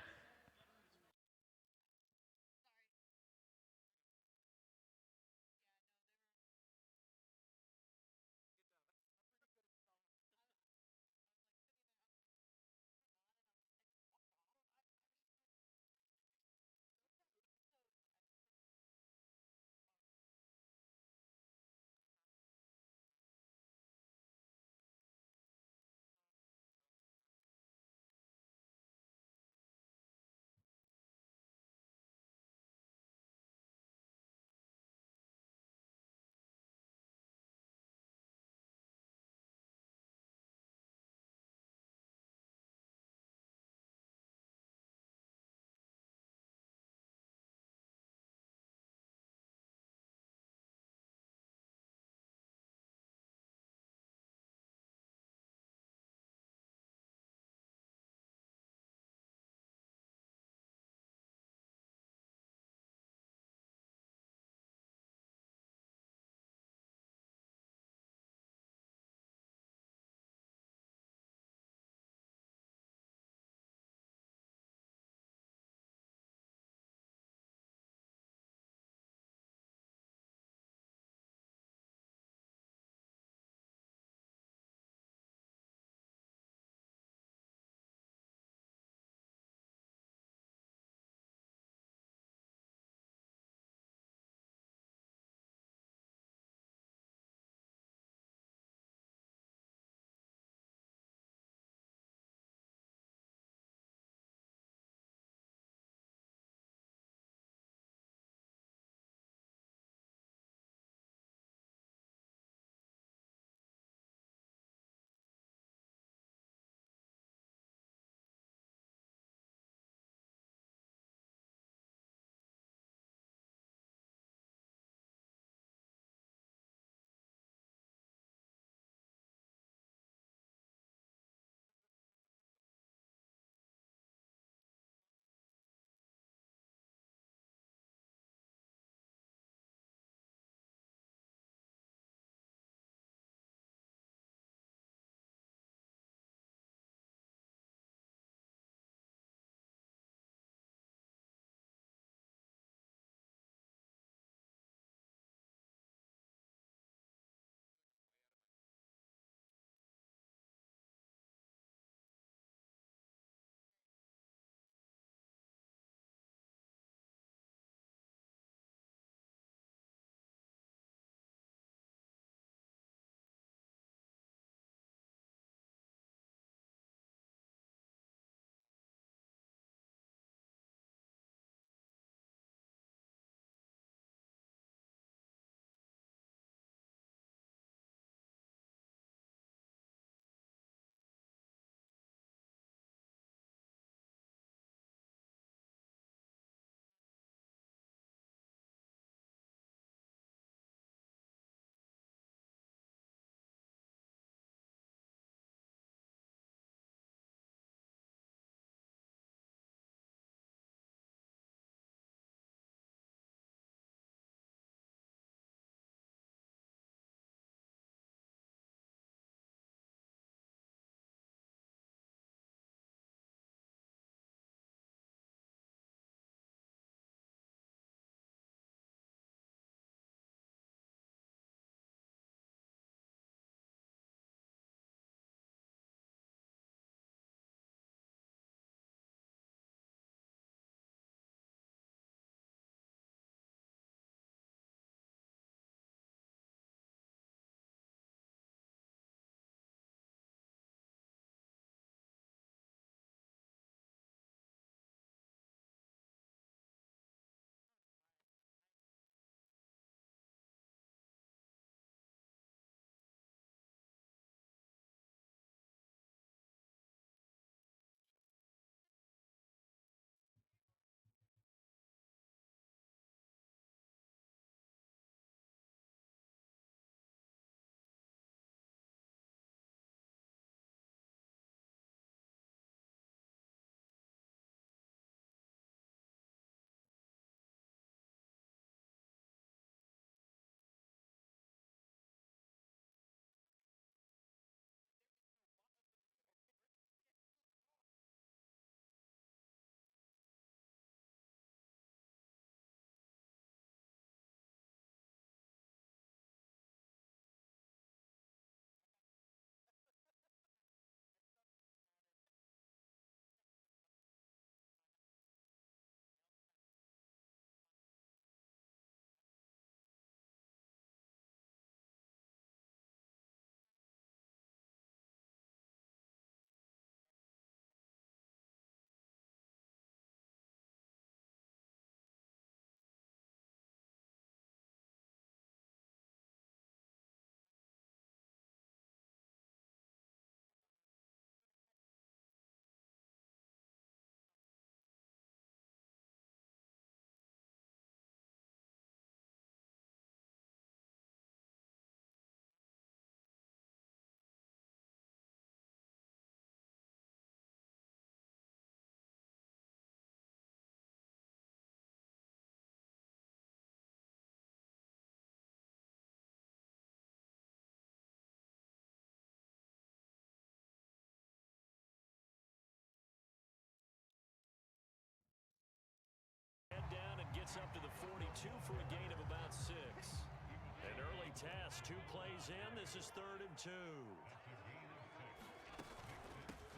goes in. This is 3rd and 2.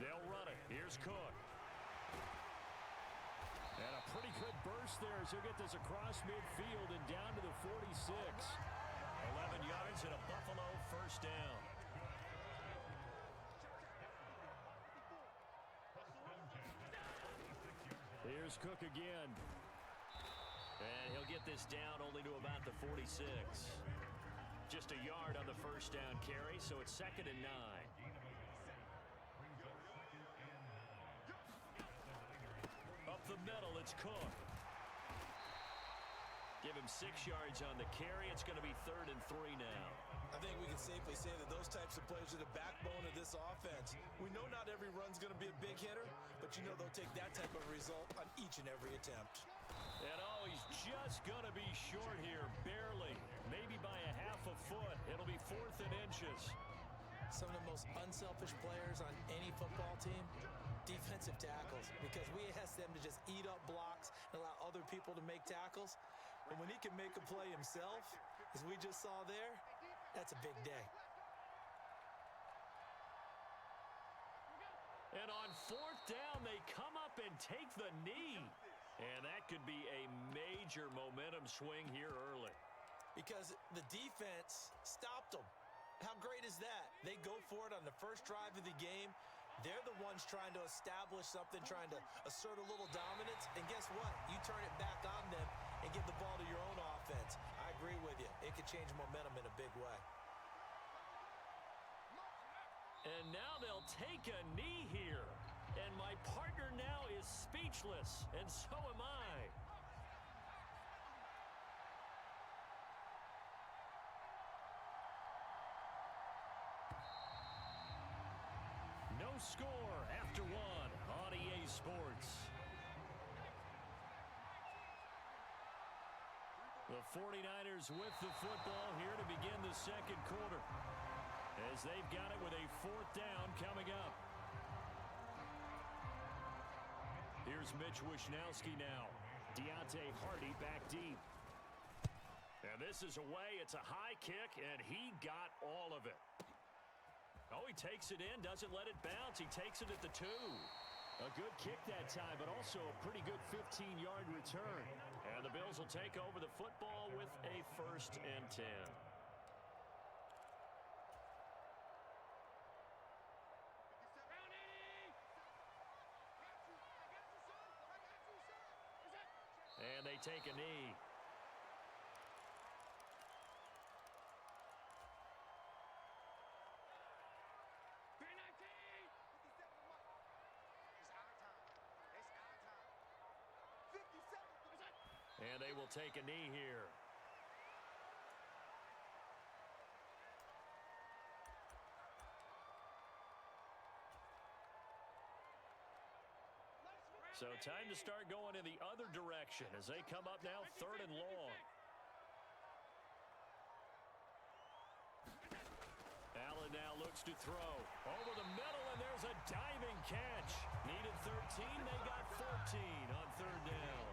They'll run it. Here's Cook. And a pretty good burst there as he'll get this across midfield and down to the 46. 11 yards and a Buffalo first down. Here's Cook again. And he'll get this down only to about the 46. Just a yard on the first down carry, so it's 2nd and 9. Up the middle, it's Cook. Give him 6 yards on the carry. It's going to be 3rd and 3 now.
I think we can safely say that those types of plays are the backbone of this offense. We know not every run's going to be a big hitter, but you know they'll take that type of result on each and every attempt.
And oh, he's just going to be short here, barely. Maybe by a half a foot. It'll be 4th and inches.
Some of the most unselfish players on any football team, defensive tackles, because we ask them to just eat up blocks and allow other people to make tackles. But when he can make a play himself, as we just saw there, that's a big day.
And on 4th down, they come up and take the knee. And that could be a major momentum swing here early.
Because the defense stopped them. How great is that? They go for it on the first drive of the game. They're the ones trying to establish something, trying to assert a little dominance. And guess what? You turn it back on them and give the ball to your own offense. I agree with you. It could change momentum in a big way.
And now they'll take a knee here. And my partner now is speechless, and so am I. No score after 1 on EA Sports. The 49ers with the football here to begin the second quarter, as they've got it with a 4th down coming up. Here's Mitch Wishnowski now. Deontay Hardy back deep. And this is away. It's a high kick, and he got all of it. Oh, he takes it in, doesn't let it bounce. He takes it at the 2. A good kick that time, but also a pretty good 15-yard return. And the Bills will take over the football with a 1st and 10. And they take a knee. And they will take a knee here. So time to start going in the other direction as they come up now 3rd and long. Allen now looks to throw. Over the middle, and there's a diving catch. Needed 13, they got 14 on 3rd down.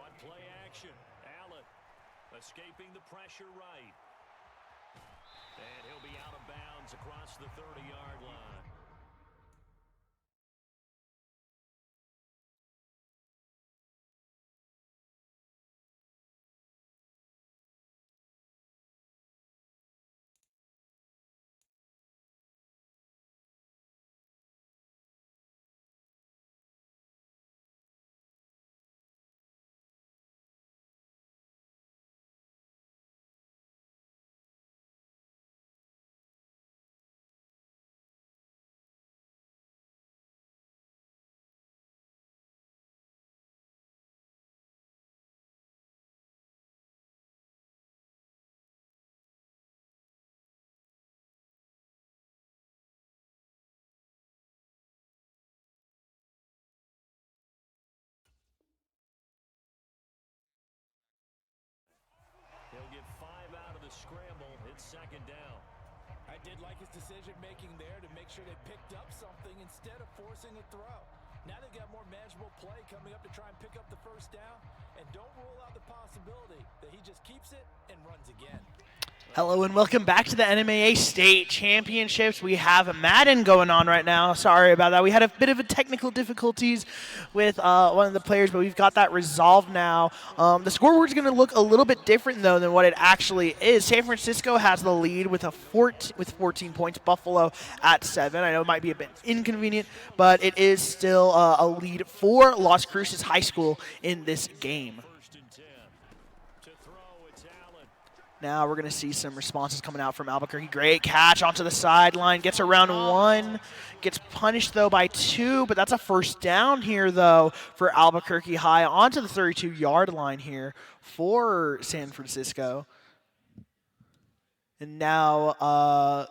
On play action, Allen escaping the pressure right. And he'll be out of bounds across the 30-yard line. He'll get 5 out of the scramble. It's 2nd down.
I did like his decision-making there to make sure they picked up something instead of forcing a throw. Now they've got more manageable play coming up to try and pick up the first down. And don't rule out the possibility that he just keeps it and runs again.
Hello and welcome back to the NMAA State Championships. We have a Madden going on right now. Sorry about that. We had a bit of a technical difficulties with one of the players, but we've got that resolved now. The scoreboard's going to look a little bit different, though, than what it actually is. San Francisco has the lead with 14 points. Buffalo at 7. I know it might be a bit inconvenient, but it is still a lead for Las Cruces High School in this game. Now we're going to see some responses coming out from Albuquerque. Great catch onto the sideline. Gets around 1. Gets punished, though, by 2. But that's a first down here, though, for Albuquerque High onto the 32-yard line here for San Francisco. And now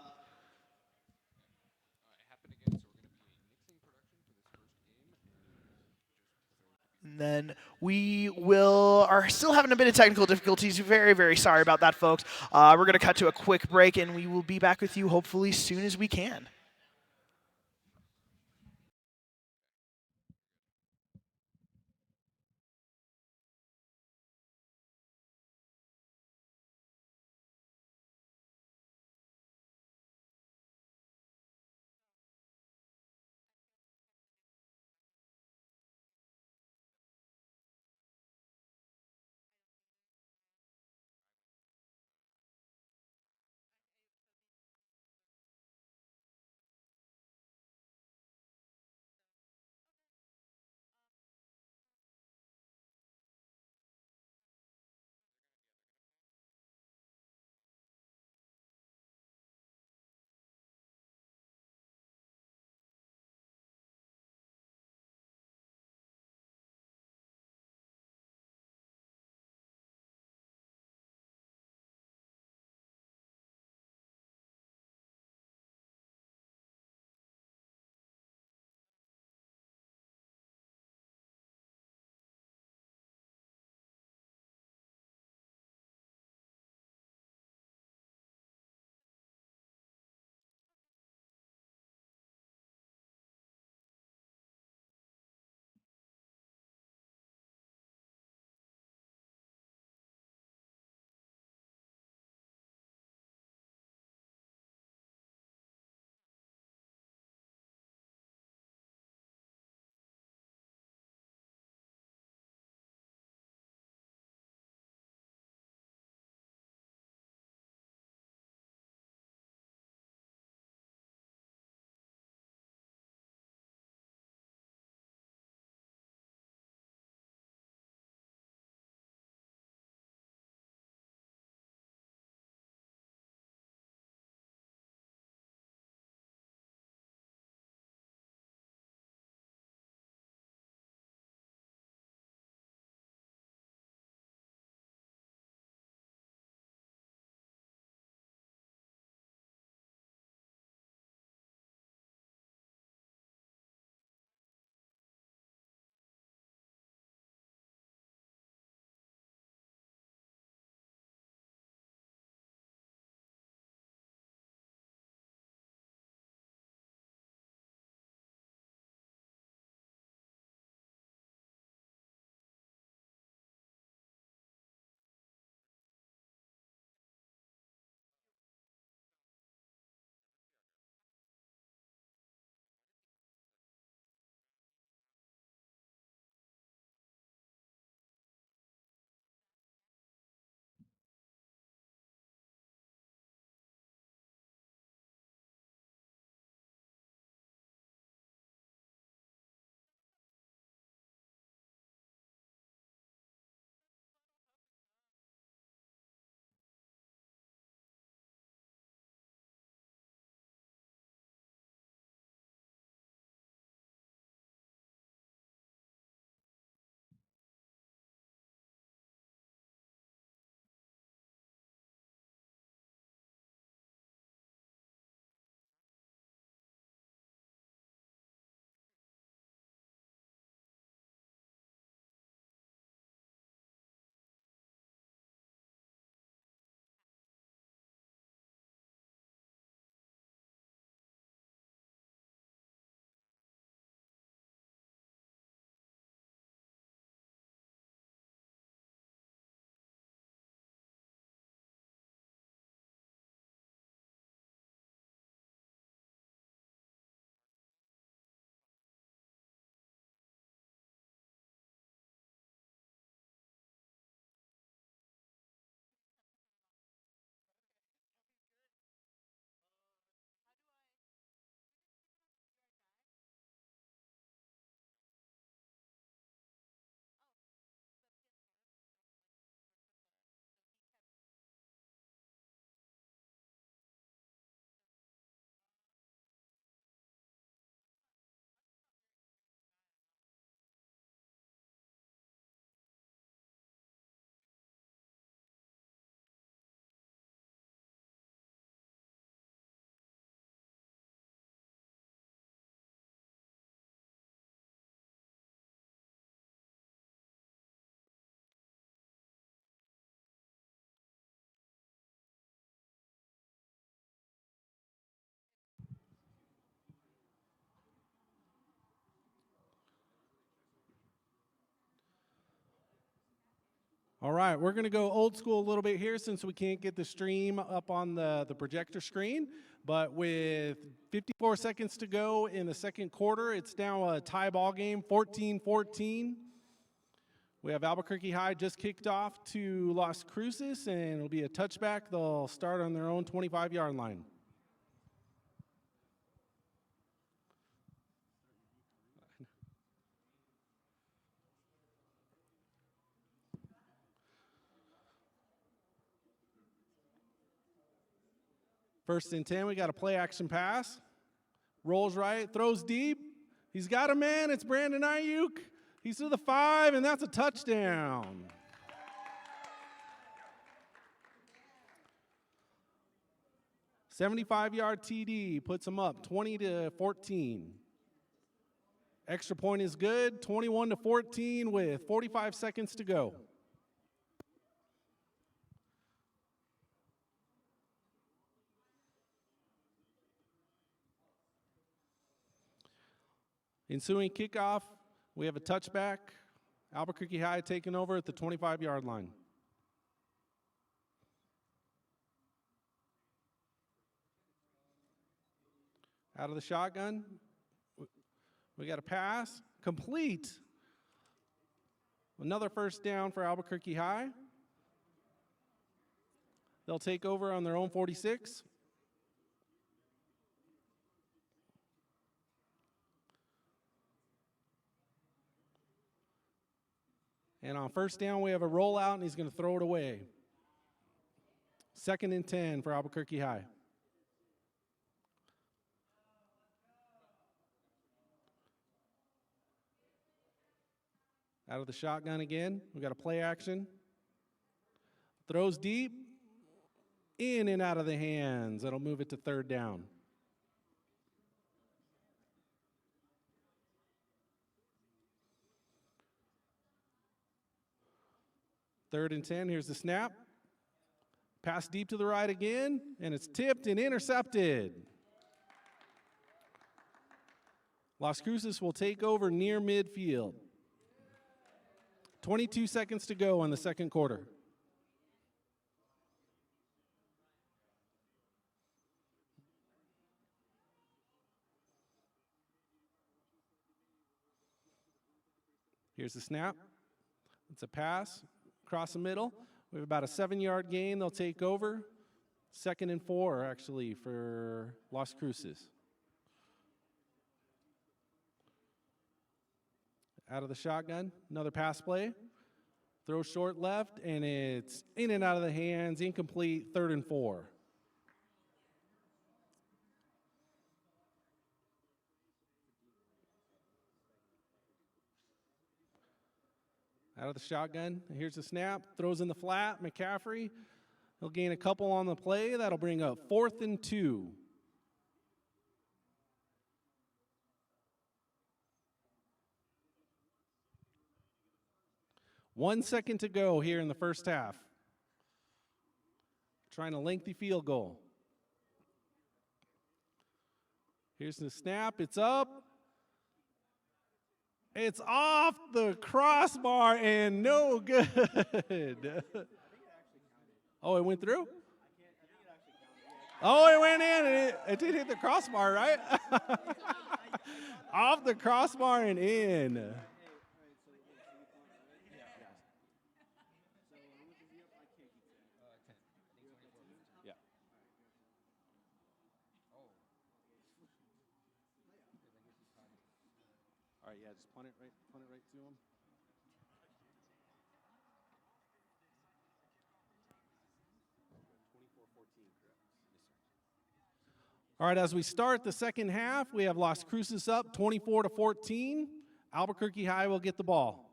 and then we are still having a bit of technical difficulties. Very, very sorry about that, folks. We're going to cut to a quick break, and we will be back with you hopefully as soon as we can.
All right, we're going to go old school a little bit here since we can't get the stream up on the projector screen. But with 54 seconds to go in the second quarter, it's now a tie ball game, 14-14. We have Albuquerque High just kicked off to Las Cruces, and it'll be a touchback. They'll start on their own 25-yard line. First and 10, we got a play action pass. Rolls right, throws deep. He's got a man, it's Brandon Ayuk. He's to the 5, and that's a touchdown. "75-yard TD puts him up 20-14. Extra point is good, 21-14 with 45 seconds to go. Ensuing kickoff, we have a touchback. Albuquerque High taking over at the 25-yard line. Out of the shotgun, we got a pass, complete. Another first down for Albuquerque High. They'll take over on their own 46. And on first down, we have a rollout, and he's going to throw it away. 2nd and 10 for Albuquerque High. Out of the shotgun again. We got a play action. Throws deep. In and out of the hands. That'll move it to 3rd down. Third and 10, here's the snap. Pass deep to the right again, and it's tipped and intercepted. Las Cruces will take over near midfield. 22 seconds to go in the second quarter. Here's the snap. It's a pass. Across the middle. We have about a 7-yard gain. They'll take over. 2nd and 4, actually, for Las Cruces. Out of the shotgun. Another pass play. Throw short left, and it's in and out of the hands. Incomplete, 3rd and 4. Out of the shotgun. Here's the snap. Throws in the flat. McCaffrey. He'll gain a couple on the play. That'll bring up 4th and 2. One second to go here in the first half. Trying a lengthy field goal. Here's the snap. It's up. It's off the crossbar and no good. Oh, it went through? Oh, it went in. It did hit the crossbar, right? Off the crossbar and in. All right, yeah, just punt it right to him. All right, as we start the second half, we have Las Cruces up 24-14. Albuquerque High will get the ball.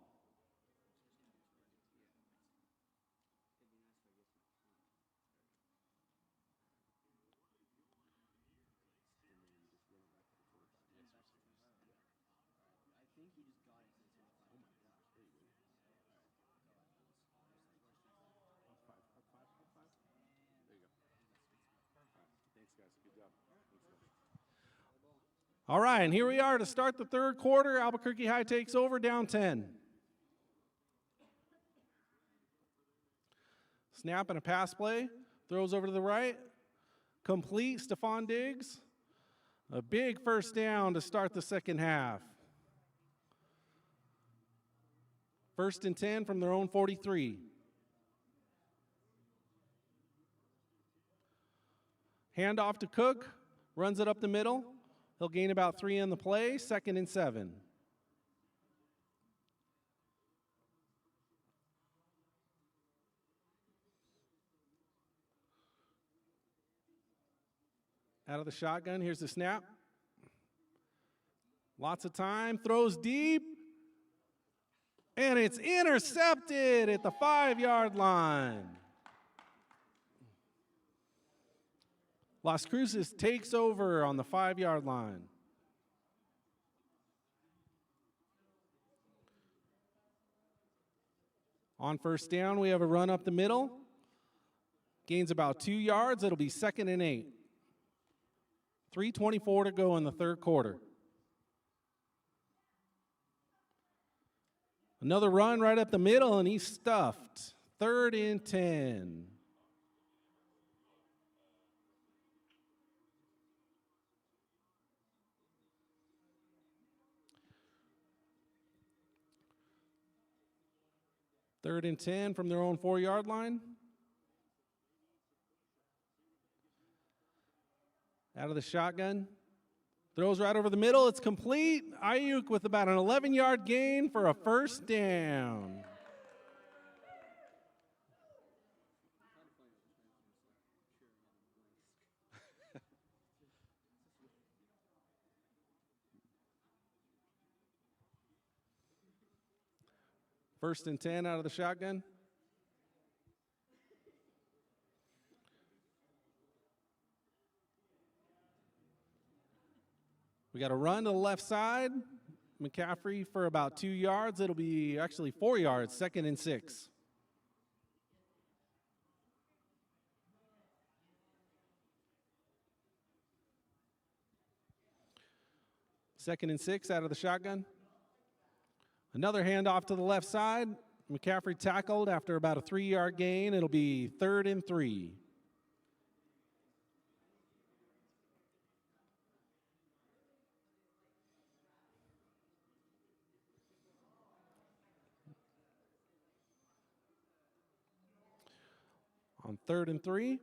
All right, and here we are to start the third quarter. Albuquerque High takes over, down 10. Snap and a pass play. Throws over to the right. Complete, Stephon Diggs. A big first down to start the second half. 1st and 10 from their own 43. Handoff to Cook, runs it up the middle. He'll gain about 3 on the play, 2nd and 7. Out of the shotgun, here's the snap. Lots of time, throws deep, and it's intercepted at the 5-yard line. Las Cruces takes over on the 5-yard line. On first down, we have a run up the middle. Gains about 2 yards. It'll be 2nd and 8. 3:24 to go in the third quarter. Another run right up the middle, and he's stuffed. 3rd and 10. Third and 10 from their own 4-yard line. Out of the shotgun. Throws right over the middle. It's complete. Ayuk with about an 11-yard gain for a first down. First and 10 out of the shotgun. We got a run to the left side. McCaffrey for about 2 yards. It'll be actually 4 yards, 2nd and 6. Second and 6 out of the shotgun. Another handoff to the left side. McCaffrey tackled after about a 3-yard gain. It'll be 3rd and 3. On 3rd and 3,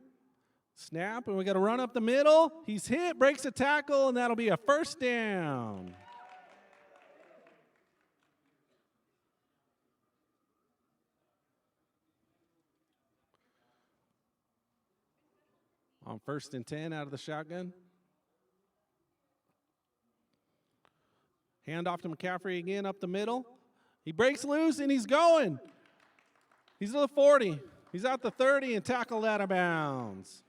snap, and we got to run up the middle. He's hit, breaks a tackle, and that'll be a first down. On 1st and 10 out of the shotgun. Hand off to McCaffrey again up the middle. He breaks loose, and he's going. He's to the 40. He's out the 30 and tackled out of bounds.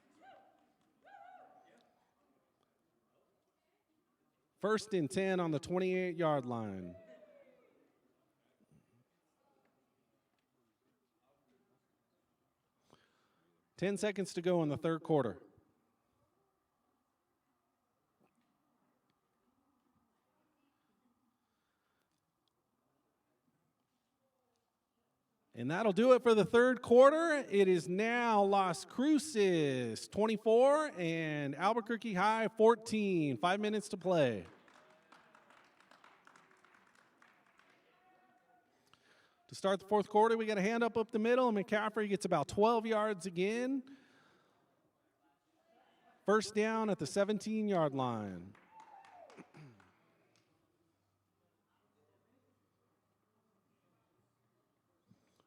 1st and 10 on the 28-yard line. Ten seconds to go in the third quarter. And that'll do it for the third quarter. It is now Las Cruces 24 and Albuquerque High 14. 5 minutes to play. To start the fourth quarter, we got a hand up the middle, and McCaffrey gets about 12 yards again. First down at the 17-yard line.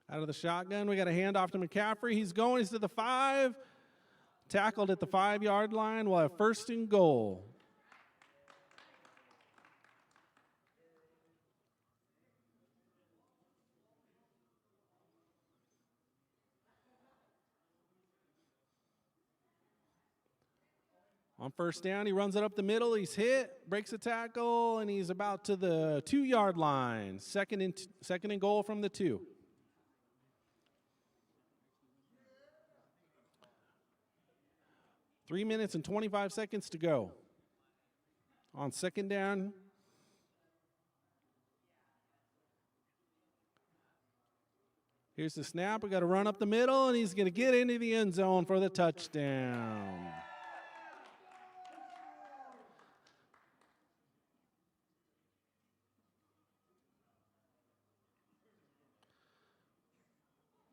Out of the shotgun, we got a handoff to McCaffrey. He's going, he's to the 5. Tackled at the 5-yard line. We'll have 1st and goal. On first down, he runs it up the middle. He's hit, breaks a tackle, and he's about to the 2-yard line. Second and goal from the 2. Three minutes and 25 seconds to go. On second down, Here's the snap. We got to run up the middle, and he's going to get into the end zone for the touchdown.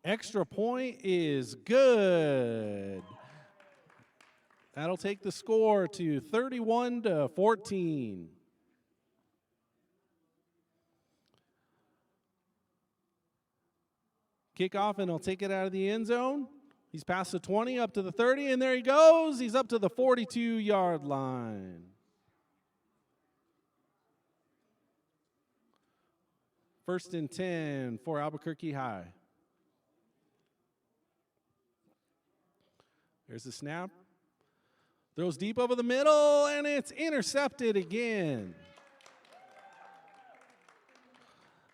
Extra point is good. That'll take the score to 31-14. Kickoff, and he'll take it out of the end zone. He's past the 20, up to the 30, and there he goes. He's up to the 42-yard line. First and 10 for Albuquerque High. There's the snap. Throws deep over the middle, and it's intercepted again.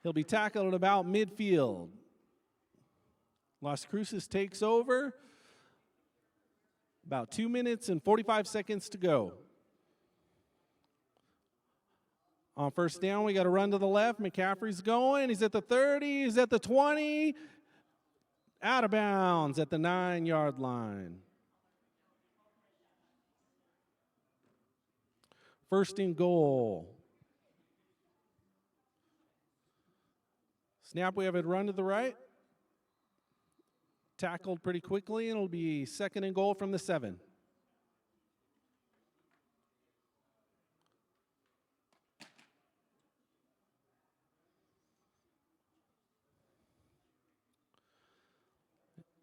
He'll be tackled at about midfield. Las Cruces takes over. About 2 minutes and 45 seconds to go. On first down, we got to run to the left. McCaffrey's going. He's at the 30. He's at the 20. Out of bounds at the 9-yard line. First and goal. Snap, we have it run to the right. Tackled pretty quickly, and it'll be second and goal from the 7.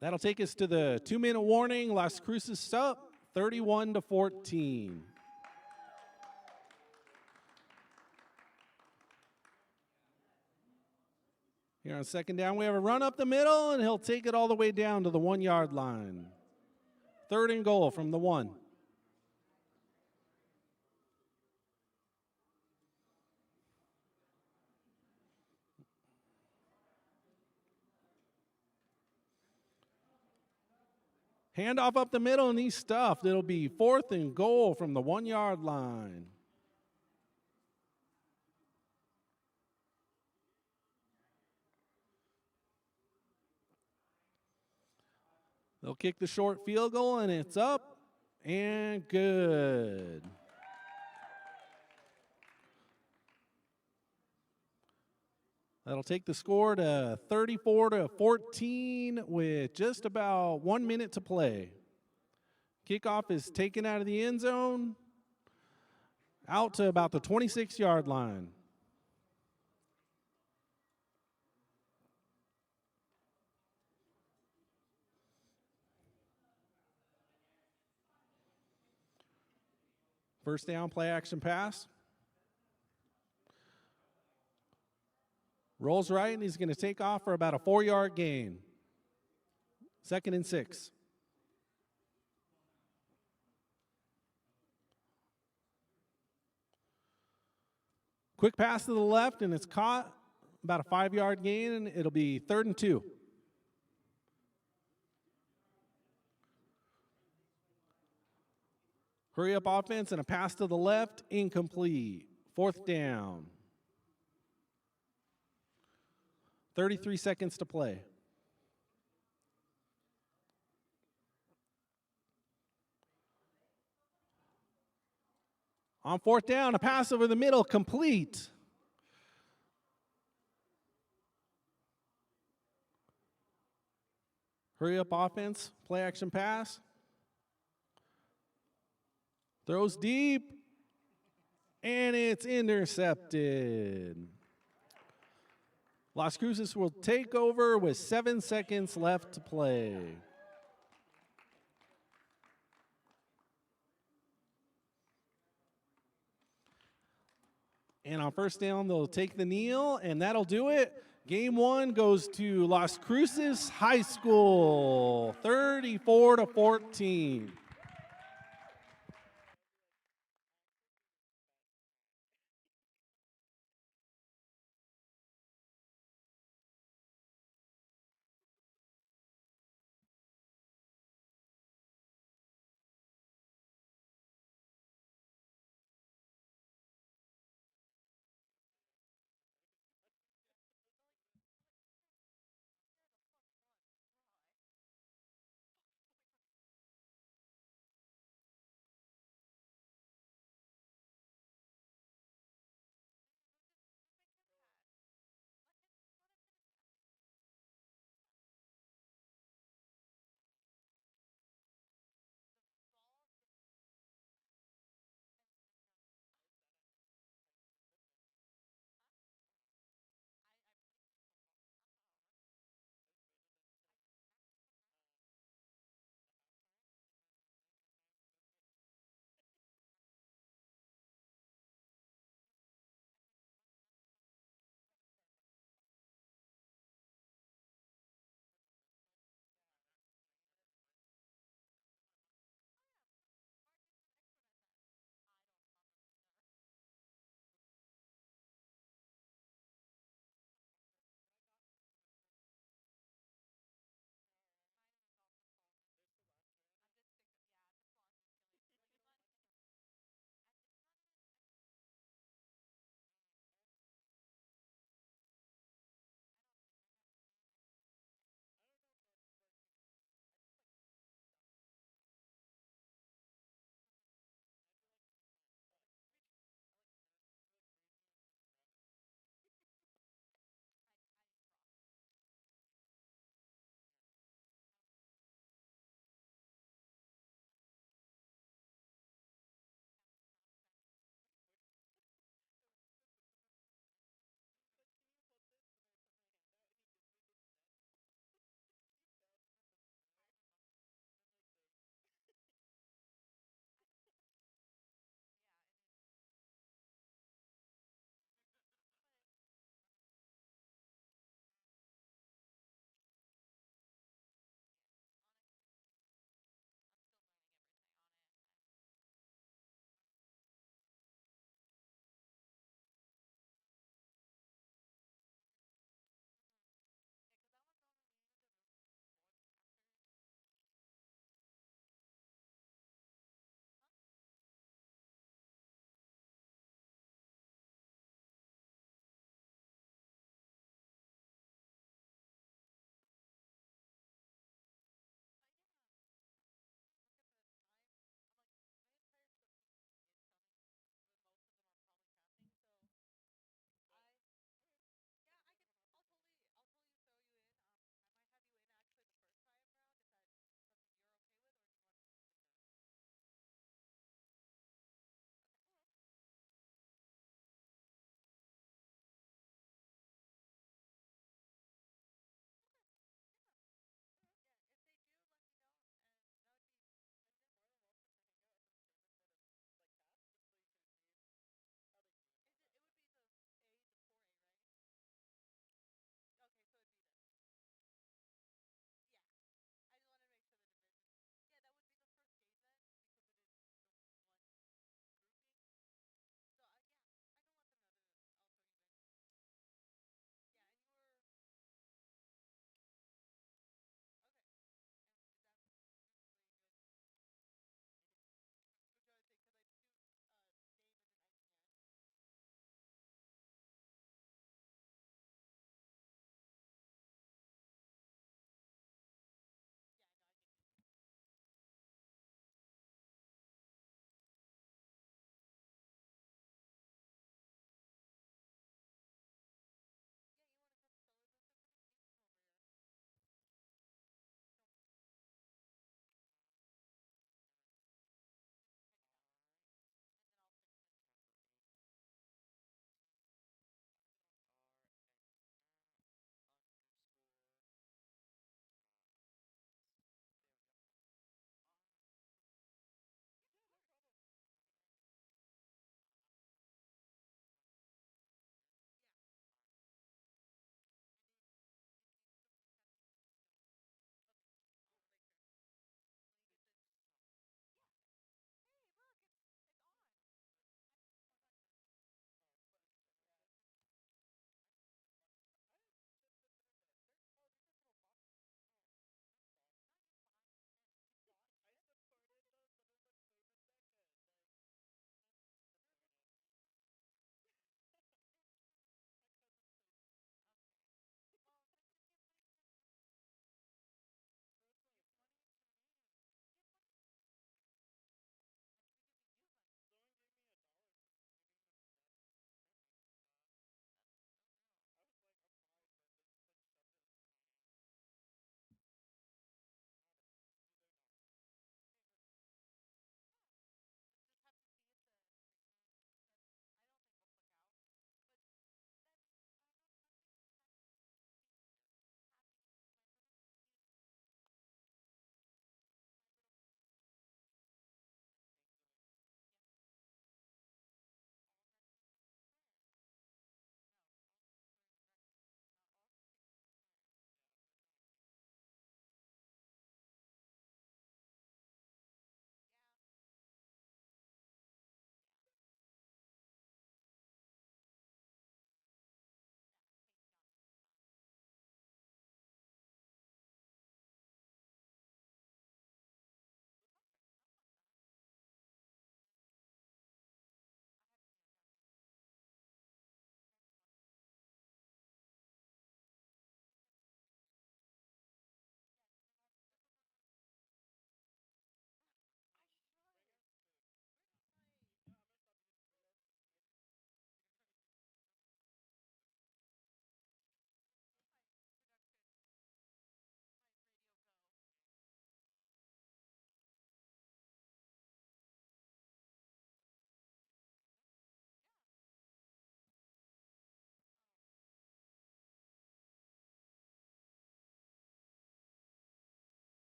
That'll take us to the 2-minute warning. Las Cruces up 31-14. Here on second down, we have a run up the middle, and he'll take it all the way down to the 1-yard line. Third and goal from the 1. Handoff up the middle, and he's stuffed. It'll be fourth and goal from the 1-yard line. They'll kick the short field goal, and it's up and good. That'll take the score to 34-14 with just about 1 minute to play. Kickoff is taken out of the end zone, out to about the 26-yard line. First down, play action pass. Rolls right, and he's going to take off for about a 4-yard gain. Second and 6. Quick pass to the left, and it's caught. About a 5-yard gain, and it'll be 3rd and 2. Hurry up offense and a pass to the left, incomplete. 4th down. 33 seconds to play. On 4th down, a pass over the middle, complete. Hurry up offense, play action pass. Throws deep, and it's intercepted. Las Cruces will take over with 7 seconds left to play. And on first down, they'll take the kneel, and that'll do it. Game 1 goes to Las Cruces High School, 34-14.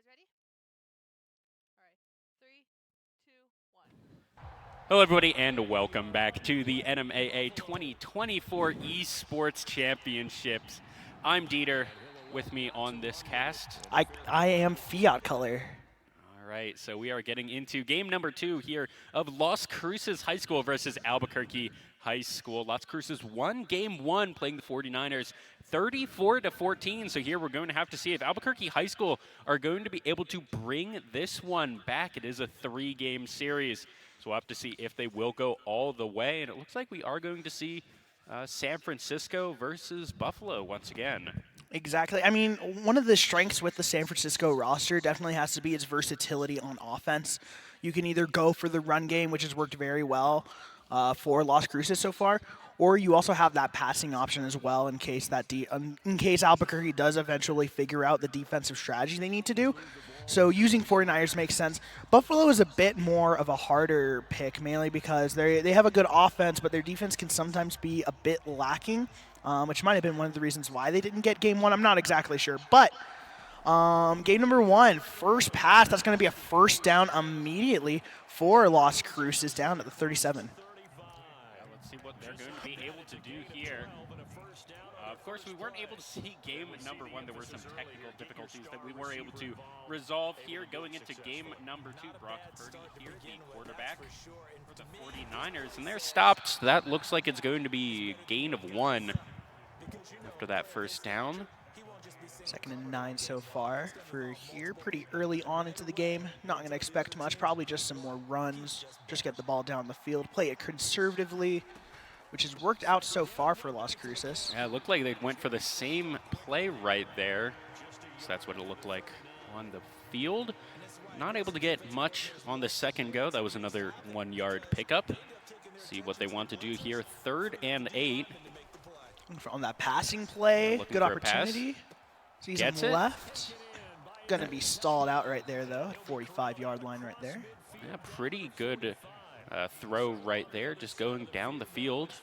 guys ready? All right. 3, 2, 1.
Hello, everybody, and welcome back to the NMAA 2024 Esports Championships. I'm Dieter. With me on this cast,
I am Fiat Color.
All right, so we are getting into game number 2 here of Las Cruces High School versus Albuquerque High School. Las Cruces won game 1 playing the 49ers 34-14. So here we're going to have to see if Albuquerque High School are going to be able to bring this one back. It is a 3-game series. So we'll have to see if they will go all the way. And it looks like we are going to see San Francisco versus Buffalo once again.
Exactly. I mean, one of the strengths with the San Francisco roster definitely has to be its versatility on offense. You can either go for the run game, which has worked very well for Las Cruces so far, or you also have that passing option as well in case Albuquerque does eventually figure out the defensive strategy they need to do. So using 49ers makes sense. Buffalo is a bit more of a harder pick, mainly because they have a good offense, but their defense can sometimes be a bit lacking, which might have been one of the reasons why they didn't get game 1. I'm not exactly sure. But game number 1, first pass, that's going to be a first down immediately for Las Cruces down at the 37.
Let's see what they're going to be able to do here. Of course, we weren't able to see game number 1. There were some technical difficulties that we were able to resolve here. Going into game number 2, Brock Purdy here, the quarterback for the 49ers. And they're stopped. That looks like it's going to be gain of 1 after that first down.
2nd and 9 so far for here. Pretty early on into the game. Not going to expect much. Probably just some more runs. Just get the ball down the field. Play it conservatively, which has worked out so far for Las Cruces.
Yeah, it looked like they went for the same play right there. So that's what it looked like on the field. Not able to get much on the second go. That was another 1-yard pickup. See what they want to do here. 3rd and 8.
On that passing play, good opportunity. Sees him
Gets it.
left. Going to be stalled out right there, though, at 45-yard line right there.
Yeah, pretty good throw right there, just going down the field.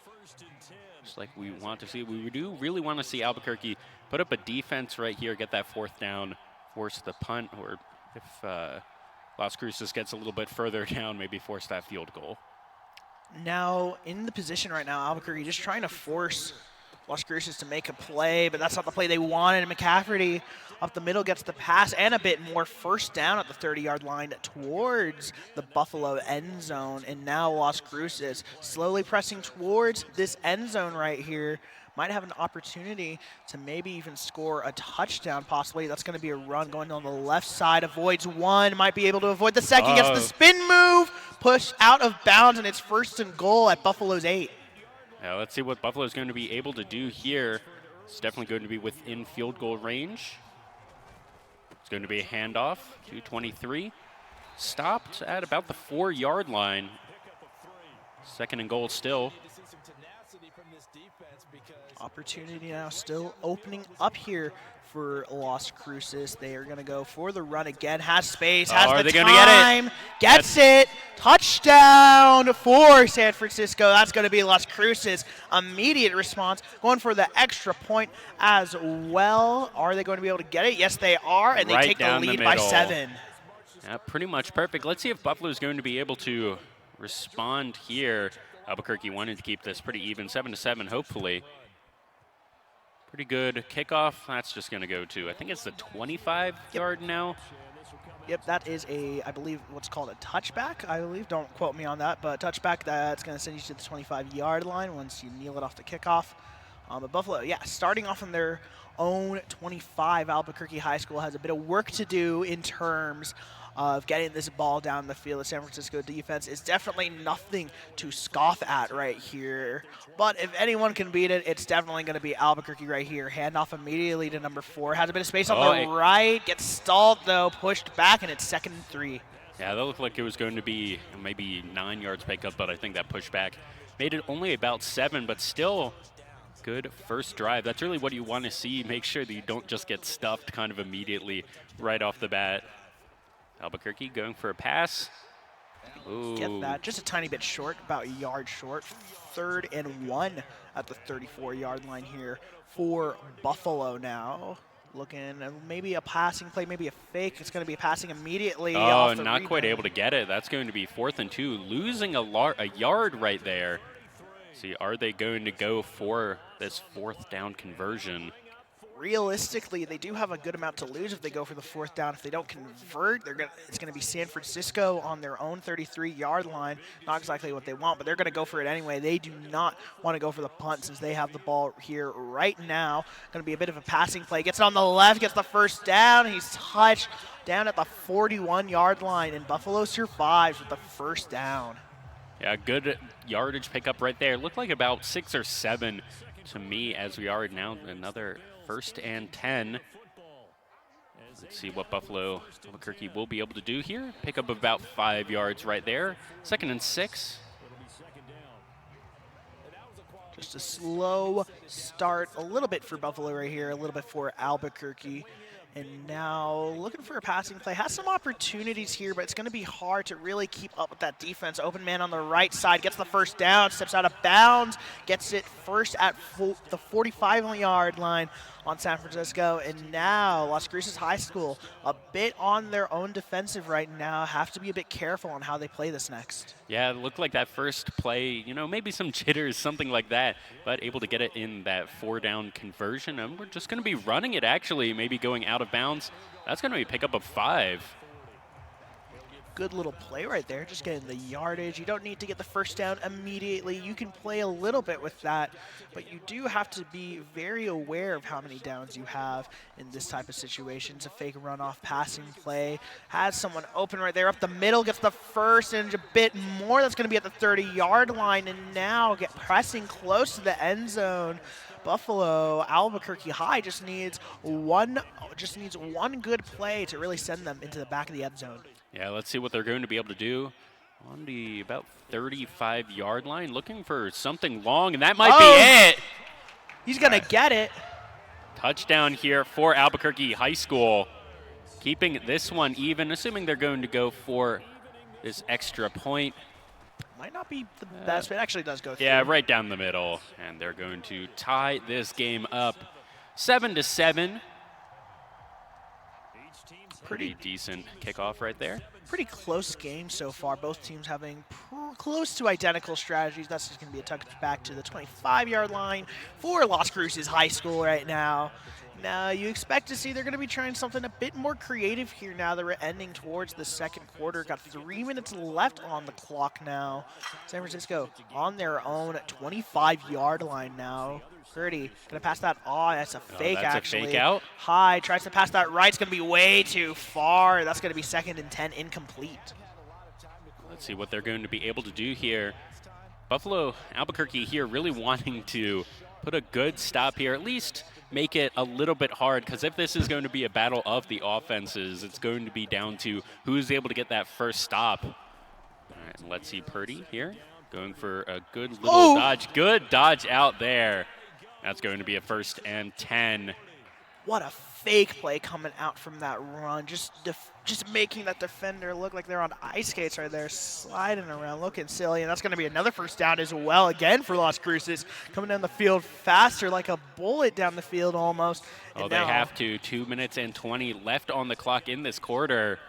Just like we want to see. We do really want to see Albuquerque put up a defense right here, get that 4th down, force the punt, or if Las Cruces gets a little bit further down, maybe force that field goal.
Now, in the position right now, Albuquerque just trying to force Las Cruces to make a play, but that's not the play they wanted. McCafferty up the middle gets the pass and a bit more, first down at the 30-yard line towards the Buffalo end zone. And now Las Cruces slowly pressing towards this end zone right here. Might have an opportunity to maybe even score a touchdown, possibly. That's going to be a run going on the left side. Avoids 1, might be able to avoid the 2nd. Gets the spin move, pushed out of bounds, and it's 1st and goal at Buffalo's 8.
Yeah, let's see what Buffalo is going to be able to do here. It's definitely going to be within field goal range. It's going to be a handoff to 23. Stopped at about the 4-yard line. 2nd and goal still.
Opportunity now still opening up here for Las Cruces. They are going to go for the run again. Has space, has
are
the
they
time,
gonna get it?
Gets it. Touchdown for San Francisco. That's going to be Las Cruces. Immediate response, going for the extra point as well. Are they going to be able to get it? Yes, they are, and
Right
they take the
down the
lead by
middle.
7.
Yeah, pretty much perfect. Let's see if Buffalo is going to be able to respond here. Albuquerque wanted to keep this pretty even, 7-7, hopefully. Pretty good kickoff. That's just going to go to, I think it's the 25-yard now.
Yep, that is I believe, what's called a touchback, I believe. Don't quote me on that, but touchback, that's going to send you to the 25-yard line once you kneel it off the kickoff. But Buffalo, yeah, starting off on their own 25. Albuquerque High School has a bit of work to do in terms of getting this ball down the field. The San Francisco defense is definitely nothing to scoff at right here. But if anyone can beat it, it's definitely going to be Albuquerque right here. Handoff immediately to number 4. Has a bit of space on the right. Gets stalled, though. Pushed back, and it's 2nd and 3.
Yeah, that looked like it was going to be maybe 9 yards pickup, but I think that pushback made it only about 7, but still good first drive. That's really what you want to see. Make sure that you don't just get stuffed kind of immediately right off the bat. Albuquerque going for a pass. Ooh.
Get that. Just a tiny bit short, about a yard short. 3rd and 1 at the 34-yard line here for Buffalo now. Looking at maybe a passing play, maybe a fake. It's going to be a passing immediately.
Oh,
off the
not quite
rebound.
able to get it. That's going to be 4th and 2, losing a yard right there. See, are they going to go for this 4th down conversion?
Realistically, they do have a good amount to lose if they go for the 4th down. If they don't convert, it's going to be San Francisco on their own 33-yard line. Not exactly what they want, but they're going to go for it anyway. They do not want to go for the punt since they have the ball here right now. Going to be a bit of a passing play. Gets it on the left, gets the 1st down. He's touched down at the 41-yard line, and Buffalo survives with the 1st down.
Yeah, good yardage pickup right there. Looked like about 6 or 7 to me as we are now another 1st and 10. Let's see what Buffalo Albuquerque will be able to do here. Pick up about 5 yards right there. 2nd and 6.
Just a slow start a little bit for Buffalo right here, a little bit for Albuquerque. And now looking for a passing play. Has some opportunities here, but it's going to be hard to really keep up with that defense. Open man on the right side, gets the 1st down, steps out of bounds, gets it first at the 45-yard line on San Francisco. And now Las Cruces High School a bit on their own defensive right now. Have to be a bit careful on how they play this next.
Yeah, it looked like that first play, maybe some jitters, something like that, but able to get it in that 4-down conversion. And we're just going to be running it, actually, maybe going out of bounds. That's going to be a pickup of 5.
Good little play right there, just getting the yardage. You don't need to get the 1st down immediately. You can play a little bit with that, but you do have to be very aware of how many downs you have in this type of situation. It's a fake runoff passing play. Has someone open right there up the middle, gets the 1st and a bit more. That's going to be at the 30-yard line, and now pressing close to the end zone. Buffalo Albuquerque High just needs one good play to really send them into the back of the end zone.
Yeah, let's see what they're going to be able to do on the about 35-yard line. Looking for something long, and that might be it.
He's going to get it.
Touchdown here for Albuquerque High School. Keeping this one even, assuming they're going to go for this extra point.
Might not be the best, but it actually does go through.
Yeah, right down the middle. And they're going to tie this game up 7-7. Pretty decent kickoff right there.
Pretty close game so far. Both teams having close to identical strategies. That's just going to be a touchback to the 25-yard line for Las Cruces High School right now. Now, you expect to see they're going to be trying something a bit more creative here now that we're ending towards the 2nd quarter. Got 3 minutes left on the clock now. San Francisco on their own 25-yard line now. Purdy gonna pass that on. That's a fake,
that's
actually.
A fake out.
High tries to pass that right. It's gonna be way too far. That's gonna be 2nd and 10, incomplete.
Let's see what they're going to be able to do here. Buffalo Albuquerque here really wanting to put a good stop here, at least make it a little bit hard, because if this is going to be a battle of the offenses, it's going to be down to who's able to get that first stop. All right, and let's see Purdy here going for a good little dodge. Good dodge out there. That's going to be a 1st and 10.
What a fake play coming out from that run. Just making that defender look like they're on ice skates right there, sliding around, looking silly. And that's going to be another 1st down as well, again for Las Cruces. Coming down the field faster, like a bullet down the field almost.
Oh, they have to. 2 minutes and 20 left on the clock in this quarter.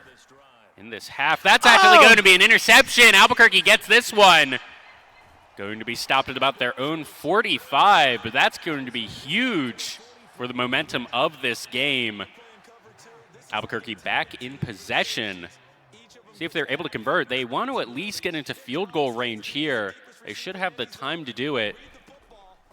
In this half. That's actually going to be an interception. Albuquerque gets this one. Going to be stopped at about their own 45, but that's going to be huge for the momentum of this game. Albuquerque back in possession. See if they're able to convert. They want to at least get into field goal range here. They should have the time to do it.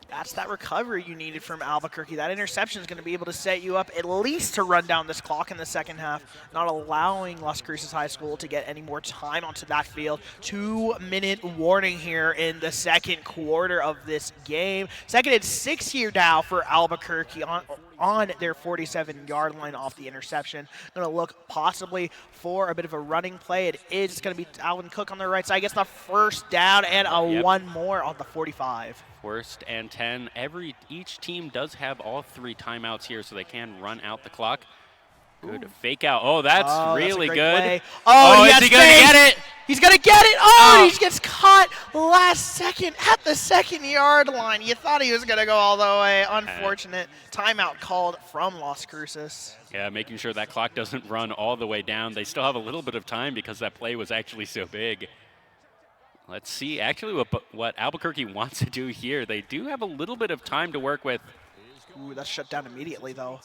That's that recovery you needed from Albuquerque. That interception is going to be able to set you up at least to run down this clock in the 2nd half, not allowing Las Cruces High School to get any more time onto that field. 2-minute warning here in the 2nd quarter of this game. 2nd and 6 here now for Albuquerque on their 47-yard line off the interception. Going to look possibly for a bit of a running play. It is. It's going to be Alvin Cook on the right side. Gets the 1st down and one more on the 45.
1st and 10. Each team does have all 3 timeouts here, so they can run out the clock. Good fake out. Oh, that's really
that's a great
good.
Play.
Oh, is he going to get it?
He's going to get it. Oh, he gets caught last second at the 2nd-yard line. You thought he was going to go all the way. Unfortunate timeout called from Las Cruces.
Yeah, making sure that clock doesn't run all the way down. They still have a little bit of time because that play was actually so big. Let's see actually what Albuquerque wants to do here. They do have a little bit of time to work with.
Ooh, that's shut down immediately, though.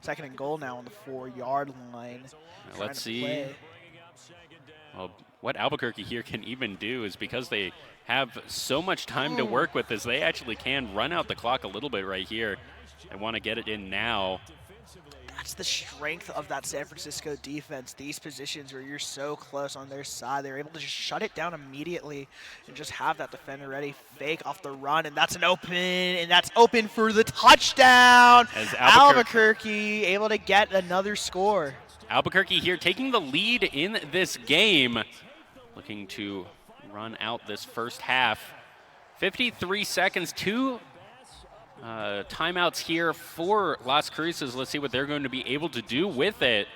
2nd and goal now on the 4-yard line.
Let's see. Well, what Albuquerque here can even do is because they have so much time to work with is they actually can run out the clock a little bit right here. They want to get it in now.
That's the strength of that San Francisco defense. These positions where you're so close on their side, they're able to just shut it down immediately and just have that defender ready, fake off the run, and that's open for the touchdown.
As
Albuquerque able to get another score.
Albuquerque here taking the lead in this game, looking to run out this first half. 53 seconds, 2 timeouts here for Las Cruces. Let's see what they're going to be able to do with it.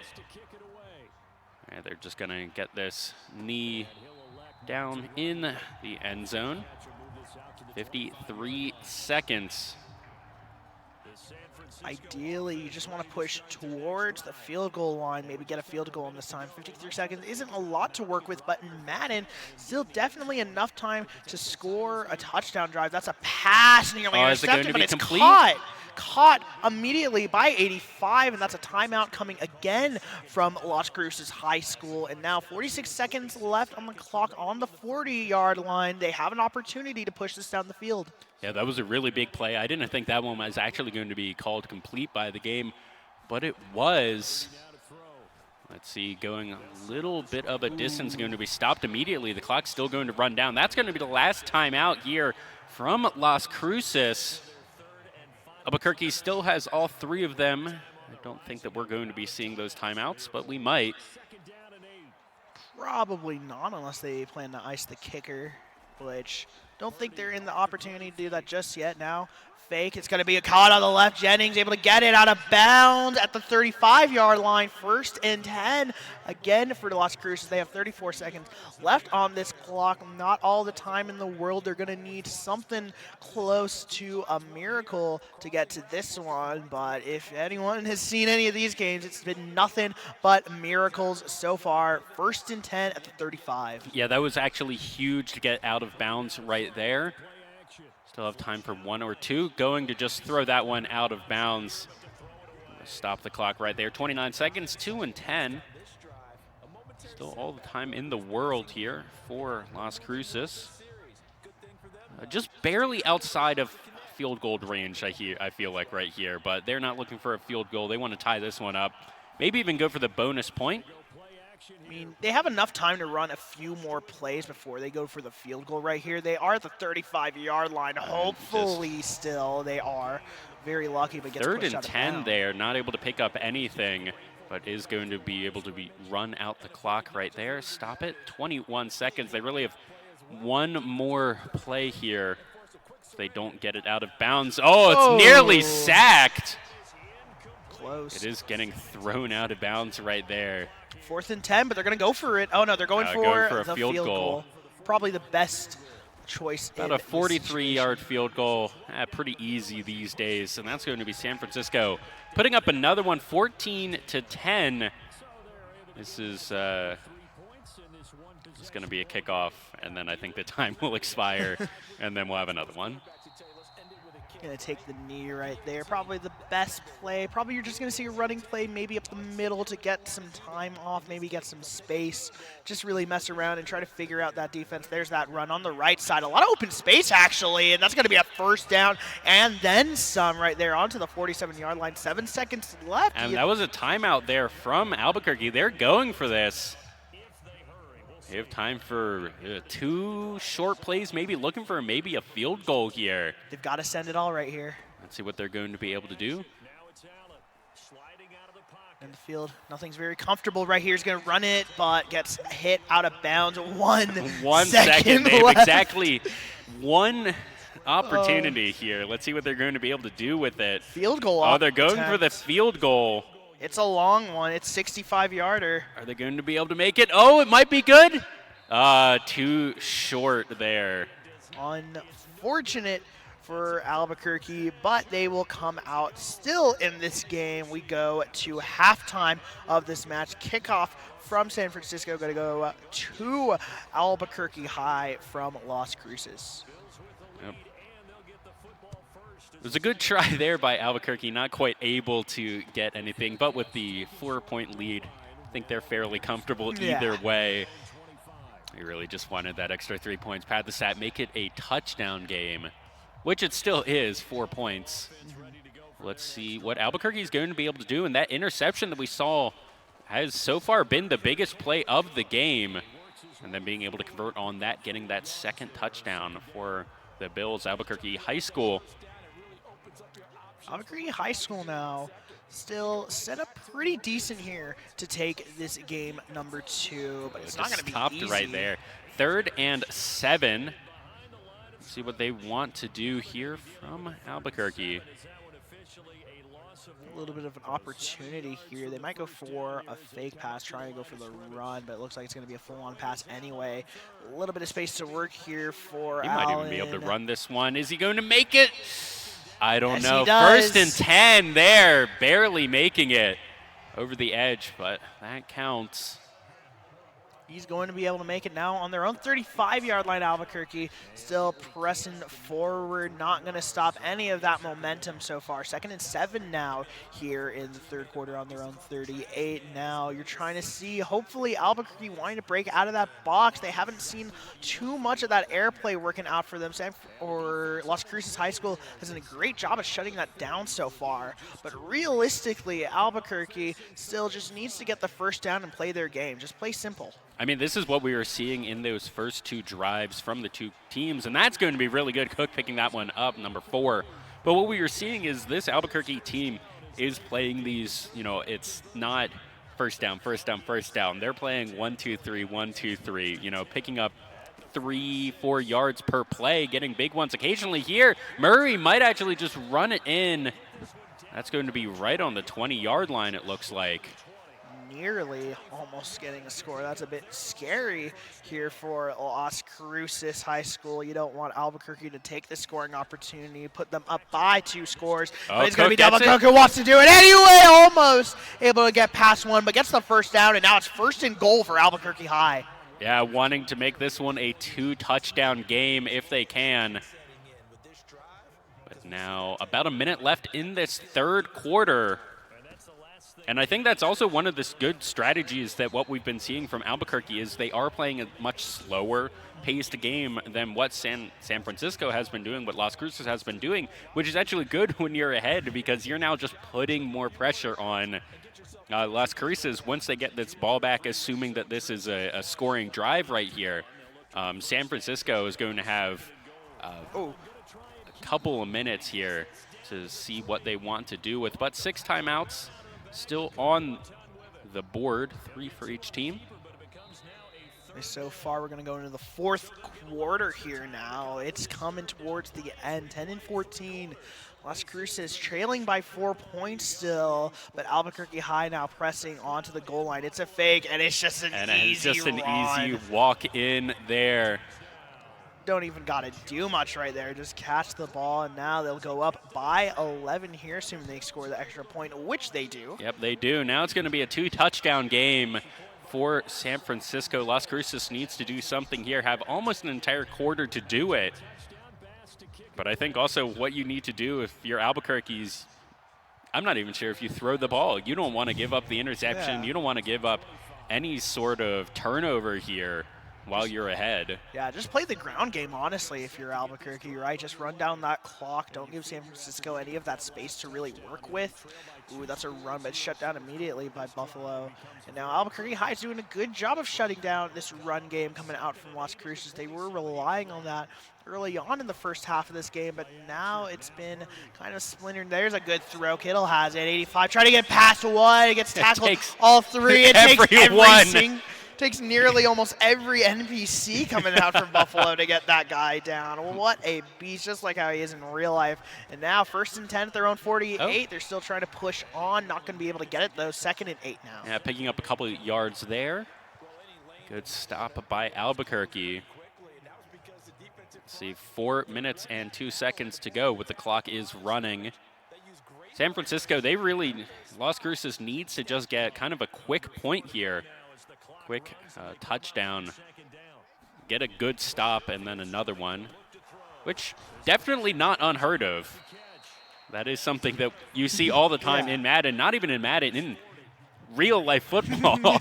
Yeah, they're just going to get this knee down in the end zone. 53 seconds.
Ideally, you just want to push towards the field goal line, maybe get a field goal in this time. 53 seconds isn't a lot to work with, but in Madden, still definitely enough time to score a touchdown drive. That's a pass nearly intercepted, but it's caught immediately by 85, and that's a timeout coming again from Las Cruces High School. And now 46 seconds left on the clock on the 40-yard line. They have an opportunity to push this down the field.
Yeah, that was a really big play. I didn't think that one was actually going to be called complete by the game, but it was. Let's see, going a little bit of a distance, going to be stopped immediately. The clock's still going to run down. That's going to be the last timeout here from Las Cruces. Albuquerque still has all 3 of them. I don't think that we're going to be seeing those timeouts, but we might.
Probably not unless they plan to ice the kicker, which don't think they're in the opportunity to do that just yet. Now, fake. It's going to be a caught on the left. Jennings able to get it out of bounds at the 35-yard line. 1st and 10 again for the Las Cruces. They have 34 seconds left on this clock. Not all the time in the world. They're going to need something close to a miracle to get to this one. But if anyone has seen any of these games, it's been nothing but miracles so far. 1st and 10 at the 35.
Yeah, that was actually huge to get out of bounds right there. Still have time for 1 or 2. Going to just throw that one out of bounds. Stop the clock right there. 29 seconds, 2 and 10. Still all the time in the world here for Las Cruces. Just barely outside of field goal range, I feel like right here. But they're not looking for a field goal. They want to tie this one up. Maybe even go for the bonus point.
I mean, they have enough time to run a few more plays before they go for the field goal right here. They are at the 35-yard line. Hopefully still they are. Very lucky, but gets
3rd and 10 there, not able to pick up anything, but is going to be able to run out the clock right there. Stop it, 21 seconds. They really have 1 more play here if they don't get it out of bounds. Oh, it's nearly sacked.
Close.
It is getting thrown out of bounds right there.
4th and 10, but they're going to go for it. Oh, no, they're going for
a
the
field goal.
Probably the best choice.
About a 43-yard field goal. Pretty easy these days, and that's going to be San Francisco putting up another one, 14-10. This is going to be a kickoff, and then I think the time will expire, and then we'll have another one.
Going to take the knee right there. Probably the best play. Probably you're just going to see a running play maybe up the middle to get some time off, maybe get some space. Just really mess around and try to figure out that defense. There's that run on the right side. A lot of open space, actually, and that's going to be a 1st down and then some right there onto the 47-yard line. 7 seconds left.
And that was a timeout there from Albuquerque. They're going for this. They have time for 2 short plays, maybe looking for maybe a field goal here.
They've got to send it all right here.
Let's see what they're going to be able to do.
In the field, nothing's very comfortable right here. He's going to run it, but gets hit out of bounds. 1 second
They have
left.
exactly 1 opportunity here. Let's see what they're going to be able to do with it.
Field goal.
Oh, they're going for the field goal.
It's a long one. It's 65-yarder.
Are they going to be able to make it? Oh, it might be good. Too short there.
Unfortunate for Albuquerque, but they will come out still in this game. We go to halftime of this match. Kickoff from San Francisco, going to go to Albuquerque High from Las Cruces.
Yep. It was a good try there by Albuquerque, not quite able to get anything, but with the 4-point lead, I think they're fairly comfortable either way. They really just wanted that extra 3 points, pad the stat, make it a touchdown game, which it still is, 4 points. Let's see what Albuquerque is going to be able to do, and that interception that we saw has so far been the biggest play of the game, and then being able to convert on that, getting that second touchdown for the Bills. Albuquerque High School.
Albuquerque High School now still set up pretty decent here to take this game number 2, but it's not going to be
stopped
easy.
Right there. 3rd and 7. Let's see what they want to do here from Albuquerque.
A little bit of an opportunity here. They might go for a fake pass, trying to go for the run, but it looks like it's going to be a full-on pass anyway. A little bit of space to work here for Allen.
He might even be able to run this one. Is he going to make it? I don't know.
He does.
1st and 10 there, barely making it over the edge, but that counts.
He's going to be able to make it now on their own 35-yard line. Albuquerque still pressing forward, not going to stop any of that momentum so far. 2nd and 7 now here in the 3rd quarter on their own 38 now. You're trying to see, hopefully, Albuquerque wanting to break out of that box. They haven't seen too much of that airplay working out for them. Las Cruces High School has done a great job of shutting that down so far. But realistically, Albuquerque still just needs to get the first down and play their game. Just play simple.
I mean, this is what we were seeing in those first 2 drives from the 2 teams, and that's going to be really good. Cook picking that one up, number 4. But what we were seeing is this Albuquerque team is playing these, it's not first down, first down, first down. They're playing 1, 2, 3, 1, 2, 3, picking up 3-4 yards per play, getting big ones occasionally here. Murray might actually just run it in. That's going to be right on the 20-yard line, it looks like.
Nearly almost getting a score. That's a bit scary here for Las Cruces High School. You don't want Albuquerque to take the scoring opportunity, put them up by 2 scores. But it's going to be double Cook who wants to do it anyway. Almost able to get past one, but gets the first down, and now it's 1st and goal for Albuquerque High.
Yeah, wanting to make this one a 2-touchdown game if they can. But now about a minute left in this 3rd quarter. And I think that's also one of the good strategies that what we've been seeing from Albuquerque is they are playing a much slower paced game than what San Francisco has been doing, what Las Cruces has been doing, which is actually good when you're ahead because you're now just putting more pressure on Las Cruces once they get this ball back, assuming that this is a scoring drive right here. San Francisco is going to have a couple of minutes here to see what they want to do with, but 6 timeouts. Still on the board, 3 for each team.
So far, we're going to go into the 4th quarter here now. It's coming towards the end, 10 and 14. Las Cruces trailing by 4 points still, but Albuquerque High now pressing onto the goal line. It's a fake, and it's just an
easy walk in there.
Don't even got to do much right there. Just catch the ball, and now they'll go up by 11 here, assuming they score the extra point, which they do.
Yep, they do. Now it's going to be a 2-touchdown game for San Francisco. Las Cruces needs to do something here, have almost an entire quarter to do it. But I think also what you need to do if you're Albuquerque's, I'm not even sure if you throw the ball. You don't want to give up the interception.
Yeah.
You don't want to give up any sort of turnover here while you're ahead.
Yeah, just play the ground game, honestly, if you're Albuquerque, right? Just run down that clock. Don't give San Francisco any of that space to really work with. Ooh, that's a run, but shut down immediately by Buffalo. And now Albuquerque High is doing a good job of shutting down this run game coming out from Las Cruces. They were relying on that early on in the first half of this game, but now it's been kind of splintered. There's a good throw. Kittle has it, 85. Trying to get past one. It gets tackled all 3. It takes everything. Takes nearly almost every NPC coming out from Buffalo to get that guy down. What a beast, just like how he is in real life. And now 1st and 10 at their own 48. They're still trying to push on. Not going to be able to get it, though. 2nd and 8 now.
Yeah, picking up a couple of yards there. Good stop by Albuquerque. Let's see, 4 minutes and 2 seconds to go, but the clock is running. San Francisco, Las Cruces needs to just get kind of a quick point here. Quick touchdown. Get a good stop and then another one, which definitely not unheard of. That is something that you see all the time in Madden, not even in Madden, in real life football.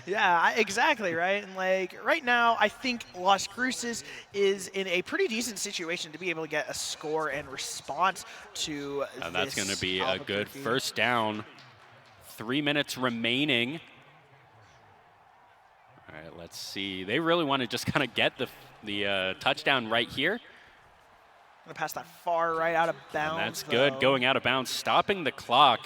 Yeah, exactly, right? And like right now, I think Las Cruces is in a pretty decent situation to be able to get a score and response to
And that's going to be a
Albuquerque.
good first down. 3 minutes remaining. All right, let's see. They really want to just kind of get the touchdown right here.
Gonna pass that far right out of bounds.
And that's good, going out of bounds, stopping the clock.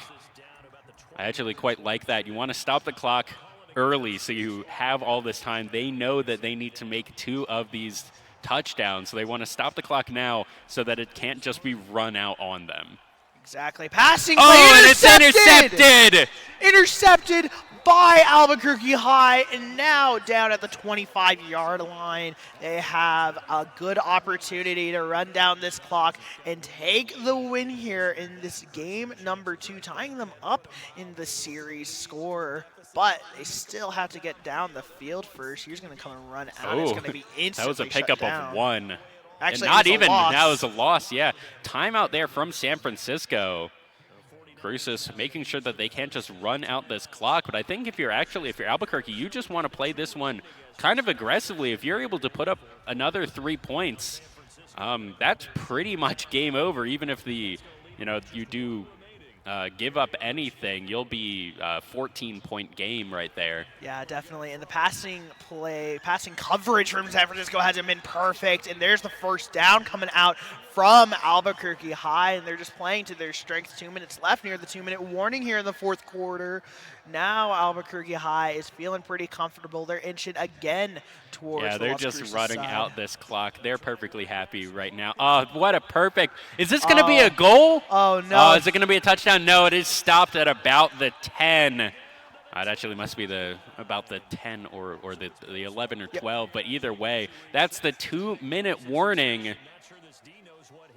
I actually quite like that. You want to stop the clock early so you have all this time. They know that they need to make 2 of these touchdowns, so they want to stop the clock now so that it can't just be run out on them.
Exactly. Passing
play intercepted!
Intercepted by Albuquerque High, and now down at the 25-yard line. They have a good opportunity to run down this clock and take the win here in this game number 2, tying them up in the series score. But they still have to get down the field first. He's going to come and run out. It's going to be instantly
that was a pickup of 1.
Actually,
and not even, that was a loss, yeah. Timeout there from San Francisco. Cruces making sure that they can't just run out this clock. But I think if you're Albuquerque, you just want to play this one kind of aggressively. If you're able to put up another 3 points, that's pretty much game over. Even if you do give up anything, you'll be a 14-point game right there.
Yeah, definitely. And the passing coverage from San Francisco hasn't been perfect. And there's the first down coming out from Albuquerque High, and they're just playing to their strengths. 2 minutes left near the 2-minute warning here in the fourth quarter. Now Albuquerque High is feeling pretty comfortable. They're inching again towards
Yeah,
the
they're
Las
just
Cruces
running
side.
out this clock. They're perfectly happy right now. Oh, what a perfect. Is this going to be a goal?
Oh, no.
Is it going to be a touchdown? No, it is stopped at about the 10. It actually must be about the 10 or the 11 or 12, but either way, that's the 2-minute warning.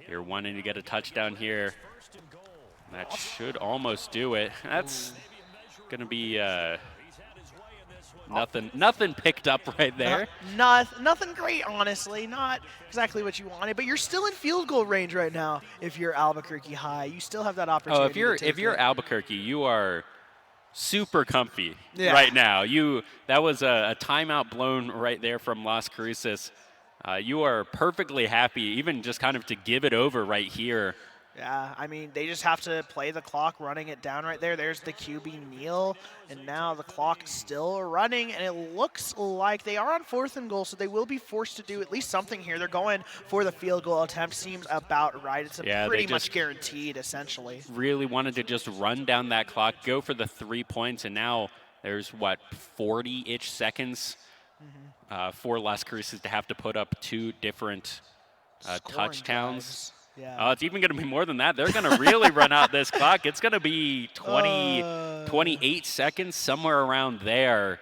You're wanting to get a touchdown here. That should almost do it. That's going to be nothing picked up right there.
Nothing great, honestly. Not exactly what you wanted, but you're still in field goal range right now. If you're Albuquerque High, you still have that opportunity.
Oh, if you're Albuquerque, you are super comfy
Yeah.
right now. That was a timeout blown right there from Las Cruces. You are perfectly happy, even just kind of to give it over right here.
Yeah, I mean, they just have to play the clock, running it down right there. There's the QB kneel, and now the clock still running, and it looks like they are on 4th and goal, so they will be forced to do at least something here. They're going for the field goal attempt. Seems about right. It's pretty much guaranteed, essentially.
Really wanted to just run down that clock, go for the 3 points, and now there's, 40-ish seconds for Las Cruces to have to put up 2 different touchdowns.
Yeah.
It's even going to be more than that. They're going to really run out this clock. It's going to be 28 seconds, somewhere around there.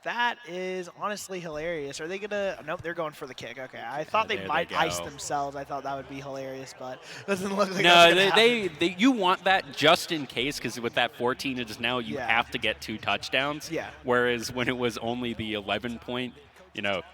That is honestly hilarious. Are they going to – nope, they're going for the kick. Okay, I thought they might ice themselves. I thought that would be hilarious, but doesn't look like that's going to happen.
You want that just in case, because with that 14, it is now you have to get 2 touchdowns.
Yeah.
Whereas when it was only the 11-point,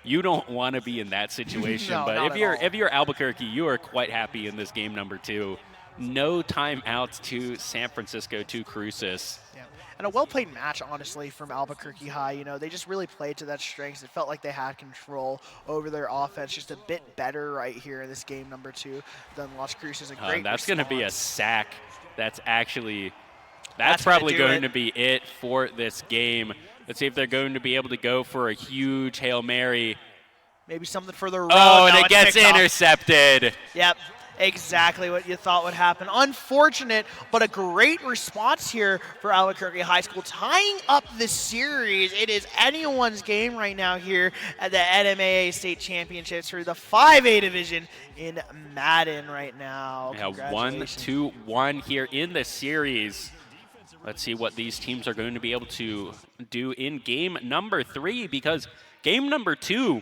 you don't want to be in that situation.
No,
but if you're Albuquerque, you are quite happy in this game number 2. No timeouts to San Francisco, to Cruces.
Yeah. And a well-played match, honestly, from Albuquerque High. They just really played to that strengths. It felt like they had control over their offense, just a bit better right here in this game number 2 than Las Cruces.
That's going to be a sack. That's probably going to be it for this game. Let's see if they're going to be able to go for a huge Hail Mary.
Maybe something for the run.
Oh, and it gets intercepted.
Yep. Exactly what you thought would happen. Unfortunate, but a great response here for Albuquerque High School, tying up the series. It is anyone's game right now here at the NMAA State Championships for the 5A division in Madden right now.
Yeah, 1-2-1 here in the series. let's see what these teams are going to be able to do in game number 3, because game number 2,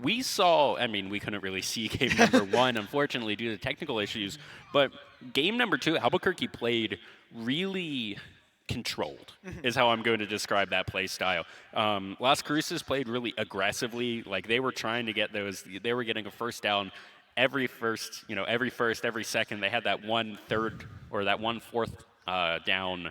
we saw, I mean, we couldn't really see game number 1, unfortunately, due to technical issues, but game number 2, Albuquerque played really controlled, is how I'm going to describe that play style. Las Cruces played really aggressively, like they were trying to get those, they were getting a first down every second. They had that 1/3 or that 1/4 down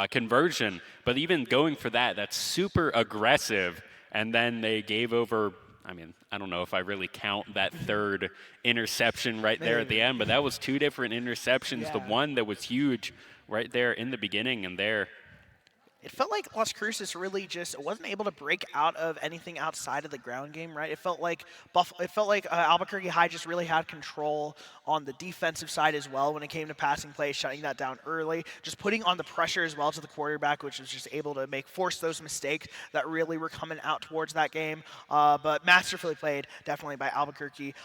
conversion, but even going for that, that's super aggressive. And then they gave over, I mean, I don't know if I really count that third interception right there at the end, but that was 2 different interceptions.
Yeah.
The one that was huge right there in the beginning, and there.
It felt like Las Cruces really just wasn't able to break out of anything outside of the ground game, right? It felt like Albuquerque High just really had control on the defensive side as well when it came to passing plays, shutting that down early, just putting on the pressure as well to the quarterback, which was just able to force those mistakes that really were coming out towards that game. But masterfully played, definitely by Albuquerque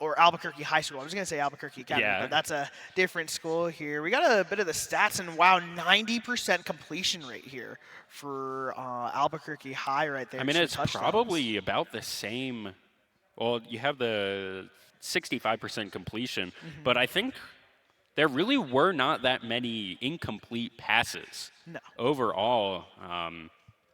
or Albuquerque High School. I was going to say Albuquerque Academy, but that's a different school here. We got a bit of the stats, and wow, 90% completion rate here for Albuquerque High right there.
I mean, it's probably about the same. Well, you have the 65% completion, but I think there really were not that many incomplete passes.
No.
Overall,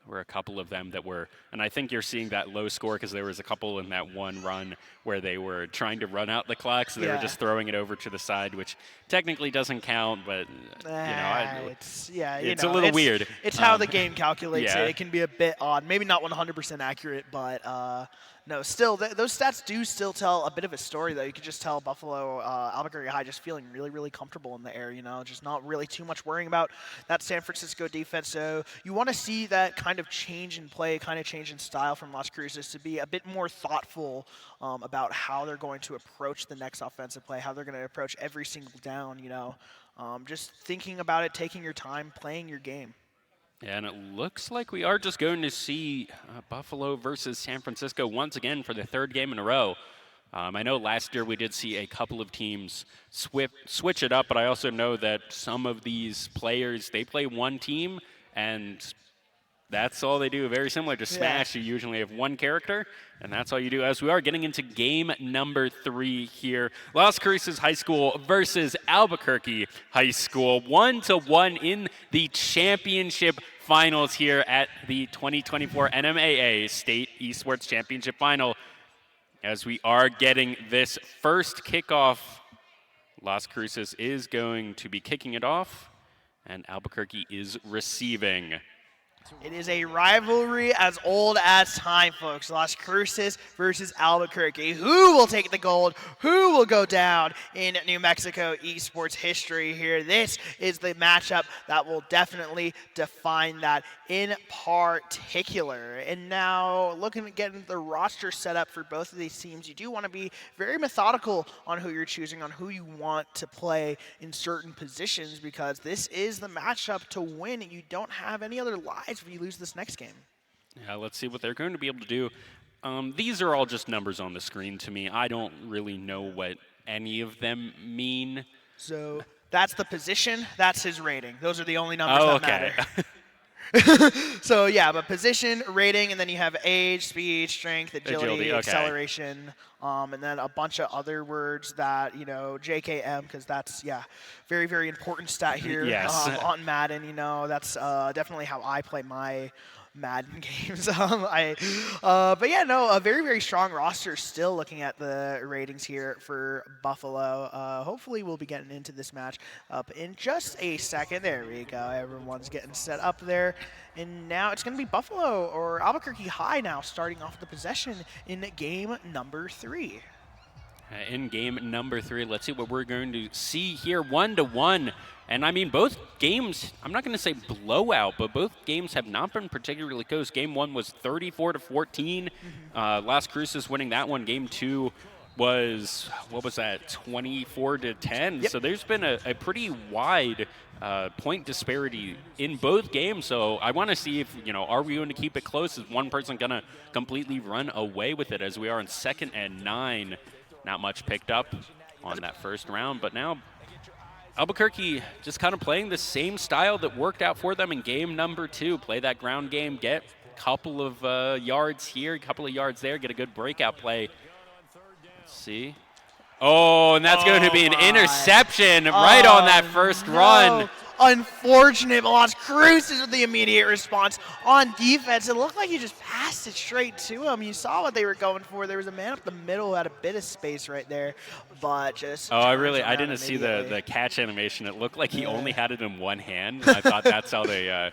were a couple of them that were, and I think you're seeing that low score because there was a couple in that one run where they were trying to run out the clock, so they were just throwing it over to the side, which technically doesn't count, but
it's
a little weird.
It's how the game calculates
yeah.
it. It can be a bit odd, maybe not 100% accurate, but no, still, those stats do still tell a bit of a story, though. You could just tell Buffalo, Albuquerque High just feeling really, really comfortable in the air, just not really too much worrying about that San Francisco defense. So you want to see that kind of change in play, kind of change in style from Las Cruces to be a bit more thoughtful about how they're going to approach the next offensive play, how they're going to approach every single down, just thinking about it, taking your time, playing your game.
Yeah, and it looks like we are just going to see Buffalo versus San Francisco once again for the 3rd game in a row. I know last year we did see a couple of teams switch it up, but I also know that some of these players, they play one team, and that's all they do. Very similar to Smash, you usually have one character, and that's all you do. As we are getting into game number 3 here, Las Cruces High School versus Albuquerque High School, 1-1 in the championship finals here at the 2024 NMAA State Esports Championship Final. As we are getting this first kickoff, Las Cruces is going to be kicking it off, and Albuquerque is receiving.
It is a rivalry as old as time, folks. Las Cruces versus Albuquerque. Who will take the gold? Who will go down in New Mexico esports history here? This is the matchup that will definitely define that in particular. And now, looking at getting the roster set up for both of these teams, you do want to be very methodical on who you're choosing, on who you want to play in certain positions, because this is the matchup to win. You don't have any other lives if you lose this next game.
Yeah, let's see what they're going to be able to do. These are all just numbers on the screen to me. I don't really know what any of them mean.
So that's the position, that's his rating. Those are the only numbers that matter. So yeah, but position, rating, and then you have age, speed, strength, agility, acceleration, and then a bunch of other words that, JKM, because that's, very, very important stat here on Madden. That's definitely how I play my Madden games. But yeah, no, a very, very strong roster still looking at the ratings here for Buffalo. Hopefully we'll be getting into this match up in just a second. There we go. Everyone's getting set up there. And now it's going to be Buffalo or Albuquerque High now starting off the possession in game number 3.
In game number 3, let's see what we're going to see here. 1-1. And I mean, both games, I'm not going to say blowout, but both games have not been particularly close. Game 1 was 34-14. Las Cruces winning that one. Game 2 was, 24-10.
Yep.
So there's been a pretty wide point disparity in both games. So I want to see if, are we going to keep it close? Is one person going to completely run away with it, as we are in 2nd and 9? Not much picked up on that first round, but now Albuquerque just kind of playing the same style that worked out for them in game number 2. Play that ground game, get a couple of yards here, a couple of yards there, get a good breakout play. Let's see. Oh, and that's going to be an interception right on that first run.
Unfortunate, but Las Cruces with the immediate response on defense. It looked like you just passed it straight to him. You saw what they were going for. There was a man up the middle who had a bit of space right there, but just.
Oh, I didn't see the catch animation. It looked like he only had it in one hand. I thought that's how the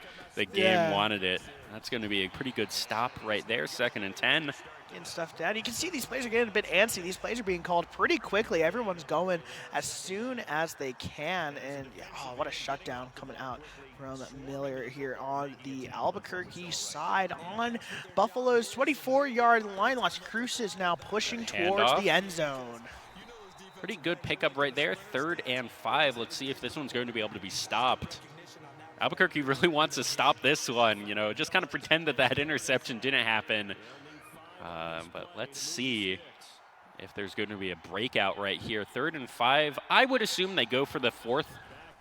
game wanted it. That's going to be a pretty good stop right there. 2nd and 10.
Getting stuff down. You can see these plays are getting a bit antsy. These plays are being called pretty quickly. Everyone's going as soon as they can. And what a shutdown coming out from Miller here on the Albuquerque side. On Buffalo's 24-yard line, Las Cruces now pushing towards the end zone.
Pretty good pickup right there. 3rd and 5. Let's see if this one's going to be able to be stopped. Albuquerque really wants to stop this one, just kind of pretend that interception didn't happen. But let's see if there's going to be a breakout right here. 3rd and 5. I would assume they go for the 4th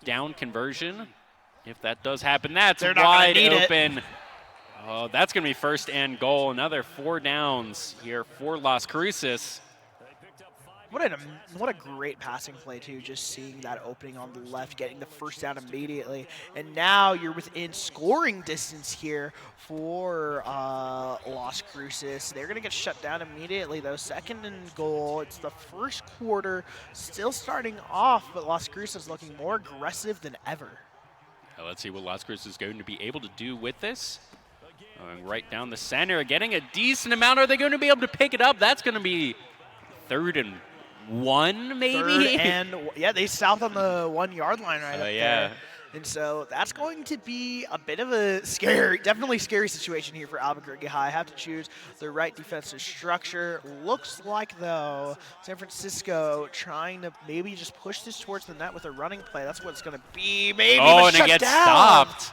down conversion. If that does happen, that's wide open. Oh, that's going to be 1st and goal. Another 4 downs here for Las Cruces.
What a great passing play, too, just seeing that opening on the left, getting the 1st down immediately. And now you're within scoring distance here for Las Cruces. They're going to get shut down immediately, though. 2nd and goal. It's the 1st quarter, still starting off, but Las Cruces looking more aggressive than ever.
Now let's see what Las Cruces is going to be able to do with this. Going right down the center, getting a decent amount. Are they going to be able to pick it up? That's going to be 3rd and 1, maybe?
3rd and they stopped on the 1-yard line right up there. And so that's going to be a bit of a definitely scary situation here for Albuquerque High. Have to choose the right defensive structure. Looks like, though, San Francisco trying to maybe just push this towards the net with a running play. That's what it's going to be. Maybe,
and it gets stopped.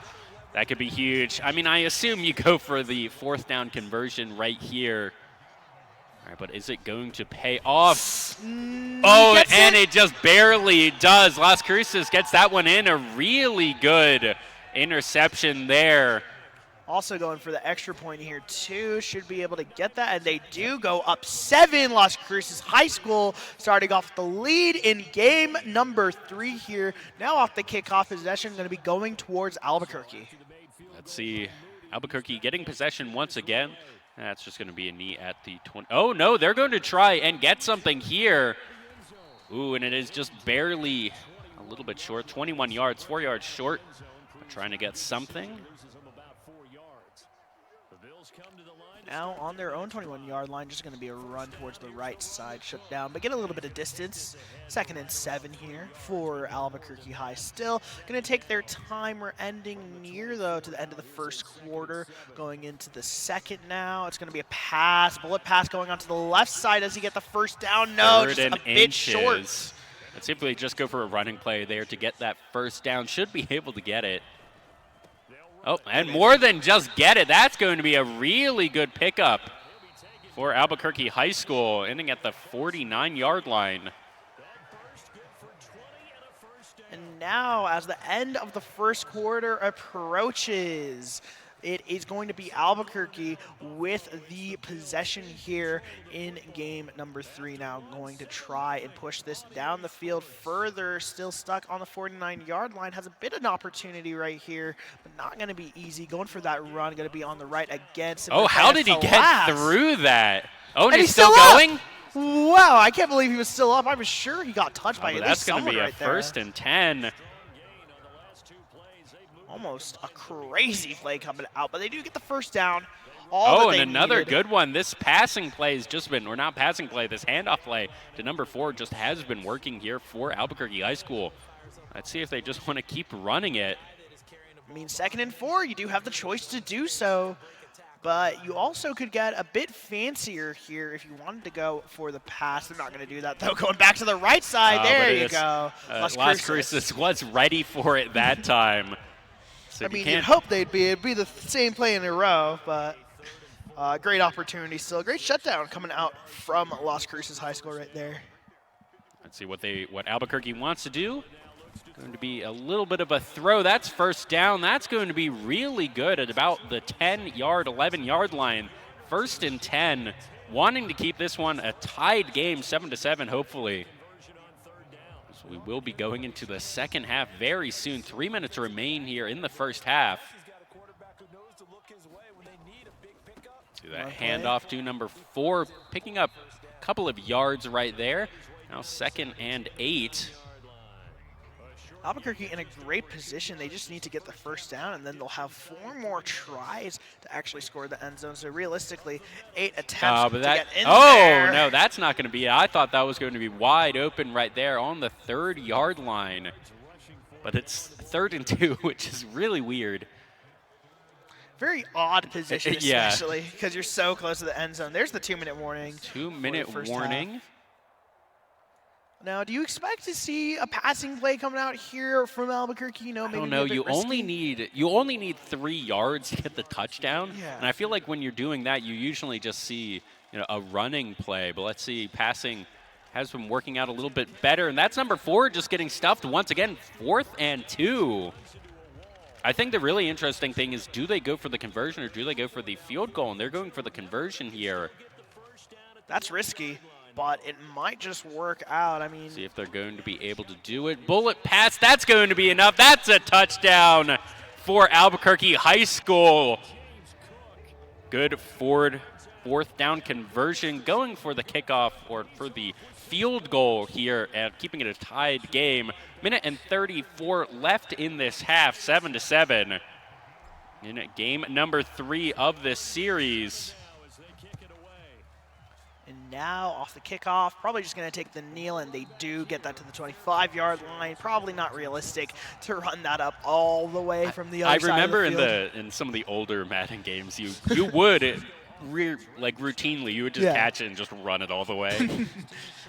That could be huge. I mean, I assume you go for the 4th down conversion right here. All right, but is it going to pay off? It just barely does. Las Cruces gets that one in. A really good interception there.
Also going for the extra point here, too. Should be able to get that, and they do go up 7. Las Cruces High School starting off the lead in game number 3 here. Now off the kickoff possession, going to be going towards Albuquerque.
Let's see. Albuquerque getting possession once again. That's just going to be a knee at the 20. Oh, no, they're going to try and get something here. Ooh, and it is just barely a little bit short. 21 yards, 4 yards short. They're trying to get something.
Now on their own 21-yard line, just going to be a run towards the right side, shut down, but get a little bit of distance. 2nd and 7 here for Albuquerque High. Still going to take their time. We're ending near, though, to the end of the 1st quarter. Going into the 2nd now. It's going to be a bullet pass going onto the left side. Does he get the 1st down? No, just a bit short.
Let's see if we just go for a running play there to get that 1st down. Should be able to get it. Oh, and more than just get it. That's going to be a really good pickup for Albuquerque High School, ending at the 49-yard line.
And now, as the end of the 1st quarter approaches, it is going to be Albuquerque with the possession here in game number 3 now, going to try and push this down the field further. Still stuck on the 49-yard line. Has a bit of an opportunity right here, but not going to be easy. Going for that run, going to be on the right again.
Oh, how did he get through that? Oh, and he's still going?
Wow, I can't believe he was still up. I was sure he got touched by
that's going to be
right
a 1st and 10.
Almost a crazy play coming out, but they do get the 1st down.
And another good one. This passing play has just been, or not passing play, this handoff play to number 4 just has been working here for Albuquerque High School. Let's see if they just want to keep running it.
I mean, 2nd and 4, you do have the choice to do so, but you also could get a bit fancier here if you wanted to go for the pass. They're not going to do that, though. Going back to the right side, there you go.
Las Cruces was ready for it that time. So
you'd hope it'd be the same play in a row, but great opportunity still. Great shutdown coming out from Las Cruces High School right there.
Let's see what Albuquerque wants to do. Going to be a little bit of a throw. That's first down. That's going to be really good at about the 10-yard, 11-yard line. 1st and 10. Wanting to keep this one a tied game, 7-7, hopefully. So we will be going into the second half very soon. 3 minutes remain here in the first half. See that handoff to number 4, picking up a couple of yards right there. Now 2nd and 8.
Albuquerque in a great position. They just need to get the first down, and then they'll have 4 more tries to actually score the end zone. So realistically, 8 attempts to get in there.
Oh, no, that's not going to be it. I thought that was going to be wide open right there on the 3rd-yard line. But it's 3rd and 2, which is really weird.
Very odd position,
Yeah.
especially because you're so close to the end zone. There's the 2-minute warning.
2-minute warning.
Half. Now, do you expect to see a passing play coming out here from Albuquerque? You know, maybe
I don't know.
a bit
You
risky?
only need 3 yards to get the touchdown.
Yeah.
And I feel like when you're doing that, you usually just see a running play. But let's see, passing has been working out a little bit better. And that's number 4 just getting stuffed once again. 4th and 2. I think the really interesting thing is, do they go for the conversion or do they go for the field goal? And they're going for the conversion here.
That's risky, but it might just work out. I mean,
See if they're going to be able to do it. Bullet pass, that's going to be enough. That's a touchdown for Albuquerque High School. Good fourth down conversion, going for the kickoff or for the field goal here and keeping it a tied game. Minute and 34 left in this half, 7-7. In game number 3 of this series.
and now off the kickoff, probably just going to take the kneel, and they do get that to the 25-yard line. Probably not realistic to run that up all the way from the other side of the field.
In some of the older Madden games, you would routinely you would just catch it and just run it all the way.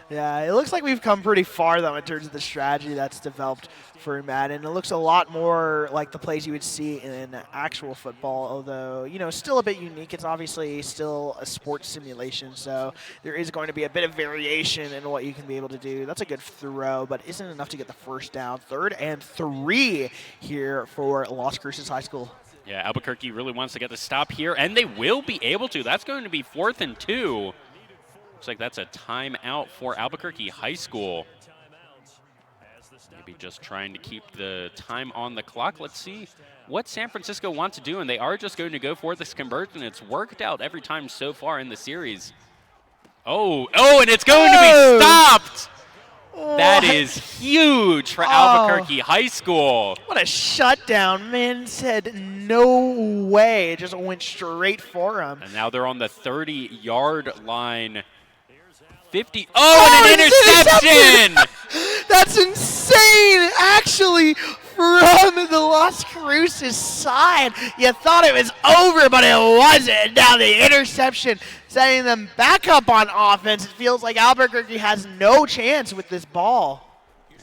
Yeah, it looks like we've come pretty far, though, in terms of the strategy that's developed for Madden. It looks a lot more like the plays you would see in actual football, although, still a bit unique. It's obviously still a sports simulation, so there is going to be a bit of variation in what you can be able to do. That's a good throw, but isn't enough to get the first down. 3rd and 3 here for Las Cruces High School.
Yeah, Albuquerque really wants to get the stop here, and they will be able to. That's going to be 4th and 2. Looks like that's a timeout for Albuquerque High School. Maybe just trying to keep the time on the clock. Let's see what San Francisco wants to do, and they are just going to go for this conversion. It's worked out every time so far in the series. Oh, and it's going to be stopped! That is huge for Albuquerque High School.
What a shutdown. Man said no way. It just went straight for him.
And now they're on the 30-yard line. 50. Oh, and an interception!
That's insane, actually, from the Las Cruces side. You thought it was over, but it wasn't. Now the interception setting them back up on offense. It feels like Albuquerque has no chance with this ball.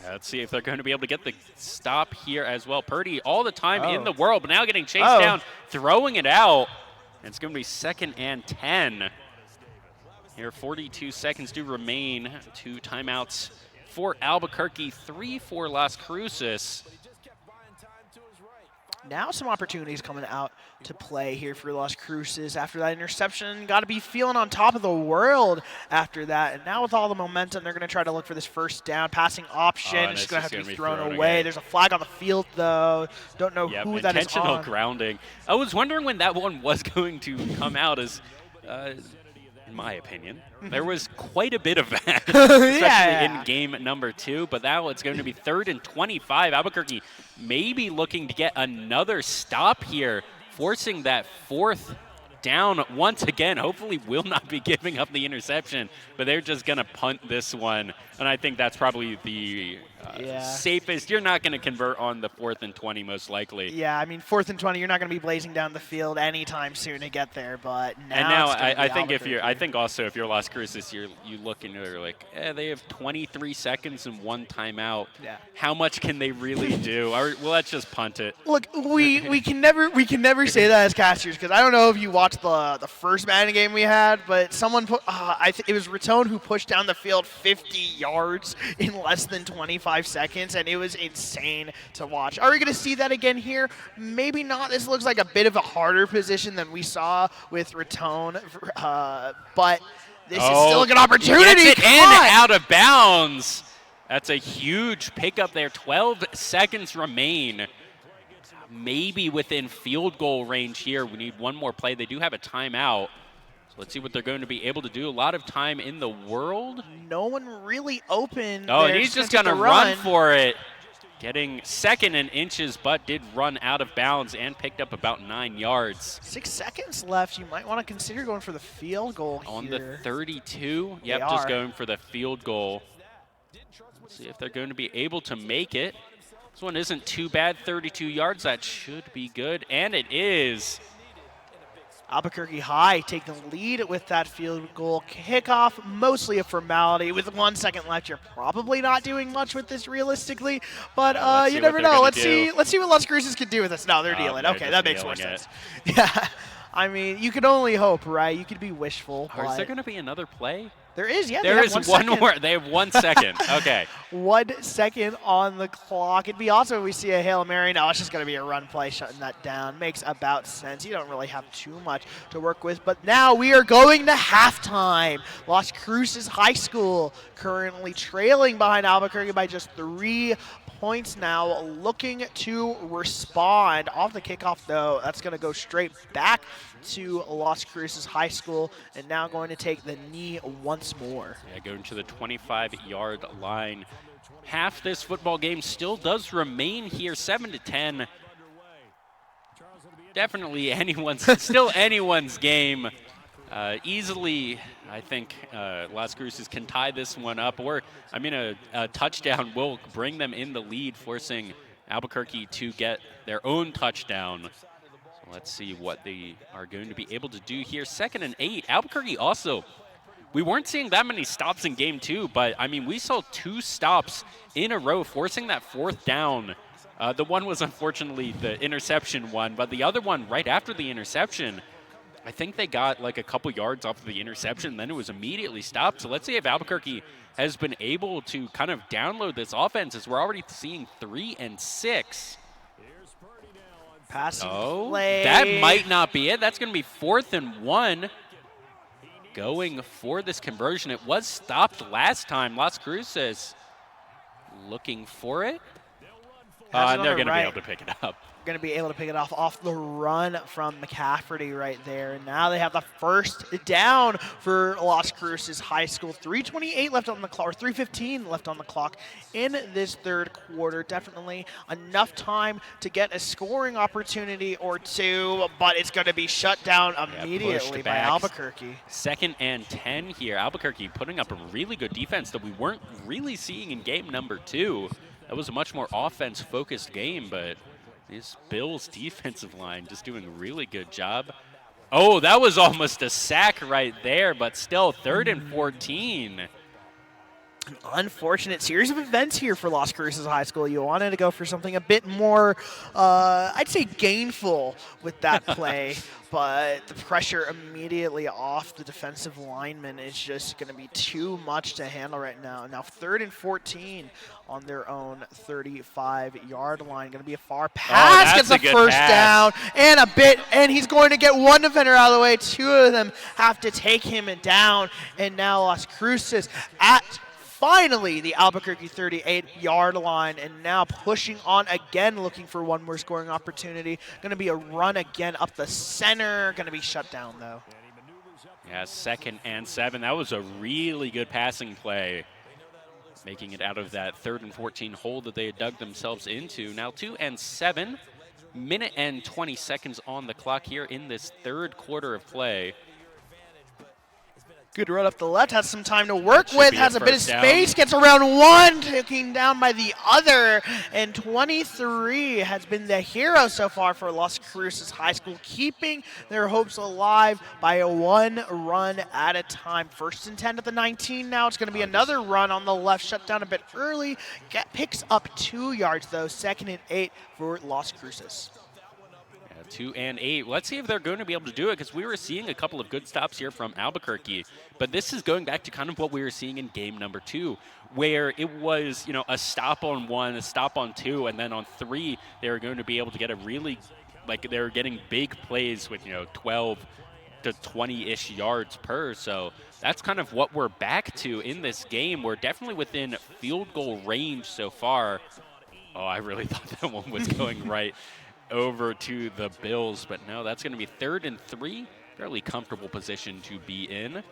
Yeah, let's see if they're going to be able to get the stop here as well. Purdy all the time in the world, but now getting chased down, throwing it out. And it's going to be 2nd and 10. Here, 42 seconds do remain. 2 timeouts for Albuquerque, 3 for Las Cruces.
Now some opportunities coming out to play here for Las Cruces after that interception. Got to be feeling on top of the world after that. And now with all the momentum, they're going to try to look for this first down. Passing option. It's going to have to be thrown away. There's a flag on the field, though. Don't know who that is on.
Intentional grounding. I was wondering when that one was going to come out as... in my opinion, there was quite a bit of that, especially in game number 2. But now it's going to be 3rd and 25. Albuquerque maybe looking to get another stop here, forcing that 4th down once again. Hopefully will not be giving up the interception, but they're just going to punt this one. And I think that's probably the safest. You're not going to convert on the 4th and 20 most likely.
Yeah, I mean, 4th and 20, you're not going to be blazing down the field anytime soon to get there. But now,
and now
I think
if you're Las Cruces, you look and you're like, they have 23 seconds and 1 timeout.
Yeah.
How much can they really do? Well, let's just punt it.
Look, we can never say that as casters, because I don't know if you watch like the first Madden game we had, but someone put it was Raton who pushed down the field 50 yards in less than 25 seconds, and it was insane to watch. Are we going to see that again here? Maybe not. This looks like a bit of a harder position than we saw with Raton, but this is still a good opportunity.
Gets it in, out of bounds. That's a huge pickup there. 12 seconds remain. Maybe within field goal range here. We need one more play. They do have a timeout. So let's see what they're going to be able to do. A lot of time in the world.
No one really open.
Oh, and he's just going to run for it. Getting second in inches, but did run out of bounds and picked up about 9 yards.
6 seconds left. You might want to consider going for the field goal here.
On the 32. Yep, just going for the field goal. Let's see if they're going to be able to make it. This one isn't too bad, 32 yards. That should be good, and it is.
Albuquerque High taking the lead with that field goal kickoff. Mostly a formality. With 1 second left, you're probably not doing much with this realistically, but you never know. Let's see what Las Cruces can do with this. No, they're dealing. Okay, that makes more sense. Yeah, I mean, you could only hope, right? You could be wishful.
Is there going to be another play?
There is, yeah.
There is one more. They have 1 second. Okay.
1 second on the clock. It'd be awesome if we see a Hail Mary. No, it's just going to be a run play shutting that down. Makes about sense. You don't really have too much to work with. But now we are going to halftime. Las Cruces High School currently trailing behind Albuquerque by just 3 points now, looking to respond. Off the kickoff, though, that's going to go straight back to Las Cruces High School, and now going to take the knee once more.
Yeah, going to the 25-yard line. Half this football game still does remain here, 7-10. Definitely still anyone's game. Easily, I think Las Cruces can tie this one up, or a touchdown will bring them in the lead, forcing Albuquerque to get their own touchdown. So let's see what they are going to be able to do here. 2nd and 8. Albuquerque also, we weren't seeing that many stops in game 2, but I mean, we saw 2 stops in a row, forcing that 4th down. The one was unfortunately the interception one, but the other one right after the interception, I think they got like a couple yards off of the interception, then it was immediately stopped. So let's see if Albuquerque has been able to kind of download this offense, as we're already seeing 3 and 6.
Passing play.
That might not be it. That's going to be 4th and 1. Going for this conversion. It was stopped last time. Las Cruces looking for it. And they're going to be able to pick it up.
Going to be able to pick it off the run from McCafferty right there. And now they have the first down for Las Cruces High School. 3:28 left on the clock, or 3:15 left on the clock in this third quarter. Definitely enough time to get a scoring opportunity or two, but it's going to be shut down immediately by Albuquerque.
2nd and 10 here. Albuquerque putting up a really good defense that we weren't really seeing in game number 2. That was a much more offense-focused game, but this Bills defensive line just doing a really good job. Oh, that was almost a sack right there, but still 3rd and 14.
An unfortunate series of events here for Las Cruces High School. You wanted to go for something a bit more, I'd say, gainful with that play, but the pressure immediately off the defensive lineman is just going to be too much to handle right now. Now 3rd and 14 on their own 35-yard line. Going to be a far pass. Gets a first down and he's going to get one defender out of the way. 2 of them have to take him down, and now Las Cruces at finally the Albuquerque 38-yard line, and now pushing on again, looking for one more scoring opportunity. Going to be a run again up the center. Going to be shut down, though.
Yeah, 2nd and 7. That was a really good passing play, making it out of that 3rd and 14 hole that they had dug themselves into. Now 2 and 7. Minute and 20 seconds on the clock here in this third quarter of play.
Good run up the left, has some time to work with, has a bit of space, gets around one, taken down by the other, and 23 has been the hero so far for Las Cruces High School, keeping their hopes alive by a 1 run at a time. 1st and 10 at the 19 now. It's going to be another run on the left, shut down a bit early, picks up 2 yards though. 2nd and 8 for Las Cruces.
2 and 8. Let's see if they're going to be able to do it, because we were seeing a couple of good stops here from Albuquerque. But this is going back to kind of what we were seeing in game number 2, where it was, you know, a stop on 1, a stop on 2, and then on 3, they were going to be able to get a really, like, they were getting big plays with, you know, 12 to 20-ish yards per. So that's kind of what we're back to in this game. We're definitely within field goal range so far. Oh, I really thought that one was going right over to the Bills, but no, that's going to be 3rd and 3. Fairly comfortable position to be in.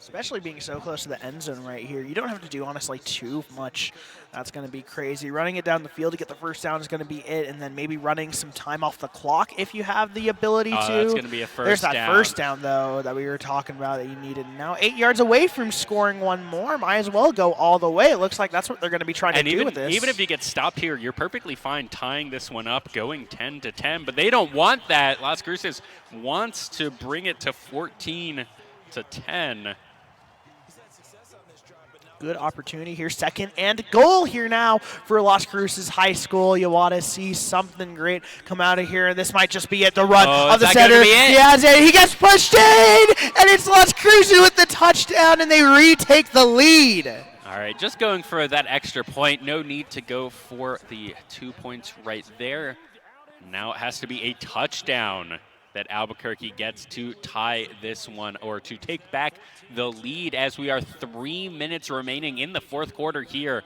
Especially being so close to the end zone right here. You don't have to do, honestly, too much. That's going to be crazy. Running it down the field to get the first down is going to be it, and then maybe running some time off the clock if you have the ability to.
That's going to be a first down.
There's that first down, though, that we were talking about that you needed. Now 8 yards away from scoring one more. Might as well go all the way. It looks like that's what they're going to be trying to do with this.
Even if you get stopped here, you're perfectly fine tying this one up, going 10 to 10, but they don't want that. Las Cruces wants to bring it to 14 to 10.
Good opportunity here. 2nd and goal here now for Las Cruces High School. You want to see something great come out of here, and this might just be it. The run of the center. Yeah, he gets pushed in, and it's Las Cruces with the touchdown, and they retake the lead.
All right, just going for that extra point. No need to go for the 2 points right there. Now it has to be a touchdown that Albuquerque gets to tie this one, or to take back the lead, as we are 3 minutes remaining in the 4th quarter here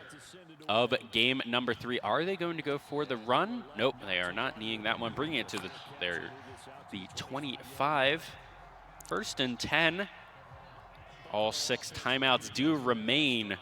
of game number 3. Are they going to go for the run? Nope, they are not needing that one. Bringing it to the 25. 1st and 10. All 6 timeouts do remain,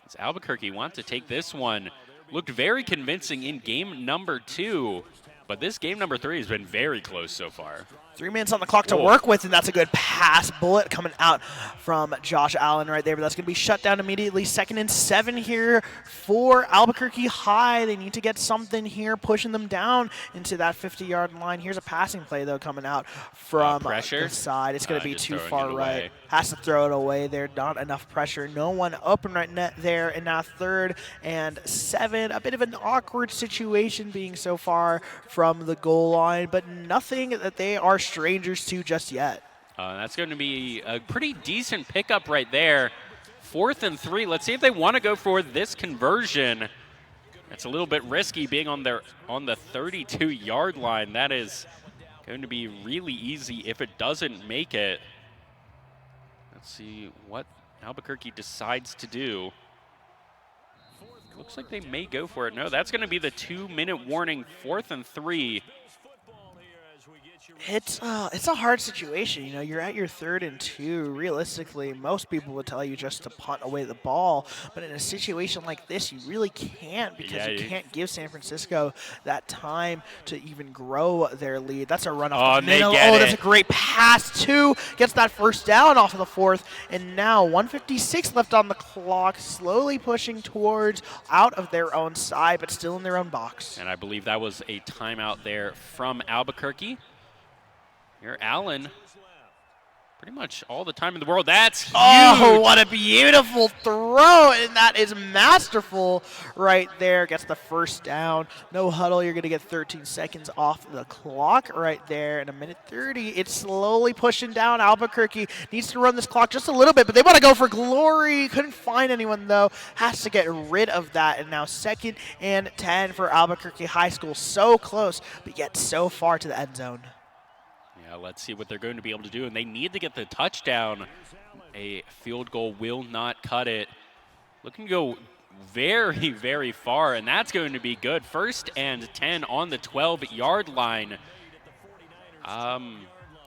as Albuquerque want to take this one. Looked very convincing in game number 2. But this game number 3 has been very close so far.
3 minutes on the clock to work with, and that's a good pass bullet coming out from Josh Allen right there. But that's going to be shut down immediately. 2nd and 7 here for Albuquerque High. They need to get something here, pushing them down into that 50-yard line. Here's a passing play, though, coming out from the side. It's going to be too far right. Has to throw it away there. Not enough pressure. No one open right net there. And now 3rd and 7. A bit of an awkward situation being so far from the goal line, but nothing that they are strangers to just yet.
That's going to be a pretty decent pickup right there. 4th and 3. Let's see if they want to go for this conversion. It's a little bit risky being on the 32-yard line. That is going to be really easy if it doesn't make it. Let's see what Albuquerque decides to do. Looks like they may go for it. No, that's going to be the 2-minute warning. 4th and 3.
It's a hard situation. You know, you're at your 3rd and 2. Realistically, most people would tell you just to punt away the ball. But in a situation like this, you really can't, because you can't give San Francisco that time to even grow their lead. That's a run off the middle. That's a great pass, too. Gets that first down off of the 4th. And now 1:56 left on the clock, slowly pushing towards out of their own side, but still in their own box.
And I believe that was a timeout there from Albuquerque. Here, Allen, pretty much all the time in the world. That's huge.
Oh, what a beautiful throw, and that is masterful right there. Gets the first down. No huddle. You're going to get 13 seconds off the clock right there. In 1:30, it's slowly pushing down. Albuquerque needs to run this clock just a little bit, but they want to go for glory. Couldn't find anyone, though. Has to get rid of that, and now 2nd and 10 for Albuquerque High School. So close, but yet so far to the end zone.
Let's see what they're going to be able to do, and they need to get the touchdown. A field goal will not cut it. Looking to go very, very far, and that's going to be good. 1st and 10 on the 12-yard line.
Not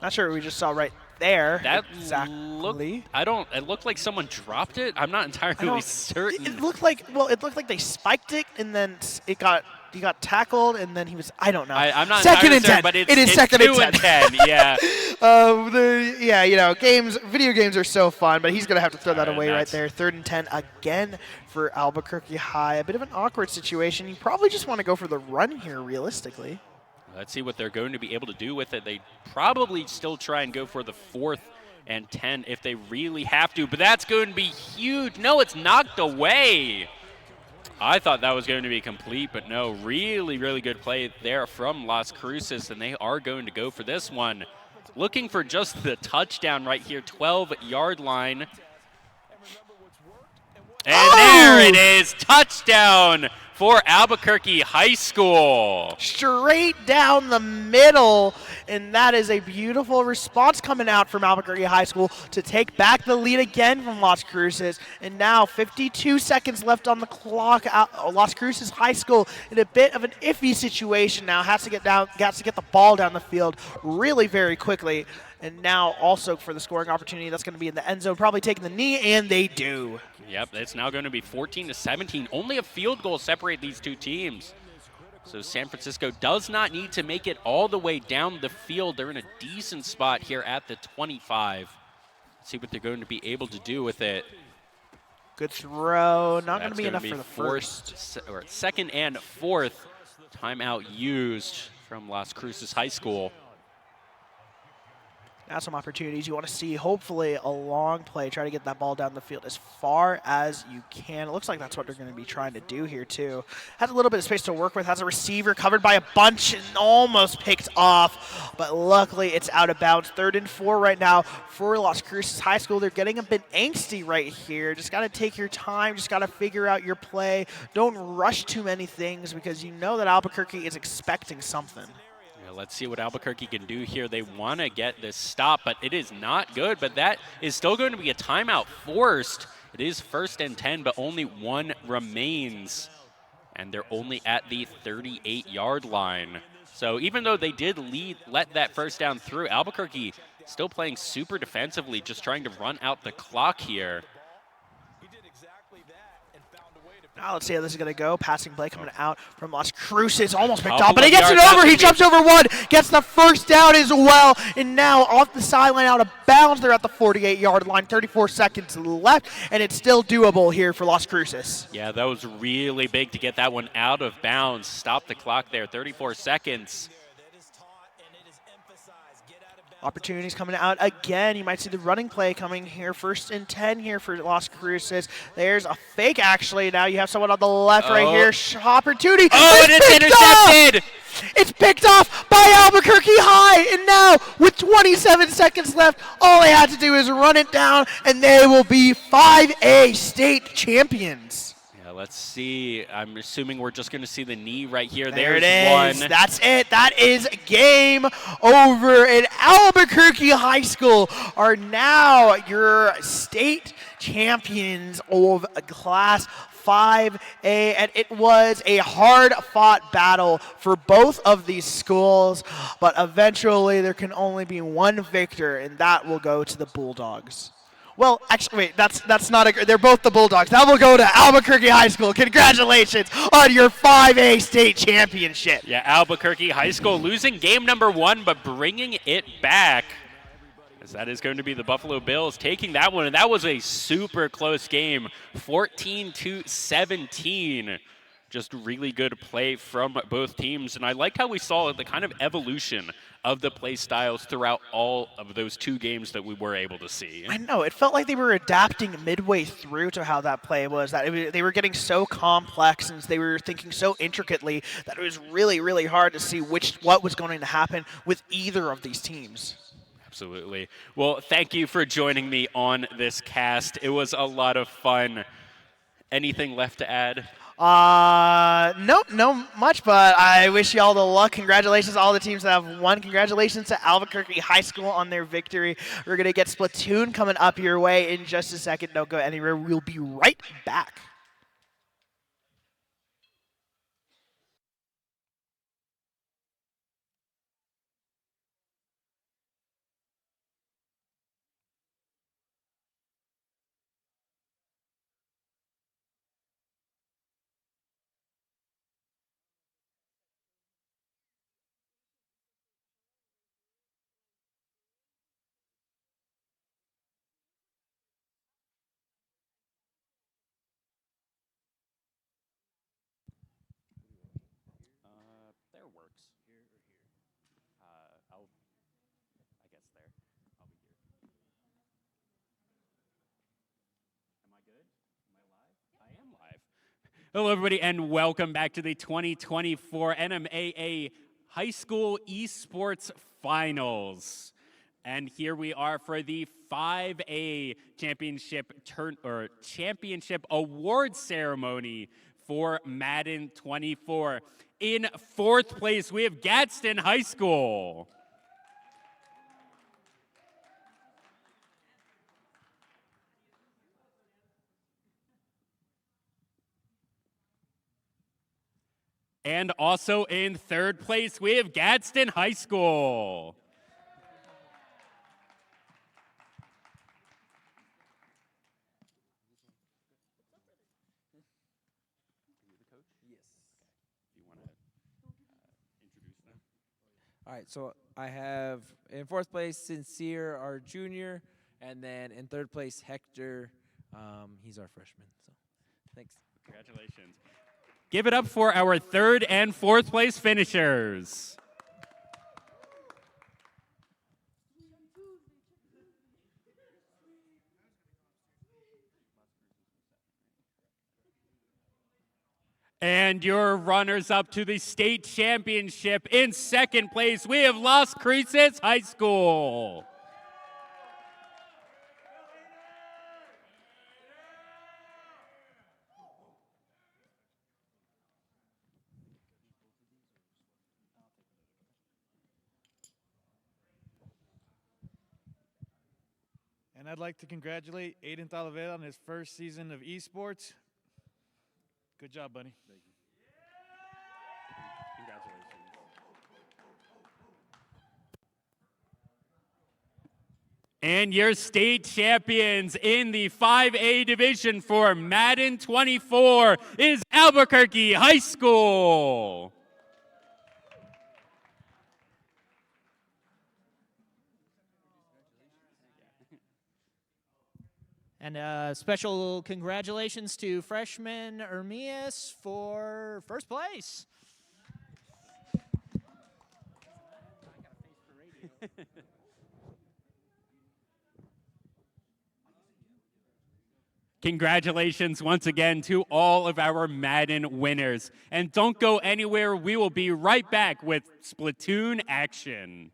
sure what we just saw right there.
That
exactly.
It looked like someone dropped it. I'm not entirely certain.
It looked like they spiked it, and then he got tackled, and then he was, I don't know.
I'm not
2nd and 10.
Certain, but it's 2 and 10. Yeah.
Video games are so fun, but he's going to have to throw that away right there. 3rd and 10 again for Albuquerque High. A bit of an awkward situation. You probably just want to go for the run here, realistically.
Let's see what they're going to be able to do with it. They probably still try and go for the 4th and 10 if they really have to, but that's going to be huge. No, it's knocked away. I thought that was going to be complete, but no, really, really good play there from Las Cruces, and they are going to go for this one. Looking for just the touchdown right here, 12-yard line. And there it is, touchdown for Albuquerque High School.
Straight down the middle, and that is a beautiful response coming out from Albuquerque High School to take back the lead again from Las Cruces. And now 52 seconds left on the clock. Las Cruces High School in a bit of an iffy situation now. Has to get the ball down the field really very quickly. And now also for the scoring opportunity, that's going to be in the end zone, probably taking the knee, and they do.
Yep, it's now going to be 14-17. Only a field goal separate these two teams. So San Francisco does not need to make it all the way down the field. They're in a decent spot here at the 25. Let's see what they're going to be able to do with it.
Good throw. Not going
That's
to be enough for the
first. Or second and fourth timeout used from Las Cruces High School.
Now some opportunities you want to see. Hopefully a long play. Try to get that ball down the field as far as you can. It looks like that's what they're going to be trying to do here too. Has a little bit of space to work with. Has a receiver covered by a bunch and almost picked off. But luckily it's out of bounds. 3rd and 4 right now for Las Cruces High School. They're getting a bit angsty right here. Just got to take your time. Just got to figure out your play. Don't rush too many things because you know that Albuquerque is expecting something.
Let's see what Albuquerque can do here. They want to get this stop, but it is not good. But that is still going to be a timeout forced. It is 1st and 10, but only one remains. And they're only at the 38-yard line. So even though they did let that first down through, Albuquerque still playing super defensively, just trying to run out the clock here.
Now let's see how this is going to go. Passing play coming out from Las Cruces. Almost picked off, but he gets it over. He jumps over one, gets the first down as well. And now off the sideline, out of bounds. They're at the 48-yard line. 34 seconds left, and it's still doable here for Las Cruces.
Yeah, that was really big to get that one out of bounds. Stop the clock there. 34 seconds.
Opportunities coming out again. You might see the running play coming here. 1st and 10 here for Las Cruces. There's a fake, actually. Now you have someone on the left right here. Opportunity.
Oh, and it's intercepted.
It's picked off by Albuquerque High. And now, with 27 seconds left, all they had to do is run it down, and they will be 5A state champions.
Let's see. I'm assuming we're just going to see the knee right here.
There
There's
it is.
one.
That's it. That is game over. And Albuquerque High School are now your state champions of Class 5A. And it was a hard-fought battle for both of these schools. But eventually, there can only be one victor, and that will go to the Bulldogs. Well, actually, wait, that's not a. They're both the Bulldogs. That will go to Albuquerque High School. Congratulations on your 5A state championship.
Yeah, Albuquerque High School losing game number 1, but bringing it back. As that is going to be the Buffalo Bills taking that one, and that was a super close game, 14-17. Just really good play from both teams, and I liked how we saw the kind of evolution of the play styles throughout all of those 2 games that we were able to see.
I know. It felt like they were adapting midway through to how that play was. They were getting so complex and they were thinking so intricately that it was really, really hard to see what was going to happen with either of these teams.
Absolutely. Well, thank you for joining me on this cast. It was a lot of fun. Anything left to add?
Nope, no much, but I wish you all the luck. Congratulations to all the teams that have won. Congratulations to Albuquerque High School on their victory. We're going to get Splatoon coming up your way in just a second. Don't go anywhere. We'll be right back.
Hello, everybody, and welcome back to the 2024 NMAA High School Esports Finals. And here we are for the 5A championship championship award ceremony for Madden 24. In fourth place, we have Gadsden High School. And also in third place, we have Gadsden High School.
All right, so I have in fourth place Sincere, our junior, and then in third place Hector. He's our freshman. So, thanks.
Congratulations. Give it up for our third and fourth place finishers. And your runners up to the state championship. In second place, we have Las Cruces High School.
And I'd like to congratulate Aiden Talavera on his first season of esports. Good job, buddy.
Thank you. Congratulations. And your state champions in the 5A division for Madden 24 is Albuquerque High School.
And special congratulations to freshman Ermias for first place.
Congratulations once again to all of our Madden winners. And don't go anywhere. We will be right back with Splatoon action.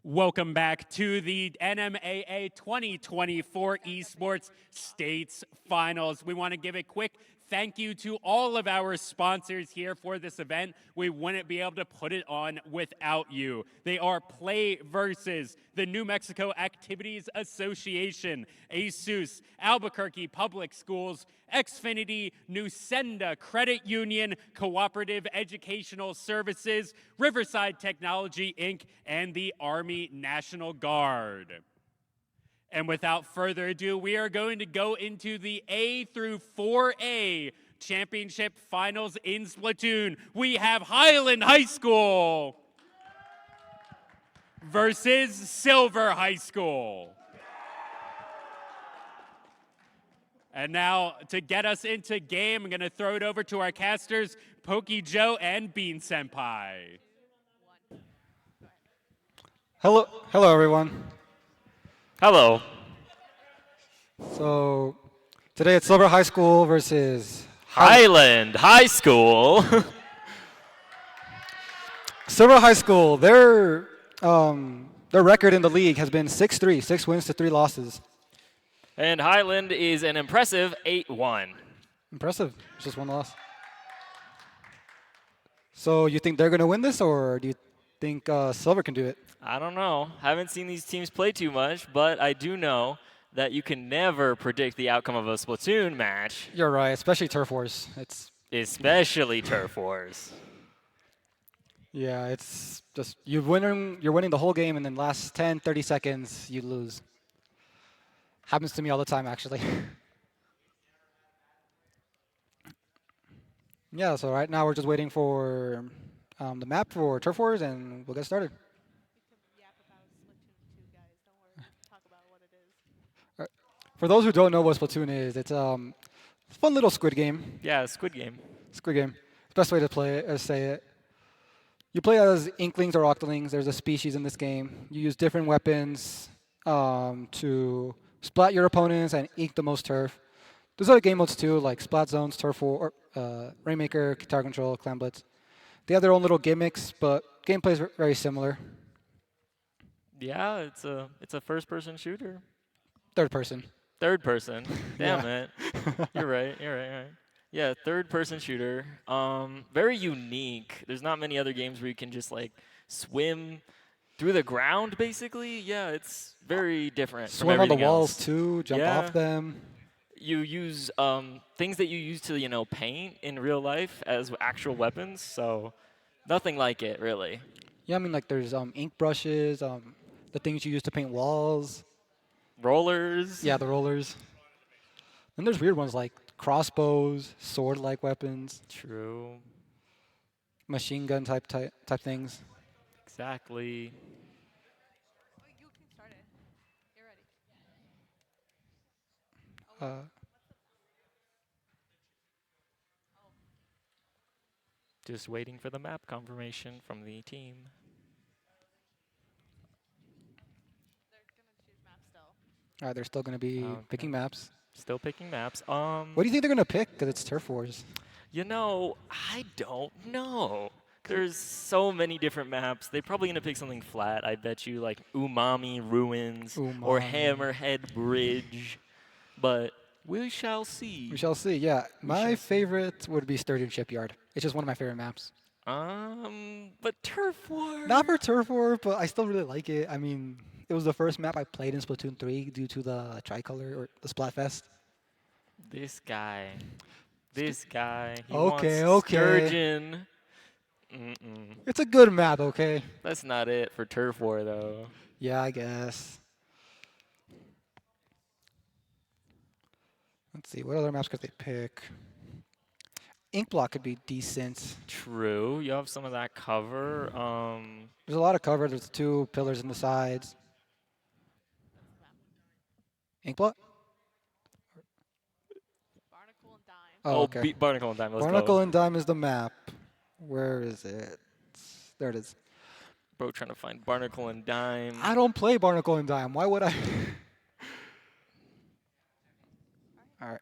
Welcome back to the NMAA 2024 Esports States Finals. We want to give a quick thank you to all of our sponsors here for this event. We wouldn't be able to put it on without you. They are Play Versus, the New Mexico Activities Association, ASUS, Albuquerque Public Schools, Xfinity, Newsenda Credit Union, Cooperative Educational Services, Riverside Technology, Inc., and the Army National Guard. And without further ado, we are going to go into the A through 4A championship finals in Splatoon. We have Highland High School versus Silver High School. And now, to get us into game, I'm going to throw it over to our casters, Pokey Joe and Bean Senpai.
Hello, everyone.
Hello.
So today it's Silver High School versus
Highland High School.
Silver High School. Their record in the league has been 6-3, 6 wins to 3 losses.
And Highland is an impressive 8-1.
Impressive. It's just 1 loss. So you think they're going to win this, or do you think Silver can do it?
I don't know. Haven't seen these teams play too much, but I do know that you can never predict the outcome of a Splatoon match.
You're right, especially Turf Wars.
Especially Turf Wars.
Yeah, it's just you're winning the whole game, and then last 10, 30 seconds you lose. Happens to me all the time, actually. Yeah, so right now we're just waiting for the map for Turf Wars, and we'll get started. For those who don't know what Splatoon is, it's a fun little squid game.
Yeah, Squid Game.
Squid Game. Best way to play it, say it. You play as Inklings or Octolings. There's a species in this game. You use different weapons to splat your opponents and ink the most turf. There's other game modes too, like Splat Zones, Turf War, Rainmaker, Guitar Control, Clan Blitz. They have their own little gimmicks, but gameplay is very similar.
Yeah, it's a first-person shooter.
Third person.
Third person. Damn
Yeah.
it. You're right. Yeah, third-person shooter. Very unique. There's not many other games where you can just like swim through the ground, basically. Yeah, it's very different.
Swim on the walls
else.
too, jump off them.
You use things that you use to paint in real life as actual weapons. So nothing like it, really.
Yeah, I mean like there's ink brushes, the things you use to paint walls.
Rollers.
Yeah, the rollers. Then there's weird ones like crossbows, sword-like weapons.
True.
Machine gun type things.
Exactly. Just waiting for the map confirmation from the team.
All right, they're still going to be picking maps.
Still picking maps.
What do you think they're going to pick? Because it's Turf Wars.
I don't know. There's so many different maps. They're probably going to pick something flat. I bet you like Umami Ruins or Hammerhead Bridge. But we shall see.
We shall see, yeah. My favorite would be Sturgeon Shipyard. It's just one of my favorite maps.
But Turf War.
Not for Turf War, but I still really like it. I mean, it was the first map I played in Splatoon 3 due to the Tricolor or the Splatfest.
This guy. He
okay.
wants Sturgeon.
It's a good map, okay?
That's not it for Turf War, though.
Yeah, I guess. Let's see, what other maps could they pick? Ink Block could be decent.
True, you have some of that cover.
There's a lot of cover. There's 2 pillars in the sides. Ink Block? Oh, okay.
Barnacle and Dime. Let's
Barnacle
go.
and Dime is the map. Where is it? There it is.
Bro, trying to find Barnacle and Dime.
I don't play Barnacle and Dime. Why would I? All right.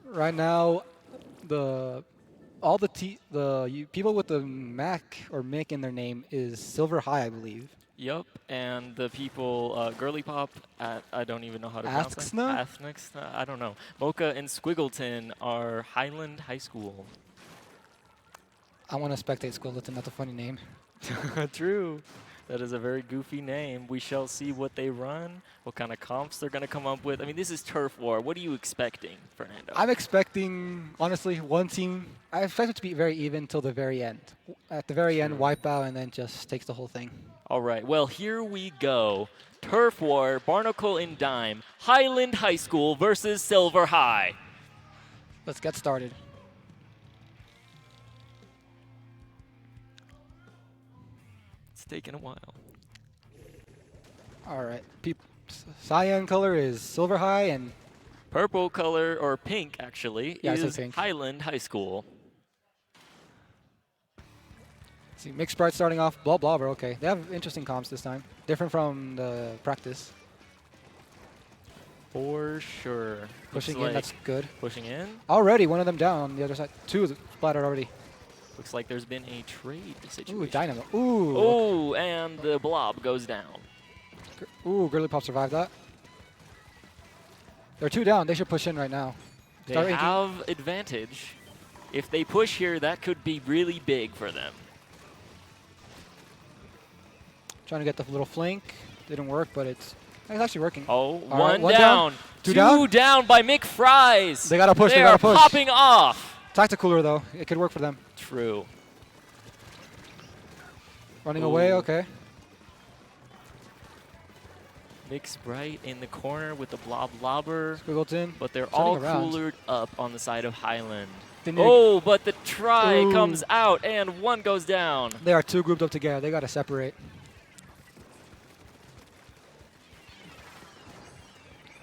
Right now, all the people with the Mac or Mick in their name is Silver High, I believe.
Yep, and the people, Girly Pop at, I don't even know how to pronounce it.
Askna?
I don't know. Mocha and Squiggleton are Highland High School.
I want to spectate Squiggleton. That's a funny name.
True. That is a very goofy name. We shall see what they run, what kind of comps they're going to come up with. I mean, this is Turf War. What are you expecting, Fernando?
I'm expecting, honestly, one team. I expect it to be very even till the very end. At the very end, wipe out, and then just takes the whole thing.
All right. Well, here we go. Turf War, Barnacle and Dime, Highland High School versus Silver High.
Let's get started.
It's taking a while.
All right. Cyan color is Silver High, and
purple color, or pink actually, is
pink.
Highland High School.
See, Mixed Sprite starting off, blah blah, but okay. They have interesting comps this time. Different from the practice.
For sure.
Pushing
Looks
in,
like
that's good.
Pushing in.
Already, one of them down on the other side. Two splattered already.
Looks like there's been a trade situation.
Ooh, Dynamo. Ooh.
Oh, and the blob goes down.
Ooh, Girly Pop survived that. They're 2 down. They should push in right now.
They have advantage. If they push here, that could be really big for them.
Trying to get the little flank. Didn't work, but it's actually working.
Oh,
right,
one down.
Two
down by McFries.
They got to push.
They
got to
are
push.
popping off.
Tacticooler, though. It could work for them.
True.
Running away, okay.
Mix Bright in the corner with the blob lobber.
Squiggleton.
But they're
Turning
all
around.
coolered up on the side of Highland.
Oh,
but the try comes out and one goes down.
They are 2 grouped up together. They got to separate.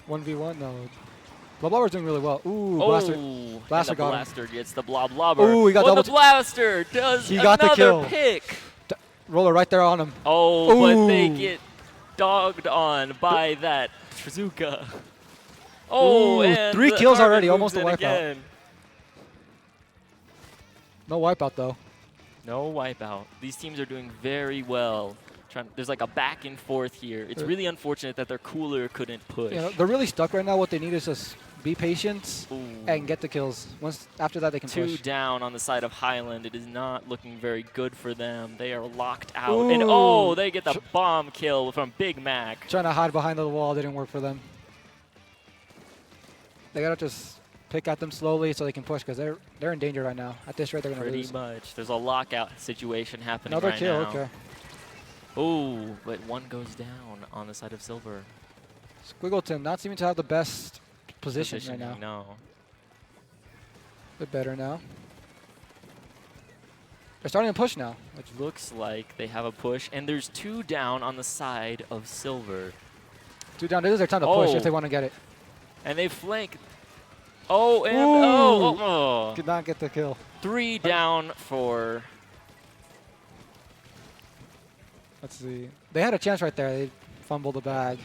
1v1? No. Blob Lobber's doing really well. Ooh, Blaster. Blaster got him.
Blaster gets the blob lobber.
Ooh, he got double.
The Blaster does
he got the kill.
Pick.
Roller right there on him.
Oh, but they get dogged on by that Trizuka. Oh,
ooh,
and
3 kills already, almost a wipeout. No wipeout, though.
No wipeout. These teams are doing very well. There's like a back and forth here. It's really unfortunate that their cooler couldn't push.
They're really stuck right now. What they need is just be patient and get the kills. After that, they can push.
2 down on the side of Highland. It is not looking very good for them. They are locked out. And they get the bomb kill from Big Mac.
Trying to hide behind the wall didn't work for them. They gotta just pick at them slowly so they can push because they're in danger right now. At this rate, they're gonna lose.
Pretty much. There's a lockout situation happening
Another
right
kill,
now.
okay.
Oh, but one goes down on the side of Silver.
Squiggleton not seeming to have the best position right now.
No.
A bit better now. They're starting to push now.
Which looks like they have a push, and there's 2 down on the side of Silver.
2 down. This is their time to push if they want to get it.
And they flank. Oh, and
Did not get the kill.
3 down for.
Let's see. They had a chance right there. They fumbled the bag.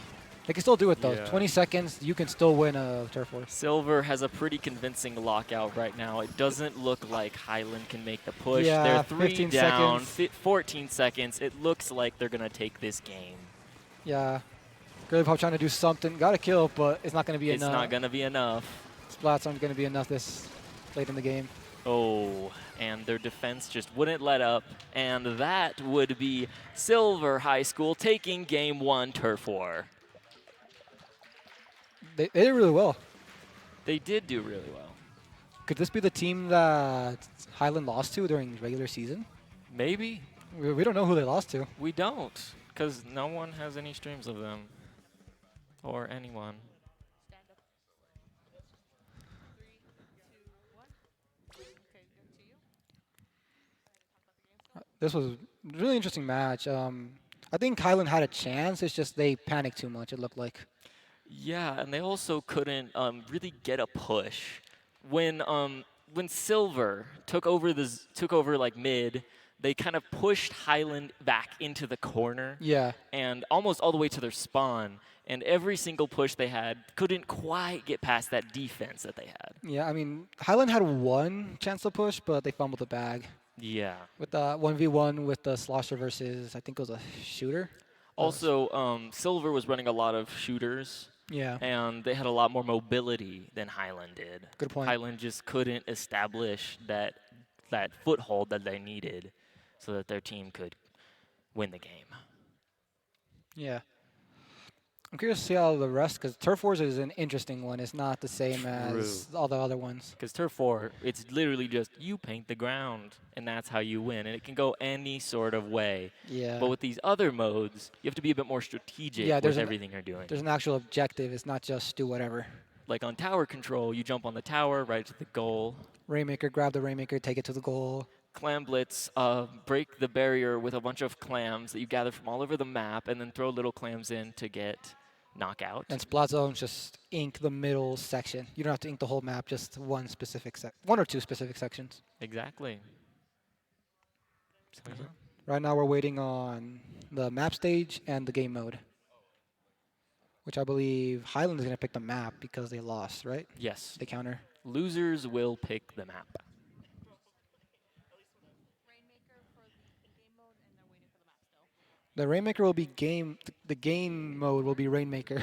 They can still do it, though.
Yeah.
20 seconds, you can still win a turf war.
Silver has a pretty convincing lockout right now. It doesn't look like Highland can make the push.
Yeah,
they're 3
15
down,
seconds.
14 seconds. It looks like they're going to take this game.
Yeah. Girly Pop trying to do something. Got a kill, but it's not going to be enough.
It's not going to be enough.
Splats aren't going to be enough this late in the game.
Oh, and their defense just wouldn't let up. And that would be Silver High School taking game 1 turf war.
They did really well.
They did do really well.
Could this be the team that Highland lost to during regular season?
Maybe.
We don't know who they lost to.
We don't, because no one has any streams of them. Or anyone.
This was a really interesting match. I think Highland had a chance. It's just they panicked too much, it looked like.
Yeah, and they also couldn't really get a push. When Silver took over like mid, they kind of pushed Highland back into the corner.
Yeah.
And almost all the way to their spawn. And every single push they had couldn't quite get past that defense that they had.
Yeah, I mean, Highland had one chance to push, but they fumbled the bag.
Yeah.
With the 1v1 with the slosher versus, I think it was a shooter.
Also, Silver was running a lot of shooters.
Yeah.
And they had a lot more mobility than Highland did.
Good point.
Highland just couldn't establish that foothold that they needed so that their team could win the game.
Yeah. I'm curious to see how the rest, because Turf Wars is an interesting one. It's not the same as all the other ones.
Because Turf War, it's literally just you paint the ground, and that's how you win. And it can go any sort of way.
Yeah.
But with these other modes, you have to be a bit more strategic with everything you're doing.
There's an actual objective. It's not just do whatever.
Like on tower control, you jump on the tower right to the goal.
Rainmaker, grab the Rainmaker, take it to the goal.
Clam Blitz, break the barrier with a bunch of clams that you gather from all over the map, and then throw little clams in to get knockout.
And Splat Zones just ink the middle section. You don't have to ink the whole map, just one or two specific sections.
Exactly. So, yeah.
Right now we're waiting on the map stage and the game mode, which I believe Highland is going to pick the map because they lost, right?
Yes.
They counter.
Losers will pick the map.
The Rainmaker will be game. The game mode will be Rainmaker.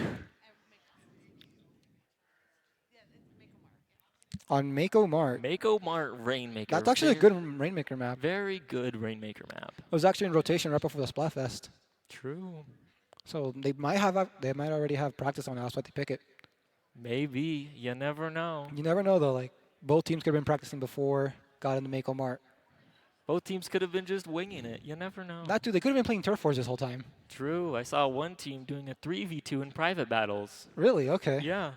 On Mako Mart.
Mako Mart Rainmaker.
That's actually a good Rainmaker map.
Very good Rainmaker map.
It was actually in rotation right before the Splatfest.
True.
So they might already have practice on it. That's why they pick it.
Maybe. You never know.
You never know though. Like both teams could have been practicing before got into Mako Mart.
Both teams could have been just winging it. You never know.
That too. They could have been playing Turf Wars this whole time.
True. I saw one team doing a 3v2 in private battles.
Really? Okay.
Yeah.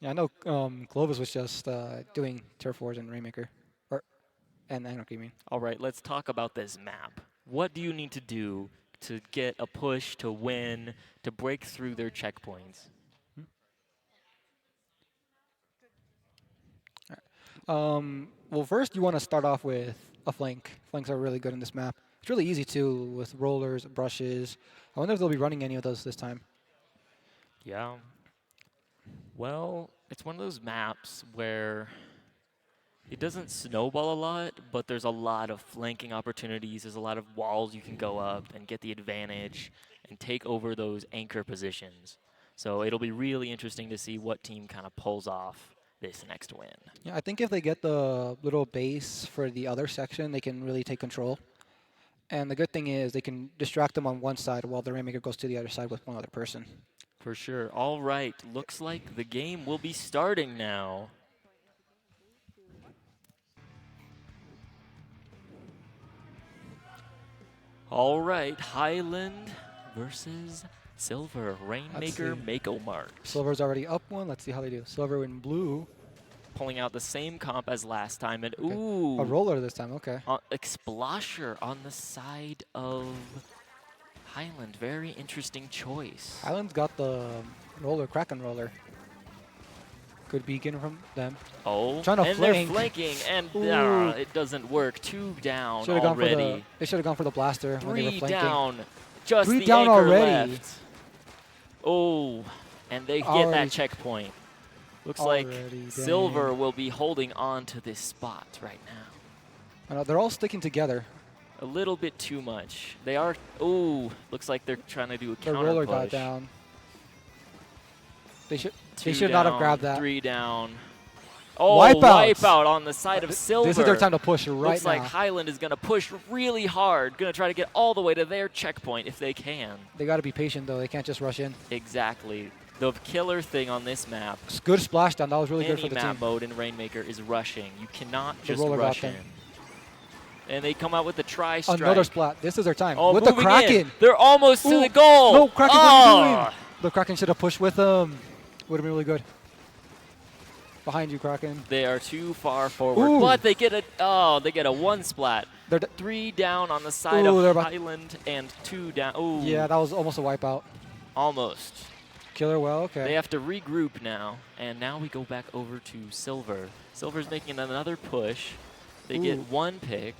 Yeah, I know Clovis was just doing Turf Wars and Rainmaker. And I know what you mean.
All right, let's talk about this map. What do you need to do to get a push, to win, to break through their checkpoints?
Well, first you want to start off with a flank. Flanks are really good in this map. It's really easy too with rollers, brushes. I wonder if they'll be running any of those this time.
Yeah. Well, it's one of those maps where it doesn't snowball a lot, but there's a lot of flanking opportunities. There's a lot of walls you can go up and get the advantage and take over those anchor positions. So it'll be really interesting to see what team kind of pulls off this next win.
Yeah, I think if they get the little base for the other section, they can really take control. And the good thing is they can distract them on one side while the Rainmaker goes to the other side with one other person.
For sure. All right. Looks like the game will be starting now. All right. Highland versus Silver. Rainmaker, Mako Mart.
Silver's already up one. Let's see how they do. Silver in blue.
Pulling out the same comp as last time. And
okay.
ooh.
A roller this time. Okay.
Explosher on the side of Highland. Very interesting choice.
Highland's got the roller, Kraken roller. Good beacon from them.
Oh,
trying to
and
flank.
They're flanking, and it doesn't work. 2 down
should've
already.
They should have gone for the blaster
3
when they were flanking.
Down. Just
3
the
down
anchor
already.
left. Oh, and they get that checkpoint. Looks like Silver will be holding on to this spot right now.
I know, they're all sticking together.
A little bit too much. They are. Oh, looks like they're trying to do a counter
push. The roller
push.
got down. They should
down,
not have grabbed that.
3 down. Oh, wipeout on the side of Silver.
This is their time to push right now.
Looks like Highland is going to push really hard. Going to try to get all the way to their checkpoint if they can.
They got to be patient, though. They can't just rush in.
Exactly. The killer thing on this map.
Good splashdown. That was really good for the team.
Any map mode in Rainmaker is rushing. You cannot just
roller
rush
got
in.
them.
And they come out with the tri-strike.
Another splat. This is their time.
Oh,
with the Kraken.
In. They're almost to the goal.
No, Kraken, what are you doing? The Kraken should have pushed with them. Would have been really good. Behind you, Kraken.
They are too far forward, but they get a 1 splat.
They're
3 down on the side of Highland and 2 down. Ooh.
Yeah, that was almost a wipeout.
Almost.
Killer well, okay.
They have to regroup now, and now we go back over to Silver. Silver's making another push. They get 1 pick.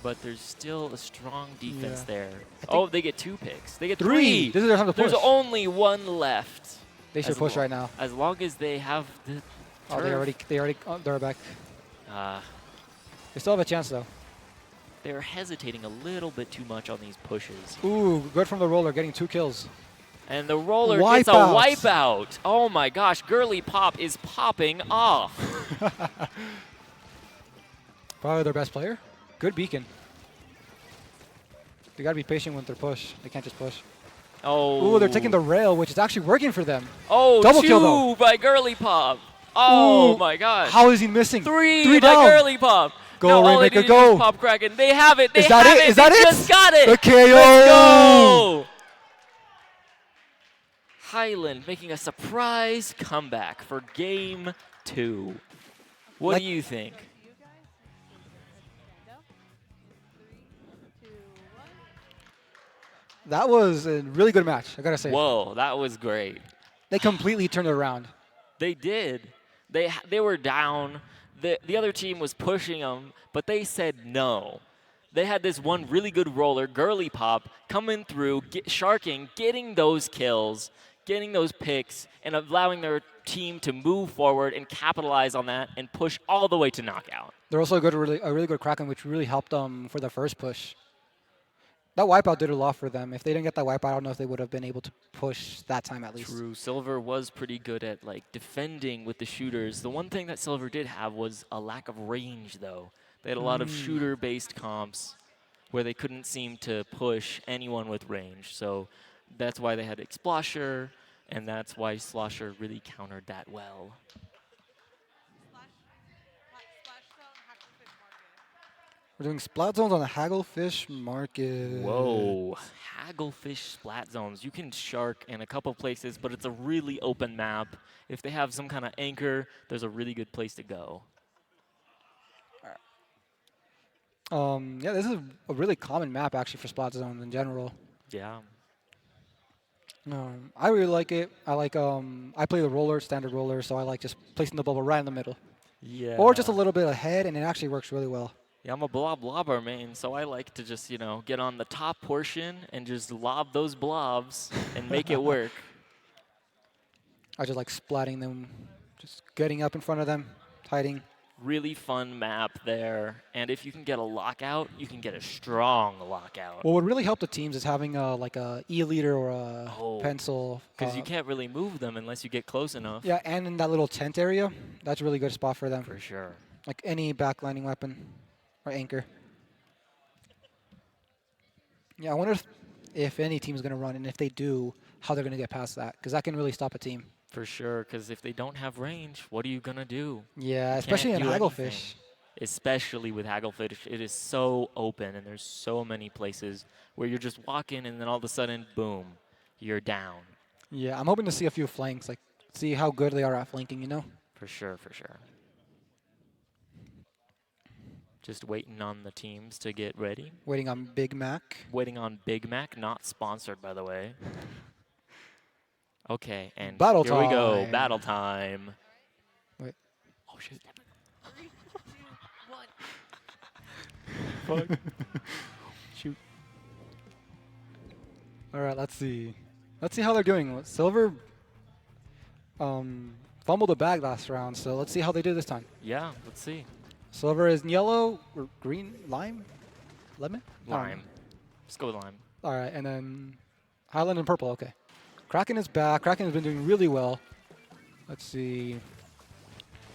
but there's still a strong defense
Yeah.
there. Oh, they get 2 picks. They get
3.
3.
This is their time to
There's
push.
only 1 left.
They should push right now.
As long as they have the
Oh,
turf.
they're back.
Uh,
They still have a chance though.
they're hesitating a little bit too much on these pushes.
Ooh, good from the roller, getting 2 kills.
And the roller gets a
Wipeouts.
wipeout. Oh my gosh, Girly Pop is popping off.
Probably their best player. Good beacon. They gotta be patient with their push. They can't just push.
Oh.
Ooh, they're taking the rail, which is actually working for them.
Oh,
double
2
kill though.
by Girly Pop. Oh
Ooh,
my gosh.
How is he missing?
3 by
down.
Girly Pop.
Go,
no, all they
Rainmaker,
need to do
go.
is Pop Kraken. They have it. They
Is that
have
it?
it.
Is that
they
it?
just got it.
The KO.
Let's go. Highland making a surprise comeback for game 2. What do you think?
That was a really good match, I gotta say.
Whoa, that was great.
They completely turned it around.
They did. They were down. The other team was pushing them, but they said no. They had this one really good roller, Girly Pop, coming through, sharking, getting those kills, getting those picks, and allowing their team to move forward and capitalize on that and push all the way to knockout.
They're also a really good Kraken, which really helped them for the first push. That wipeout did a lot for them. If they didn't get that wipeout, I don't know if they would have been able to push that time at least.
True. Silver was pretty good at defending with the shooters. The one thing that Silver did have was a lack of range, though. They had a lot of shooter-based comps where they couldn't seem to push anyone with range. So that's why they had Explosher, and that's why Slosher really countered that well.
We're doing splat zones on the Hagglefish Market.
Whoa, Hagglefish splat zones. You can shark in a couple places, but it's a really open map. If they have some kind of anchor, there's a really good place to go.
Yeah, this is a really common map actually for splat zones in general.
Yeah.
I really like it. I play the roller, standard roller, so I like just placing the bubble right in the middle.
Yeah.
Or just a little bit ahead, and it actually works really well.
Yeah, I'm a blobber main, so I like to just, get on the top portion and just lob those blobs and make it work.
I just like splatting them, just getting up in front of them, hiding.
Really fun map there, and if you can get a lockout, you can get a strong lockout.
What would really help the teams is having a E-leader or a pencil.
Because you can't really move them unless you get close enough.
Yeah, and in that little tent area, that's a really good spot for them.
For sure.
Like any backlining weapon or anchor. Yeah, I wonder if any team is going to run, and if they do, how they're going to get past that, because that can really stop a team.
For sure, because if they don't have range, what are you going to do?
Yeah,
You
especially in
can't do
Hagglefish.
anything. Especially with Hagglefish, it is so open, and there's so many places where you're just walking, and then all of a sudden, boom, you're down.
Yeah, I'm hoping to see a few flanks, like see how good they are at flanking,
For sure, for sure. Just waiting on the teams to get ready.
Waiting on Big Mac.
Waiting on Big Mac, not sponsored, by the way. Okay, and
Battle
here we go.
time.
Battle time.
Wait.
Oh, shit.
3, 2, 1.
Fuck.
Shoot. All right, let's see. Let's see how they're doing. Silver fumbled the bag last round, so let's see how they do this time.
Yeah, let's see.
Silver is yellow or green, lime, lemon?
Lime. Let's go with lime.
All right, and then Highland and purple, okay. Kraken is back. Kraken has been doing really well. Let's see.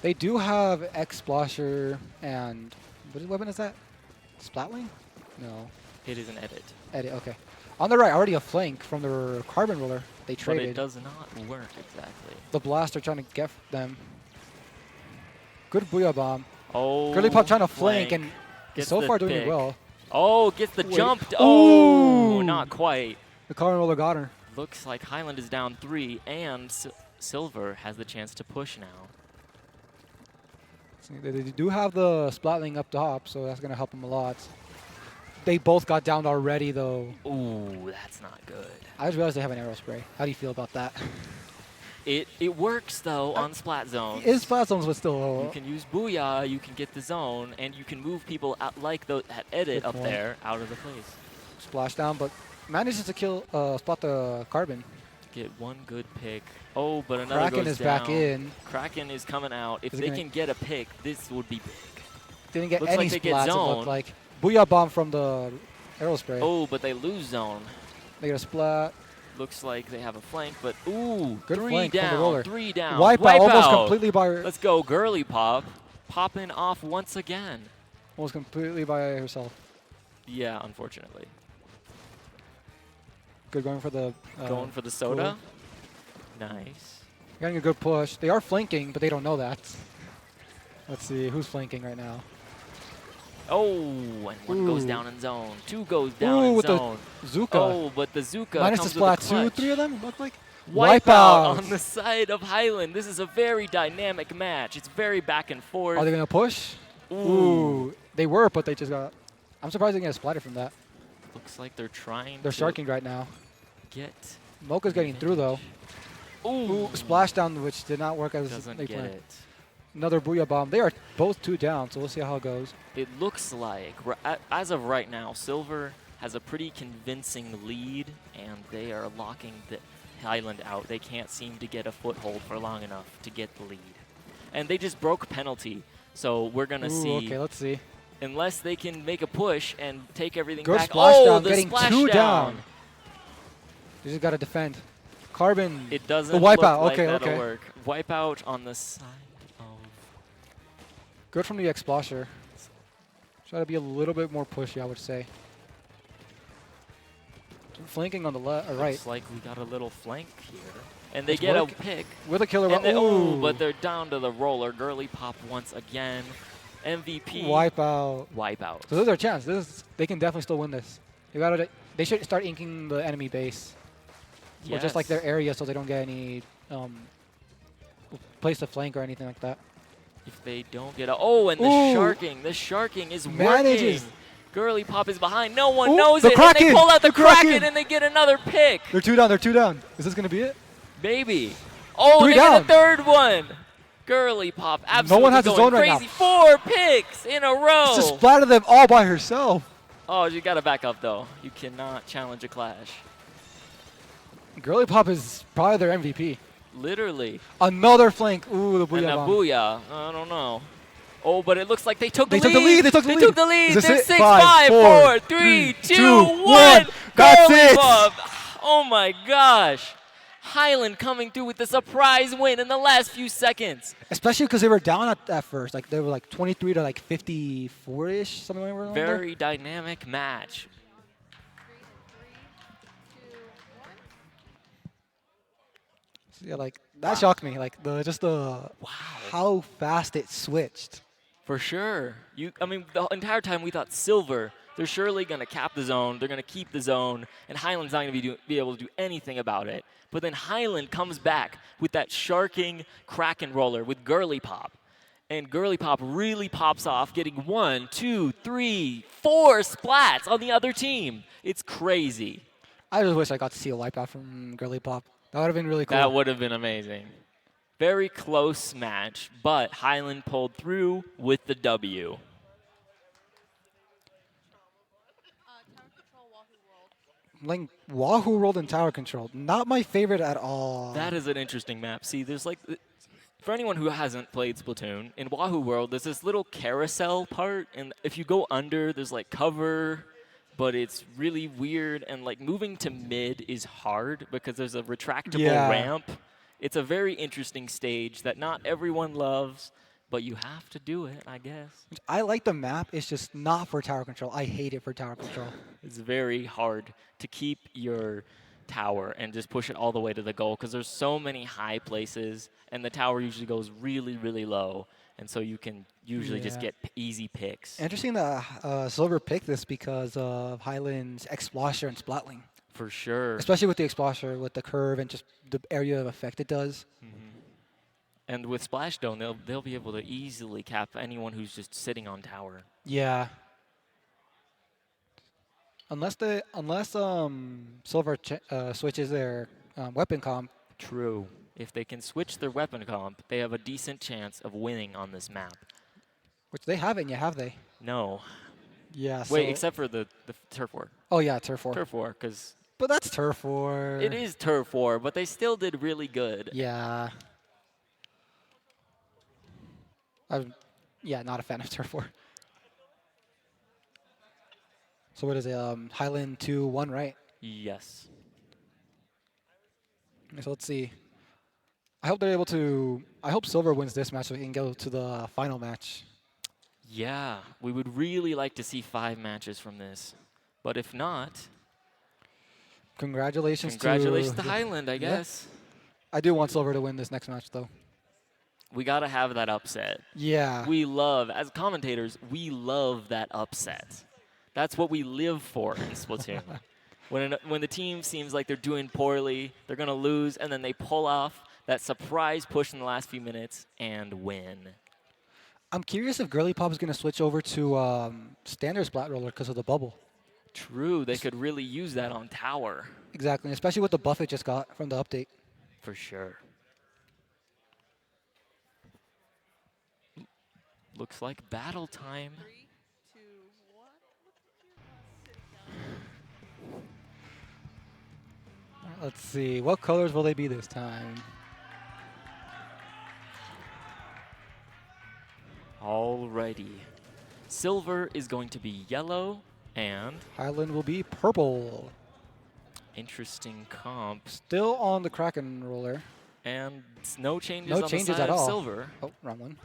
They do have X-Splasher and what weapon is that? Splatling? No.
It is an edit.
Edit, okay. On the right, already a flank from the carbon roller. They traded.
But it does not work exactly.
The blaster trying to get them. Good Booyah Bomb.
Oh,
Girly Pop trying to flank and
Gets
so
the
far doing
pick.
it well.
Oh, gets the
Wait.
jump. Oh,
Ooh.
not quite.
The carbon roller got her.
Looks like Highland is down 3, and Silver has the chance to push now.
See, they do have the splatling up top, so that's going to help them a lot. They both got downed already, though.
Ooh, that's not good.
I just realized they have an arrow spray. How do you feel about that?
It works though on splat zones.
It is splat zones, but still.
You can use Booyah, you can get the zone, and you can move people out like that edit
Good
up
point.
there out of the place.
Splash down, but manages to kill, spot the carbon.
Get one good pick. Oh, but another
Kraken
goes
is
down.
back in.
Kraken is coming out. If
Is it
they
gonna-
can get a pick, this would be big.
Didn't get
Looks
any
like they get
splats, it
zone.
looked like. Booyah bomb from the arrow spray.
Oh, but they lose zone.
They get a splat.
Looks like they have a flank, but ooh,
Good
three
flank from the
down,
roller.
3 down.
Wipeout almost completely by her.
Let's go, Girly Pop. Popping off once again.
Almost completely by herself.
Yeah, unfortunately.
Good going for the.
Going for the soda.
Cool.
Nice.
Getting a good push. They are flanking, but they don't know that. Let's see who's flanking right now.
Oh, and one goes
Ooh.
down in zone. 2 goes down
Ooh,
in
with
zone.
the Zuka.
Oh, but the Zuka
Minus the
comes
splat
with a
2,
clutch.
3 of them look like.
Wipeout on the side of Highland. This is a very dynamic match. It's very back and forth.
Are they gonna push?
Ooh.
They were, but they just got. I'm surprised they didn't get splattered from that.
Looks like they're trying
They're
to
sharking right now.
get.
Mocha's getting through though.
Ooh.
Splashdown, which did not work as
Doesn't
they
get
planned.
it.
Another Booyah bomb. They are both 2 down, so we'll see how it goes.
It looks like, as of right now, Silver has a pretty convincing lead, and they are locking the Highland out. They can't seem to get a foothold for long enough to get the lead. And they just broke penalty, so we're going to see.
Okay, let's see.
Unless they can make a push and take everything
Good
back.
splashdown,
The
getting
splash
2
down.
down. They just got to defend. Carbon.
It doesn't
The
look
wipeout.
like
Okay,
that'll
okay.
work. Wipeout on the side of.
Good from the X-Splasher. Try to be a little bit more pushy, I would say. Flanking on the left or right.
Looks like we got a little flank here. And they
It's
get a
work-
pick.
with a killer.
And they,
Ooh.
but they're down to the roller. Girly Pop once again. MVP.
Wipeout.
Wipeout.
So this is their chance. They can definitely still win this. They should start inking the enemy base. Or just like
Yes.
their area so they don't get any place to flank or anything like that.
If they don't get a... Oh, and the
Ooh.
sharking. The sharking is
Manages.
working. Girly Pop is behind. No one
Ooh,
knows
the
it. And they
Kraken!
pull out the
The Kraken!
Kraken and they get another pick.
They're 2 down. They're 2 down. Is this going to be it?
Maybe. Oh,
3
they get
down.
a third one. Girly Pop absolutely
one has a
going
zone right now.
crazy. 4 picks in a row.
Just splattered them all by herself.
Oh, you got to back up, though. You cannot challenge a clash.
Girly Pop is probably their MVP.
Literally.
Another flank. Ooh, the
And
Booyah
a
bomb.
Booyah. I don't know. Oh, but it looks like they took the
They
lead.
took the lead. They took the
They
lead.
took the lead.
Is this
They're
it?
6,
5,
5,
4,
4, 3, 2,
2,
1.
That's
Girly
it.
Pop. Oh, my gosh. Highland coming through with the surprise win in the last few seconds.
Especially because they were down at first. Like they were like 23 to like 54-ish, something like that.
Very dynamic match.
Yeah, like that shocked me. Like how fast it switched.
For sure. I mean, the entire time we thought Silver, they're surely going to cap the zone. They're going to keep the zone. And Highland's not going to be able to do anything about it. But then Highland comes back with that sharking Kraken roller with Girly Pop. And Girly Pop really pops off, getting 1, 2, 3, 4 splats on the other team. It's crazy.
I just wish I got to see a wipeout from Girly Pop. That would have been really cool.
That would have been amazing. Very close match, but Highland pulled through with the W.
Like Wahoo World and Tower Control. Not my favorite at all.
That is an interesting map. See, there's like, for anyone who hasn't played Splatoon, in Wahoo World, there's this little carousel part, and if you go under, there's like cover, but it's really weird, and like moving to mid is hard because there's a retractable ramp. It's a very interesting stage that not everyone loves, but you have to do it, I guess.
I like the map. It's just not for Tower Control. I hate it for Tower Control.
It's very hard to keep your tower and just push it all the way to the goal because there's so many high places, and the tower usually goes really, really low, and so you can usually just get easy picks.
Interesting that Silver picked this because of Highland's Explosion and Splatling.
For sure.
Especially with the Explosion, with the curve and just the area of effect it does.
And with Splashdown, they'll be able to easily cap anyone who's just sitting on tower.
Yeah. Unless Silver switches their weapon comp.
True. If they can switch their weapon comp, they have a decent chance of winning on this map.
Which they haven't yet, have they?
No.
Yeah.
Wait,
so
except for the turf war.
Oh yeah, turf war.
Turf war, because.
But that's turf war.
It is turf war, but they still did really good.
Yeah. Yeah, not a fan of turf war. So what is it? Highland 2-1, right?
Yes.
So let's see. I hope they're able to. I hope Silver wins this match so we can go to the final match.
Yeah, we would really like to see 5 matches from this. But if not,
congratulations
to Highland, I guess.
I do want Silver to win this next match, though.
We got to have that upset.
Yeah.
We love, as commentators, we love that upset. That's what we live for in Splatoon. When the team seems like they're doing poorly, they're going to lose, and then they pull off that surprise push in the last few minutes and win.
I'm curious if Girly Pop is going to switch over to standard Splat Roller because of the bubble.
True, they could really use that on Tower.
Exactly, especially with the buff it just got from the update.
For sure. Looks like battle time.
3, 2, 1.
Let's see, what colors will they be this time?
Alrighty. Silver is going to be yellow, and
Highland will be purple.
Interesting comp.
Still on the Kraken roller.
And no changes
No
on
changes
the side
at
of
all.
Silver.
Oh, wrong one.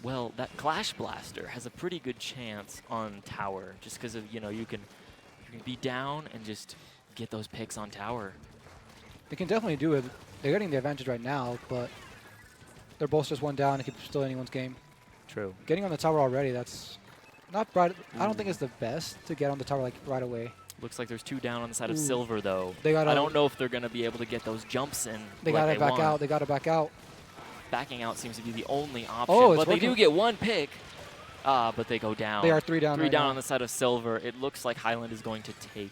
Well, that Clash Blaster has a pretty good chance on Tower, just because of, you can be down and just get those picks on Tower.
They can definitely do it. They're getting the advantage right now, but they're both just one down. It could still anyone's game.
True.
Getting on the tower already, that's not right. I don't think it's the best to get on the tower like right away.
Looks like there's 2 down on the side of
Ooh.
Silver, though.
They gotta,
I don't know if they're going to be able to get those jumps in.
They
like
gotta back
want.
out. They gotta back out.
Backing out seems to be the only option.
Oh, it's
but they
working.
do get 1 pick. But they go down.
They are 3 down.
3
right
down
now.
on the side of Silver. It looks like Highland is going to take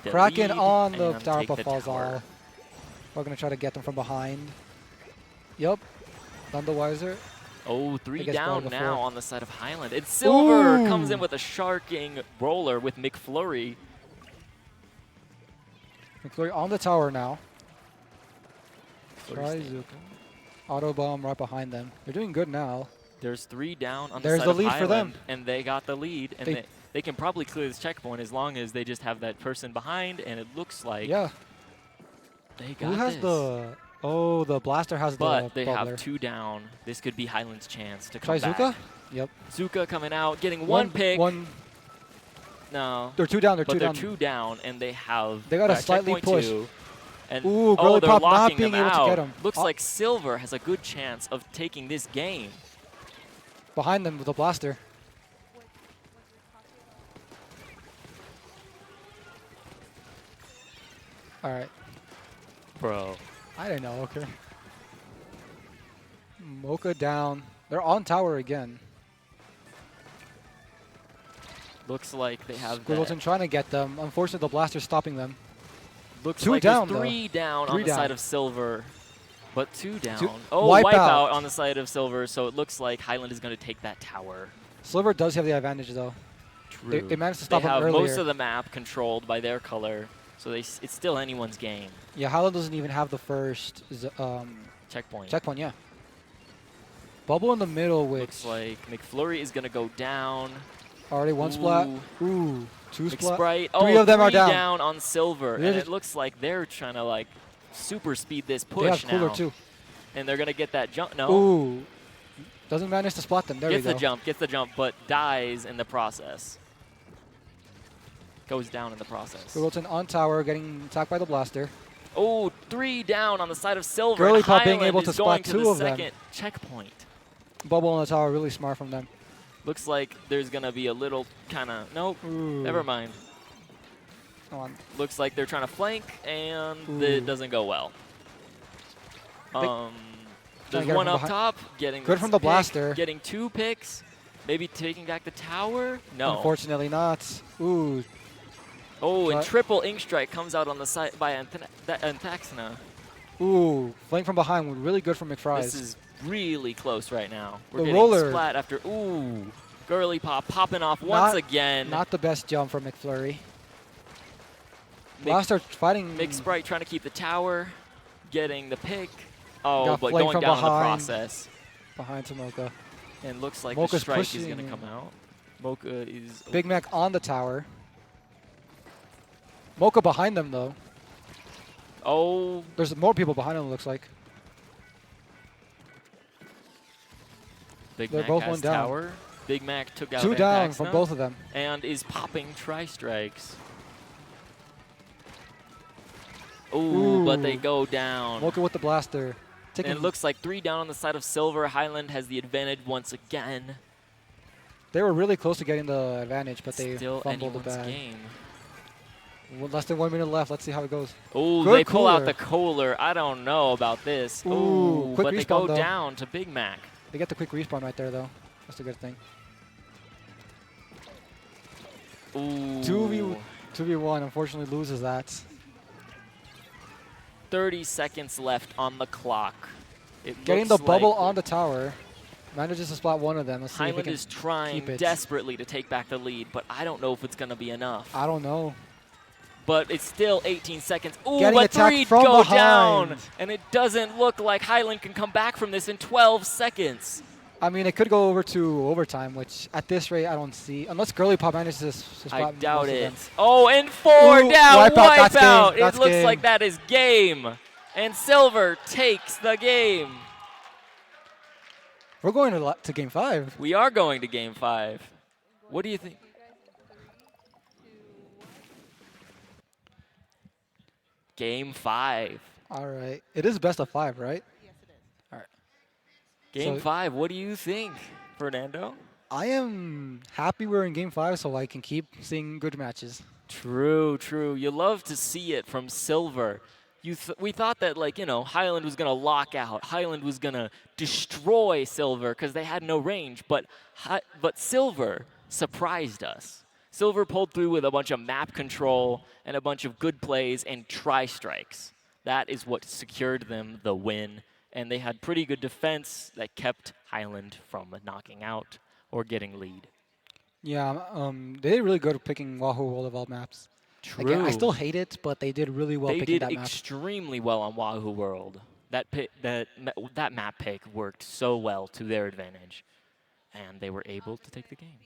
the
Kraken
lead
on the
and
tower
take the
falls
tower.
all. We're gonna try to get them from behind. Yup. Thunderwiser.
Oh, 3
gets
down
brought
now
before.
on the side of Highland. And Silver
Ooh.
comes in with a sharking roller with McFlurry.
McFlurry on the tower now.
Flurry's
Try Zuka. Auto bomb right behind them. They're doing good now.
There's 3 down on
There's
the side
the
of
lead for
Highland,
them.
and they got the lead. And
They-
they can probably clear this checkpoint as long as they just have that person behind, and it looks like
Yeah.
they got
Who has
this.
the? Oh, the blaster has
But
the.
they
bubbler.
have 2 down. This could be Highland's chance to
Try
come
Zuka.
back.
Yep.
Zuka coming out, getting 1 pick. No.
They're 2 down. They're
but
2
they're
down.
2 down, and they have
They got a
that
slightly
checkpoint
push.
2. And
Ooh, Girly
they're
Pop not
locking
being
them
able to
out.
get him.
Looks like Silver has a good chance of taking this game.
Behind them with the blaster. All right.
Bro.
I didn't know. Okay. Mocha down. They're on tower again.
Looks like they have
Squiggleton
that.
trying to get them. Unfortunately, the blaster's stopping them.
Looks
2
like
down,
there's
though.
3 down
3
on the
down.
side of Silver, but 2 down.
2
Oh,
Wipeout.
on the side of Silver, so it looks like Highland is going to take that tower.
Silver does have the advantage, though.
True.
They managed to stop
they
him
have
earlier.
most of the map controlled by their color, so it's still anyone's game.
Yeah, Highland doesn't even have the first
Checkpoint.
Checkpoint, yeah. Bubble in the middle, which
Looks like McFlurry is going to go down.
already 1 splat. Ooh, 2 splat.
Sprite.
3
Oh,
of them are
3
down.
on Silver,
They're
and
just-
it looks like they're trying to like super speed this
They
push
have cooler
now.
too.
And they're going to get that jump. No.
Ooh, doesn't manage to spot them. There
Gets
we
the
go.
gets the jump, but dies in the process. Goes down in the process.
Squiggleton on tower, getting attacked by the blaster.
Oh, 3 down on the side of Silver.
Girly
and
Pop being
Highland
able to
is going
spot
to
2
the
of them.
second checkpoint.
Bubble on the tower, really smart from them.
Looks like there's going to be a little kind of... Nope.
Ooh.
Never mind.
Come on.
Looks like they're trying to flank, and
Ooh.
it doesn't go well.
Trying to
There's
get it
1
from
up
behind.
top, getting
Good
this
from the
pick,
blaster.
Getting 2 picks, maybe taking back the tower. No.
Unfortunately not. Ooh.
Oh, and
But-
triple ink strike comes out on the side by Anthaxana.
Ooh, flank from behind, really good for McFries.
This is really close right now. We're
The
getting
roller.
splat after, ooh, girly pop popping off once again.
Not the best jump from McFlurry. Blaster fighting.
McSprite trying to keep the tower, getting the pick. Oh,
Got
but
flanked
going
from
down in the
behind.
process.
Behind to Mocha.
And looks like
Mocha's
the strike is
pushing.
going to come out. Mocha is...
Big Mac on the tower. Mocha behind them, though.
Oh.
There's more people behind him, it looks like.
Big
They're
Mac
both
has
one down.
tower. Big Mac took out
2 down from
Anthaxana
both of them.
and is popping tri-strikes. Ooh, but they go down.
Mocha with the blaster.
And it looks like 3 down on the side of Silver. Highland has the advantage once again.
They were really close to getting the advantage, but they
Still
fumbled the
anyone's
bag.
game.
Well, less than 1 minute left. Let's see how it goes.
Oh,
Good
they pull out
cooler.
the Kohler. I don't know about this.
Ooh,
Ooh,
quick
but they
respawn,
go
though.
down to Big Mac.
They get the quick respawn right there, though. That's a good thing.
Ooh.
2v1, unfortunately loses that.
30 seconds left on the clock. It
Getting the
looks
bubble
like
on the tower. Manages to spot one of them. Let's see if he
Highland
can
is trying
keep it.
desperately to take back the lead, but I don't know if it's going to be enough.
I don't know.
But it's still 18 seconds. Ooh,
Getting
but
attacked
3
from
go
behind.
down. And it doesn't look like Highland can come back from this in 12 seconds.
I mean, it could go over to overtime, which at this rate I don't see. Unless Girly Pop manages to spot
I doubt
most of
it.
them.
Oh, and 4
Ooh,
down,
wipeout, that's
wipeout.
game, that's
It looks
game.
like that is game. And Silver takes the game.
We're going to game 5.
We are going to game 5. What do you think? Game 5.
All right. It is best of 5, right? All right.
Game
So-
5. What do you think, Fernando?
I am happy we're in game 5 so I can keep seeing good matches.
True, true. You love to see it from Silver. We thought that, like, you know, Highland was going to lock out. Highland was going to destroy Silver because they had no range. But Silver surprised us. Silver pulled through with a bunch of map control and a bunch of good plays and tri-strikes. That is what secured them the win. And they had pretty good defense that kept Highland from knocking out or getting lead.
Yeah, they did really good at picking Wahoo World of All maps.
True.
Again, I still hate it, but they did really well
They
picking
did
that map.
extremely well on Wahoo World. That map pick worked so well to their advantage, and they were able to take the game.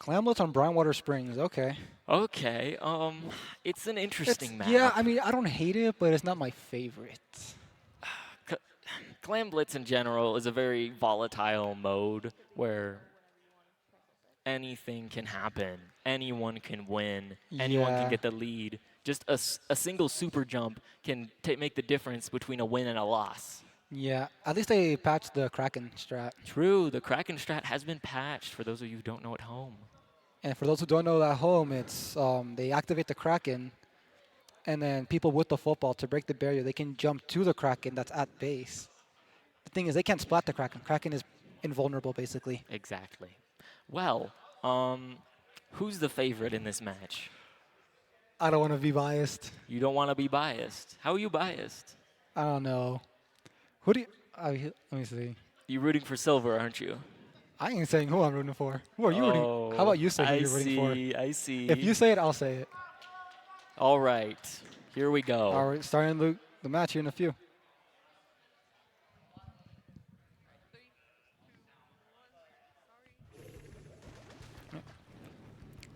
Clamblitz on Brownwater Springs, okay.
Okay, it's an interesting map.
Yeah, I mean, I don't hate it, but it's not my favorite.
Clam Blitz in general is a very volatile mode where anything can happen. Anyone can win. Anyone
Yeah.
can get the lead. Just a single super jump can make the difference between a win and a loss.
Yeah, at least they patched the Kraken strat.
True, the Kraken strat has been patched for those of you who don't know at home.
And for those who don't know at home, it's they activate the Kraken, and then people with the football, to break the barrier, they can jump to the Kraken that's at base. The thing is, they can't splat the Kraken. Kraken is invulnerable, basically.
Exactly. Well, who's the favorite in this match?
I don't want to be biased.
You don't want to be biased. How are you biased?
I don't know. Who do you... let me see.
You're rooting for Silver, aren't you?
I ain't saying who I'm rooting for. Who are you rooting? How about you say who you're rooting for?
I see.
If you say it, I'll say it.
All right. Here we go.
All right, starting the match here in a few.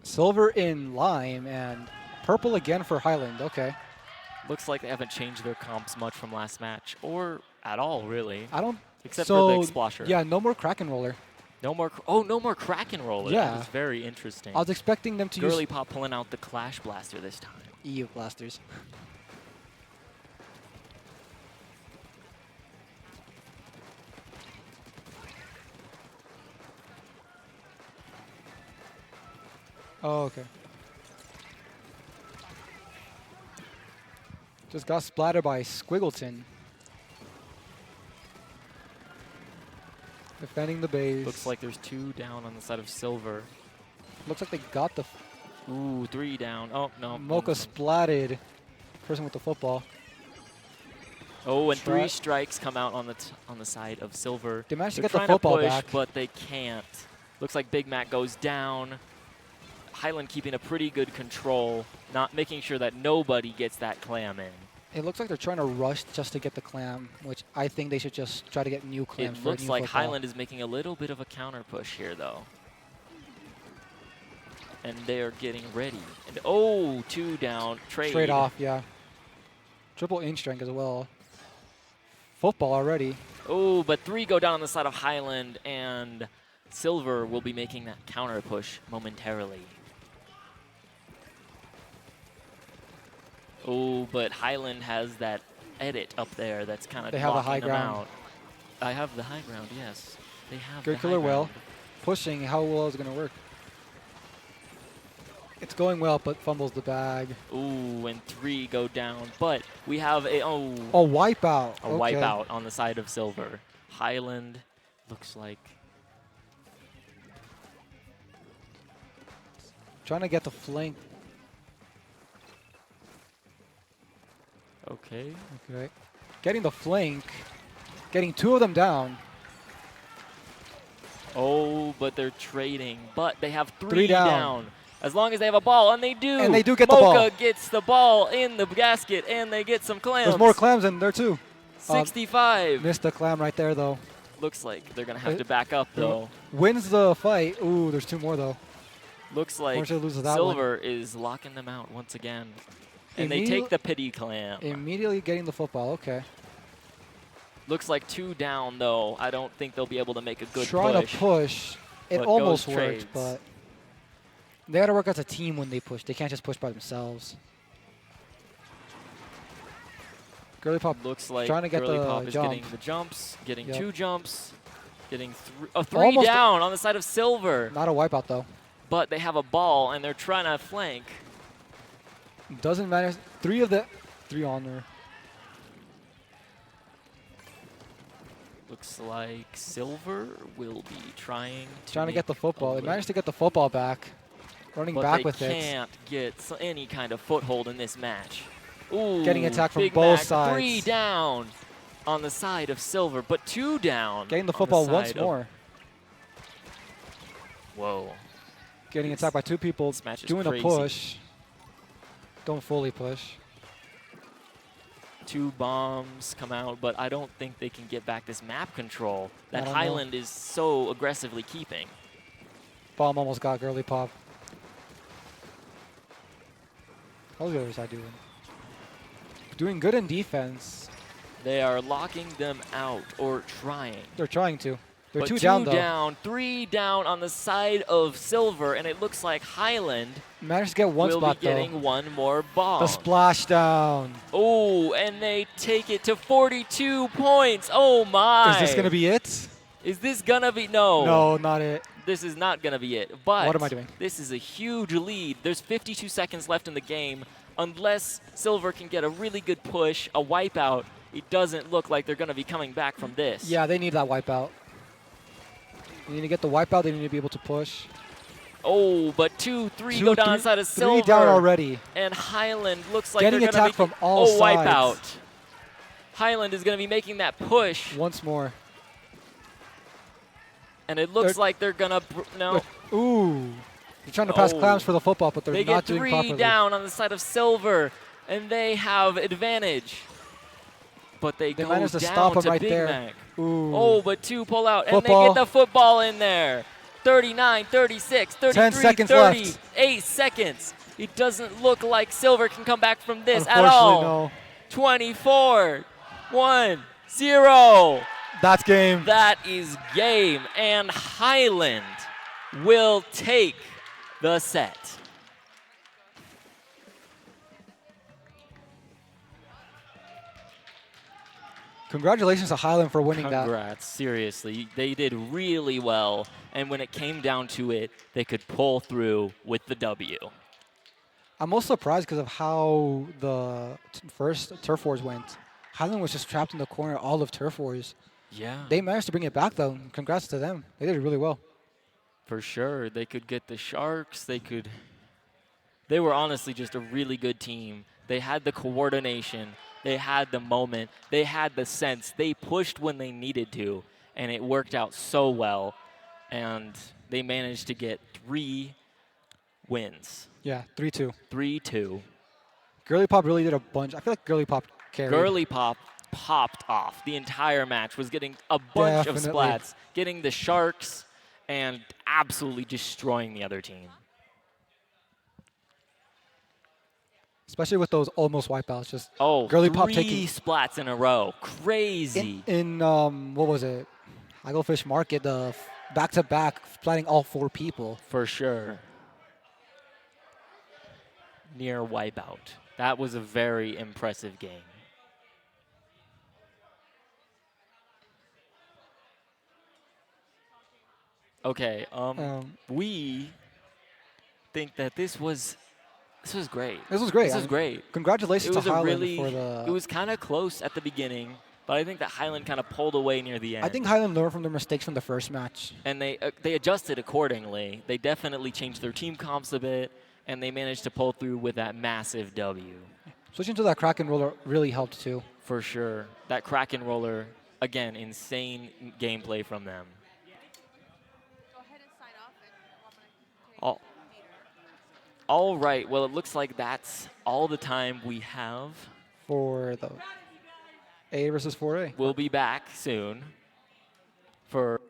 Silver in lime and purple again for Highland. Okay.
Looks like they haven't changed their comps much from last match, or at all, really.
I don't.
Except
so,
for the Explosion.
Yeah, no more Kraken roller.
No more. Oh, no more Kraken roller.
Yeah.
That was very interesting.
I was expecting them to
Girly
use
Pop pulling out the Clash Blaster this time.
EU blasters. Oh, okay. Just got splattered by Squiggleton. Defending the base.
Looks like there's 2 down on the side of Silver.
Looks like they got the...
Ooh, 3 down. Oh, no.
Mocha splatted. Person with the football.
Oh, and 3 strikes come out on the side of Silver.
They managed to
They're
get the
trying
football
push,
back.
but they can't. Looks like Big Mac goes down. Highland keeping a pretty good control, not making sure that nobody gets that clam in.
It looks like they're trying to rush just to get the clam, which I think they should just try to get new clams.
It
for a
looks
new
like
football.
Highland is making a little bit of a counter push here, though. And they're getting ready. And oh, 2 down.
Trade off, yeah. Triple inch strength as well. Football already.
Oh, but 3 go down on the side of Highland, and Silver will be making that counter push momentarily. Oh, but Highland has that edit up there that's kind of
They have the high
them
ground.
out. I have the high ground, yes. They have
Good
the
killer
high
well.
ground.
Pushing, how well is it going to work? It's going well, but fumbles the bag.
Ooh, and 3 go down, but we have a
A wipeout.
a wipeout on the side of Silver. Highland looks like
Trying to get the flank.
okay.
Okay. Getting the flank. Getting 2 of them down.
Oh, but they're trading. But they have 3
3 down.
down. As long as they have a ball, and they do.
And they do get the ball.
Mocha gets the ball in the gasket, and they get some clams.
There's more clams in there, too.
65.
Missed the clam right there, though.
Looks like they're going to have to back up, though.
Wins the fight. Ooh, there's 2 more, though.
Looks like
Unfortunately, loses that
Silver is locking them out once again. And they take the pity clam.
Immediately getting the football. Okay.
Looks like 2 down, though. I don't think they'll be able to make a good
Trying
push.
to push. It
but
almost
goes
worked,
trades.
but they got to work as a team when they push. They can't just push by themselves. Girly Pop
Looks like
trying to get
Girly
the
Pop is
jump.
getting the jumps, getting
Yep.
2 jumps, getting 3
Almost
down on the side of Silver.
Not a wipeout, though.
But they have a ball, and they're trying to flank.
Doesn't matter. 3 of the 3 on there.
Looks like Silver will be trying
Trying to
make
get the football.
a
They
little-
managed to get the football back. Running
but
back
they
with it.
can't get any kind of foothold in this match. Ooh,
Getting attacked from
Big
both
Mac,
sides.
3 down on the side of Silver, but 2 down.
Getting the
on
football once
side of-
more.
Whoa.
Getting attacked by 2 people.
This match is
Doing
crazy.
a push. Don't fully push.
2 bombs come out, but I don't think they can get back this map control
I
that
don't know.
Highland is so aggressively keeping.
Bomb almost got Girly Pop. How's the other side doing? Doing good in defense.
They are locking them out, or trying.
They're trying to. They're
But
2
2
down, though.
down, 3 down on the side of Silver, and it looks like Highland
Managed to get 1
will
spot,
be getting
though.
1 more bomb.
The splash down.
Oh, and they take it to 42 points. Oh, my.
Is this going to be it?
Is this going to be? No.
No, not it.
This is not going to be it. But
What am I doing?
This is a huge lead. There's 52 seconds left in the game. Unless Silver can get a really good push, a wipeout, it doesn't look like they're going to be coming back from this.
Yeah, they need that wipeout. They need to get the wipeout. They need to be able to push.
Oh, but 2, 3
2,
go down
3
inside of
3
Silver.
down already.
And Highland looks like
Getting
they're going to
attacked from all sides.
wipeout. Highland is going to be making that push.
Once more.
And it looks like they're going to, no.
Ooh. They're trying to pass clams for the football, but they're
They
not
get
doing
3
properly.
down on the side of Silver, and they have advantage. But they go
managed to
down
stop him
to
right
Big
there.
Mac.
Ooh.
Oh, but 2 pull out, and
Football.
they get the football in there. 39, 36, 33,
10 seconds
30,
left.
8 seconds. It doesn't look like Silver can come back from this at
Unfortunately,
all.
no.
24, 1, 0.
That's game.
That is game, and Highland will take the set.
Congratulations to Highland for winning that.
Congrats, seriously. They did really well, and when it came down to it, they could pull through with the W.
I'm most surprised because of how the first Turf Wars went. Highland was just trapped in the corner all of Turf Wars.
Yeah.
They managed to bring it back, though. Congrats to them. They did really well.
For sure. They could get the Sharks. They were honestly just a really good team. They had the coordination. They had the moment. They had the sense. They pushed when they needed to, and it worked out so well. And they managed to get 3 wins.
Yeah, 3-2.
3-2.
Girly Pop really did a bunch. I feel like Girly Pop carried.
Girly Pop popped off the entire match, was getting a bunch of
Definitely.
splats, getting the Sharks, and absolutely destroying the other team.
Especially with those almost wipeouts. Just
Oh,
Girly Pop
3
taking
splats in a row. Crazy.
in what was it? Hagglefish Market, the back-to-back, splatting all 4 people.
For sure. Near wipeout. That was a very impressive game. Okay, we think that this was great.
This was great.
This was great.
Congratulations
It was
to
a
Highland
really,
for the.
It was kind of close at the beginning, but I think that Highland kind of pulled away near the end.
I think Highland learned from their mistakes from the first match.
And they adjusted accordingly. They definitely changed their team comps a bit, and they managed to pull through with that massive W.
Switching to that Kraken roller really helped too.
For sure. That Kraken roller, again, insane gameplay from them. All right. Well, it looks like that's all the time we have
for the A versus 4A.
We'll be back soon for.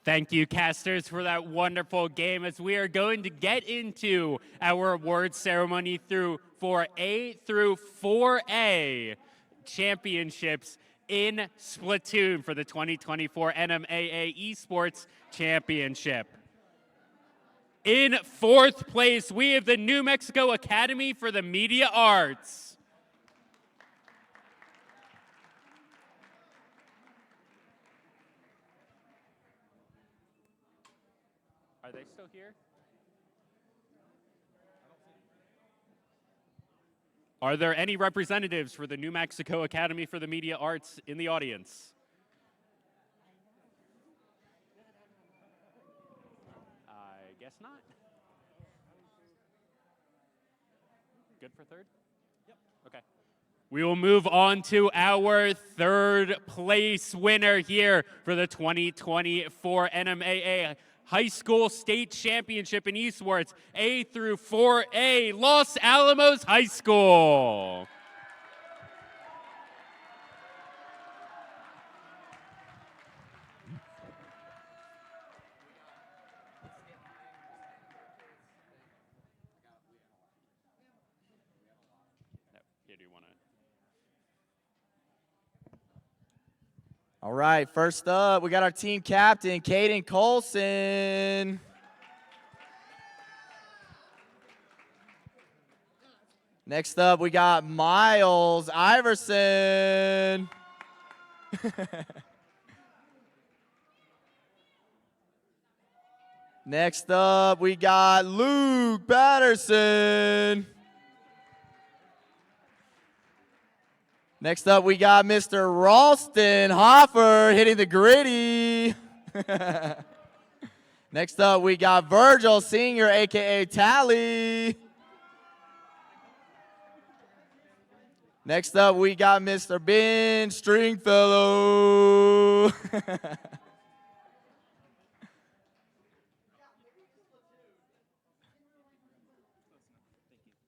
Thank you, casters, for that wonderful game as we are going to get into our awards ceremony for A through 4A championships in Splatoon for the 2024 NMAA Esports Championship. In 4th place, we have the New Mexico Academy for the Media Arts. Are they still here? Are there any representatives for the New Mexico Academy for the Media Arts in the audience? I guess not. Good for 3rd? Yep. Okay. We will move on to our 3rd place winner here for the 2024 NMAA High School State Championship in Esports, A through 4A, Los Alamos High School.
All right, first up, we got our team captain, Caden Colson. Next up, we got Miles Iverson. Next up, we got Luke Patterson. Next up, we got Mr. Ralston Hoffer hitting the gritty. Next up, we got Virgil Senior, a.k.a. Tally. Next up, we got Mr. Ben Stringfellow.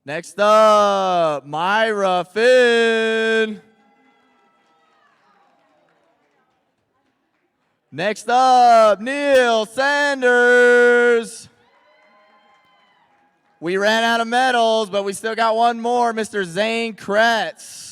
Next up, Myra Finn. Next up, Neil Sanders. We ran out of medals, but we still got one more, Mr. Zane Kretz.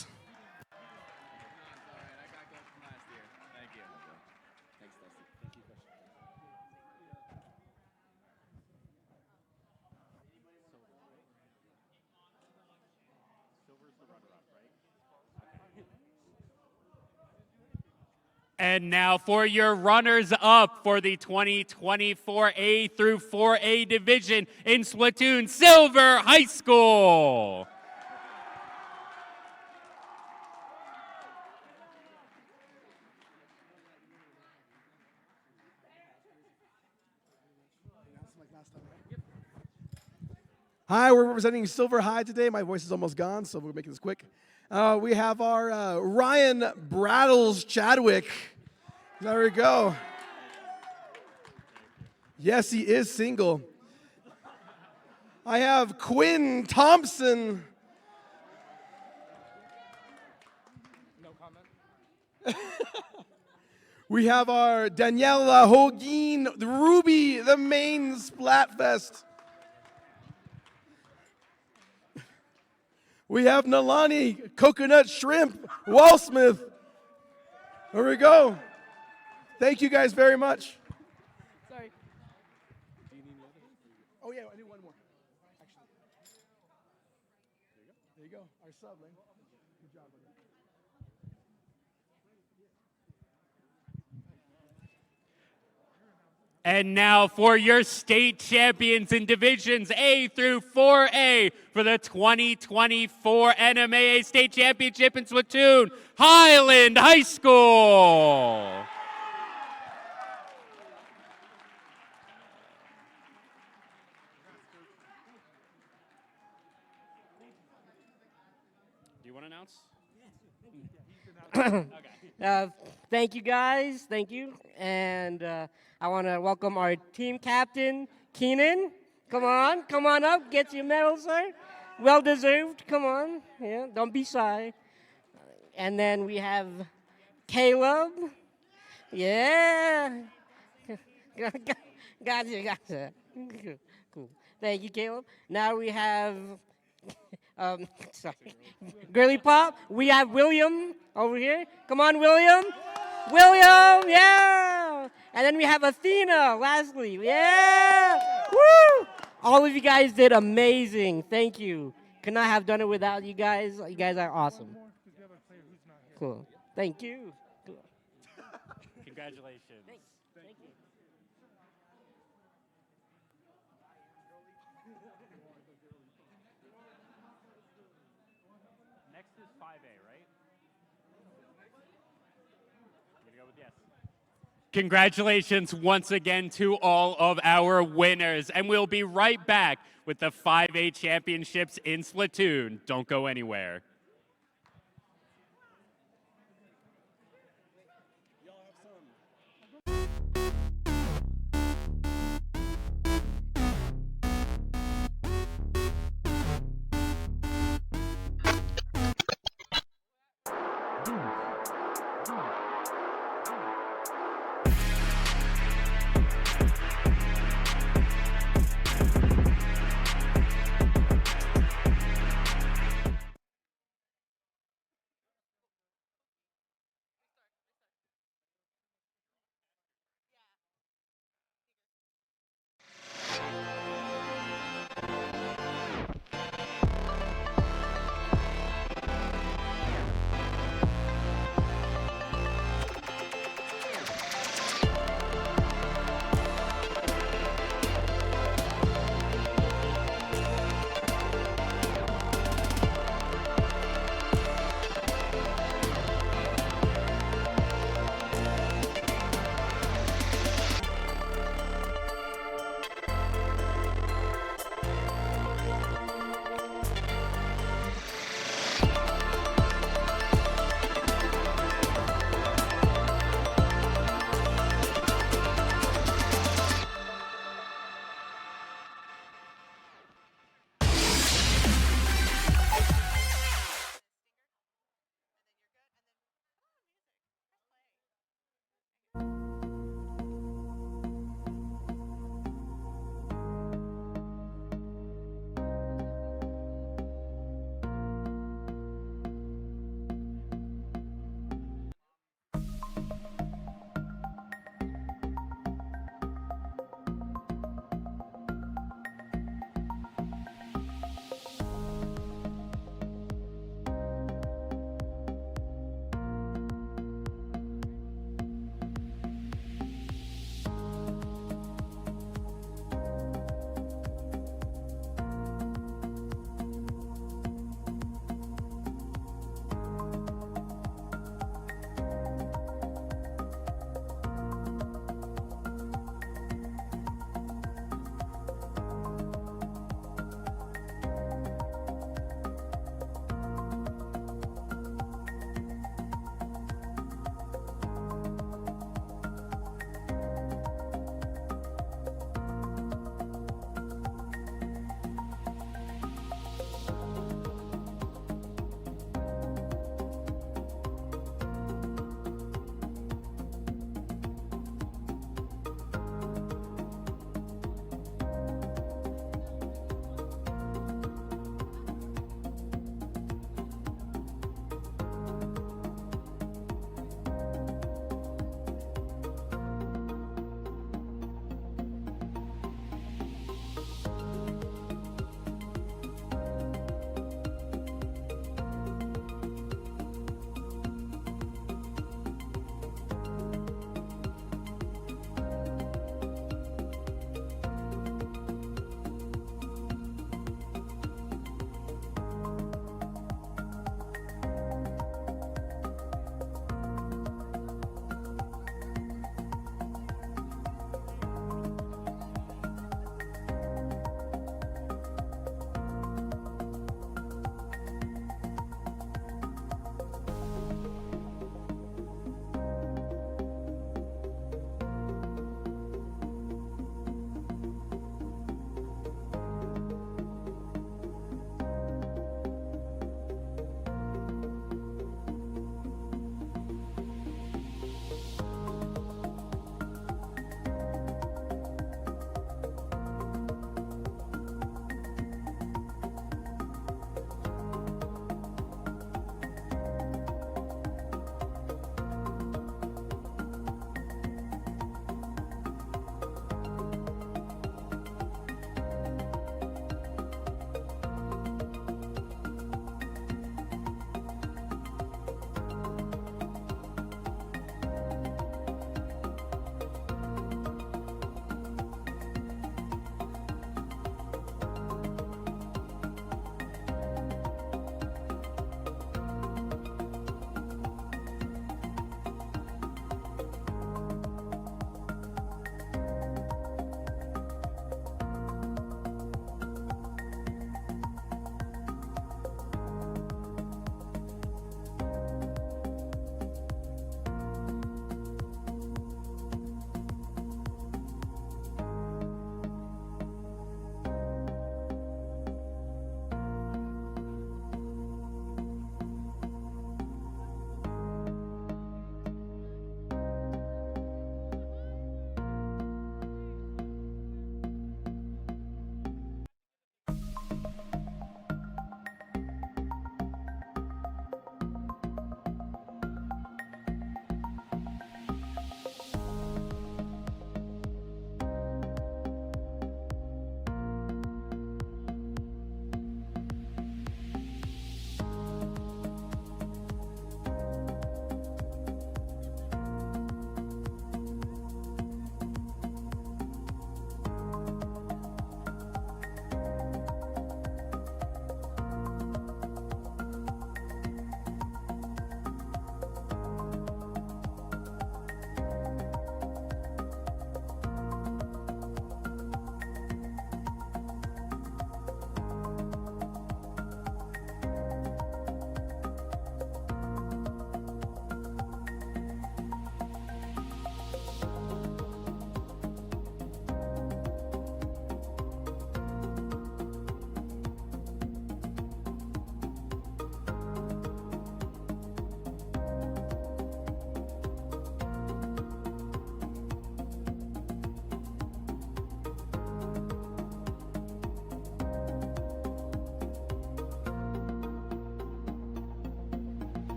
And now for your runners-up for the 2024 A through 4A division in Splatoon, Silver High School.
Hi, we're representing Silver High today. My voice is almost gone, so we're making this quick. We have our Ryan Brattles Chadwick. There we go. Yes, he is single. I have Quinn Thompson.
No comment.
We have our Daniela Hogin, the Ruby, the main Splatfest. We have Nalani Coconut Shrimp Wallsmith. There we go. Thank you guys very much.
Sorry.
Oh yeah, I need one more. Actually. There you go. Our sub, man. Good job, buddy.
And now for your state champions in divisions A through 4A for the 2024 NMAA State Championship in Splatoon, Highland High School. Do you want to announce?
Thank you, guys. Thank you. And I want to welcome our team captain, Keenan. Come on up. Get your medal, sir. Well deserved. Come on. Yeah, don't be shy. And then we have Caleb. Yeah. Gotcha. Cool. Thank you, Caleb. Now we have, sorry, Girly Pop. We have William over here. Come on, William. William, yeah. And then we have Athena, lastly. Yeah. Woo. All of you guys did amazing. Thank you. Could not have done it without you guys. You guys are awesome. Cool. Thank you. Cool.
Congratulations.
Thanks. Thank you.
Next is 5A, right? I'm going to go with yes. Congratulations once again to all of our winners. And we'll be right back with the 5A championships in Splatoon. Don't go anywhere.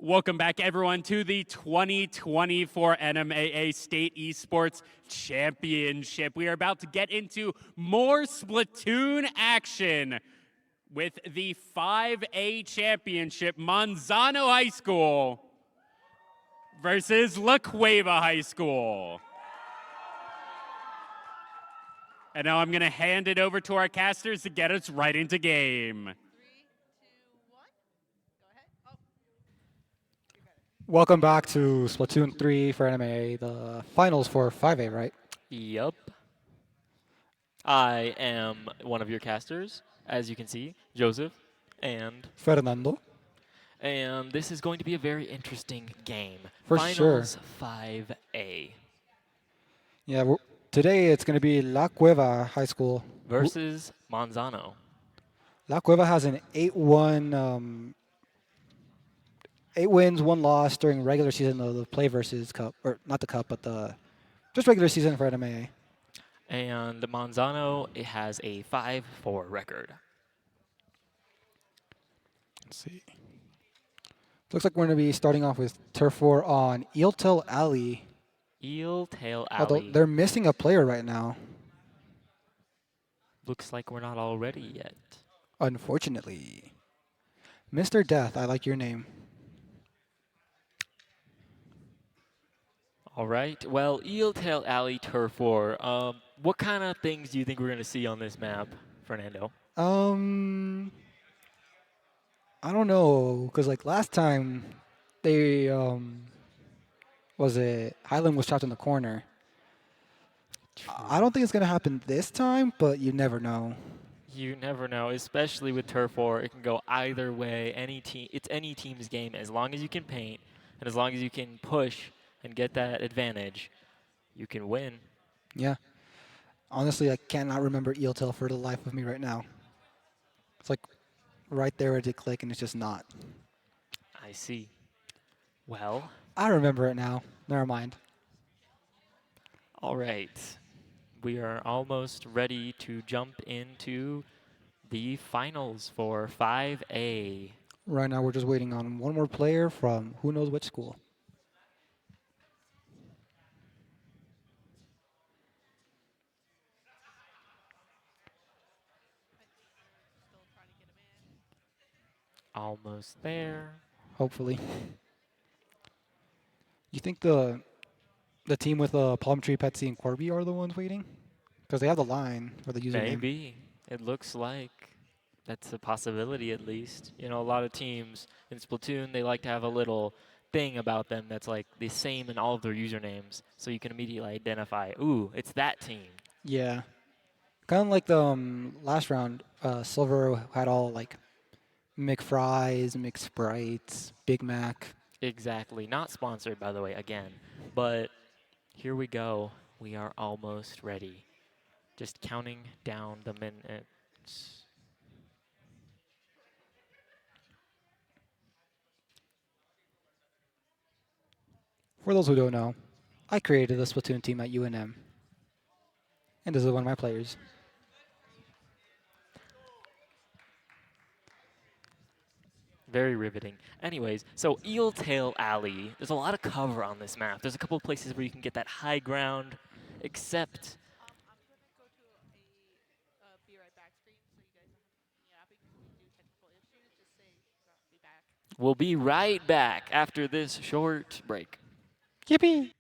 Welcome back, everyone, to the 2024 NMAA State Esports Championship. We are about to get into more Splatoon action with the 5A Championship, Manzano High School versus La Cueva High School. And now I'm going to hand it over to our casters to get us right into game.
Welcome back to Splatoon 3 for NMAA, the finals for 5A, right?
Yup. I am one of your casters, as you can see, Joseph and
Fernando.
And this is going to be a very interesting game.
For
Finals
sure.
5A.
Yeah, today it's going to be La Cueva High School
Versus Manzano.
La Cueva has an 8-1, 8 wins, 1 loss during regular season of the Play versus Cup, or not the Cup, but the just regular season for NMAA.
And Manzano, it has a 5-4 record.
Let's see. Looks like we're going to be starting off with Turf War on Eeltail Alley.
Eeltail
Although
Alley.
they're missing a player right now.
Looks like we're not all ready yet.
Unfortunately. Mr. Death, I like your name.
All right. Well, Eeltail Alley Turf War. What kind of things do you think we're going to see on this map, Fernando?
I don't know, because like last time, they Highland was trapped in the corner. I don't think it's gonna happen this time, but you never know.
You never know, especially with Turf War. It can go either way. It's any team's game. As long as you can paint, and as long as you can push and get that advantage, you can win.
Yeah. Honestly, I cannot remember Eeltail for the life of me right now. It's like right there ready to click, and it's just not.
I see. Well,
I remember it now. Never mind.
All right. We are almost ready to jump into the finals for 5A.
Right now, we're just waiting on one more player from who knows which school.
Almost there.
Hopefully. You think the team with Palm Tree, Petsy, and Corby are the ones waiting? Because they have the line for the username.
Maybe. It looks like that's a possibility at least. You know, a lot of teams in Splatoon, they like to have a little thing about them that's like the same in all of their usernames. So you can immediately identify, ooh, it's that team.
Yeah. Kind of like the last round, Silver had all like McFries, McSprites, Big Mac.
Exactly. Not sponsored, by the way, again. But here we go. We are almost ready. Just counting down the minutes.
For those who don't know, I created the Splatoon team at UNM. And this is one of my players.
Very riveting. Anyways, so Eeltail Alley. There's a lot of cover on this map. There's a couple of places where you can get that high ground, except... We'll be right back after this short break.
Yippee!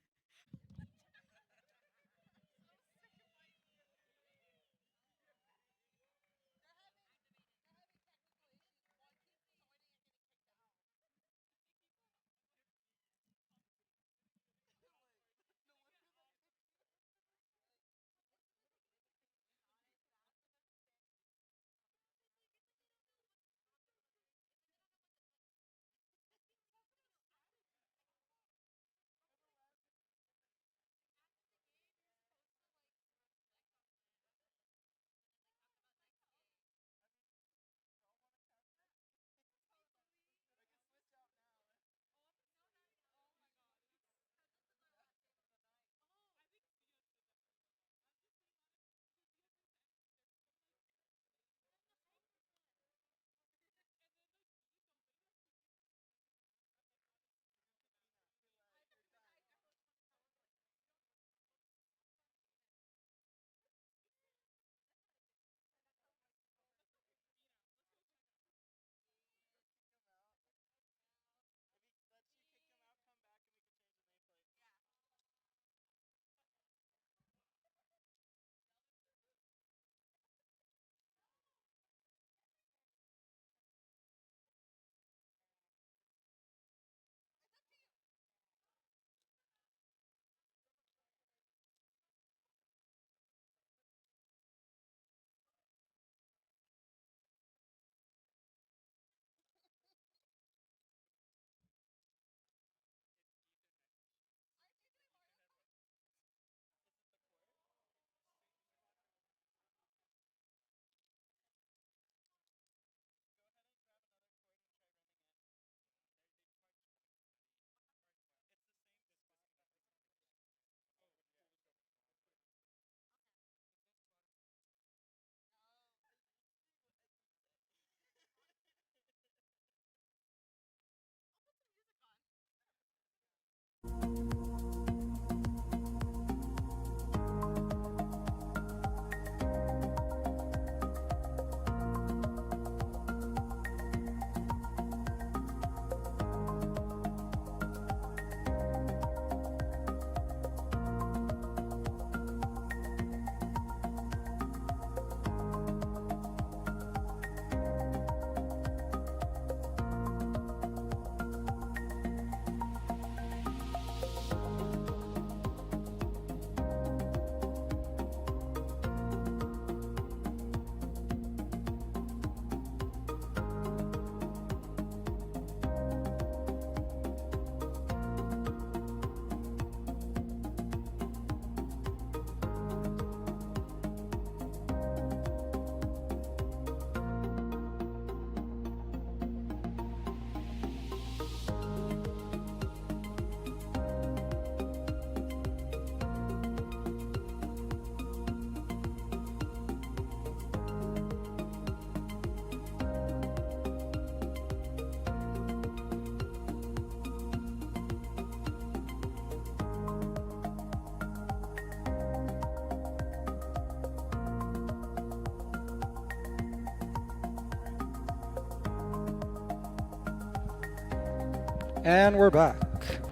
And we're back.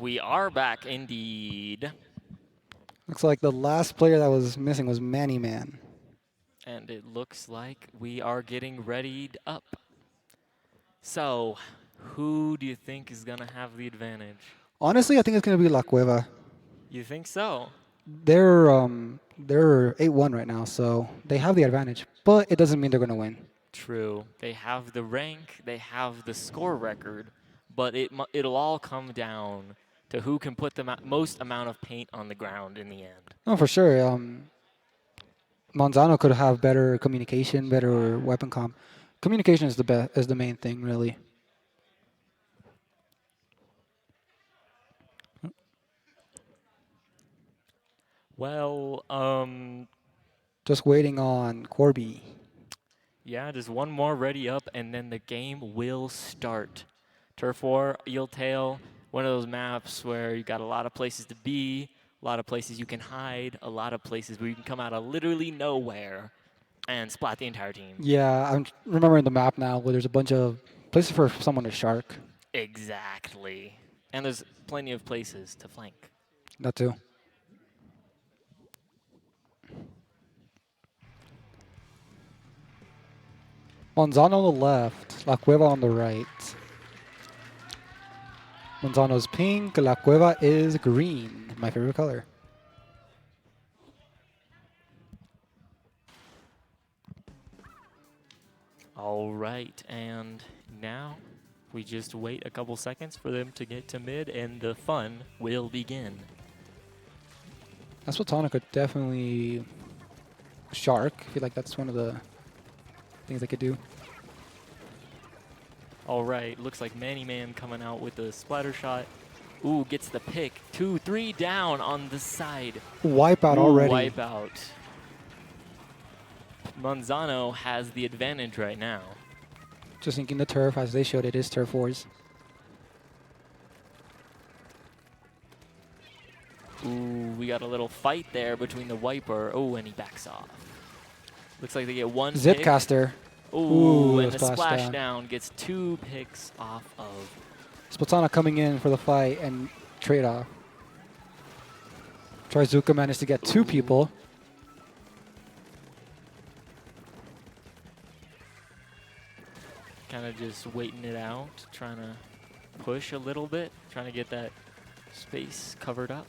We are back indeed.
Looks like the last player that was missing was Manny Man.
And it looks like we are getting readied up. So, who do you think is going to have the advantage?
Honestly, I think it's going to be La Cueva.
You think so?
They're 8-1 right now, so they have the advantage, but it doesn't mean they're going to win.
True. They have the rank, they have the score record, but it'll all come down to who can put the most amount of paint on the ground in the end.
Oh, for sure. Manzano could have better communication, better weapon comp. Communication is the main thing, really.
Well,
Just waiting on Corby.
yeah, just one more ready up, and then the game will start. Turf War, Eel Tail, one of those maps where you got a lot of places to be, a lot of places you can hide, a lot of places where you can come out of literally nowhere and splat the entire team.
Yeah, I'm remembering the map now where there's a bunch of places for someone to shark.
Exactly. And there's plenty of places to flank.
That too. Manzano on the left, La Cueva on the right. Manzano's pink, La Cueva is green, my favorite color.
All right, and now we just wait a couple seconds for them to get to mid, and the fun will begin.
Esplatana could definitely shark. I feel like that's one of the things they could do.
All right, looks like Manny Man coming out with the splatter shot. Ooh, gets the pick. 2, 3 down on the side.
Wipeout already.
Wipeout. Manzano has the advantage right now.
Just thinking the turf, as they showed, it is turf wars.
Ooh, we got a little fight there between the wiper. Oh, and he backs off. Looks like they get one
Zipcaster.
Ooh, and the splash down gets 2 picks off of.
Splatana coming in for the fight and trade off. Trizuka managed to get 2 people.
Kind of just waiting it out, trying to push a little bit, trying to get that space covered up.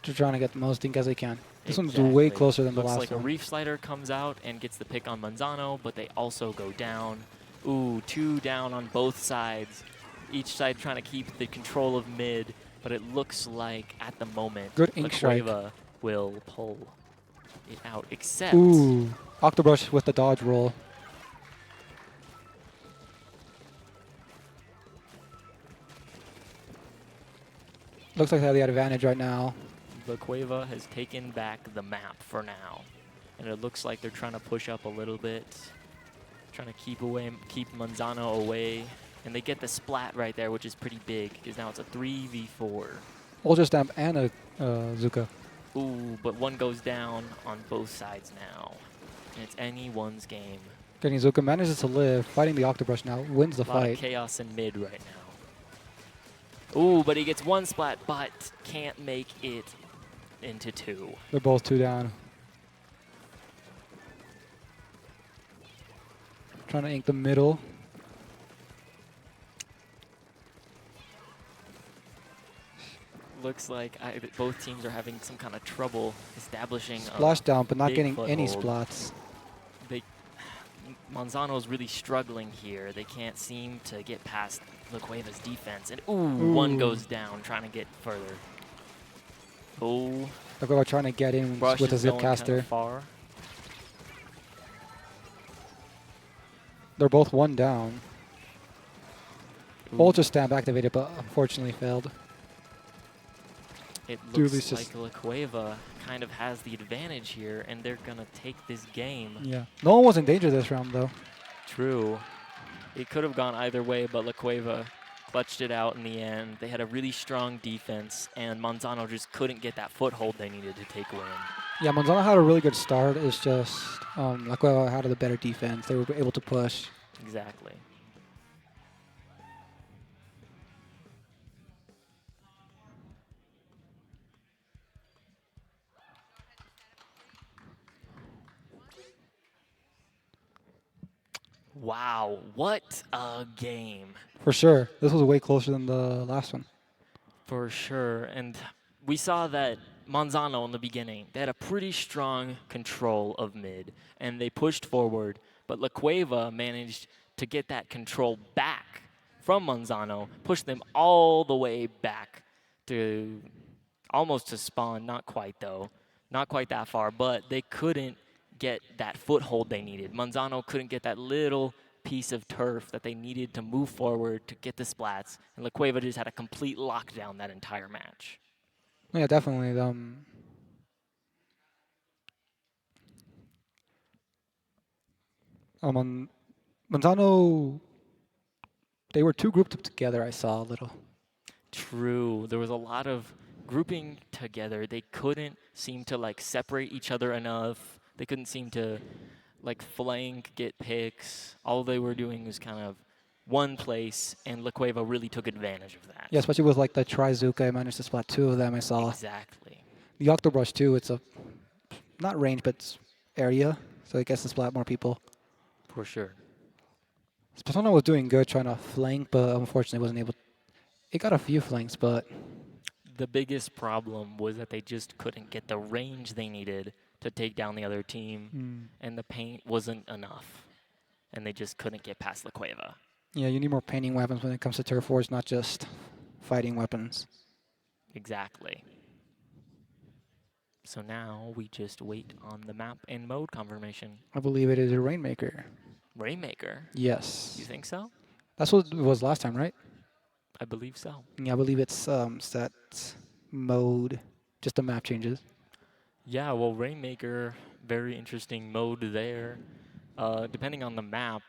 Just trying to get the most ink as they can. This
Exactly.
one's way closer than the
Looks
last
like
one.
a Reef Slider comes out and gets the pick on Manzano, but they also go down. Ooh, 2 down on both sides. Each side trying to keep the control of mid, but it looks like at the moment
Good ink strike.
Cueva will pull it out, except...
Ooh, Octobrush with the dodge roll. Looks like they have the advantage right now.
The Cueva has taken back the map for now. And it looks like they're trying to push up a little bit. Trying to keep Manzano away. And they get the splat right there, which is pretty big, because now it's a 3v4.
Ultra Stamp and a Zuka.
Ooh, but one goes down on both sides now. And it's anyone's game.
Getting Zuka manages to live, fighting the Octobrush now, wins the
A lot
fight.
of chaos in mid right now. Ooh, but he gets 1 splat, but can't make it into 2.
They're both 2 down. Trying to ink the middle.
Looks like both teams are having some kind of trouble establishing
Splash down, but not
big
getting any
foothold.
splats.
Manzano's really struggling here. They can't seem to get past La Cueva's defense. And ooh, 1 goes down, trying to get further. Oh.
La Cueva trying to get in
Brush
with a
is going
Zipcaster.
kinda far.
They're both 1 down.
Ooh.
Ultra Stamp activated, but unfortunately failed.
It
Dooley's
looks
just-
like La Cueva kind of has the advantage here, and they're going to take this game.
Yeah. No one was in danger this round, though.
True. It could have gone either way, but La Cueva clutched it out in the end. They had a really strong defense, and Manzano just couldn't get that foothold they needed to take win.
Yeah, Manzano had a really good start. It's just La Cueva had the better defense. They were able to push.
Exactly. Wow, what a game.
For sure. This was way closer than the last one.
For sure. And we saw that Manzano in the beginning, they had a pretty strong control of mid, and they pushed forward. But La Cueva managed to get that control back from Manzano, push them all the way back to almost to spawn. Not quite, though. Not quite that far, but they couldn't get that foothold they needed. Manzano couldn't get that little piece of turf that they needed to move forward to get the splats, and La Cueva just had a complete lockdown that entire match.
Yeah, definitely. Manzano, they were two grouped up together, I saw a little.
True. There was a lot of grouping together. They couldn't seem to like separate each other enough. They couldn't seem to like flank, get picks. All they were doing was kind of one place, and La Cueva really took advantage of that.
Yeah, especially with like the Trizuka, I managed to spot two of them, I saw.
Exactly.
The Octobrush too, it's a, not range, but it's area, so it gets to splat more people.
For sure.
Spatona was doing good trying to flank, but unfortunately wasn't able. It got a few flanks, but
The biggest problem was that they just couldn't get the range they needed to take down the other team, and the paint wasn't enough, and they just couldn't get past La Cueva.
yeah, you need more painting weapons when it comes to turf wars, not just fighting weapons.
Exactly. So now we just wait on the map and mode confirmation.
I believe it is a Rainmaker.
Rainmaker?
Yes.
You think so?
That's what it was last time, right?
I believe so.
Yeah, I believe it's set mode, just the map changes.
Yeah, well, Rainmaker, very interesting mode there. Depending on the map,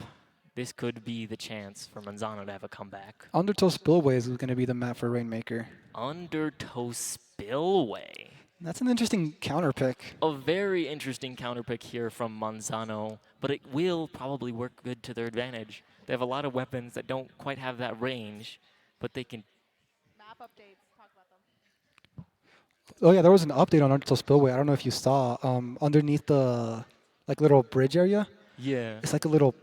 this could be the chance for Manzano to have a comeback.
Undertow Spillway is going to be the map for Rainmaker.
Undertow Spillway.
That's an interesting counter pick.
A very interesting counter pick here from Manzano, but it will probably work good to their advantage. They have a lot of weapons that don't quite have that range, but they can.
Map updates. Talk about them.
Oh yeah, there was an update on Undertow Spillway. I don't know if you saw underneath the like little bridge area.
Yeah.
It's like a little,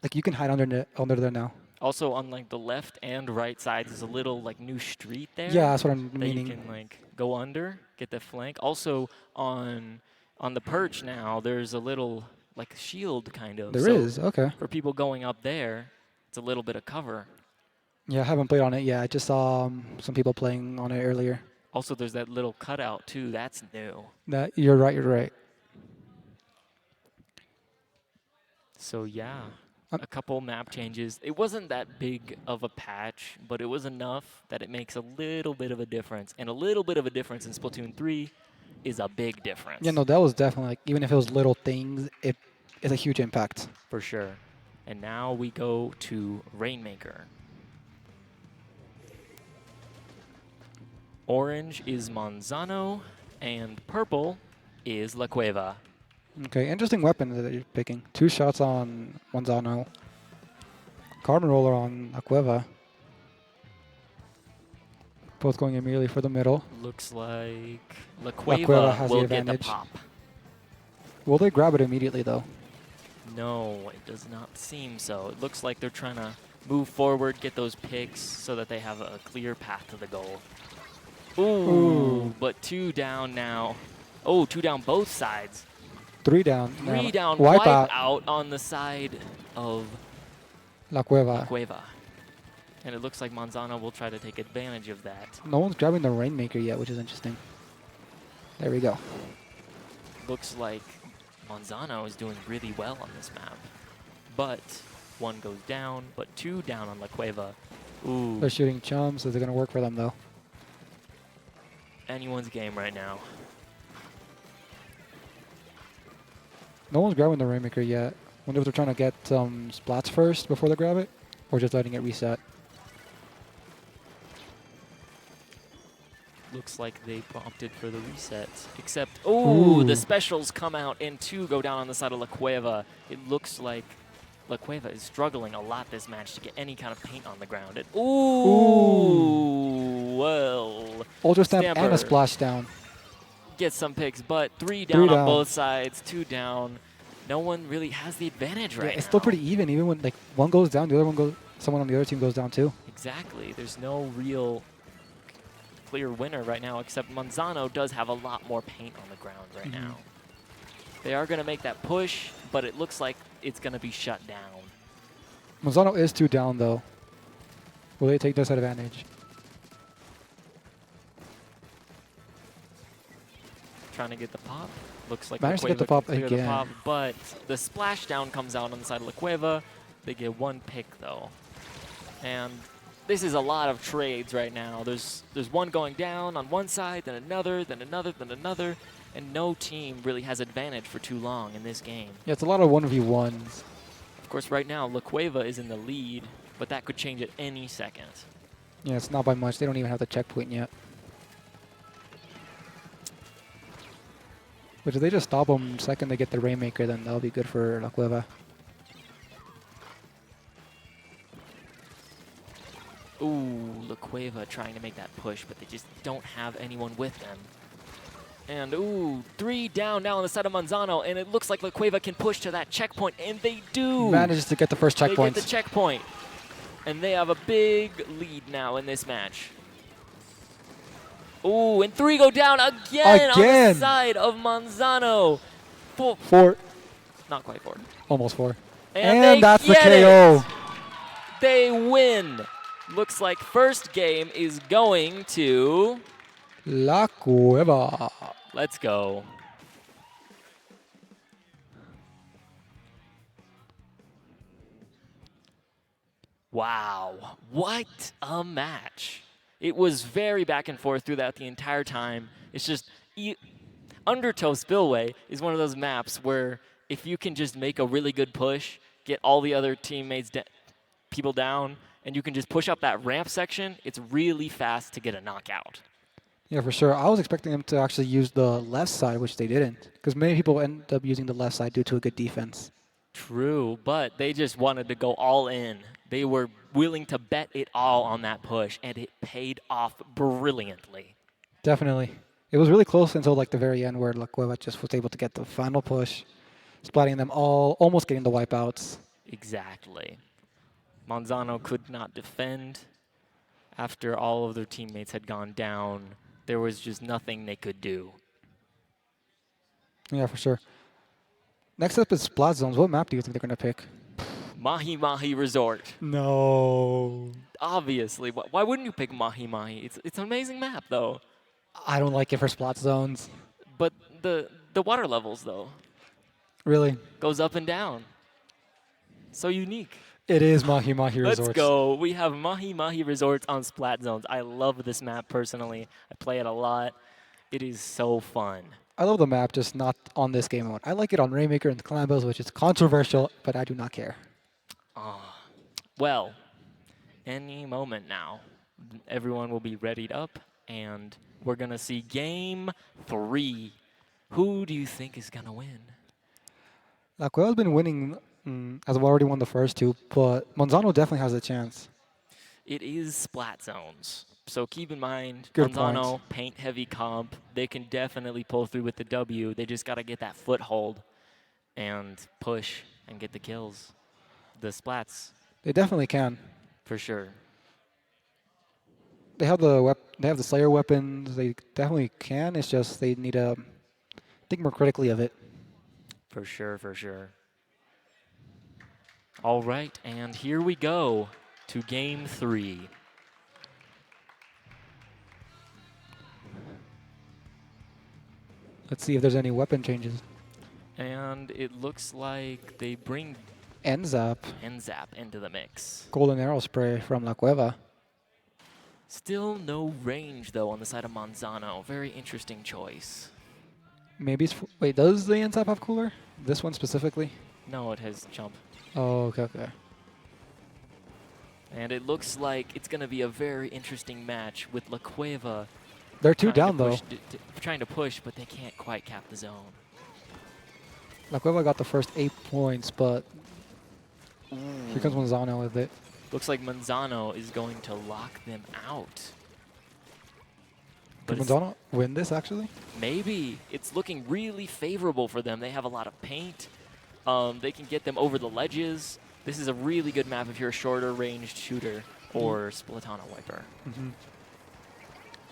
like you can hide under there now.
Also, on like the left and right sides is a little like new street there.
Yeah, that's what I'm
that
meaning.
You can like go under, get the flank. Also on the perch now, there's a little like shield kind of.
There is, okay.
For people going up there, it's a little bit of cover.
Yeah, I haven't played on it yet. I just saw some people playing on it earlier.
Also, there's that little cutout too. That's new.
That you're right. You're right.
So yeah, a couple map changes. It wasn't that big of a patch, but it was enough that it makes a little bit of a difference. And a little bit of a difference in Splatoon 3 is a big difference.
Yeah, no, that was definitely like, even if it was little things, it is a huge impact.
For sure. And now we go to Rainmaker. Orange is Manzano, and purple is La Cueva.
Okay, interesting weapon that you're picking. 2 shots on Manzano. Carbon roller on La Cueva. Both going immediately for the middle.
Looks like La
Cueva
Cueva
has
will
the
get the
advantage.
pop.
Will they grab it immediately, though?
No, it does not seem so. It looks like they're trying to move forward, get those picks so that they have a clear path to the goal. Ooh, but 2 down now. Oh, 2 down both sides.
3 down.
3 down,
Wipe
wipe
out.
out on the side of
La Cueva.
La Cueva. And it looks like Manzano will try to take advantage of that.
No one's grabbing the Rainmaker yet, which is interesting. There we go.
Looks like Manzano is doing really well on this map. But 1 goes down, but 2 down on La Cueva. Ooh.
They're shooting chums, so they're going to work for them, though.
Anyone's game right now.
No one's grabbing the Rainmaker yet. Wonder if they're trying to get splats first before they grab it, or just letting it reset.
Looks like they prompted for the reset. Except, oh, the specials come out and 2 go down on the side of La Cueva. It looks like La Cueva is struggling a lot this match to get any kind of paint on the ground. And, ooh, well.
Ultra Stamp and
Stamper
a splash down.
Gets some picks, but 3 down on
down.
both sides, 2 down. no one really has the advantage right
It's
now.
still pretty even. Even when like one goes down, the other one goes. Someone on the other team goes down too.
Exactly. There's no real clear winner right now, except Manzano does have a lot more paint on the ground right now. They are going to make that push, but it looks like it's going to be shut down.
Manzano is 2 down though. Will they take this advantage?
Trying to get the pop. Looks like
Managed to get
LaCueva
the pop
can clear
again.
the pop, but the splashdown comes out on the side of LaCueva. They get 1 pick though. And this is a lot of trades right now. There's one going down on one side, then another, then another, then another, and no team really has advantage for too long in this game.
Yeah, it's a lot of 1v1s.
Of course, right now, LaCueva is in the lead, but that could change at any second.
Yeah, it's not by much. They don't even have the checkpoint yet. But if they just stop them the second they get the Rainmaker, then that'll be good for La Cueva.
Ooh, LaCueva trying to make that push, but they just don't have anyone with them. And ooh, 3 down now on the side of Manzano, and it looks like LaCueva can push to that checkpoint, and they do.
Manages to get the first checkpoint.
They get the checkpoint, and they have a big lead now in this match. Ooh, and 3 go down again on the side of Manzano.
4.
Not quite 4.
Almost 4.
And
that's the
get
KO.
it. They win. Looks like first game is going to
La Cueva.
Let's go. Wow, what a match. It was very back and forth throughout the entire time. It's just, Undertow Spillway is one of those maps where if you can just make a really good push, get all the other teammates, people down, and you can just push up that ramp section, it's really fast to get a knockout.
Yeah, for sure. I was expecting them to actually use the left side, which they didn't. Because many people end up using the left side due to a good defense.
True, but they just wanted to go all in. They were willing to bet it all on that push, and it paid off brilliantly.
Definitely. It was really close until like the very end where La Cueva just was able to get the final push, splatting them all, almost getting the wipeouts.
Exactly. Manzano could not defend. After all of their teammates had gone down, there was just nothing they could do.
Yeah, for sure. Next up is Splat Zones. What map do you think they're going to pick?
Mahi Mahi Resort.
No.
Obviously. Why wouldn't you pick Mahi Mahi? It's an amazing map, though.
I don't like it for Splat Zones.
But the water levels, though.
Really?
Goes up and down. So unique.
It is Mahi Mahi Resorts.
Let's go. We have Mahi Mahi Resorts on Splat Zones. I love this map personally. I play it a lot. It is so fun.
I love the map, just not on this game mode. I like it on Rainmaker and Climbos, which is controversial, but I do not care.
Well, any moment now, everyone will be readied up, and we're going to see Game 3. Who do you think is going to win?
La Cueva's been winning, as I've already won the first 2, but Manzano definitely has a chance.
It is Splat Zones. So keep in mind,
Good
Manzano,
point.
paint-heavy comp, they can definitely pull through with the W. They just got to get that foothold and push and get the kills. The Splats.
They definitely can.
For sure.
They have the Slayer weapons. They definitely can. It's just they need to think more critically of it.
For sure, for sure. All right, and here we go to Game 3.
Let's see if there's any weapon changes.
And it looks like they bring
NZAP.
NZAP into the mix.
Golden Arrow Spray from La Cueva.
Still no range, though, on the side of Manzano. Very interesting choice.
Maybe it's... Wait, does the NZAP have cooler? This one specifically?
No, it has jump.
Oh, okay, okay.
And it looks like it's going to be a very interesting match with La Cueva.
They're 2 down, though.
Trying to push, but they can't quite cap the zone.
La Cueva got the first 8 points, but here comes Manzano with it.
Looks like Manzano is going to lock them out.
Could Manzano win this, actually?
Maybe. It's looking really favorable for them. They have a lot of paint. They can get them over the ledges. This is a really good map if you're a shorter ranged shooter or Splatana wiper.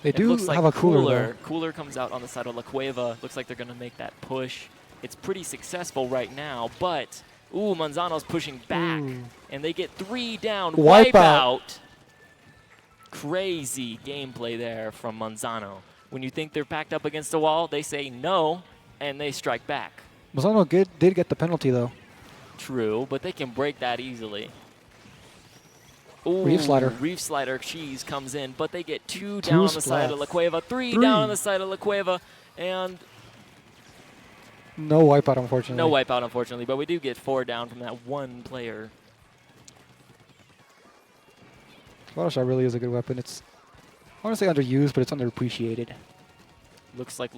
They
It
do
looks like
have a cooler, though.
Cooler comes out on the side of La Cueva. Looks like they're going to make that push. It's pretty successful right now, but ooh, Manzano's pushing back, and they get 3 down. Wipeout. Crazy gameplay there from Manzano. When you think they're backed up against the wall, they say no, and they strike back.
Manzano did get the penalty, though.
True, but they can break that easily. Ooh,
Reef slider.
Reef slider cheese comes in, but they get 2 down on the side of La Cueva, 3 down on the side of La Cueva, and
no wipeout, unfortunately.
no wipeout, unfortunately, but we do get 4 down from that one player.
Water shot really is a good weapon. It's, I want to say underused, but it's underappreciated.
Looks like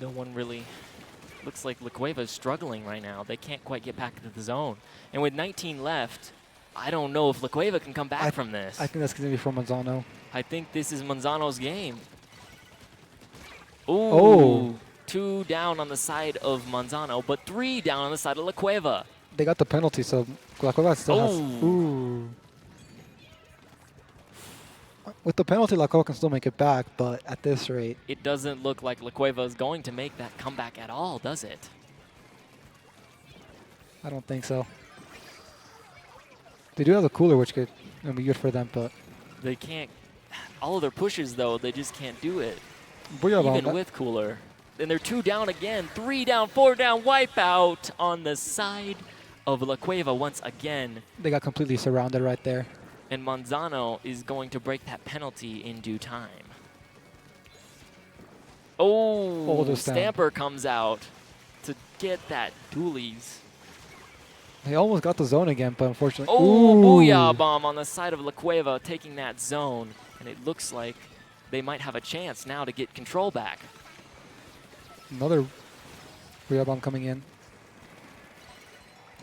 no one really... Looks like La Cueva is struggling right now. They can't quite get back into the zone. And with 19 left, I don't know if La Cueva can come back from this.
I think that's going to be for Manzano.
I think this is Manzano's game. Ooh.
Oh.
2 down on the side of Manzano, but 3 down on the side of La Cueva.
They got the penalty, so La Cueva still has...
Ooh.
Ooh. With the penalty, La Cueva can still make it back, but at this rate...
It doesn't look like La Cueva is going to make that comeback at all, does it?
I don't think so. They do have the cooler, which could be good for them, but...
They can't... All of their pushes, though, they just can't do it.
Booyah
Even with cooler. Then they're 2 down again, 3 down, 4 down, wipeout on the side of La Cueva once again.
They got completely surrounded right there.
And Manzano is going to break that penalty in due time. Oh,
the
Stamper comes out to get that dualies.
They almost got the zone again, but unfortunately...
Oh,
Ooh.
Booyah Bomb on the side of La Cueva, taking that zone. And it looks like they might have a chance now to get control back.
Another Booyah Bomb coming in.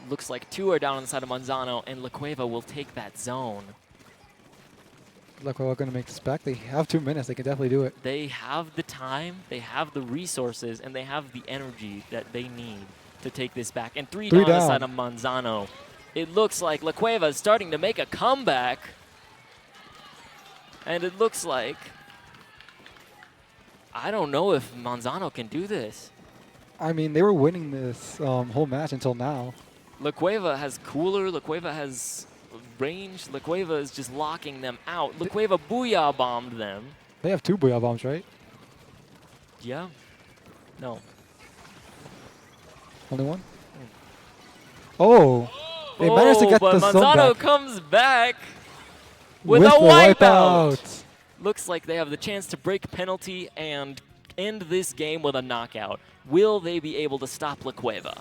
Looks like 2 are down on the side of Manzano, and La Cueva will take that zone.
La Cueva going to make this back. They have 2 minutes. They can definitely do it.
They have the time, they have the resources, and they have the energy that they need to take this back. And 3 down on the side of Manzano. It looks like La Cueva is starting to make a comeback. And it looks like... I don't know if Manzano can do this.
I mean, they were winning this whole match until now.
La Cueva has cooler, La Cueva has range, La Cueva is just locking them out. La Cueva Booyah bombed them.
They have 2 Booyah Bombs, right?
Yeah. No.
Only 1? Oh! They managed to get the zone
Manzano
back.
comes back with a
the
wipeout. Looks like they have the chance to break penalty and end this game with a knockout. Will they be able to stop La Cueva?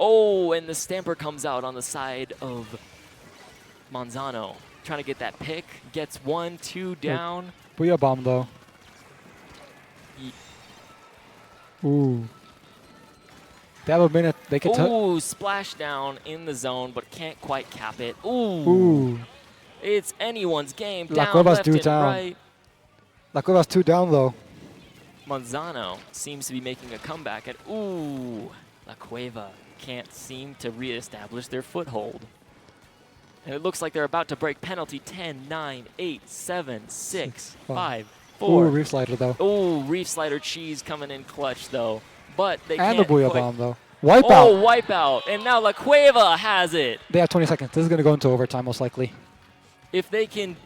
Oh, and the Stamper comes out on the side of Manzano. Trying to get that pick. Gets 1, 2 down.
Booyah Bomb, though. Ooh. They have a minute. They can...
Ooh, splash down in the zone, but can't quite cap it. Ooh.
Ooh.
It's anyone's game.
La
Down,
Cueva's
left,
2
and
down.
right.
La Cueva's 2 down, though.
Manzano seems to be making a comeback at ooh. La Cueva can't seem to reestablish their foothold. And it looks like they're about to break penalty. 10, 9, 8, 7, 6, 5, 4.
Ooh, Reef Slider, though.
Ooh, Reef Slider cheese coming in clutch, though. But they
And
can't
the Booyah
quite-
Bomb, though. Wipeout.
Oh, wipeout. And now La Cueva has it.
They have 20 seconds. This is going to go into overtime, most likely.
If they can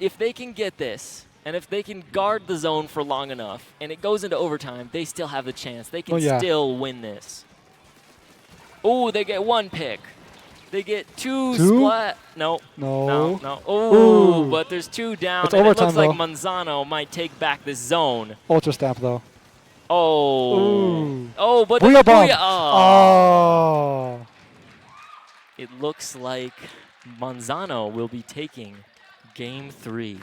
get this, and if they can guard the zone for long enough, and it goes into overtime, they still have the chance. They can still win this. Oh, they get 1 pick. They get 2 splat. No.
No.
No. Oh,
Ooh.
but there's 2 down,
It's
and it
overtime,
looks like
though.
Manzano might take back this zone.
Ultra Stamp, though.
Oh.
Ooh.
Oh, but
Booyah Bomb.
Oh.
Oh.
It looks like Manzano will be taking Game 3.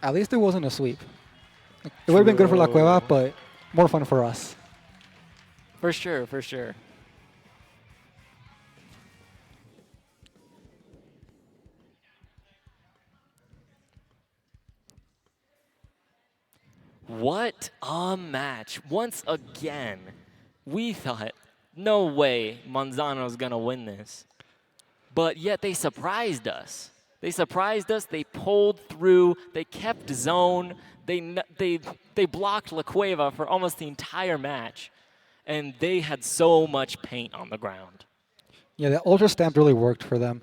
At least it wasn't a sweep. It would have been good for La Cueva, but more fun for us.
For sure, for sure. What a match. Once again, we thought, no way Manzano's going to win this. But yet they surprised us. They surprised us. They pulled through. They kept zone. They blocked La Cueva for almost the entire match. And they had so much paint on the ground.
Yeah, the Ultra Stamp really worked for them.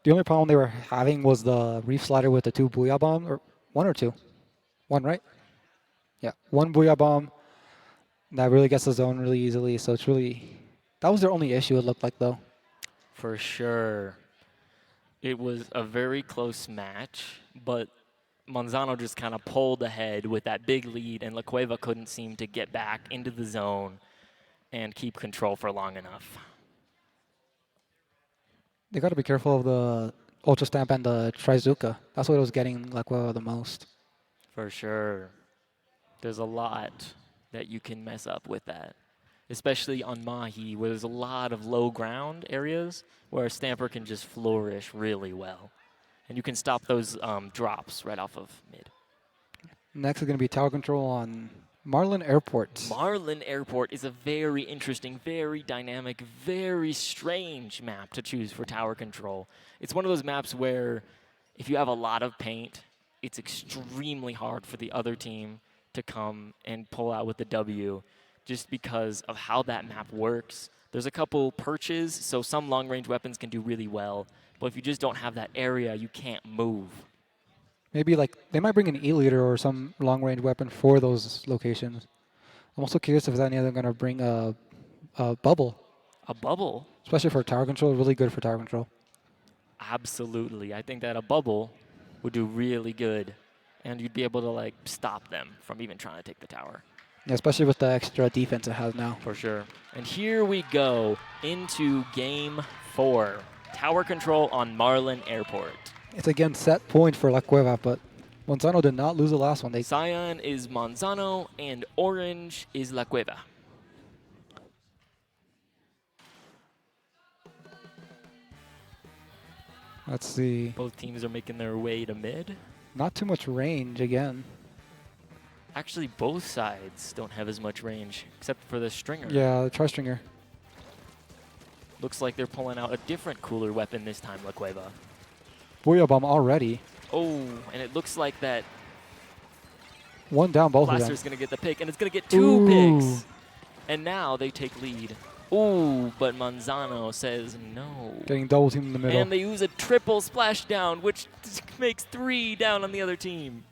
The only problem they were having was the Reef Slider with the 2 Booyah Bomb, or 1 or 2? 1, right? Yeah, 1 Booyah Bomb. That really gets the zone really easily, so it's really... That was their only issue, it looked like, though.
For sure. It was a very close match, but Manzano just kind of pulled ahead with that big lead, and La Cueva couldn't seem to get back into the zone and keep control for long enough.
They got to be careful of the Ultra Stamp and the Trizuka. That's what was getting La Cueva the most.
For sure. There's a lot that you can mess up with that, especially on Mahi, where there's a lot of low ground areas where a Stamper can just flourish really well. And you can stop those drops right off of mid.
Next is going to be Tower Control on Marlin Airport.
Marlin Airport is a very interesting, very dynamic, very strange map to choose for tower control. It's one of those maps where if you have a lot of paint, it's extremely hard for the other team to come and pull out with the W just because of how that map works. There's a couple perches, so some long-range weapons can do really well. But if you just don't have that area, you can't move.
Maybe like they might bring an E-Leader or some long-range weapon for those locations. I'm also curious if any of them are going to bring a bubble.
A bubble?
Especially for tower control, really good for tower control.
Absolutely. I think that a bubble would do really good. And you'd be able to like stop them from even trying to take the tower.
Yeah, especially with the extra defense it has now.
For sure. And here we go into Game 4. Tower control on Marlin Airport.
It's again set point for La Cueva, but Manzano did not lose the last one.
Cyan is Manzano, and orange is La Cueva.
Let's see.
Both teams are making their way to mid.
Not too much range again.
Actually, both sides don't have as much range, except for the stringer.
Yeah, the Tri-Stringer.
Looks like they're pulling out a different cooler weapon this time, La Cueva.
Booyah Bomb already.
Oh, and it looks like that
one down, both of them.
Blaster's going to get the pick, and it's going to get 2 picks. And now they take lead. Ooh, but Manzano says no.
Getting double team in the middle.
And they use a triple splashdown, which makes 3 down on the other team.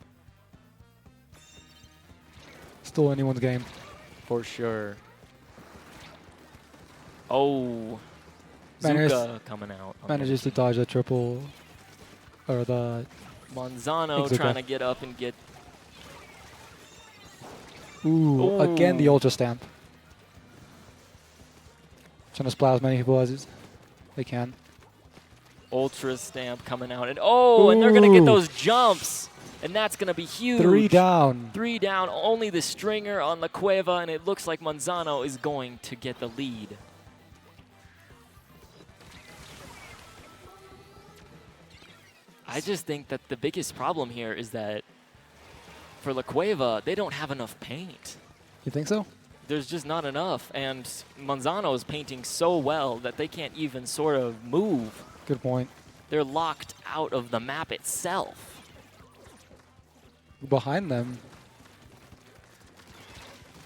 Still anyone's game.
For sure. Oh. Zuka coming out.
Manages to dodge a triple. Or the...
Manzano trying to get up and get...
Ooh, again the Ultra Stamp. Trying to splat as many people as they can.
Ultra Stamp coming out. And and they're going to get those jumps. And that's going to be huge.
3 down.
3 down. Only the stringer on La Cueva. And it looks like Manzano is going to get the lead. I just think that the biggest problem here is that for La Cueva, they don't have enough paint.
You think so?
There's just not enough. And Manzano is painting so well that they can't even sort of move.
Good point.
They're locked out of the map itself.
Behind them.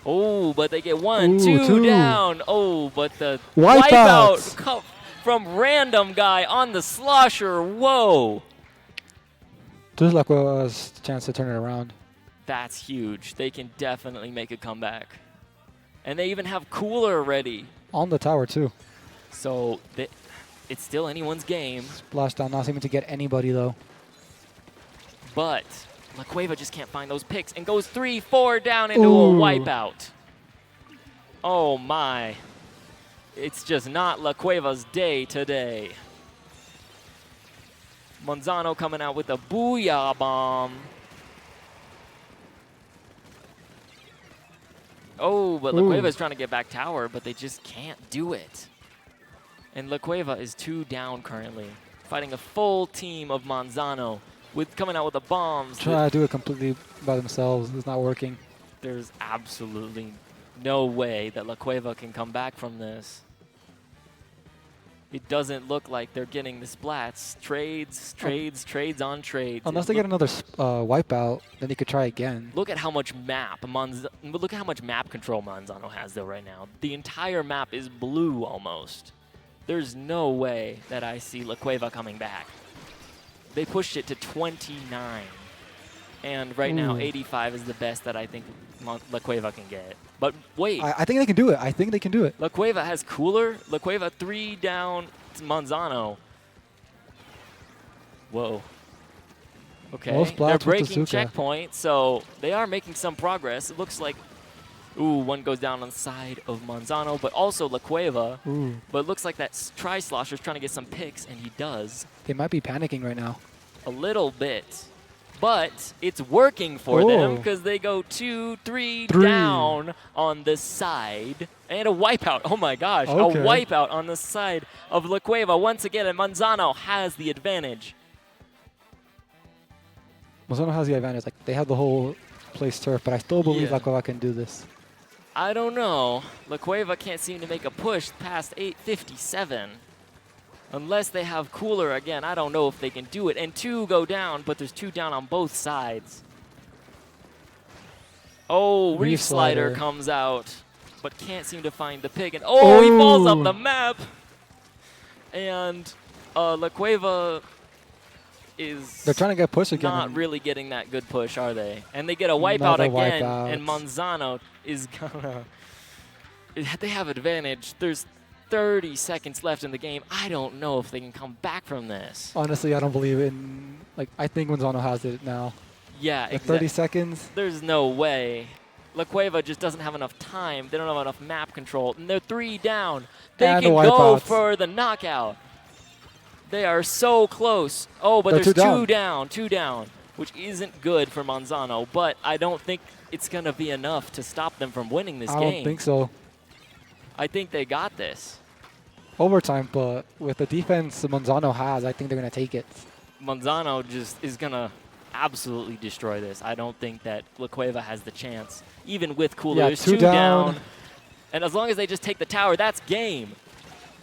Oh, but they get 1, 2 down. Oh, but the
wipeout
from random guy on the slosher. Whoa.
This is La Cueva's chance to turn it around.
That's huge. They can definitely make a comeback. And they even have cooler ready.
On the tower, too.
So it's still anyone's game.
Splashdown not seeming to get anybody, though.
But La Cueva just can't find those picks and goes 3, 4 down into a wipeout. Oh, my. It's just not La Cueva's day today. Manzano coming out with a Booyah Bomb. Oh, but La Cueva is trying to get back tower, but they just can't do it. And La Cueva is 2 down currently, fighting a full team of Manzano, with coming out with the bombs.
Try to do it completely by themselves. It's not working.
There's absolutely no way that La Cueva can come back from this. It doesn't look like they're getting the splats. Trades on trades.
Unless they get another wipeout, then they could try again.
Look at how much look at how much map control Manzano has though right now. The entire map is blue almost. There's no way that I see La Cueva coming back. They pushed it to 29. And right now, 85 is the best that I think La Cueva can get. But wait.
I think they can do it. I think they can do it.
La Cueva has cooler. La Cueva 3 down to Manzano. Whoa. Okay. They're breaking checkpoint, so they are making some progress. It looks like, one goes down on the side of Manzano, but also La Cueva. But it looks like that Tri-Slosher's trying to get some picks, and he does.
They might be panicking right now.
A little bit. But it's working for them because they go 2-3 down on the side. And a wipeout. Oh, my gosh.
Okay.
A wipeout on the side of La Cueva. Once again, and Manzano has the advantage.
Manzano has the advantage. Like, they have the whole place turf, but I still believe La Cueva can do this.
I don't know. La Cueva can't seem to make a push past 8:57. Unless they have cooler again, I don't know if they can do it. And 2 go down, but there's 2 down on both sides. Oh, Reef Slider comes out, but can't seem to find the pick. And he falls off the map. And La Cueva is
They're trying to get push again.
Not really getting that good push, are they? And they get a wipeout again, and Manzano is gonna. They have advantage. There's 30 seconds left in the game. I don't know if they can come back from this.
Honestly, I don't believe in. Like, I think Manzano has it now.
Yeah,
exactly. 30 seconds.
There's no way. La Cueva just doesn't have enough time. They don't have enough map control. And they're 3 down. They can go for the knockout. They are so close. Oh, but there's 2 down, which isn't good for Manzano. But I don't think it's going to be enough to stop them from winning this game.
I don't think so.
I think they got this.
Overtime, but with the defense Manzano has, I think they're going to take it.
Manzano just is going to absolutely destroy this. I don't think that La Cueva has the chance. Even with cooler, there's 2 down. And as long as they just take the tower, that's game.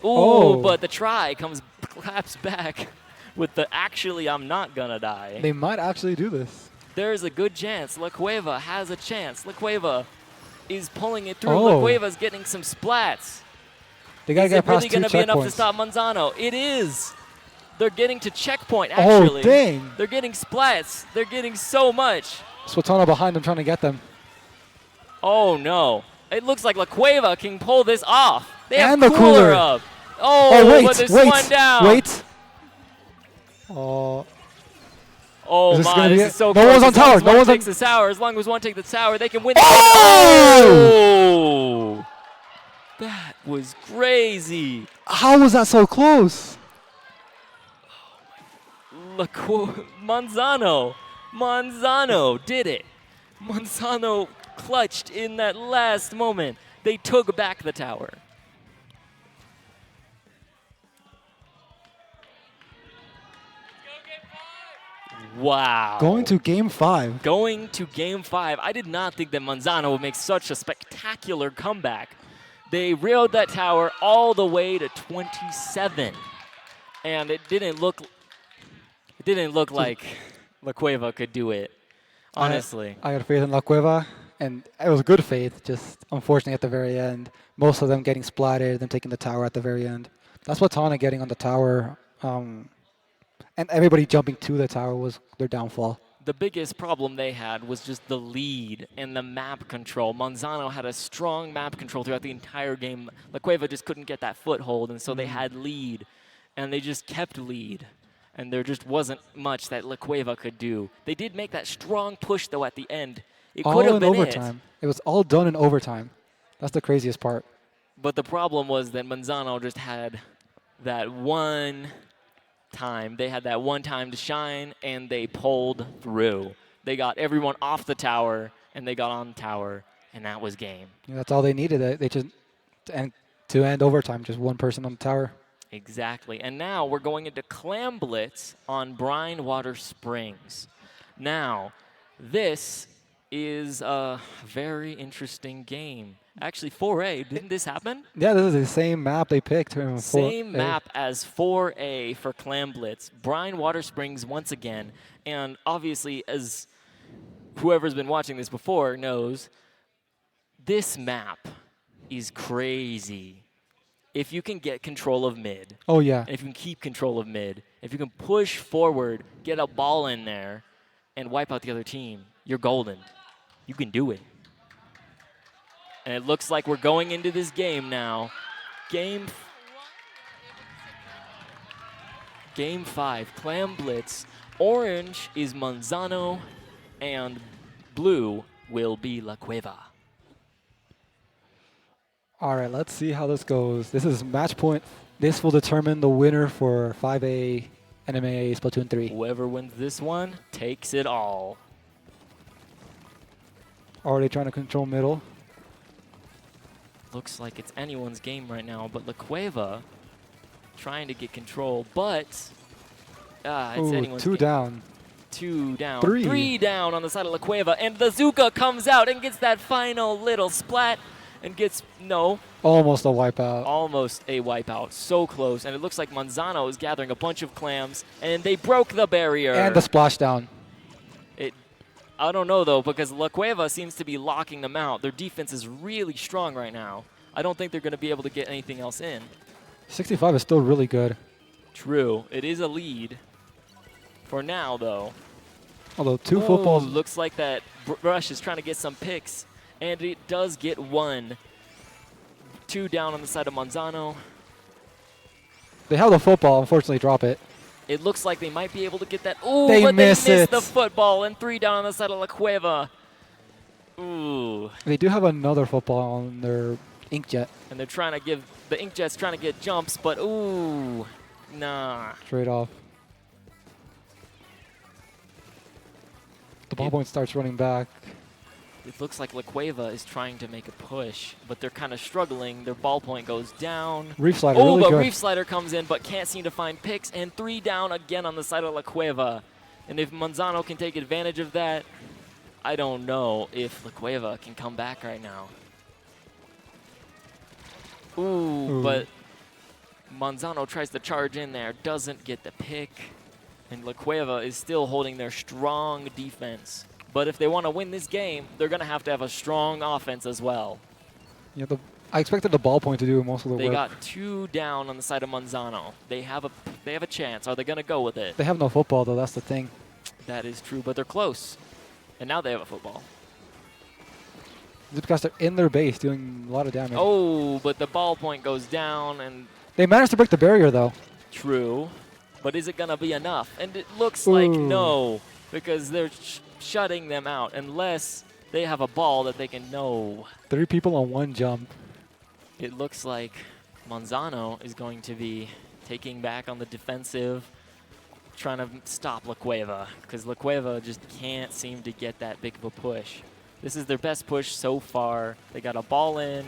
But the try claps back with the actually I'm not going to die.
They might actually do this.
There's a good chance. La Cueva has a chance. La Cueva is pulling it through. La Cueva's getting some splats.
They gotta get past 2 checkpoints.
Is it really going to be enough to stop Manzano? It is. They're getting to checkpoint, actually.
Oh, dang.
They're getting splats. They're getting so much.
Swatana behind them trying to get them.
Oh, no. It looks like La Cueva can pull this off. They have
the cooler
up.
Wait,
but there's 1 down.
Wait.
Oh, my, this is so
close.
No
one's on tower.
No one takes the tower. As long as 1 takes the tower, they can win. That was crazy.
How was that so close?
Manzano did it. Manzano clutched in that last moment. They took back the tower. Wow.
Going to game 5.
Going to game 5. I did not think that Manzano would make such a spectacular comeback. They railed that tower all the way to 27. And it didn't look like La Cueva could do it, honestly.
I had faith in La Cueva, and it was good faith, just unfortunately at the very end. Most of them getting splatted, them taking the tower at the very end. That's what Tana getting on the tower. And everybody jumping to the tower was their downfall.
The biggest problem they had was just the lead and the map control. Manzano had a strong map control throughout the entire game. La Cueva just couldn't get that foothold, and so they had lead. And they just kept lead. And there just wasn't much that La Cueva could do. They did make that strong push, though, at the end. It could have been
overtime. It was all done in overtime. That's the craziest part.
But the problem was that Manzano just had that one time. They had that one time to shine, and they pulled through. They got everyone off the tower, and they got on the tower, and that was game.
Yeah, that's all they needed. They just to end overtime, just one person on the tower.
Exactly. And now we're going into Clam Blitz on Brine Water Springs. Now, this is a very interesting game. Actually, 4A, didn't this happen?
Yeah, this is the same map they picked.
Same map as 4A for Clam Blitz. Brine Water Springs once again. And obviously, as whoever's been watching this before knows, this map is crazy. If you can get control of mid.
Oh, yeah.
If you can keep control of mid. If you can push forward, get a ball in there, and wipe out the other team, you're golden. You can do it. And it looks like we're going into this game now. Game 5, Clam Blitz. Orange is Manzano, and blue will be La Cueva.
All right, let's see how this goes. This is match point. This will determine the winner for 5A NMAA Splatoon 3.
Whoever wins this one takes it all.
Already trying to control middle.
Looks like it's anyone's game right now, but La Cueva trying to get control, but it's anyone's
two
game.
down.
2 down.
Three.
3 down on the side of La Cueva, and the Zuka comes out and gets that final little splat and gets,
Almost a wipeout.
Almost a wipeout. So close, and it looks like Manzano is gathering a bunch of clams, and they broke the barrier.
And the splashdown.
I don't know, though, because La Cueva seems to be locking them out. Their defense is really strong right now. I don't think they're going to be able to get anything else in.
65 is still really good.
True. It is a lead. For now, though.
Although two footballs.
Looks like that Brush is trying to get some picks, and it does get 1. 2 down on the side of Manzano.
They have the football, unfortunately drop it.
It looks like they might be able to get that. Ooh,
they
but
miss
they missed
it.
the football, and 3 down on the side of La Cueva. Ooh.
They do have another football on their inkjet.
And they're trying to give, the inkjet's trying to get jumps, but ooh, nah.
Straight off. The ballpoint starts running back.
It looks like La Cueva is trying to make a push, but they're kind of struggling. Their ballpoint goes down.
Reef slider, really
but
good.
Reef slider comes in, but can't seem to find picks, and 3 down again on the side of La Cueva. And if Manzano can take advantage of that, I don't know if La Cueva can come back right now. Ooh, but Manzano tries to charge in there, doesn't get the pick, and La Cueva is still holding their strong defense. But if they want to win this game, they're going to have a strong offense as well.
Yeah, I expected the ballpoint to do most of the
They
work.
got 2 down on the side of Manzano. They have a chance. Are they going to go with it?
They have no football, though. That's the thing.
That is true, but they're close. And now they have a football.
Zipcaster in their base doing a lot of damage.
Oh, but the ballpoint goes down, and
They managed to break the barrier, though.
true. But is it going to be enough? And it looks like no, because they're shutting them out unless they have a ball that they can know.
3 people on 1 jump.
It looks like Manzano is going to be taking back on the defensive, trying to stop La Cueva, because La Cueva just can't seem to get that big of a push. This is their best push so far. They got a ball in,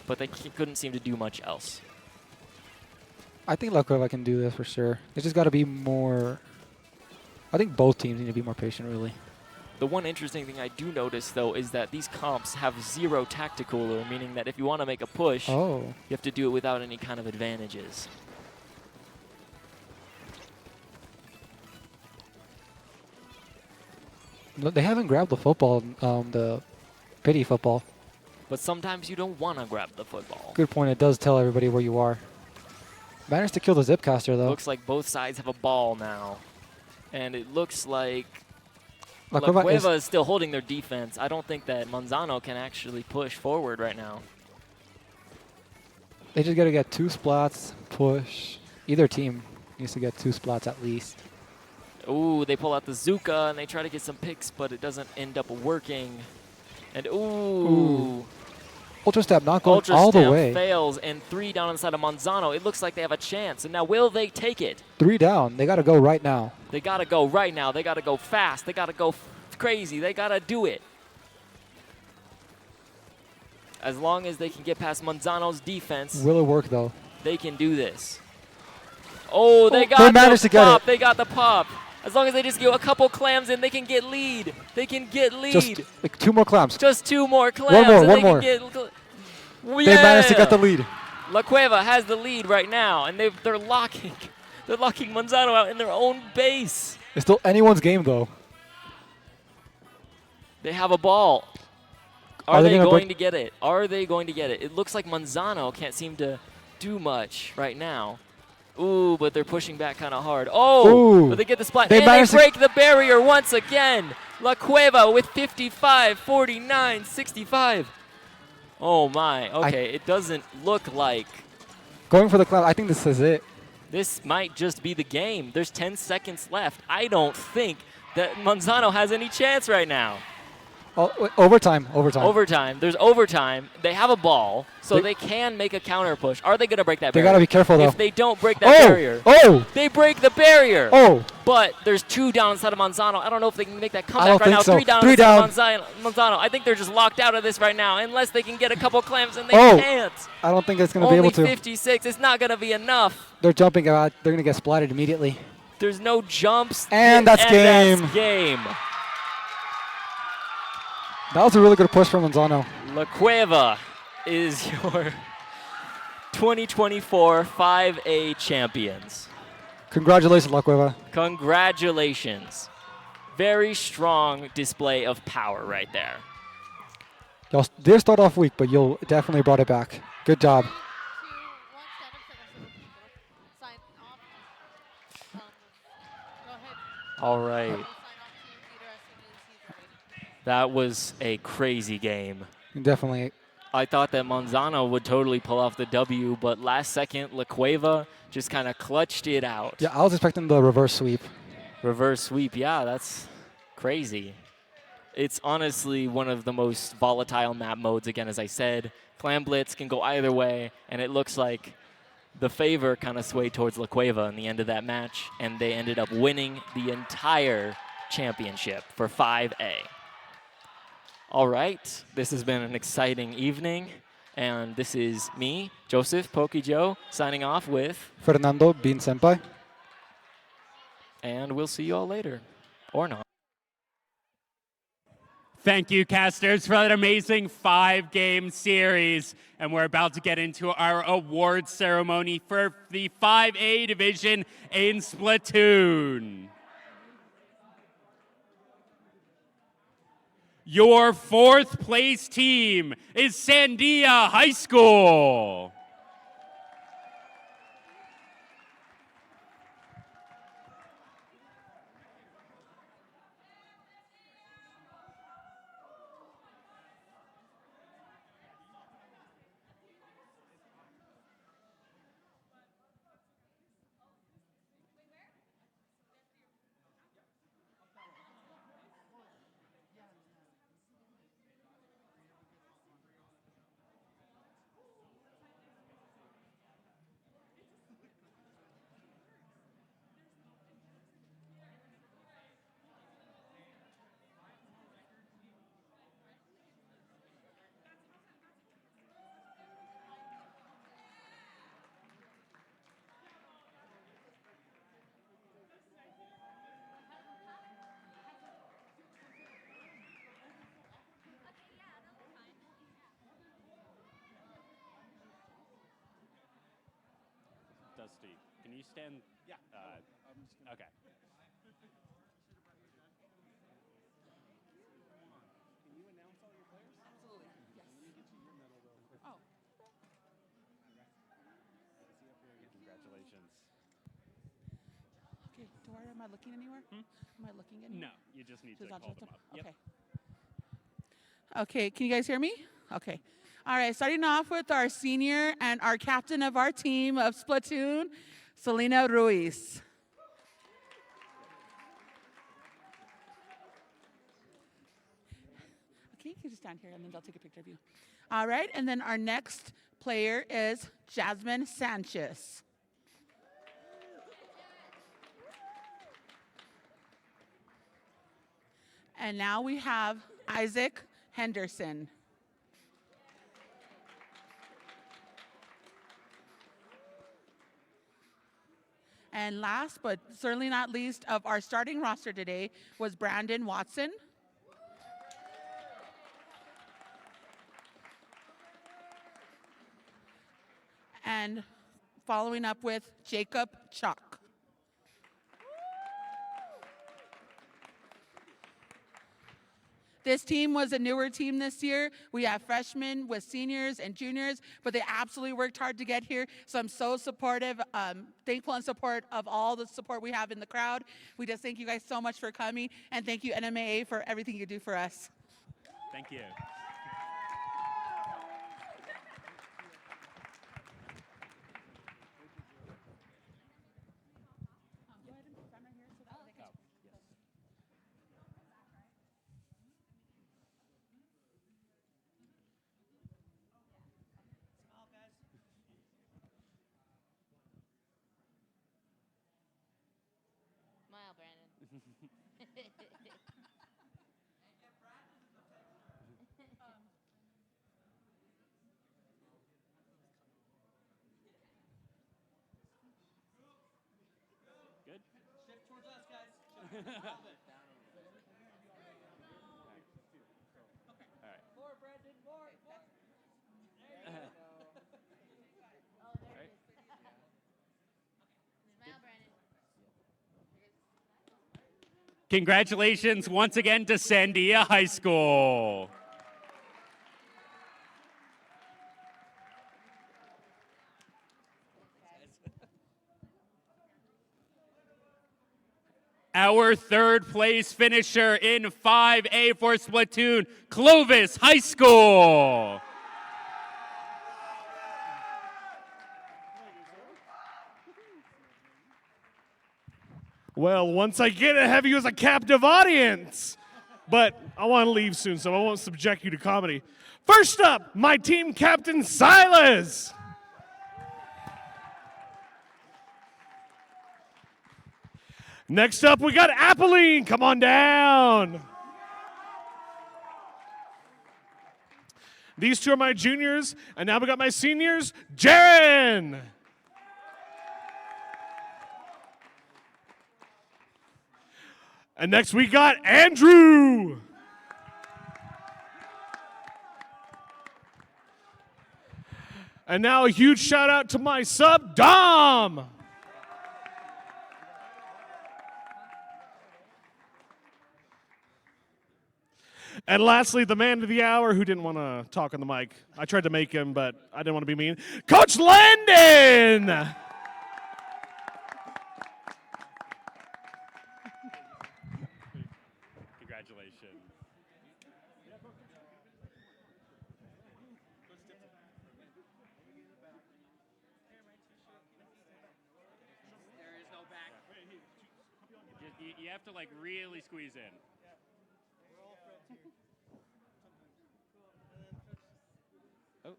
but they couldn't seem to do much else.
I think La Cueva can do this for sure. They just got to be more. I think both teams need to be more patient, really.
The one interesting thing I do notice, though, is that these comps have 0 tacticooler, meaning that if you want to make a push, you have to do it without any kind of advantages.
No, they haven't grabbed the football, the pity football.
But sometimes you don't want to grab the football.
Good point. It does tell everybody where you are. Managed to kill the Zipcaster, though.
Looks like both sides have a ball now. And it looks like
La
La
Cueva
Cueva is still holding their defense. I don't think that Manzano can actually push forward right now.
They just got to get 2 splats, push. Either team needs to get 2 splats at least.
Ooh, they pull out the Zuka and they try to get some picks, but it doesn't end up working. And ooh.
Ultra Stab not going
Ultra
all the
Stamp
way.
fails, and 3 down on the side of Manzano. It looks like they have a chance. And now will they take it?
3 down. They got to go right now.
They got to go right now. They got to go fast. They got to go crazy. They got to do it. As long as they can get past Manzano's defense.
Will it work, though?
They can do this. Oh, they got
they managed
the
to get
pop.
it.
They got the pop. As long as they just get a couple clams in, they can get lead. They can get lead.
Just like 2 more clamps.
Just 2 more clams.
One more. They managed to get the lead.
La Cueva has the lead right now, and they're locking. They're locking Manzano out in their own base.
It's still anyone's game, though.
They have a ball. Are they going to get it? Are they going to get it? It looks like Manzano can't seem to do much right now. Ooh, but they're pushing back kind of hard. Oh,
Ooh.
But they get the splat. And they break the barrier once again. La Cueva with 55, 49, 65. Oh, my. Okay, it doesn't look like.
Going for the clamp, I think this is it.
This might just be the game. There's 10 seconds left. I don't think that Manzano has any chance right now.
Oh, wait, overtime.
Overtime. There's overtime. They have a ball, so they can make a counter push. Are they going to break that barrier?
They got to be careful, though.
If they don't break that barrier.
Oh!
They break the barrier.
Oh!
But there's 2 down inside of Manzano. I don't know if they can make that comeback
I don't
right now.
think so.
3 down
3
inside
down.
of Manzano. I think they're just locked out of this right now, unless they can get a couple clams, and they can't.
I don't think it's going to be able to.
Only 56. It's not going to be enough.
They're jumping out. They're going to get splatted immediately.
There's no jumps.
And that's game.
That's game.
That was a really good push from Manzano.
La Cueva is your 2024 5A champions.
Congratulations, La Cueva.
Congratulations. Very strong display of power right there.
Y'all did start off weak, but you'll definitely brought it back. Good job.
All right. That was a crazy game.
Definitely.
I thought that Manzano would totally pull off the W, but last second, La Cueva just kind of clutched it out.
Yeah, I was expecting the reverse sweep.
Reverse sweep, yeah, that's crazy. It's honestly one of the most volatile map modes, again, as I said. Clam Blitz can go either way, and it looks like the favor kind of swayed towards La Cueva in the end of that match, and they ended up winning the entire championship for 5A. All right, this has been an exciting evening, and this is me, Joseph Pokey Joe, signing off with
Fernando Bean Senpai.
And we'll see you all later, or not.
Thank you, casters, for that amazing 5-game series. And we're about to get into our award ceremony for the 5A division in Splatoon. Your 4th place team is Sandia High School. Dusty, can you stand? Yeah. Okay. Can you announce all your players? Absolutely. Yes. When you get to your medal, though. Oh. Congratulations.
Okay, Dora, am I looking anywhere? Am I looking anywhere?
No, you just need to call them up.
Okay. Okay, can you guys hear me? Okay. All right, starting off with our senior and our captain of our team of Splatoon, Selena Ruiz. Okay, you can just stand here and then they'll take a picture of you. All right, and then our next player is Jasmine Sanchez. And now we have Isaac Henderson. And last but certainly not least of our starting roster today was Brandon Watson. And following up with Jacob Chuck. This team was a newer team this year. We have freshmen with seniors and juniors, but they absolutely worked hard to get here. So I'm so supportive, thankful and support of all the support we have in the crowd. We just thank you guys so much for coming, and thank you NMAA for everything you do for us.
Thank you.
Smile, Brandon.
Good?
Shift towards us, guys.
All right.
More, Brandon, more. There you go.
Oh, there it is. Smile, Brandon.
Congratulations once again to Sandia High School. Our third place finisher in 5A for Splatoon, Clovis High School.
Well, once I get it, have you as a captive audience. But I want to leave soon, so I won't subject you to comedy. First up, my team captain, Silas. Next up, we got Apolline. Come on down. These two are my juniors, and now we got my seniors, Jaron. And next we got Andrew. And now a huge shout out to my sub, Dom. And lastly, the man of the hour who didn't want to talk on the mic. I tried to make him, but I didn't want to be mean. Coach Landon!
Congratulations.
There is no back.
You have to like really squeeze in.
Oh,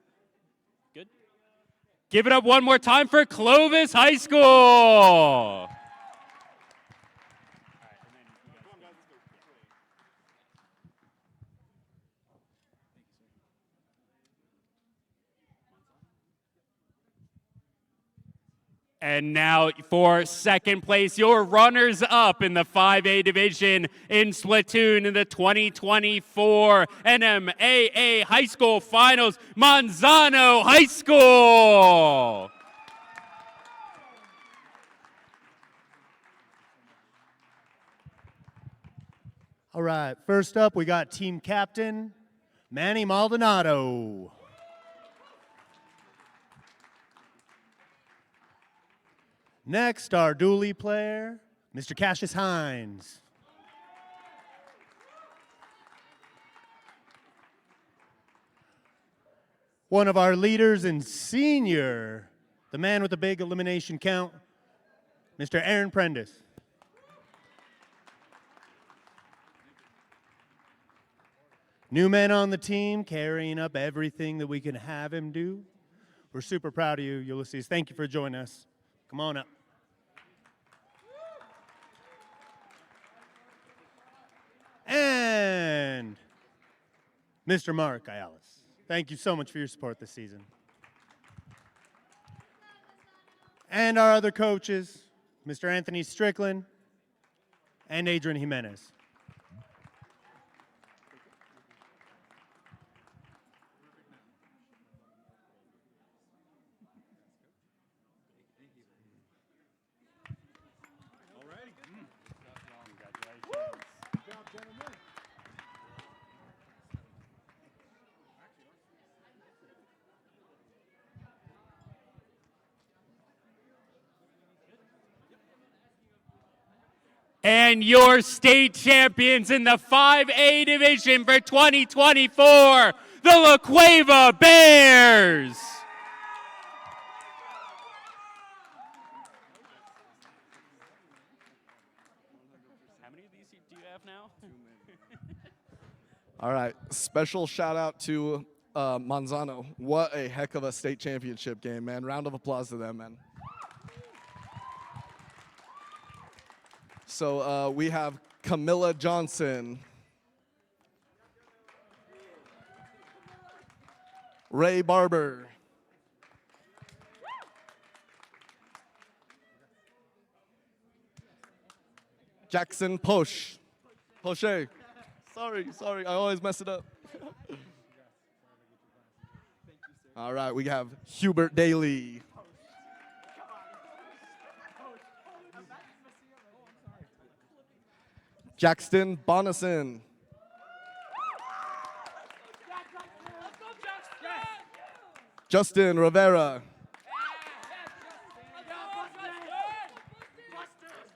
good.
Give it up one more time for Clovis High School. And now for second place, your runners up in the 5A division in Splatoon in the 2024 NMAA High School Finals, Manzano High School.
All right, first up, we got team captain, Manny Maldonado. Next, our dually player, Mr. Cassius Hines. One of our leaders in senior, the man with the big elimination count, Mr. Aaron Prentice. New men on the team, carrying up everything that we can have him do. We're super proud of you, Ulysses. Thank you for joining us. Come on up. And Mr. Mark Ayalis. Thank you so much for your support this season. And our other coaches, Mr. Anthony Strickland, and Adrian Jimenez.
And your state champions in the 5A division for 2024, the La Cueva Bears.
How many of these do you have now?
All right, special shout out to Manzano. What a heck of a state championship game, man. Round of applause to them, man. So we have Camilla Johnson, Ray Barber, Jackson Poche. Poche. Sorry, I always mess it up. All right, we have Hubert Daly. Jackson Bonison. Justin Rivera.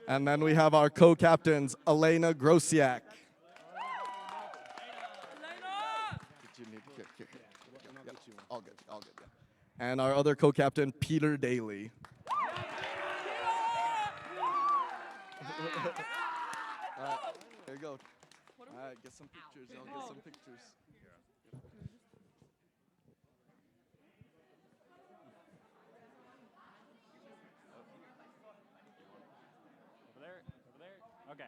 And then we have our co-captains, Elena Grosiak. All good, yeah. And our other co-captain, Peter Daly. There you go. All right, get some pictures. I'll get some pictures.
Over there. Okay.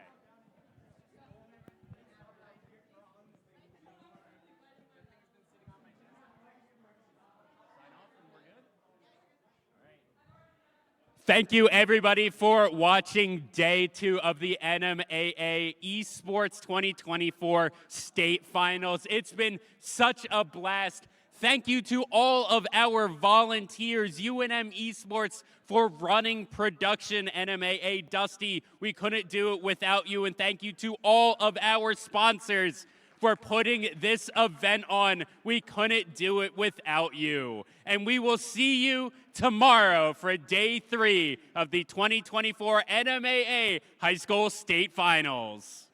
Thank you, everybody, for watching day 2 of the NMAA Esports 2024 State Finals. It's been such a blast. Thank you to all of our volunteers, UNM Esports, for running production. NMAA, Dusty, we couldn't do it without you. And thank you to all of our sponsors for putting this event on. We couldn't do it without you. And we will see you tomorrow for day 3 of the 2024 NMAA High School State Finals.